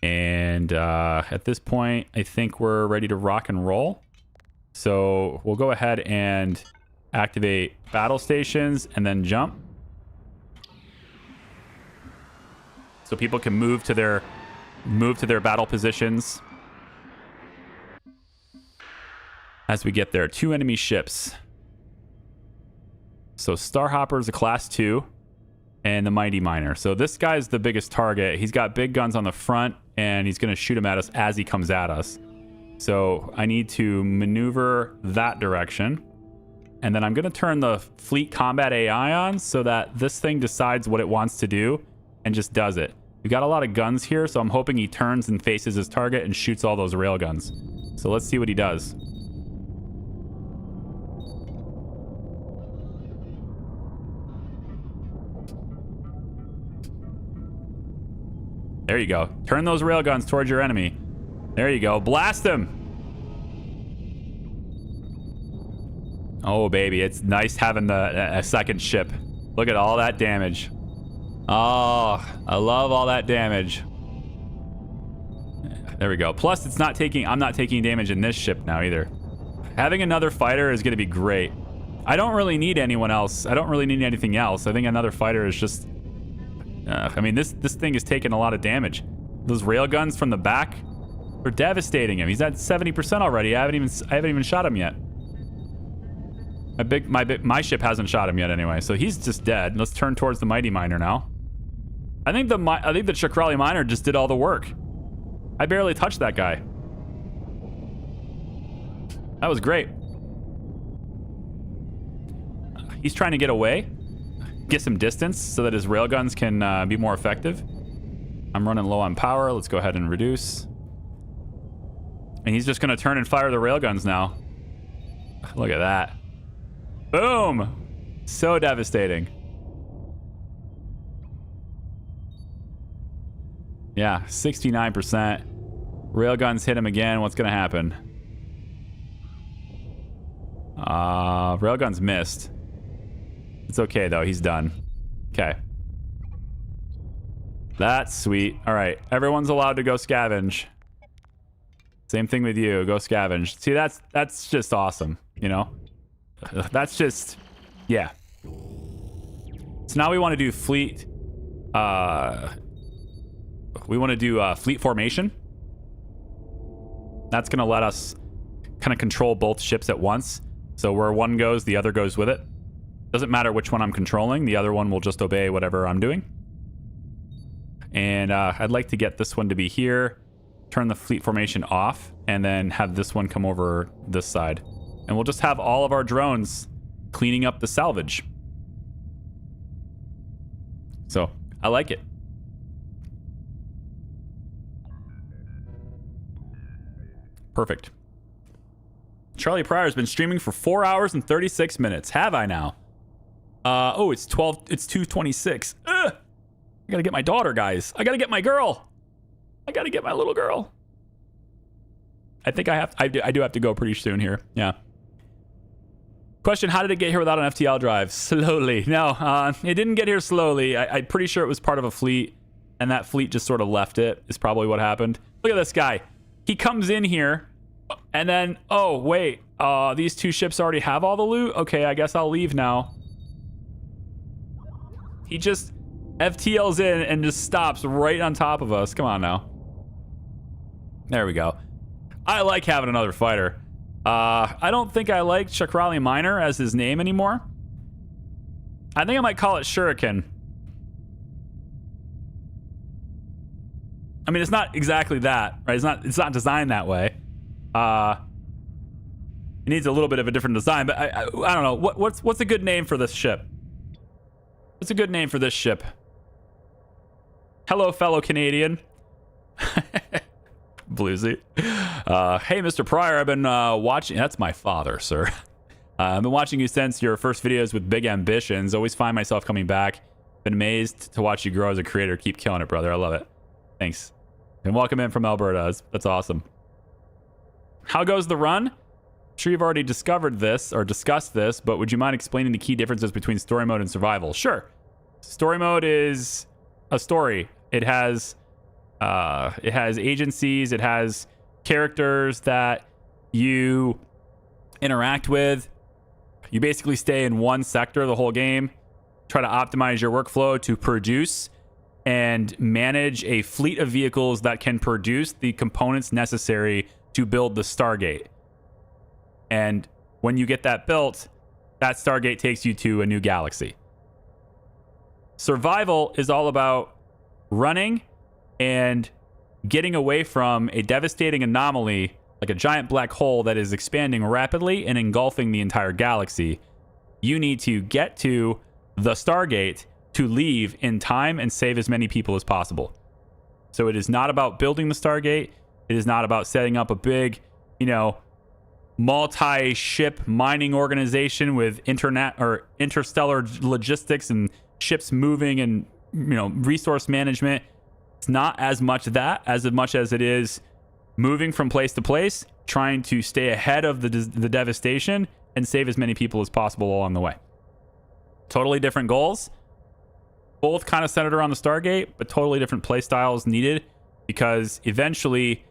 And at this point, I think we're ready to rock and roll. So we'll go ahead and activate battle stations and then jump. So people can move to their battle positions. As we get there, 2 enemy ships. So Starhopper is a class 2 and the Mighty Miner. So this guy's the biggest target. He's got big guns on the front, and he's going to shoot them at us as he comes at us. So I need to maneuver that direction. And then I'm going to turn the fleet combat AI on so that this thing decides what it wants to do and just does it. We've got a lot of guns here, so I'm hoping he turns and faces his target and shoots all those rail guns. So let's see what he does. There you go. Turn those railguns towards your enemy. There you go. Blast him. Oh, baby. It's nice having a second ship. Look at all that damage. Oh, I love all that damage. There we go. Plus, I'm not taking damage in this ship now either. Having another fighter is going to be great. I don't really need anyone else. I don't really need anything else. I think another fighter is just... I mean, this thing is taking a lot of damage. Those railguns from the back are devastating him. He's at 70% already. I haven't even shot him yet. My ship hasn't shot him yet anyway, so he's just dead. Let's turn towards the Mighty Miner now. I think the Chakrali Miner just did all the work. I barely touched that guy. That was great. He's trying to get away. Get some distance so that his railguns can be more effective. I'm running low on power. Let's go ahead and reduce. And he's just going to turn and fire the railguns now. Look at that. Boom! So devastating. Yeah, 69%. Railguns hit him again. What's going to happen? Railguns missed. It's okay, though. He's done. Okay. That's sweet. All right. Everyone's allowed to go scavenge. Same thing with you. Go scavenge. See, that's just awesome, you know? That's just... Yeah. So now we want to do fleet... we want to do fleet formation. That's going to let us kind of control both ships at once. So where one goes, the other goes with it. Doesn't matter which one I'm controlling. The other one will just obey whatever I'm doing. And I'd like to get this one to be here. Turn the fleet formation off. And then have this one come over this side. And we'll just have all of our drones cleaning up the salvage. So, I like it. Perfect. Charlie Pryor's been streaming for 4 hours and 36 minutes. Have I now? Oh, it's 2:26. Ugh! I gotta get my daughter, guys. I gotta get my girl. I gotta get my little girl. I think I do have to go pretty soon here. Yeah. Question, how did it get here without an FTL drive? Slowly. No, it didn't get here slowly. I'm pretty sure it was part of a fleet, and that fleet just sort of left it, is probably what happened. Look at this guy. He comes in here, and then, oh, wait. These two ships already have all the loot? Okay, I guess I'll leave now. He just FTLs in and just stops right on top of us. Come on now. There we go. I like having another fighter. I don't think I like Chakrali Minor as his name anymore. I think I might call it Shuriken. I mean, it's not exactly that, right? It's not designed that way. It needs a little bit of a different design, but I don't know. What's a good name for this ship? What's a good name for this ship? Hello, fellow Canadian. Bluesy. Hey, Mr. Pryor, I've been watching... That's my father, sir. I've been watching you since your first videos with big ambitions. Always find myself coming back. Been amazed to watch you grow as a creator. Keep killing it, brother. I love it. Thanks. And welcome in from Alberta. That's awesome. How goes the run? I'm sure you've already discovered this or discussed this, but would you mind explaining the key differences between story mode and survival? Sure. Story mode is a story. It has agencies. It has characters that you interact with. You basically stay in one sector the whole game. Try to optimize your workflow to produce and manage a fleet of vehicles that can produce the components necessary to build the Stargate. And when you get that built, that Stargate takes you to a new galaxy. Survival is all about running and getting away from a devastating anomaly like a giant black hole that is expanding rapidly and engulfing the entire galaxy. You need to get to the Stargate to leave in time and save as many people as possible. So it is not about building the Stargate. It is not about setting up a big, multi-ship mining organization with internet or interstellar logistics and ships moving and, resource management. It's not as much that as much as it is moving from place to place, trying to stay ahead of the devastation and save as many people as possible along the way. Totally different goals. Both kind of centered around the Stargate, but totally different play styles needed, because eventually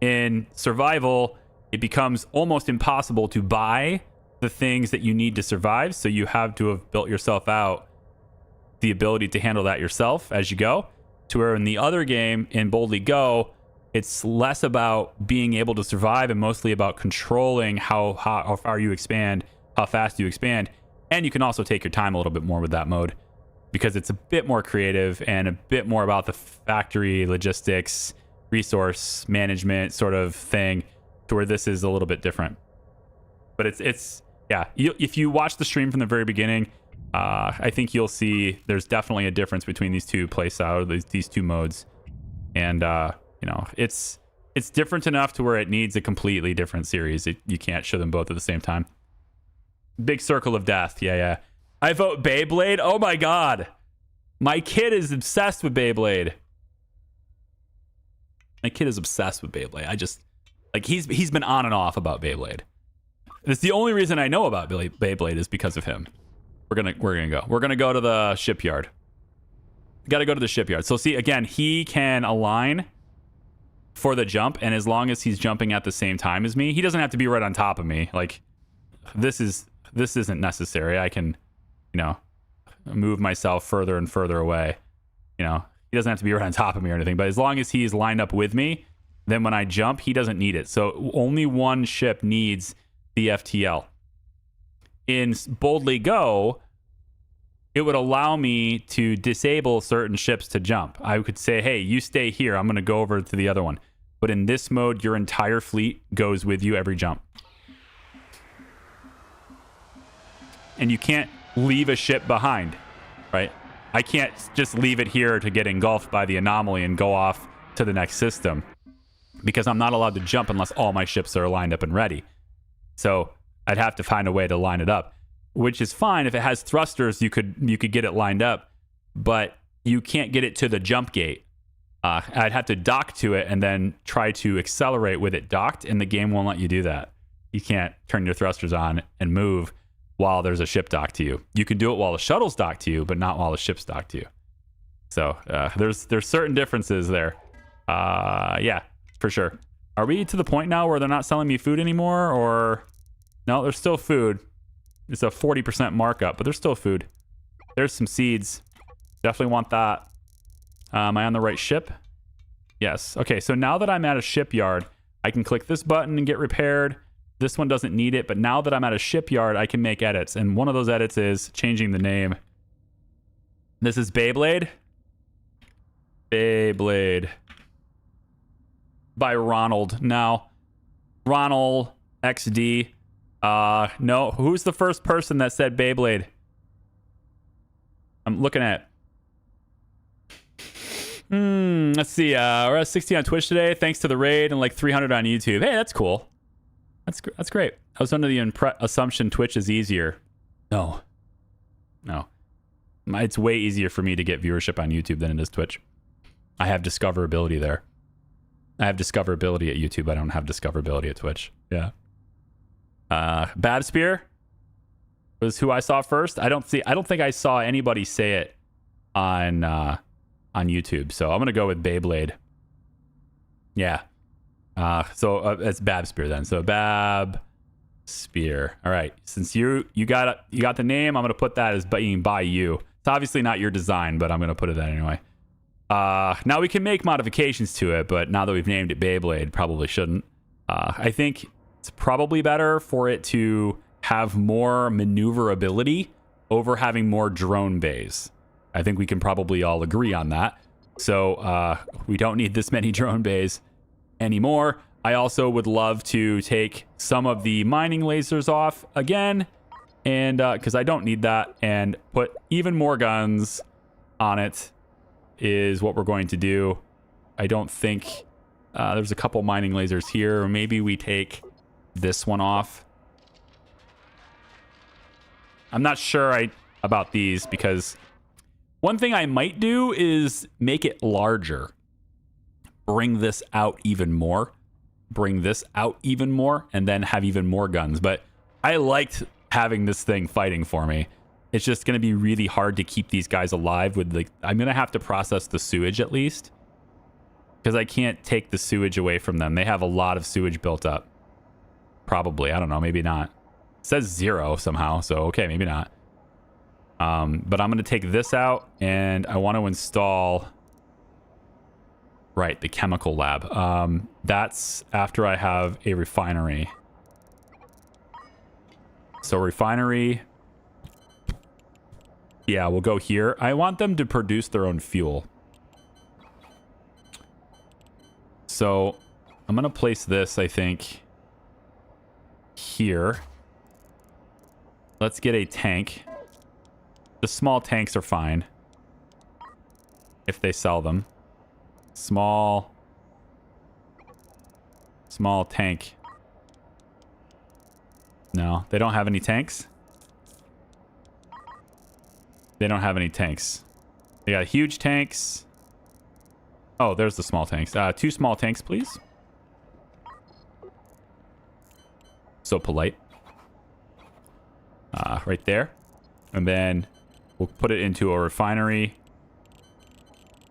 in survival, it becomes almost impossible to buy the things that you need to survive. So you have to have built yourself out the ability to handle that yourself as you go. To where in the other game, in Boldly Go, it's less about being able to survive and mostly about controlling how far you expand, how fast you expand. And you can also take your time a little bit more with that mode, because it's a bit more creative and a bit more about the factory logistics, resource management sort of thing, to where this is a little bit different. But it's yeah, if you watch the stream from the very beginning, I think you'll see there's definitely a difference between these two play styles, these two modes. And, it's different enough to where it needs a completely different series. You can't show them both at the same time. Big circle of death. Yeah. I vote Beyblade. Oh my God. My kid is obsessed with Beyblade. My kid is obsessed with Beyblade. I just like he's been on and off about Beyblade. It's the only reason I know about Beyblade is because of him. We're gonna go. We're gonna go to the shipyard. Got to go to the shipyard. So see, again, he can align for the jump, and as long as he's jumping at the same time as me, he doesn't have to be right on top of me. Like this isn't necessary. I can, you know, move myself further and further away. You know, he doesn't have to be right on top of me or anything. But as long as he's lined up with me, then when I jump, he doesn't need it. So only one ship needs the FTL. In Boldly Go, it would allow me to disable certain ships to jump. I could say, hey, you stay here. I'm going to go over to the other one. But in this mode, your entire fleet goes with you every jump. And you can't leave a ship behind, right? I can't just leave it here to get engulfed by the anomaly and go off to the next system because I'm not allowed to jump unless all my ships are lined up and ready. So I'd have to find a way to line it up. Which is fine. If it has thrusters, you could get it lined up, but you can't get it to the jump gate. I'd have to dock to it and then try to accelerate with it docked, and the game won't let you do that. You can't turn your thrusters on and move while there's a ship docked to you. You can do it while the shuttle's docked to you, but not while the ship's docked to you. So there's certain differences there. Yeah, for sure. Are we to the point now where they're not selling me food anymore, or no? There's still food. It's a 40% markup, but there's still food. There's some seeds. Definitely want that. Am I on the right ship? Yes. Okay, so now that I'm at a shipyard, I can click this button and get repaired. This one doesn't need it, but now that I'm at a shipyard, I can make edits. And one of those edits is changing the name. This is Beyblade. Beyblade. By Ronald. Now, Ronald XD. No. Who's the first person that said Beyblade? I'm looking at. Let's see. We're at 60 on Twitch today, thanks to the raid, and like 300 on YouTube. Hey, that's cool. That's great. I was under the assumption Twitch is easier. No. It's way easier for me to get viewership on YouTube than it is Twitch. I have discoverability there. I have discoverability at YouTube. I don't have discoverability at Twitch. Yeah. Bad Spear was who I saw first. I don't think I saw anybody say it on YouTube. So I'm gonna go with Beyblade. Yeah. So it's Bab Spear then. So Bab Spear. All right. Since you got the name, I'm gonna put that as being by you. It's obviously not your design, but I'm gonna put it that anyway. Now we can make modifications to it, but now that we've named it Beyblade, probably shouldn't. I think it's probably better for it to have more maneuverability over having more drone bays. I think we can probably all agree on that. So we don't need this many drone bays anymore. I also would love to take some of the mining lasers off again, and because I don't need that, and put even more guns on it is what we're going to do. I don't think there's a couple mining lasers here. Maybe we take this one off. I'm not sure about these, because one thing I might do is make it larger. Bring this out even more. Bring this out even more, and then have even more guns. But I liked having this thing fighting for me. It's just going to be really hard to keep these guys alive with I'm going to have to process the sewage at least, because I can't take the sewage away from them. They have a lot of sewage built up. Probably. I don't know. Maybe not. It says 0 somehow. So, okay, maybe not. But I'm going to take this out, and I want to install... Right, the chemical lab. That's after I have a refinery. So refinery... Yeah, we'll go here. I want them to produce their own fuel. So I'm going to place this, I think, here. Let's get a tank. The small tanks are fine if they sell them. Small tank. No, they don't have any tanks. They don't have any tanks. They got huge tanks. Oh, there's the small tanks. 2 small tanks, please. So polite. Right there. And then we'll put it into a refinery.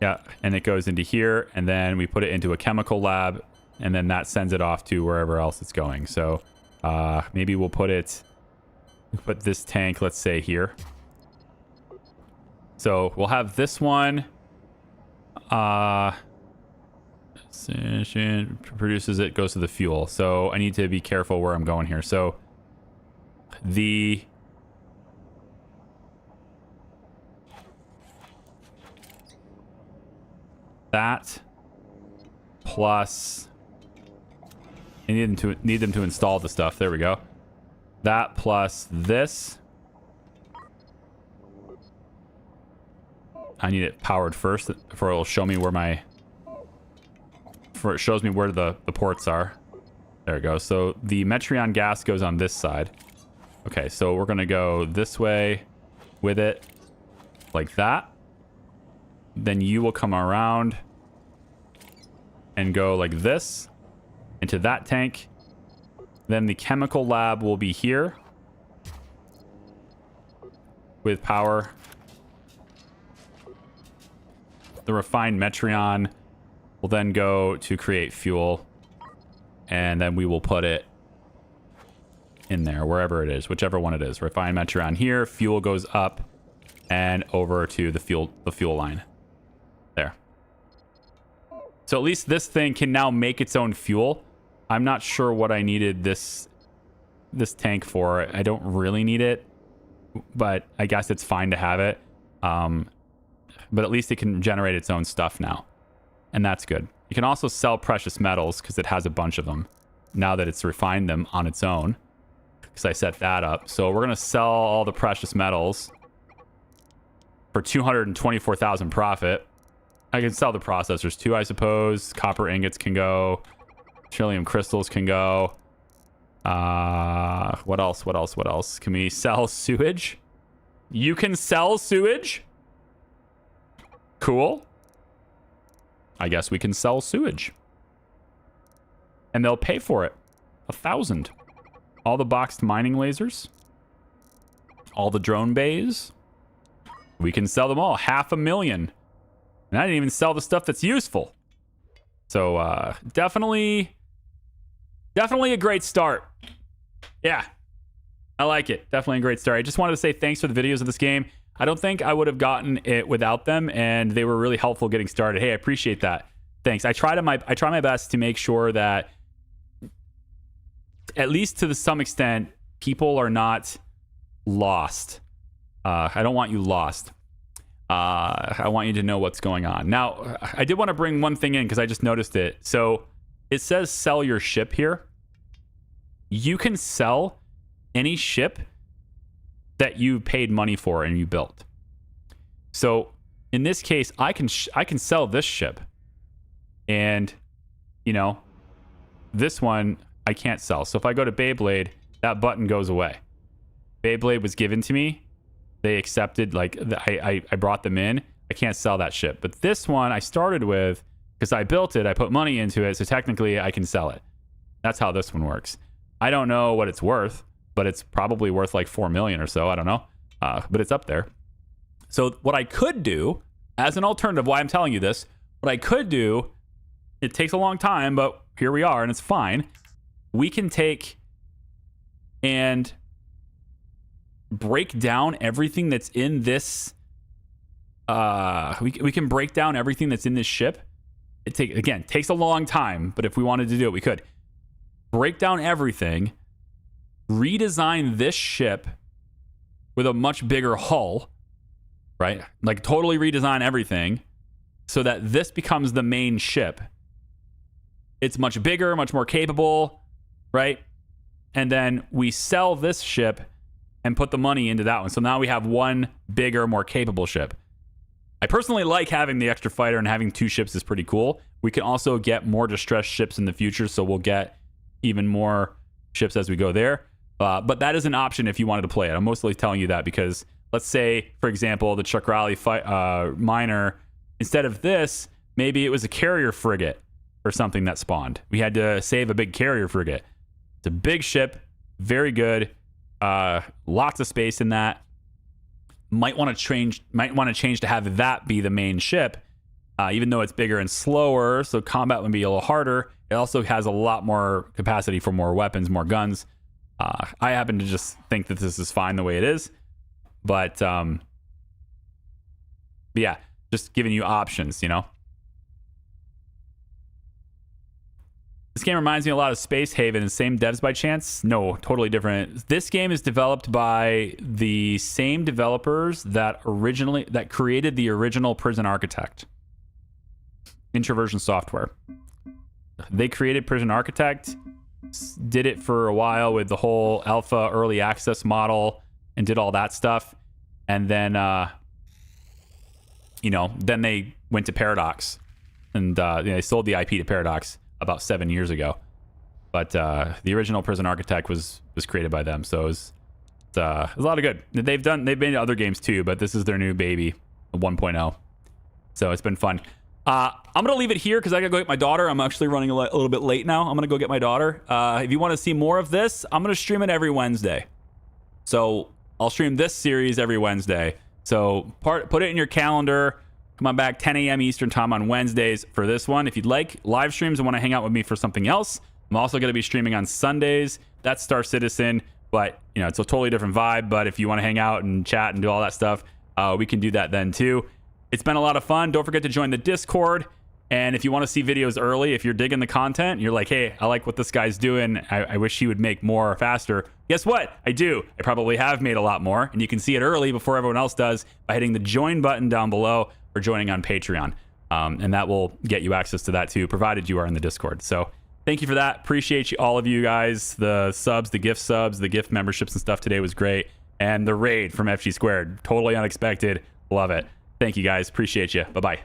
Yeah, and it goes into here. And then we put it into a chemical lab. And then that sends it off to wherever else it's going. So maybe we'll put this tank, let's say, here. So we'll have this one. Produces it, goes to the fuel. So I need to be careful where I'm going here. So that plus I need them to install the stuff. There we go. That plus this. I need it powered first before it'll show me where it shows me where the ports are. There we go. So the Metreon gas goes on this side. Okay, so we're gonna go this way with it like that. Then you will come around and go like this into that tank. Then the chemical lab will be here with power. The refined Metreon will then go to create fuel, and then we will put it in there, wherever it is, whichever one it is. Refined Metreon here, fuel goes up and over to the fuel line. There. So at least this thing can now make its own fuel. I'm not sure what I needed this tank for. I don't really need it, but I guess it's fine to have it. But at least it can generate its own stuff now. And that's good. You can also sell precious metals because it has a bunch of them now that it's refined them on its own. Because I set that up. So we're going to sell all the precious metals for 224,000 profit. I can sell the processors too, I suppose. Copper ingots can go. Trillium crystals can go. What else? What else? What else? Can we sell sewage? You can sell sewage? Cool. I guess we can sell sewage. And they'll pay for it. 1,000. All the boxed mining lasers. All the drone bays. We can sell them all. 500,000. And I didn't even sell the stuff that's useful. So, definitely a great start. Yeah. I like it. Definitely a great start. I just wanted to say thanks for the videos of this game. I don't think I would have gotten it without them, and they were really helpful getting started. Hey, I appreciate that. Thanks. I try my best to make sure that, at least to some extent, people are not lost. I don't want you lost. I want you to know what's going on. Now, I did want to bring one thing in because I just noticed it. So it says sell your ship here. You can sell any ship that you paid money for and you built. So in this case, I can sell this ship, and this one I can't sell. So if I go to Beyblade, that button goes away. Beyblade was given to me. They accepted, I brought them in. I can't sell that ship. But this one I started with because I built it. I put money into it. So technically I can sell it. That's how this one works. I don't know what it's worth, but it's probably worth like 4 million or so. I don't know. But it's up there. So what I could do as an alternative, why I'm telling you this, what I could do, it takes a long time, but here we are and it's fine. We can take and break down everything that's in this. We can break down everything that's in this ship. It takes a long time, but if we wanted to do it, we could break down everything, redesign this ship with a much bigger hull, right? Like totally redesign everything so that this becomes the main ship. It's much bigger, much more capable, right? And then we sell this ship and put the money into that one. So now we have one bigger, more capable ship. I personally like having the extra fighter, and having 2 ships is pretty cool. We can also get more distressed ships in the future, so we'll get even more ships as we go there. But that is an option if you wanted to play it. I'm mostly telling you that because let's say, for example, the Chuck Raleigh miner, instead of this, Maybe it was a carrier frigate or something that spawned. We had to save a big carrier frigate. It's a big ship, very good. Lots of space in that. Might want to change to have that be the main ship, even though it's bigger and slower, so combat would be a little harder. It also has a lot more capacity for more weapons, more guns. I happen to just think that this is fine the way it is, but yeah, just giving you options, you know. This game reminds me a lot of Space Haven. Same devs by chance? No, totally different. This game is developed by the same developers that created the original Prison Architect. Introversion Software. They created Prison Architect, did it for a while with the whole alpha early access model, and did all that stuff. And then, then they went to Paradox, and they sold the IP to Paradox about 7 years ago. But the original Prison Architect was created by them, so it's a lot of good. They've made other games too, but this is their new baby, 1.0. So it's been fun. I'm gonna leave it here because I gotta go get my daughter. I'm actually running a little bit late now. I'm gonna go get my daughter. If you want to see more of this, I'm gonna stream it every Wednesday. So I'll stream this series every Wednesday. So put it in your calendar. Come on back 10 a.m. Eastern time on Wednesdays for this one. If you'd like live streams and want to hang out with me for something else, I'm also going to be streaming on Sundays. That's Star Citizen, but it's a totally different vibe. But if you want to hang out and chat and do all that stuff, we can do that then too. It's been a lot of fun. Don't forget to join the Discord. And if you want to see videos early, if you're digging the content, you're like, hey, I like what this guy's doing. I wish he would make more faster. Guess what? I do. I probably have made a lot more. And you can see it early before everyone else does by hitting the join button down below or joining on Patreon. And that will get you access to that too, provided you are in the Discord. So thank you for that. Appreciate you, all of you guys. The subs, the gift memberships and stuff today was great. And the raid from FG Squared, totally unexpected. Love it. Thank you guys. Appreciate you. Bye-bye.